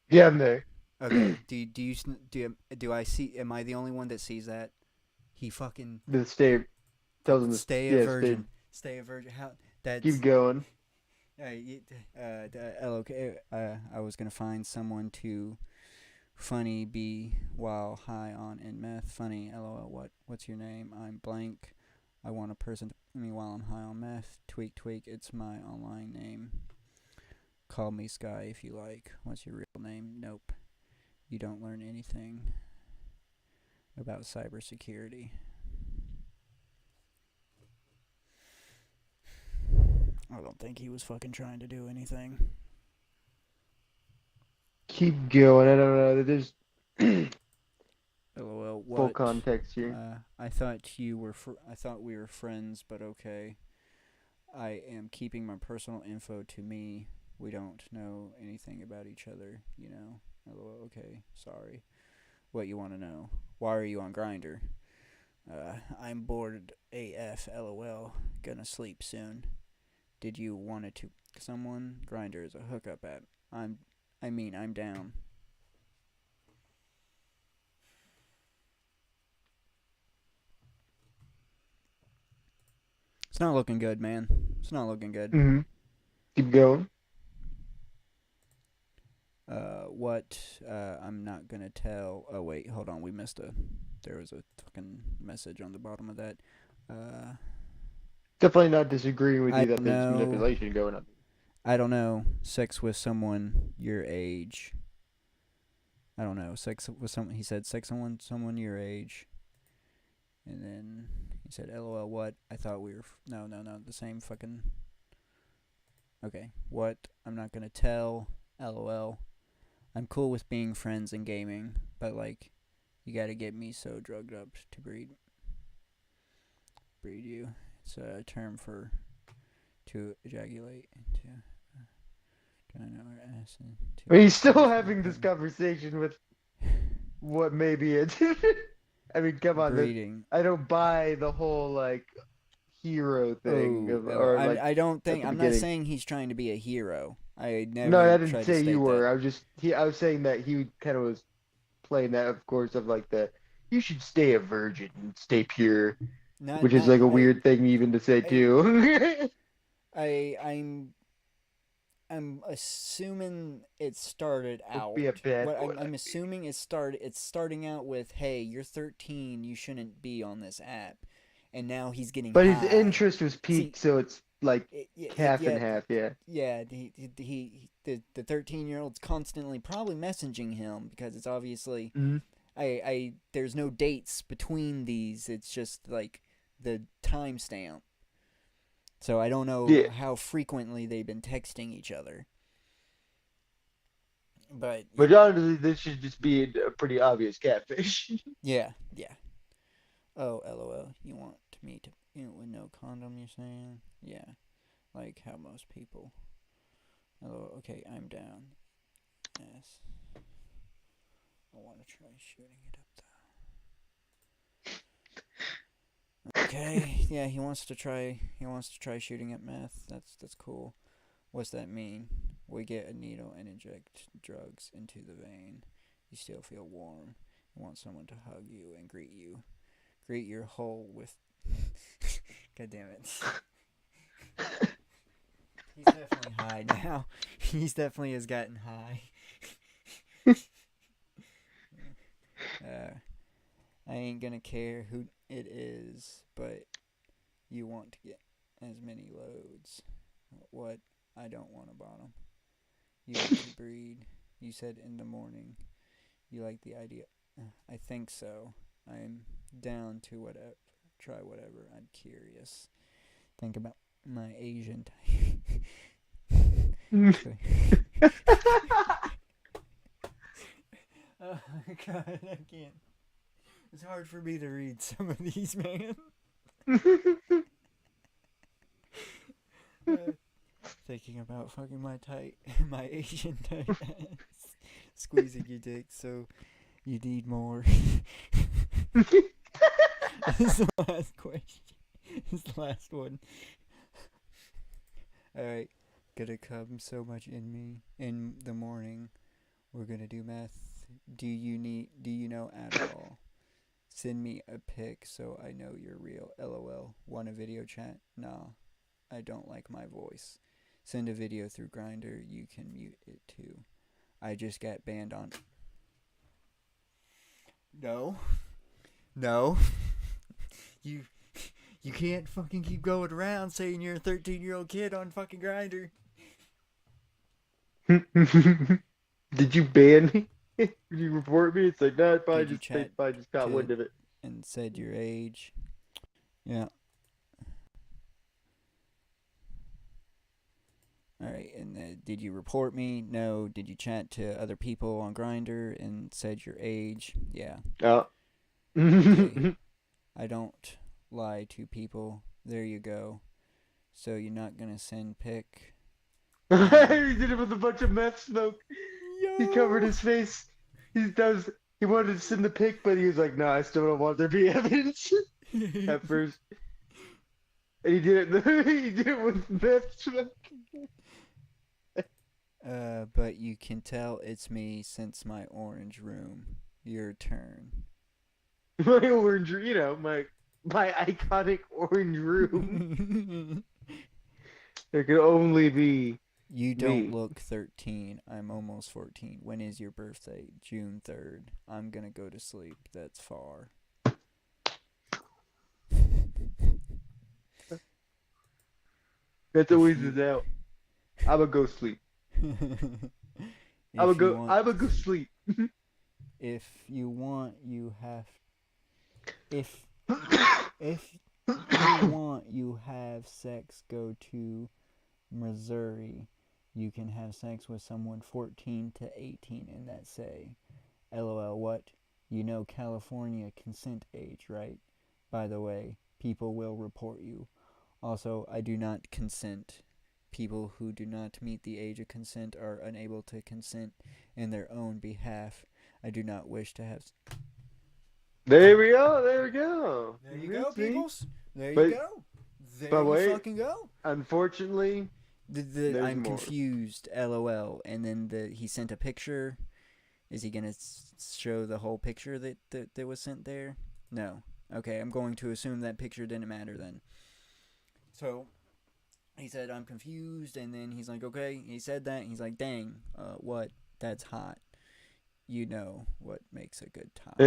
Yeah, I'm there. Okay. Do I see? Am I the only one that sees that? He fucking The stay tells him to stay a virgin. Stay a virgin. How? That's Keep going. Okay. I was gonna find someone to funny be while high on in meth. Funny. LOL. What's your name? I'm blank. I want a person to me while I'm high on meth. Tweak. It's my online name. Call me Sky if you like. What's your real name? Nope. You don't learn anything about cybersecurity. I don't think he was fucking trying to do anything. Keep going. I don't know. There's LOL. What? full context here. I thought I thought we were friends, but okay. I am keeping my personal info to me. We don't know anything about each other, you know. LOL. Okay. Sorry. What you want to know? Why are you on Grindr? I'm bored AF. LOL. Gonna sleep soon. Did you want it to someone? Grindr is a hookup app. I'm down. It's not looking good, man. It's not looking good. Mm-hmm. Keep going. What? I'm not gonna tell. Oh wait, hold on. There was a fucking message on the bottom of that. Definitely not disagreeing with I you that don't there's know. manipulation going on. I don't know. Sex with someone your age. I don't know. Sex with someone. He said sex with someone your age. And then he said, "LOL, what? I thought we were no, the same fucking." Okay, what? I'm not gonna tell. LOL. I'm cool with being friends and gaming, but like, you gotta get me so drugged up to breed you. It's a term for to ejaculate into. Vagina or ass into. Are you still having this conversation with what maybe it? I mean, come on. Breeding. I don't buy the whole like hero thing. I don't think. I'm not beginning. saying he's trying to be a hero. I never. No, I tried didn't to say state you were. that. I was saying that he kind of was playing that, of course, of like the you should stay a virgin and stay pure, which is like a weird thing even to say too. I'm assuming it started out. be a bad boy I'm assuming it's starting out with, hey, you're 13, you shouldn't be on this app, and now he's getting. But high. his interest was peaked, so it's like half and half, yeah. Yeah, the 13-year-old's constantly probably messaging him because it's obviously. Mhm. There's no dates between these. It's just like the timestamp. So I don't know how frequently they've been texting each other. But honestly, this should just be a pretty obvious catfish. yeah. Oh, LOL. You want me to with no condom? You're saying? Yeah, like how most people. LOL. Okay, I'm down. Yes. I want to try shooting it up though. Okay, yeah, he wants to try shooting at meth. That's cool. What's that mean? We get a needle and inject drugs into the vein. You still feel warm. You want someone to hug you and greet your hole with. God damn it. He's definitely high now. He's definitely has gotten high. I ain't gonna care who it is, but you want to get as many loads. What? I don't want a bottom. You want to breed. You said in the morning. You like the idea. I think so. I'm down to whatever. Try whatever. I'm curious. Think about my Asian type. Oh my god, I can't. It's hard for me to read some of these, man. thinking about fucking my Asian tight ass, squeezing your dick, so you need more. This is the last question. This is the last one. Alright, gonna come so much in me in the morning. We're gonna do meth. Do you know Adderall? Send me a pic so I know you're real. LOL. Want a video chat? Nah. I don't like my voice. Send a video through Grindr. You can mute it too. I just got banned on. No. No. You can't fucking keep going around saying you're a 13-year-old kid on fucking Grindr. Did you ban me? Did you report me? It's like, no, I probably Did you just got wind of it. And said your age. Yeah. Alright, and did you report me? No. Did you chat to other people on Grindr and said your age? Yeah. Oh. Okay. I don't lie to people. There you go. So you're not gonna send pic? He did it with a bunch of meth smoke. He covered his face. He wanted to send the pic, but he was like, "No, I still don't want there to be evidence." At first, and he did it. He did it with meth smoke. But you can tell it's me since my orange room. Your turn. My orange, my iconic orange room. There could only be. You don't look 13. I'm almost 14. When is your birthday? June 3rd. I'm gonna go to sleep. That's far. That's always is out. I'ma go sleep. I'ma go sleep. If you want, you have. If you want, you have sex. Go to Missouri. You can have sex with someone 14 to 18 in that say. LOL, what? You know California consent age, right? By the way, people will report you. Also, I do not consent. People who do not meet the age of consent are unable to consent in their own behalf. I do not wish to have... There we go. There we go. There you go, peoples. There you go. There But you wait, fucking go. Unfortunately, I'm confused. LOL. And then he sent a picture. Is he gonna show the whole picture that was sent there? No. Okay, I'm going to assume that picture didn't matter then. So he said, I'm confused, and then he's like, okay. He said that. He's like, dang, what? That's hot. You know what makes a good top.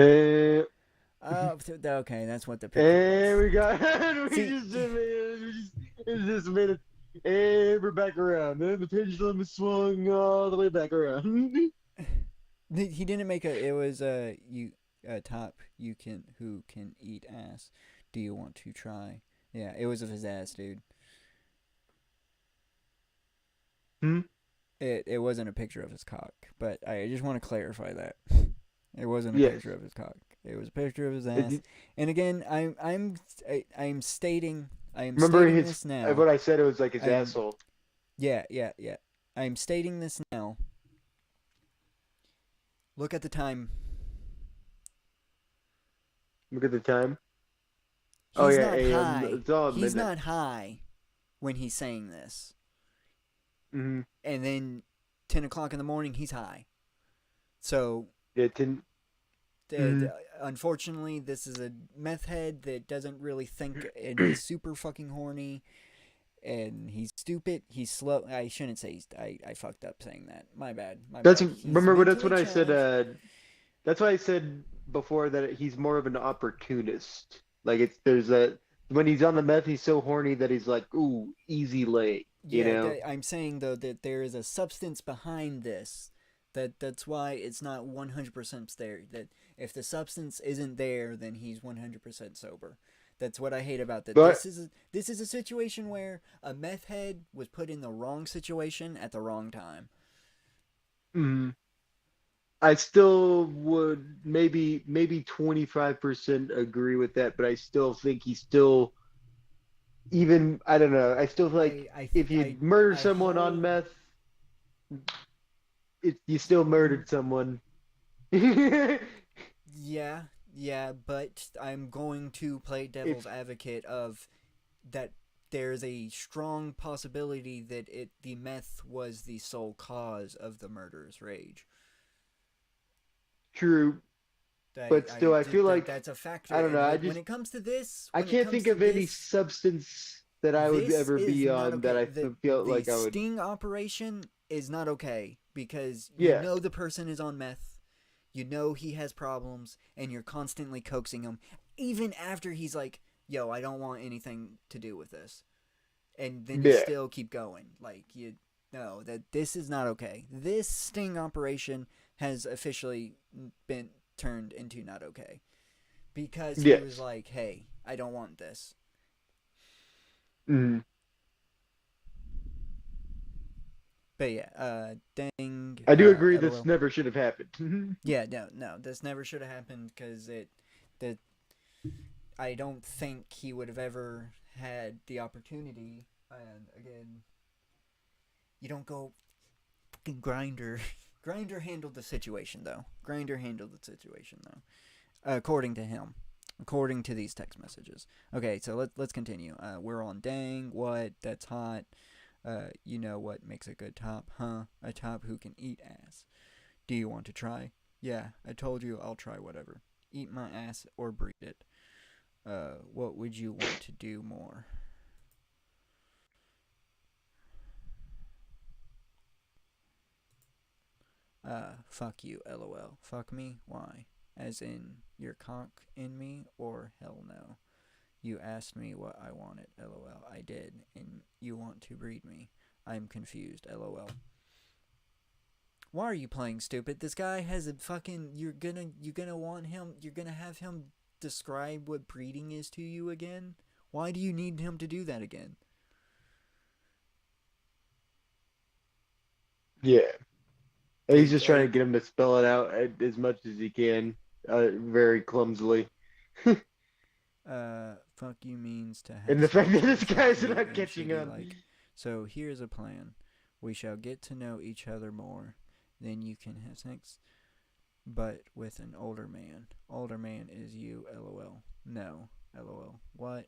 Okay, that's what the picture and was. we got we just made it, and we're back around. Then the pendulum is swung all the way back around. He didn't make a. It was top. You can who can eat ass. Do you want to try? Yeah, it was of his ass, dude. It wasn't a picture of his cock, but I just want to clarify that. It wasn't a picture of his cock. It was a picture of his ass. And again, I'm stating this now. What I said, it was like his asshole. Yeah. I'm stating this now. Look at the time. Look at the time. He's not high. It's all he's midnight. not high when he's saying this. Mm-hmm. And then 10 o'clock in the morning, he's high. So... Yeah, unfortunately, this is a meth head that doesn't really think, and he's super fucking horny, and he's stupid. He's slow. I shouldn't say I fucked up saying that. My bad. That's bad. remember that's what I said. That's why I said before that he's more of an opportunist. Like when he's on the meth, he's so horny that he's like, ooh, easy lay. You know. I'm saying though that there is a substance behind this. That's why it's not 100% there. That if the substance isn't there, then he's 100% sober. That's what I hate about that. This is a situation where a meth head was put in the wrong situation at the wrong time. I still would maybe 25% agree with that, but I still think he still even I don't know. I still feel like if you murder I someone on hold- meth, you still murdered someone. Yeah, yeah, but I'm going to play devil's advocate of that there's a strong possibility that the meth was the sole cause of the murderous rage. True, but still, I feel like that's a factor. I don't and know. when it comes to this, I when it can't comes think to of any this, substance that I would this ever is be not on that I okay. feel The like I would. sting operation is not okay because Yeah. you know the person is on meth, you know he has problems, and you're constantly coaxing him, even after he's like, "Yo, I don't want anything to do with this," and then you Yeah. still keep going. Like you know that this is not okay. This sting operation has officially been turned into not okay because he was Yes. like, "Hey, I don't want this." Mm. But yeah, dang. I do agree LOL. this never should have happened. Yeah, no, this never should have happened because I don't think he would have ever had the opportunity. And again, you don't go fucking Grinder. Grinder handled the situation though. According to him. According to these text messages. Okay, so let's continue. We're on dang, what, that's hot. You know what makes a good top, huh? A top who can eat ass. Do you want to try? Yeah, I told you I'll try whatever. Eat my ass or breed it. What would you want to do more? Fuck you, lol. Fuck me? Why? As in, your cock in me, or hell no? You asked me what I wanted, lol. I did, and you want to breed me. I'm confused, lol. Why are you playing stupid? This guy has a fucking... You're gonna want him... You're gonna have him describe what breeding is to you again? Why do you need him to do that again? Yeah. He's just trying to get him to spell it out as much as he can, very clumsily. Fuck you means to have... And the fact that sex this with guy's you not and catching she be on. like, so here's a plan. We shall get to know each other more. Then you can have sex. But with an older man. Older man is you, lol. No, lol. What?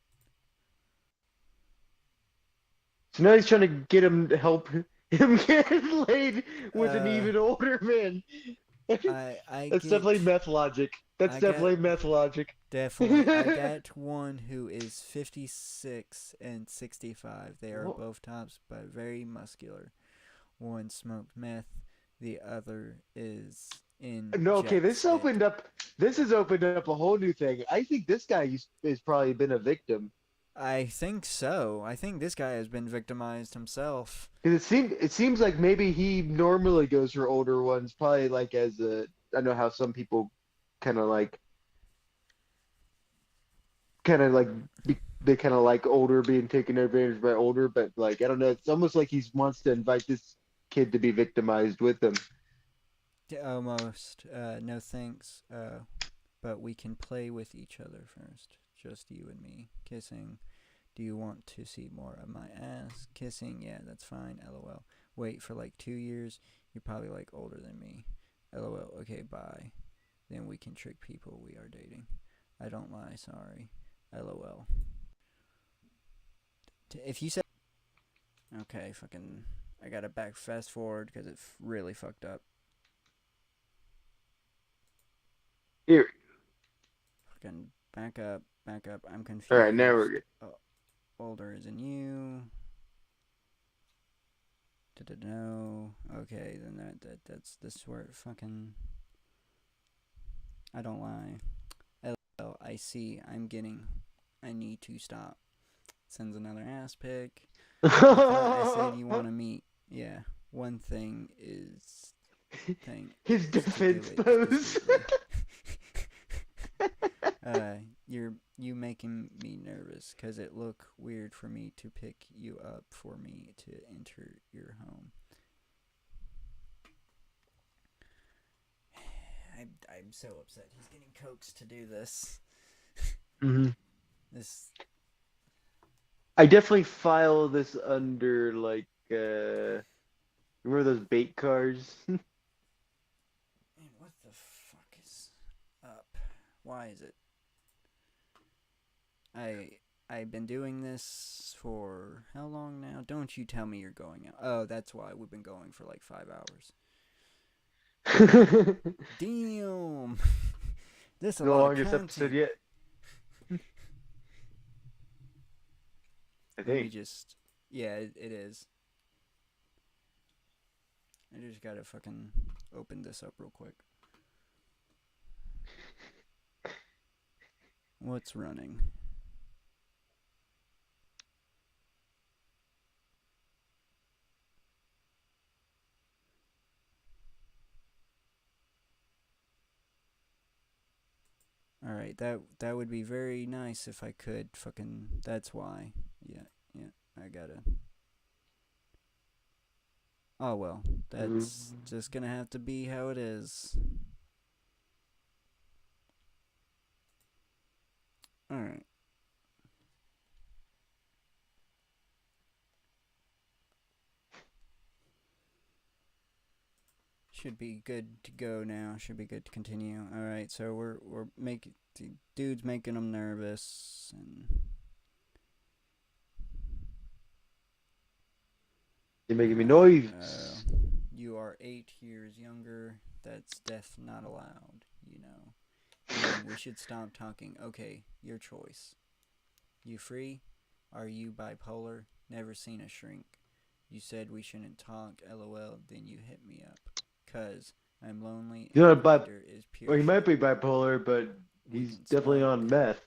So now he's trying to get him to help him get laid with an even older man. That's definitely meth logic. That's definitely meth logic. Definitely. I got one who is 56 and 65. They are Whoa. both tops, but very muscular. One smoked meth. The other is in. No, okay, this has jet opened up a whole new thing. I think this guy has probably been a victim. I think so. I think this guy has been victimized himself. 'Cause it seems like maybe he normally goes for older ones, probably like as a, I know how some people kind of like they kind of like older, being taken advantage by older, but like I don't know, it's almost like he wants to invite this kid to be victimized with him. Almost. No thanks. But we can play with each other first. Just you and me. Kissing. Do you want to see more of my ass? Kissing, yeah, that's fine. LOL. Wait for like 2 years. You're probably like older than me. LOL. Okay, bye. Then we can trick people we are dating. I don't lie, sorry. LOL. If you said... Okay, fucking... I gotta back fast forward because it really fucked up. Here. Fucking back up. I'm confused. All right, now we're good. Oh, older isn't you. No. Okay, then that's this where it fucking. I don't lie. LL, I see. I need to stop. Sends another ass pic. I said you want to meet. Yeah. One thing is. His defense pose. You making me nervous because it look weird for me to pick you up for me to enter your home. I'm so upset he's getting coaxed to do this. Mm-hmm. This I definitely file this under like remember those bait cars? Man, what the fuck is up? Why is it? I've been doing this for how long now? Don't you tell me you're going out. Oh, that's why we've been going for like 5 hours. Damn. This is a The lot of longest content. episode yet. I Let me think. just... Yeah, it is. I just gotta fucking open this up real quick. What's running? Alright, that would be very nice if I could fucking... That's why. Yeah, I gotta... Oh well, that's just gonna have to be how it is. Alright. Should be good to go now. Should be good to continue. Alright, so we're making... The dude's making them nervous, and... You're making me noise. You are 8 years younger. That's death not allowed, you know. And we should stop talking. Okay, your choice. You free? Are you bipolar? Never seen a shrink. You said we shouldn't talk, lol, then you hit me up. 'Cause I'm lonely You're and not Grindr is pure well, he shit. might be bipolar, but he's definitely on meth.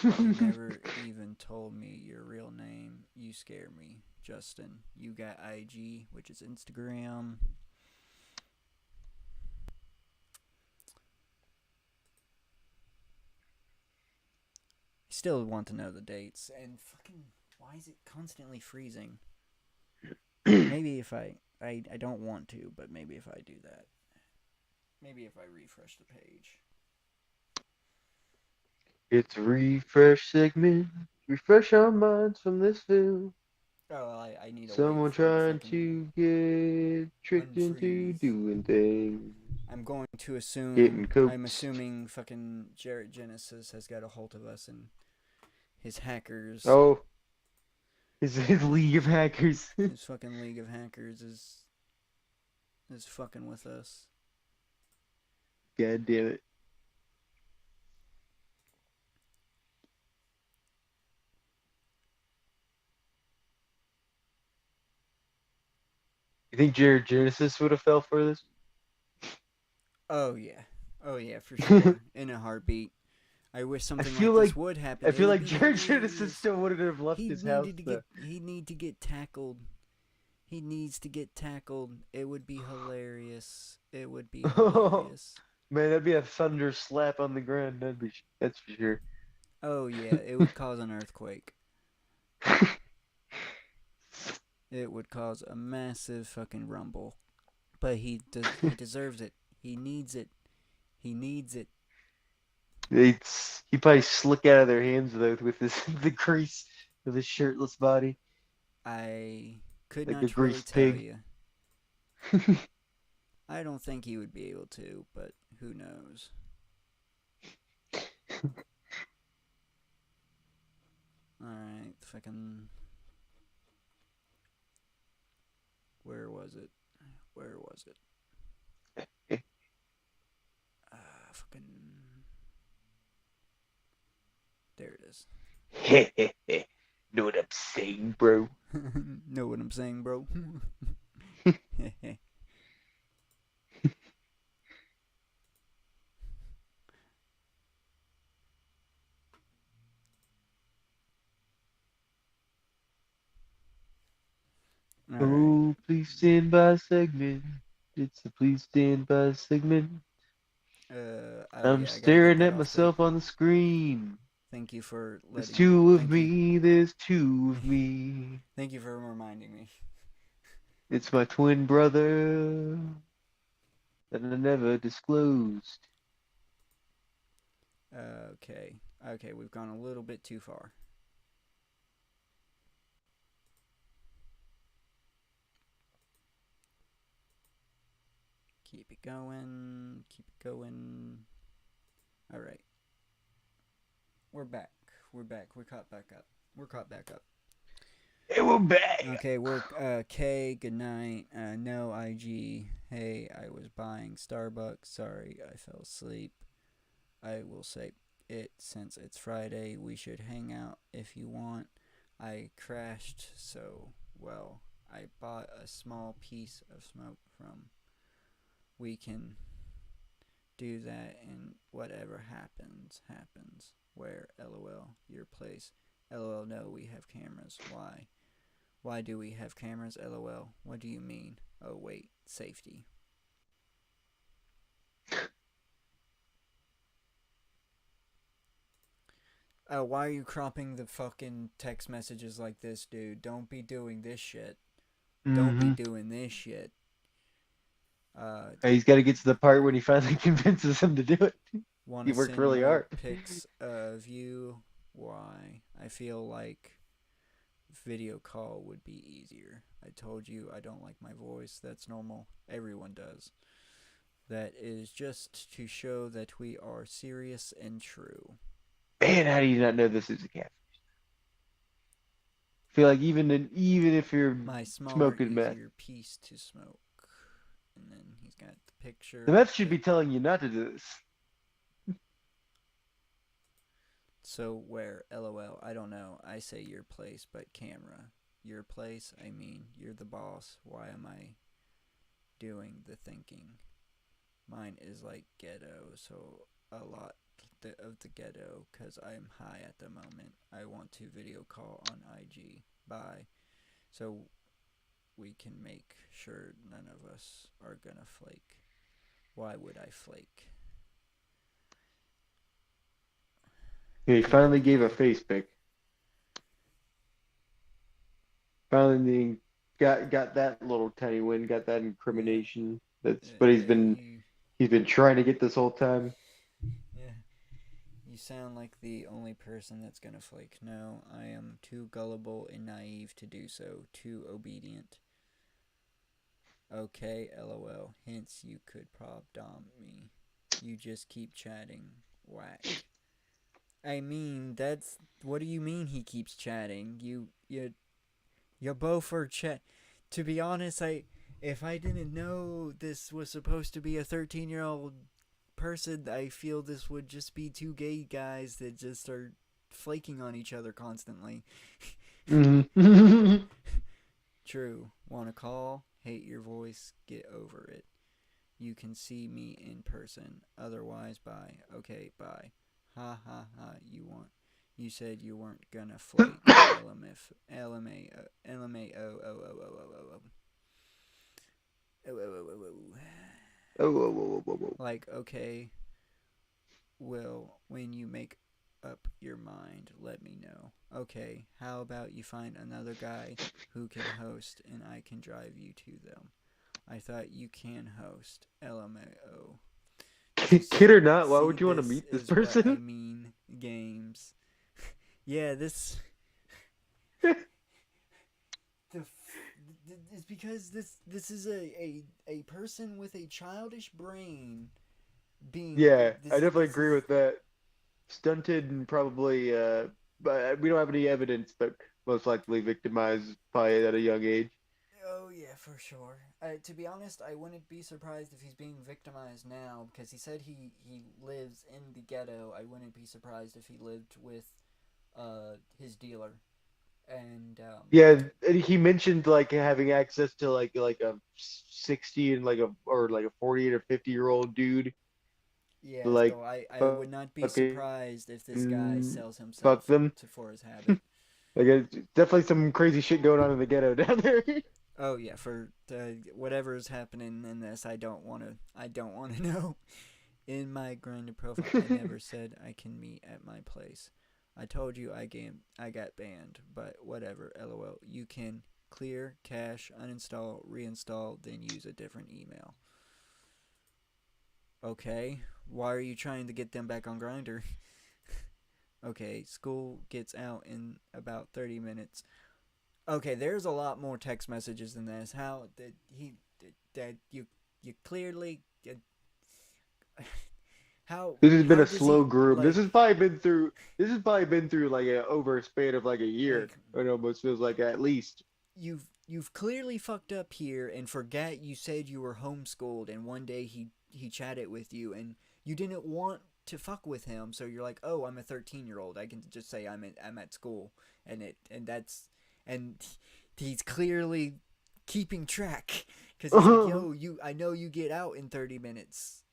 You never even told me your real name. You scare me, Justin. You got IG, which is Instagram. Still want to know the dates. And fucking, why is it constantly freezing? Maybe if I don't want to, but maybe if I do that. Maybe if I refresh the page. It's a refresh segment. Refresh our minds from this film. Oh, well, I need a Someone trying to get tricked into doing things. I'm going to assume... Getting coaxed. I'm assuming fucking Jared Genesis has got a hold of us and his hackers... Oh. His League of Hackers. his fucking League of Hackers is fucking with us. God damn it. You think Jared Genesis would have fell for this? Oh yeah, for sure. In a heartbeat. I wish something like this would happen. I feel It like would be Jared hilarious. Genesis still wouldn't have left his house. He'd need to get tackled. He needs to get tackled. It would be hilarious. It would be hilarious. Man, that'd be a thunder slap on the ground. That's for sure. Oh yeah, it would cause an earthquake. It would cause a massive fucking rumble. But he deserves it. He needs it. He needs it. He probably slick out of their hands though with the grease of his shirtless body. I could like not a really greased tell pig. you. I don't think he would be able to, but who knows? Alright, fucking... Where was it? Fucking... There it is. Know what I'm saying, bro? Know what I'm saying, bro? Oh, please stand by segment. It's a please stand by segment. I'm staring at myself on the screen. Thank you for There's letting two of me, there's two of me. Thank you for reminding me. It's my twin brother that I never disclosed. Okay, we've gone a little bit too far. Keep it going. Keep it going. All right. We're back. We're back. We're caught back up. We're caught back up. Hey, we're back. Okay, we're K, good night. No IG. Hey, I was buying Starbucks. Sorry, I fell asleep. I will say it since it's Friday. We should hang out if you want. I crashed, so well, I bought a small piece of smoke from. We can do that, and whatever happens, happens. Where? LOL. Your place. LOL. No, we have cameras. Why? Why do we have cameras? LOL. What do you mean? Oh, wait. Safety. Why are you cropping the fucking text messages like this, dude? Don't be doing this shit. Don't be doing this shit. He's got to get to the part when he finally convinces him to do it. Wanna He worked send really more hard. Pics of you. Why? I feel like video call would be easier. I told you I don't like my voice. That's normal. Everyone does. That is just to show that we are serious and true. Man, how do you not know this is a catfish? I feel like even if you're My smaller, smoking meth, easier piece to smoke. And then he's got the picture. the meth should be telling you not to do this. So where? LOL. I don't know. I say your place, but camera. Your place? I mean, you're the boss. Why am I doing the thinking? Mine is like ghetto, so a lot of the ghetto, because I'm high at the moment. I want to video call on IG. Bye. So we can make sure none of us are gonna flake. Why would I flake? He finally gave a face pic. Finally got that little tiny win, got that incrimination. That's what he's been trying to get this whole time. Yeah. You sound like the only person that's gonna flake. No, I am too gullible and naive to do so. Too obedient. Okay, LOL. Hence, you could prop dom me. You just keep chatting. Whack. I mean, that's... What do you mean he keeps chatting? You both are chat... To be honest, if I didn't know this was supposed to be a 13-year-old person, I feel this would just be two gay guys that just are flaking on each other constantly. True. Wanna call? Hate your voice. Get over it. You can see me in person. Otherwise, bye. Okay, bye. Ha ha ha. You said you weren't gonna flake. Like, okay. Well, when you make up your mind, let me know. Okay, how about you find another guy who can host and I can drive you to them? I thought you can host. LMAO. Kid or not, why would you want to meet this person? I mean, games. Yeah, this... It's because this is a person with a childish brain being... Yeah, I definitely agree with that. Stunted and probably, but we don't have any evidence, but most likely victimized probably at a young age. Oh yeah, for sure. To be honest, I wouldn't be surprised if he's being victimized now, because he said he lives in the ghetto. I wouldn't be surprised if he lived with his dealer. And yeah, he mentioned like having access to like a 60 and like a 48 or 50-year-old dude. Yeah, like, so I would not be surprised if this guy sells himself fuck them. for his habit. Like, definitely some crazy shit going on in the ghetto down there. Oh yeah, for whatever is happening in this, I don't want to know. In my Grindr profile, I never said I can meet at my place. I told you I got banned, but whatever. LOL. You can clear, cache, uninstall, reinstall, then use a different email. Okay, why are you trying to get them back on Grindr? Okay, school gets out in about 30 minutes. Okay, there's a lot more text messages than this. How did you you clearly. How This has been how a does slow he, groom. like, This has probably been through. This has probably been through like over a span of like a year. It almost feels like at least. You've clearly fucked up here and forgot you said you were homeschooled, and one day he chatted with you and you didn't want to fuck with him, so you're like, oh, I'm a 13-year-old. I can just say I'm at school, and he's clearly keeping track because he's like, yo, I know you get out in 30 minutes.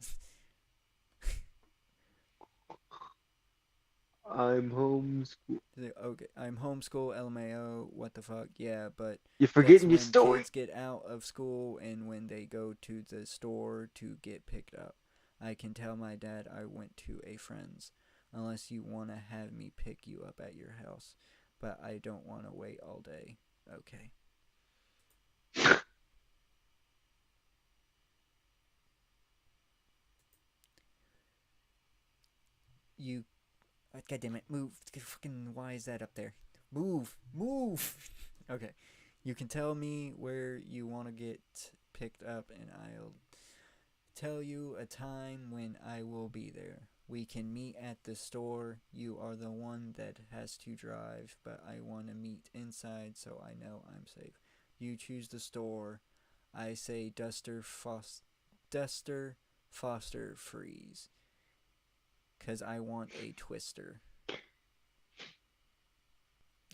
I'm homeschooled. Okay, I'm homeschool, LMAO, what the fuck, yeah, but You're forgetting your that's when story. kids get out of school and when they go to the store to get picked up. I can tell my dad I went to a friend's, unless you want to have me pick you up at your house, but I don't want to wait all day. Okay. You... God damn it, move. Fucking, why is that up there? Move. Okay. You can tell me where you want to get picked up, and I'll tell you a time when I will be there. We can meet at the store. You are the one that has to drive, but I want to meet inside so I know I'm safe. You choose the store. I say Duster Foster Freeze. 'Cause I want a Twister.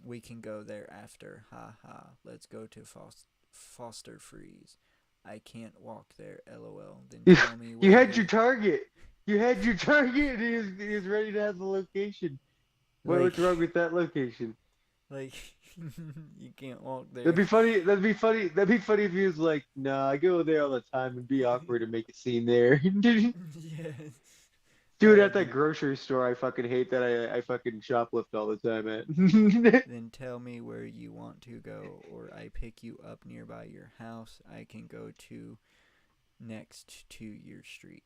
We can go there after. Ha ha. Let's go to Foster Freeze. I can't walk there. LOL. Then tell me You where had your target. You had your target. He was ready to have the location. What's wrong with that location? Like, you can't walk there. That'd be funny. That'd be funny if he was like, "Nah, I go there all the time and be awkward and make a scene there." Yes. Dude, at that grocery store, I fucking hate that I fucking shoplift all the time at. Then tell me where you want to go, or I pick you up nearby your house. I can go to next to your street.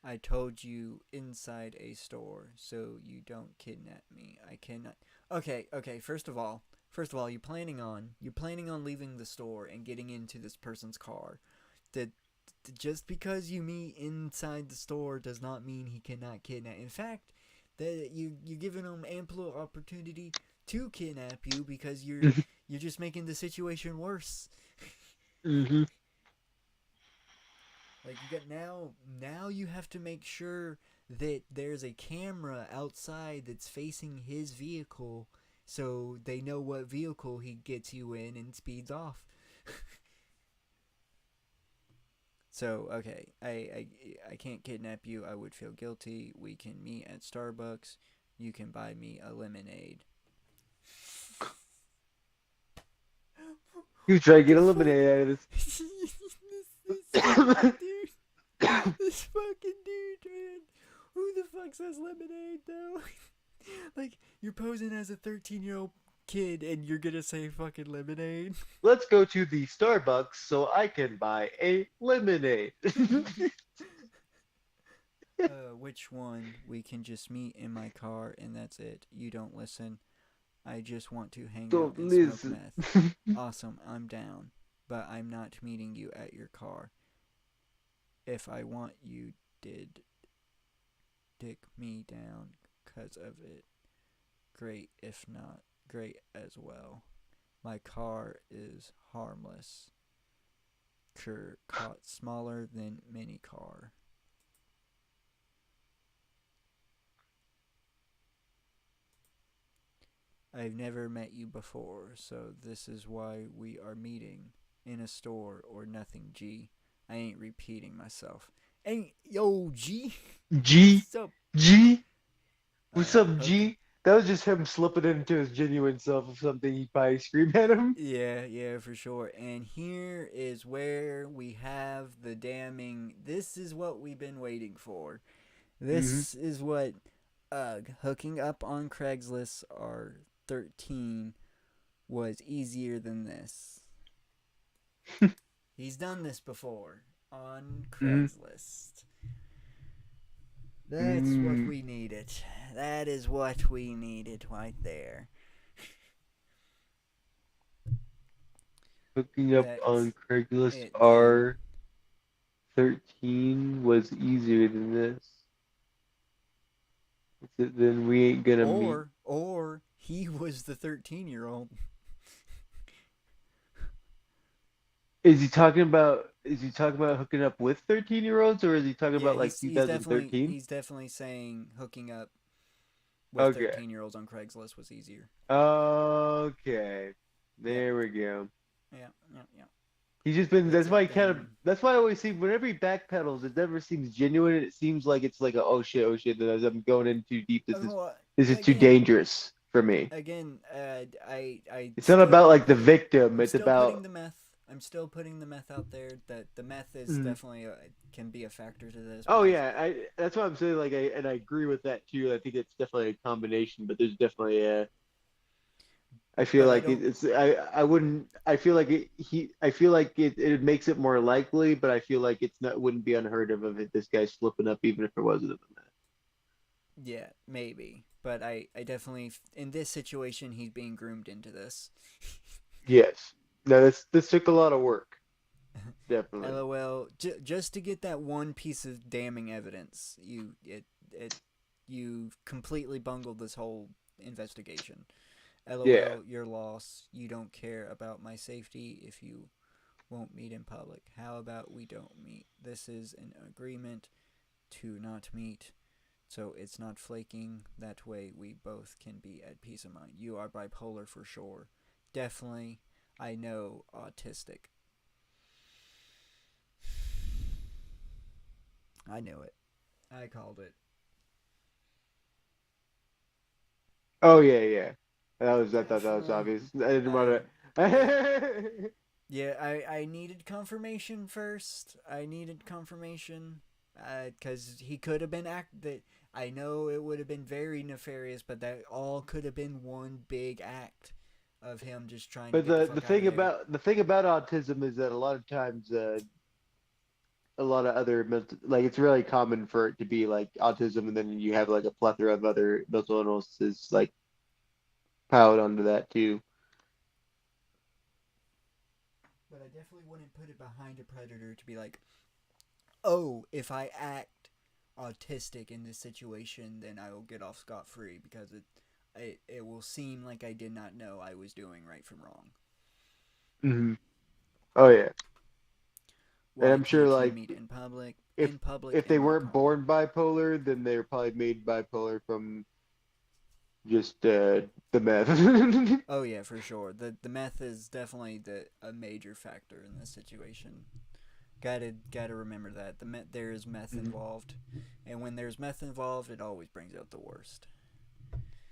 I told you inside a store, so you don't kidnap me. I cannot. Okay. First of all, you're planning on leaving the store and getting into this person's car. That just because you meet inside the store does not mean he cannot kidnap. In fact, that you're giving him ample opportunity to kidnap you because you're just making the situation worse. Mm-hmm. Like, you got now you have to make sure that there's a camera outside that's facing his vehicle, so they know what vehicle he gets you in and speeds off. So, okay, I can't kidnap you. I would feel guilty. We can meet at Starbucks. You can buy me a lemonade. You try to get a lemonade out of this. This fucking dude, man. Who the fuck says lemonade, though? Like, you're posing as a 13-year-old kid and you're gonna say fucking lemonade? Let's go to the Starbucks so I can buy a lemonade. Which one? We can just meet in my car and that's it. You don't listen. I just want to hang out and smoke meth. Awesome, I'm down. But I'm not meeting you at your car. If I want you did dick me down 'cause of it. Great, if not, great as well. My car is harmless. Caught smaller than mini car. I've never met you before, so this is why we are meeting. In a store or nothing, G. I ain't repeating myself. Yo, G. G. What's up? G. What's up, G? That was just him slipping into his genuine self of something he'd probably scream at him. Yeah, for sure. And here is where we have the damning. This is what we've been waiting for. This is what hooking up on Craigslist or 13 was easier than this. He's done this before on Craigslist. That's what we needed. That is what we needed right there. Hooking up That's on Craigslist it, R13 was easier than this. Then we ain't gonna meet. Or he was the 13-year-old. Is he talking about hooking up with 13-year-olds, or is he talking about like 2013? He's definitely saying hooking up with 13-year-olds on Craigslist was easier. Okay. There we go. Yeah. He's just been. That's why I always see whenever he backpedals, it never seems genuine. It seems like it's like a oh shit. That I'm going in too deep. This is too dangerous for me. Again, It's not about like the victim. It's about putting the meth. I'm still putting the meth out there. That the meth is definitely can be a factor to this. Oh yeah, that's what I'm saying. Like I agree with that too. I think it's definitely a combination, but there's definitely a. I feel like I feel like it makes it more likely, but I feel like wouldn't be unheard of if this guy's flipping up even if it wasn't a meth. Yeah, maybe, but I definitely in this situation he's being groomed into this. Yes. No, this took a lot of work. Definitely. LOL. Just to get that one piece of damning evidence, you completely bungled this whole investigation. LOL, yeah. Your loss. You don't care about my safety if you won't meet in public. How about we don't meet? This is an agreement to not meet, so it's not flaking. That way we both can be at peace of mind. You are bipolar for sure. Definitely. I know autistic. I knew it. I called it. Oh yeah. I thought that was obvious. I didn't want to. Yeah, I needed confirmation first. Because he could have been that. I know it would have been very nefarious, but that all could have been one big act of him just trying. But to the thing about autism is that a lot of times, a lot of other like it's really common for it to be like autism, and then you have like a plethora of other mental illnesses like piled onto that too. But I definitely wouldn't put it behind a predator to be like, oh, if I act autistic in this situation, then I will get off scot-free because it will seem like I did not know I was doing right from wrong. Mm-hmm. Oh yeah. Why and I'm sure can't like you meet in public, if they weren't born bipolar, then they were probably made bipolar from just the meth. Oh yeah, for sure. The meth is definitely a major factor in this situation. Gotta remember that there is meth involved, and when there's meth involved, it always brings out the worst.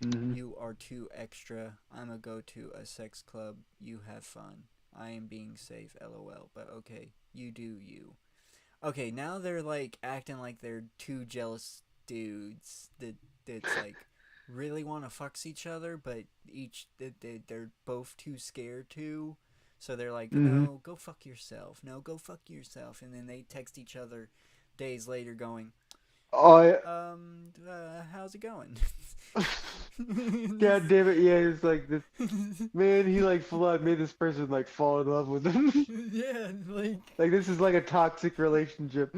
Mm-hmm. You are too extra. I'ma go to a sex club. You have fun. I am being safe. LOL. But okay, you do you. Okay, now they're like acting like they're two jealous dudes that's like really want to fucks each other, but they're both too scared to. So they're like, no, go fuck yourself. No, go fuck yourself. And then they text each other days later going, how's it going? God damn it, yeah, it's like this man, he like made this person like fall in love with him. Yeah, like this is like a toxic relationship.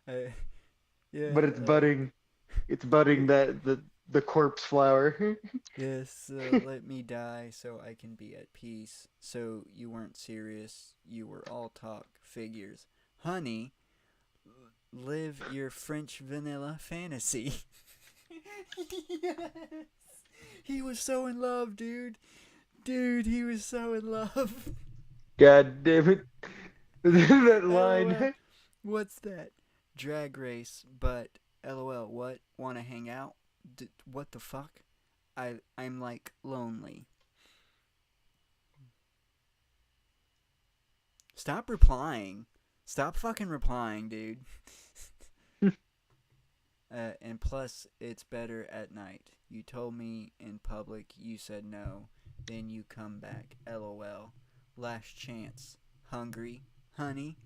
Yeah, but it's budding. It's budding that the corpse flower. Yes, let me die so I can be at peace. So you weren't serious. You were all talk. Figures. Honey, live your French vanilla fantasy. Yes! He was so in love, dude. Dude, he was so in love. God damn it. That line. What's that? Drag race, but LOL, what? Wanna hang out? What the fuck? I'm like lonely. Stop replying. Stop fucking replying, dude. And plus, it's better at night. You told me in public, you said no. Then you come back. LOL. Last chance. Hungry? Honey?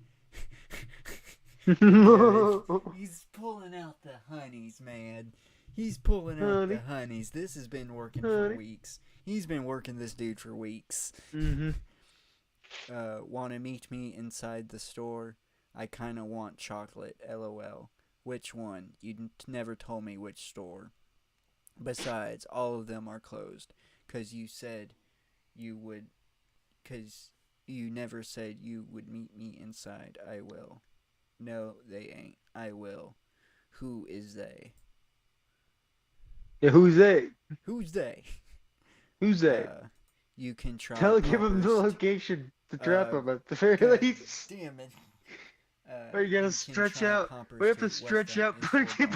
He's pulling out the honeys, man. He's pulling out the honeys. This has been working for weeks. He's been working this dude for weeks. Mm-hmm. want to meet me inside the store? I kind of want chocolate, lol. Which one? You never told me which store. Besides, all of them are closed. 'Cause you said you would... 'Cause you never said you would meet me inside. I will. No, they ain't. I will. Who is they? Yeah, who's they? Who's they? Who's they? You can try. Give him the location to trap him at the very God least. damn it. Or you gotta stretch out. We have to stretch out, putting him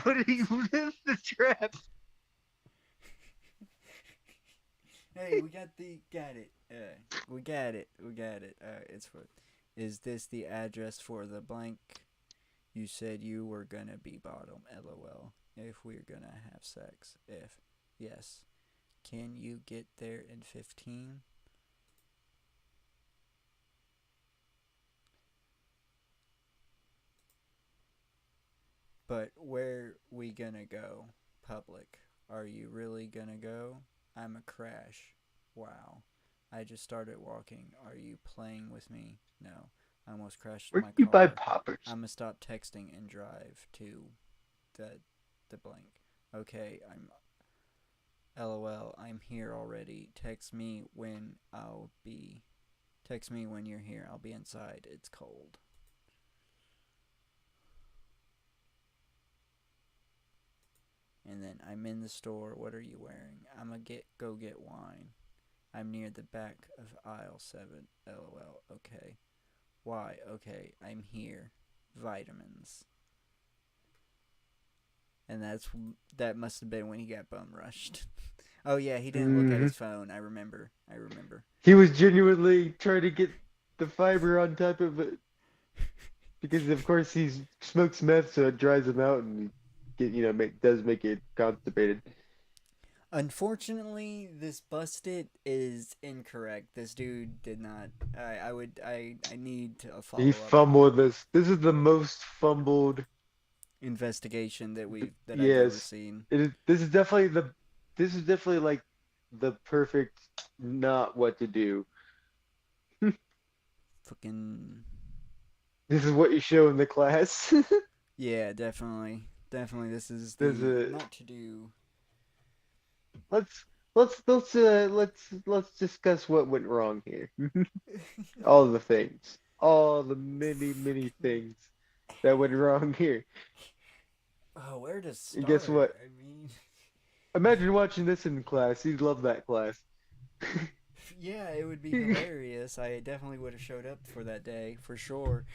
in the trap. Hey, we got it. We got it. It's for. Is this the address for the blank? You said you were gonna be bottom. LOL. If we're gonna have sex. If yes, can you get there in 15? But where we gonna go? Public. Are you really gonna go? I'm a crash. Wow. I just started walking. Are you playing with me? No. I almost crashed Where my did you car. buy poppers? I'm gonna stop texting and drive to the blank. Okay, I'm LOL, I'm here already. Text me when you're here. I'll be inside. It's cold. And then I'm in the store. What are you wearing? I'm gonna go get wine. I'm near the back of aisle 7. LOL. Okay. Why? Okay, I'm here. Vitamins. And that must have been when he got bum rushed. Oh yeah, he didn't look at his phone. I remember. He was genuinely trying to get the fiber on top of it. Because of course he smokes meth, so it dries him out and does make it constipated. Unfortunately, this busted is incorrect. This dude did not. I need to follow He up fumbled this. This is the most fumbled investigation that I've yes. ever seen. This is definitely like the perfect not what to do. Fucking. This is what you show in the class. Yeah, definitely. This is not to do. Let's discuss what went wrong here. All the things, all the many things that went wrong here. Oh, where to start? And guess what? I mean, imagine watching this in class. You'd love that class. Yeah, it would be hilarious. I definitely would have showed up for that day for sure.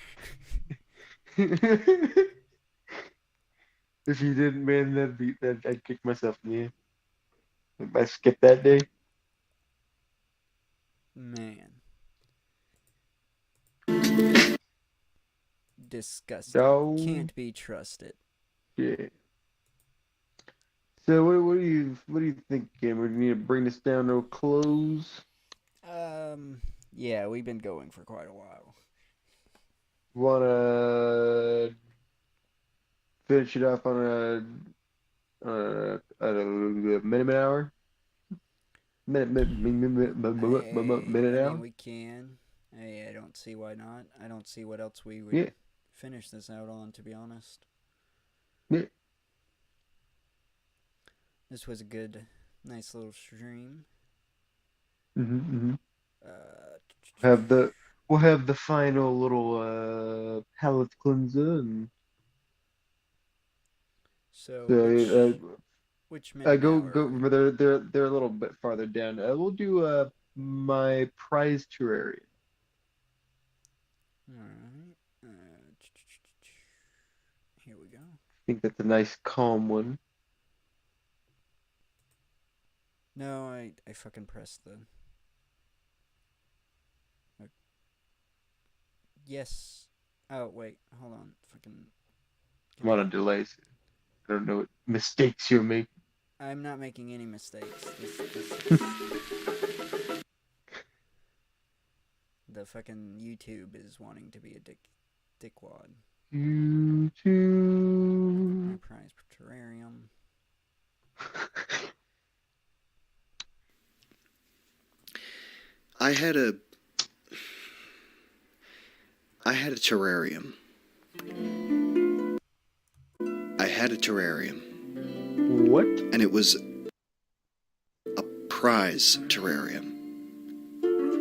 If you didn't, man, I'd kick myself in the ass. If I skipped that day. Man. Disgusting. No. Can't be trusted. Yeah. So what do you think, Cameron? We need to bring this down to a close. Yeah, we've been going for quite a while. Wanna finish it off on a minute hour? Minute I hour? mean, we can. Hey, I don't see why not. I don't see what else we would finish this out on, to be honest. Yeah. This was a good, nice little stream. We'll have the final little palate cleanser and which minute go they're a little bit farther down. We'll do my prize terrarium. Alright. Here we go. I think that's a nice calm one. No, I fucking pressed the... Yes. Oh, wait. Hold on. Fucking... I'm on a delay. I don't know what mistakes you're making. I'm not making any mistakes. The fucking YouTube is wanting to be a dickwad. YouTube. My prize terrarium. I had a I had a terrarium. What? And it was a prize terrarium.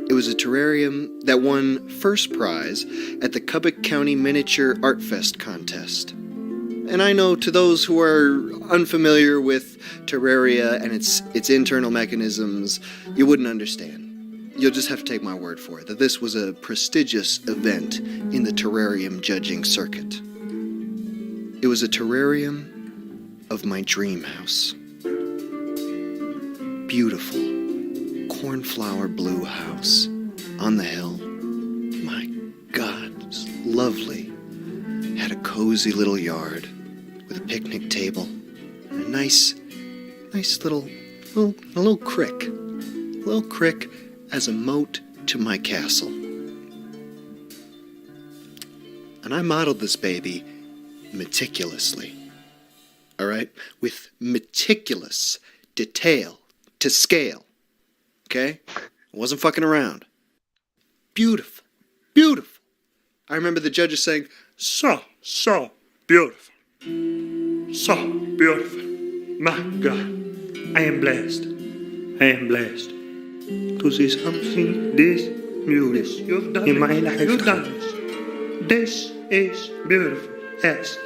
It was a terrarium that won first prize at the Cubic County Miniature Art Fest contest. And I know to those who are unfamiliar with Terraria and its internal mechanisms, you wouldn't understand. You'll just have to take my word for it, that this was a prestigious event in the terrarium judging circuit. It was a terrarium of my dream house. Beautiful, cornflower blue house on the hill. My God, it was lovely. Had a cozy little yard with a picnic table and a nice little crick. A little crick as a moat to my castle. And I modeled this baby meticulously. All right? With meticulous detail to scale. Okay? I wasn't fucking around. Beautiful. Beautiful. I remember the judges saying, so beautiful. So beautiful. My God. I am blessed. I am blessed to see something this beautiful in my life. You've done this. This is beautiful. Yes.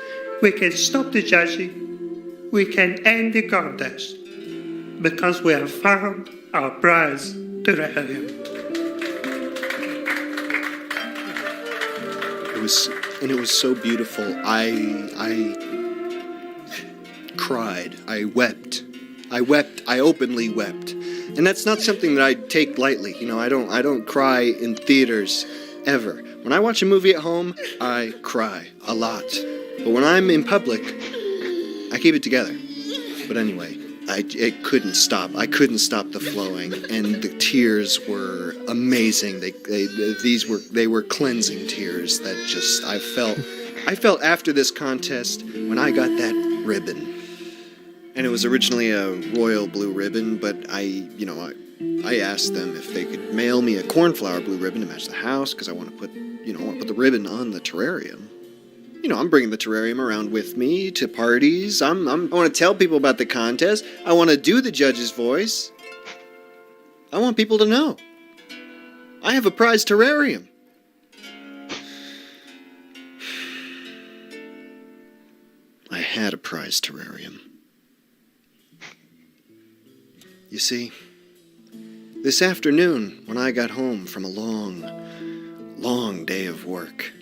We can stop the judging. We can end the contest. Because we have found our prize terrarium. It was so beautiful. I cried. I wept. I openly wept. And that's not something that I take lightly. You know, I don't cry in theaters ever. When I watch a movie at home, I cry a lot. But when I'm in public, I keep it together. But anyway, it couldn't stop. I couldn't stop the flowing, and the tears were amazing. They were cleansing tears that just I felt after this contest when I got that ribbon. And it was originally a royal blue ribbon, but I asked them if they could mail me a cornflower blue ribbon to match the house, because I want to put the ribbon on the terrarium. You know, I'm bringing the terrarium around with me to parties. I want to tell people about the contest. I want to do the judge's voice. I want people to know. I have a prize terrarium. I had a prize terrarium. You see, this afternoon, when I got home from a long day of work,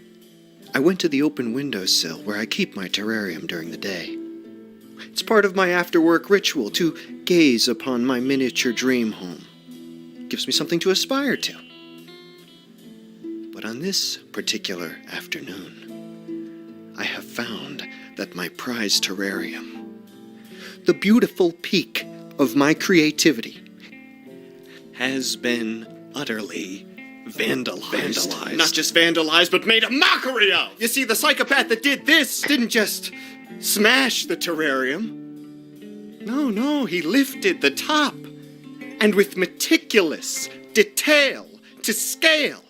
I went to the open windowsill where I keep my terrarium during the day. It's part of my after-work ritual to gaze upon my miniature dream home. It gives me something to aspire to. But on this particular afternoon, I have found that my prize terrarium, the beautiful peak of my creativity, has been utterly vandalized. Not just vandalized, but made a mockery of. You see, the psychopath that did this didn't just smash the terrarium. No, he lifted the top. And with meticulous detail to scale,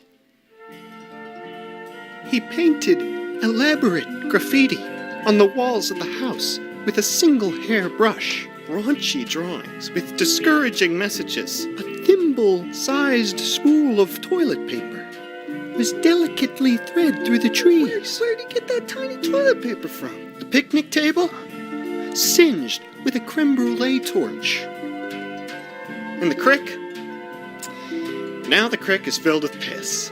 he painted elaborate graffiti on the walls of the house with a single hair brush. Raunchy drawings with discouraging messages. A thimble-sized spool of toilet paper was delicately thread through the trees. Where'd he get that tiny toilet paper from? The picnic table? Singed with a creme brulee torch. And the crick? Now the crick is filled with piss.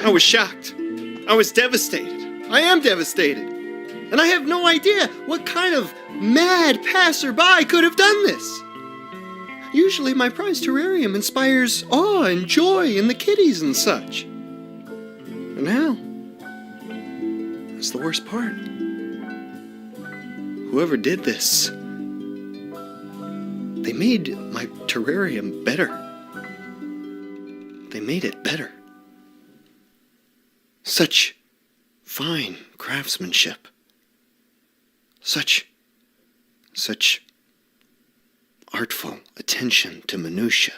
I was shocked. I was devastated. I am devastated. And I have no idea what kind of mad passerby could have done this. Usually my prize terrarium inspires awe and joy in the kitties and such. And now, that's the worst part. Whoever did this, they made my terrarium better. They made it better. Such fine craftsmanship. Such artful attention to minutia.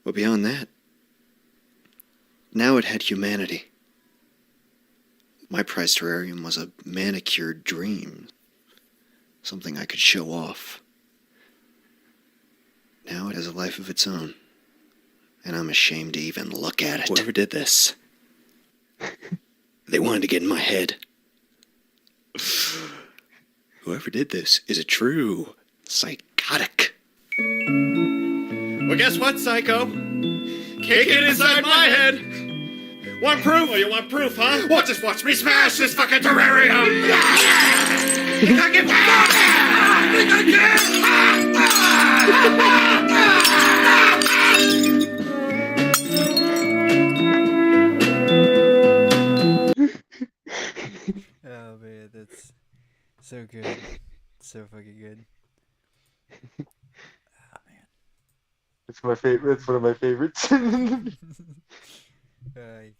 But beyond that, Now it had humanity. My prized terrarium was a manicured dream. Something I could show off. Now it has a life of its own. And I'm ashamed to even look at it. Whoever did this, they wanted to get in my head. Whoever did this is a true psychotic. Well, guess what, Psycho? Kick it inside my head. Want proof? Oh, you want proof, huh? Well, just watch me smash this fucking terrarium. Think I can? Think I Oh man, that's so good. So fucking good. It's my favorite. It's one of my favorites. I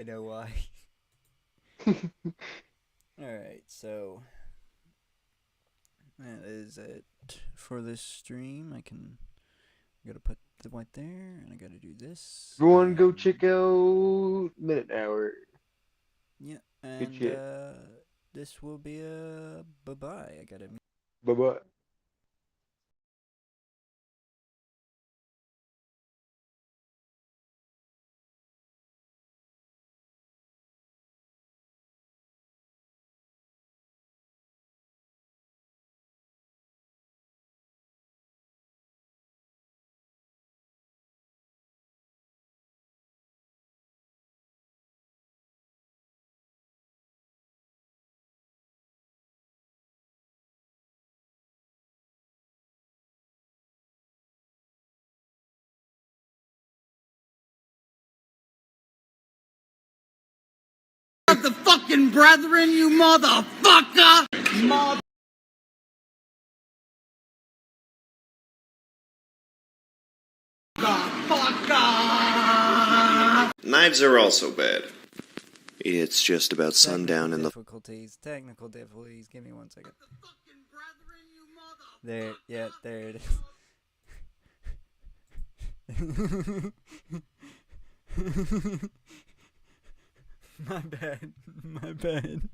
know why. Alright, so that is it for this stream. I gotta put the white there, and I gotta do this. Everyone go check out Minute Hour. Yeah, Good and shit. this will be a bye-bye. I gotta... Bye-bye. Of the fucking brethren, you motherfucker! Knives are also bad. It's just about sundown in the... Technical difficulties. Give me 1 second. There, yeah, there it is. My bad. My bad.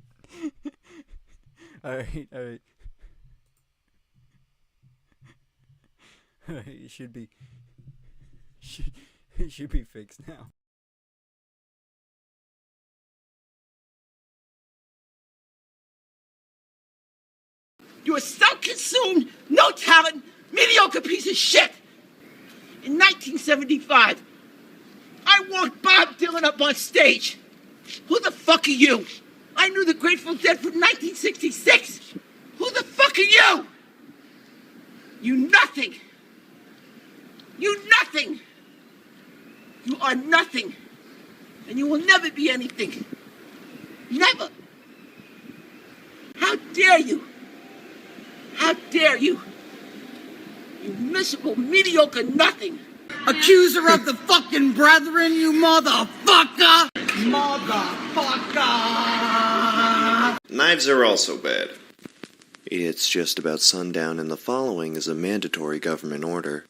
Alright. Alright, it should be fixed now. You are self-consumed, no talent, mediocre piece of shit. In 1975, I walked Bob Dylan up on stage. Who the fuck are you? I knew the Grateful Dead from 1966. Who the fuck are you? You nothing. You nothing. You are nothing. And you will never be anything. Never. How dare you? How dare you? You miserable, mediocre nothing. Accuser of the fucking brethren, you motherfucker! Motherfucker! Knives are also bad. It's just about sundown, and the following is a mandatory government order.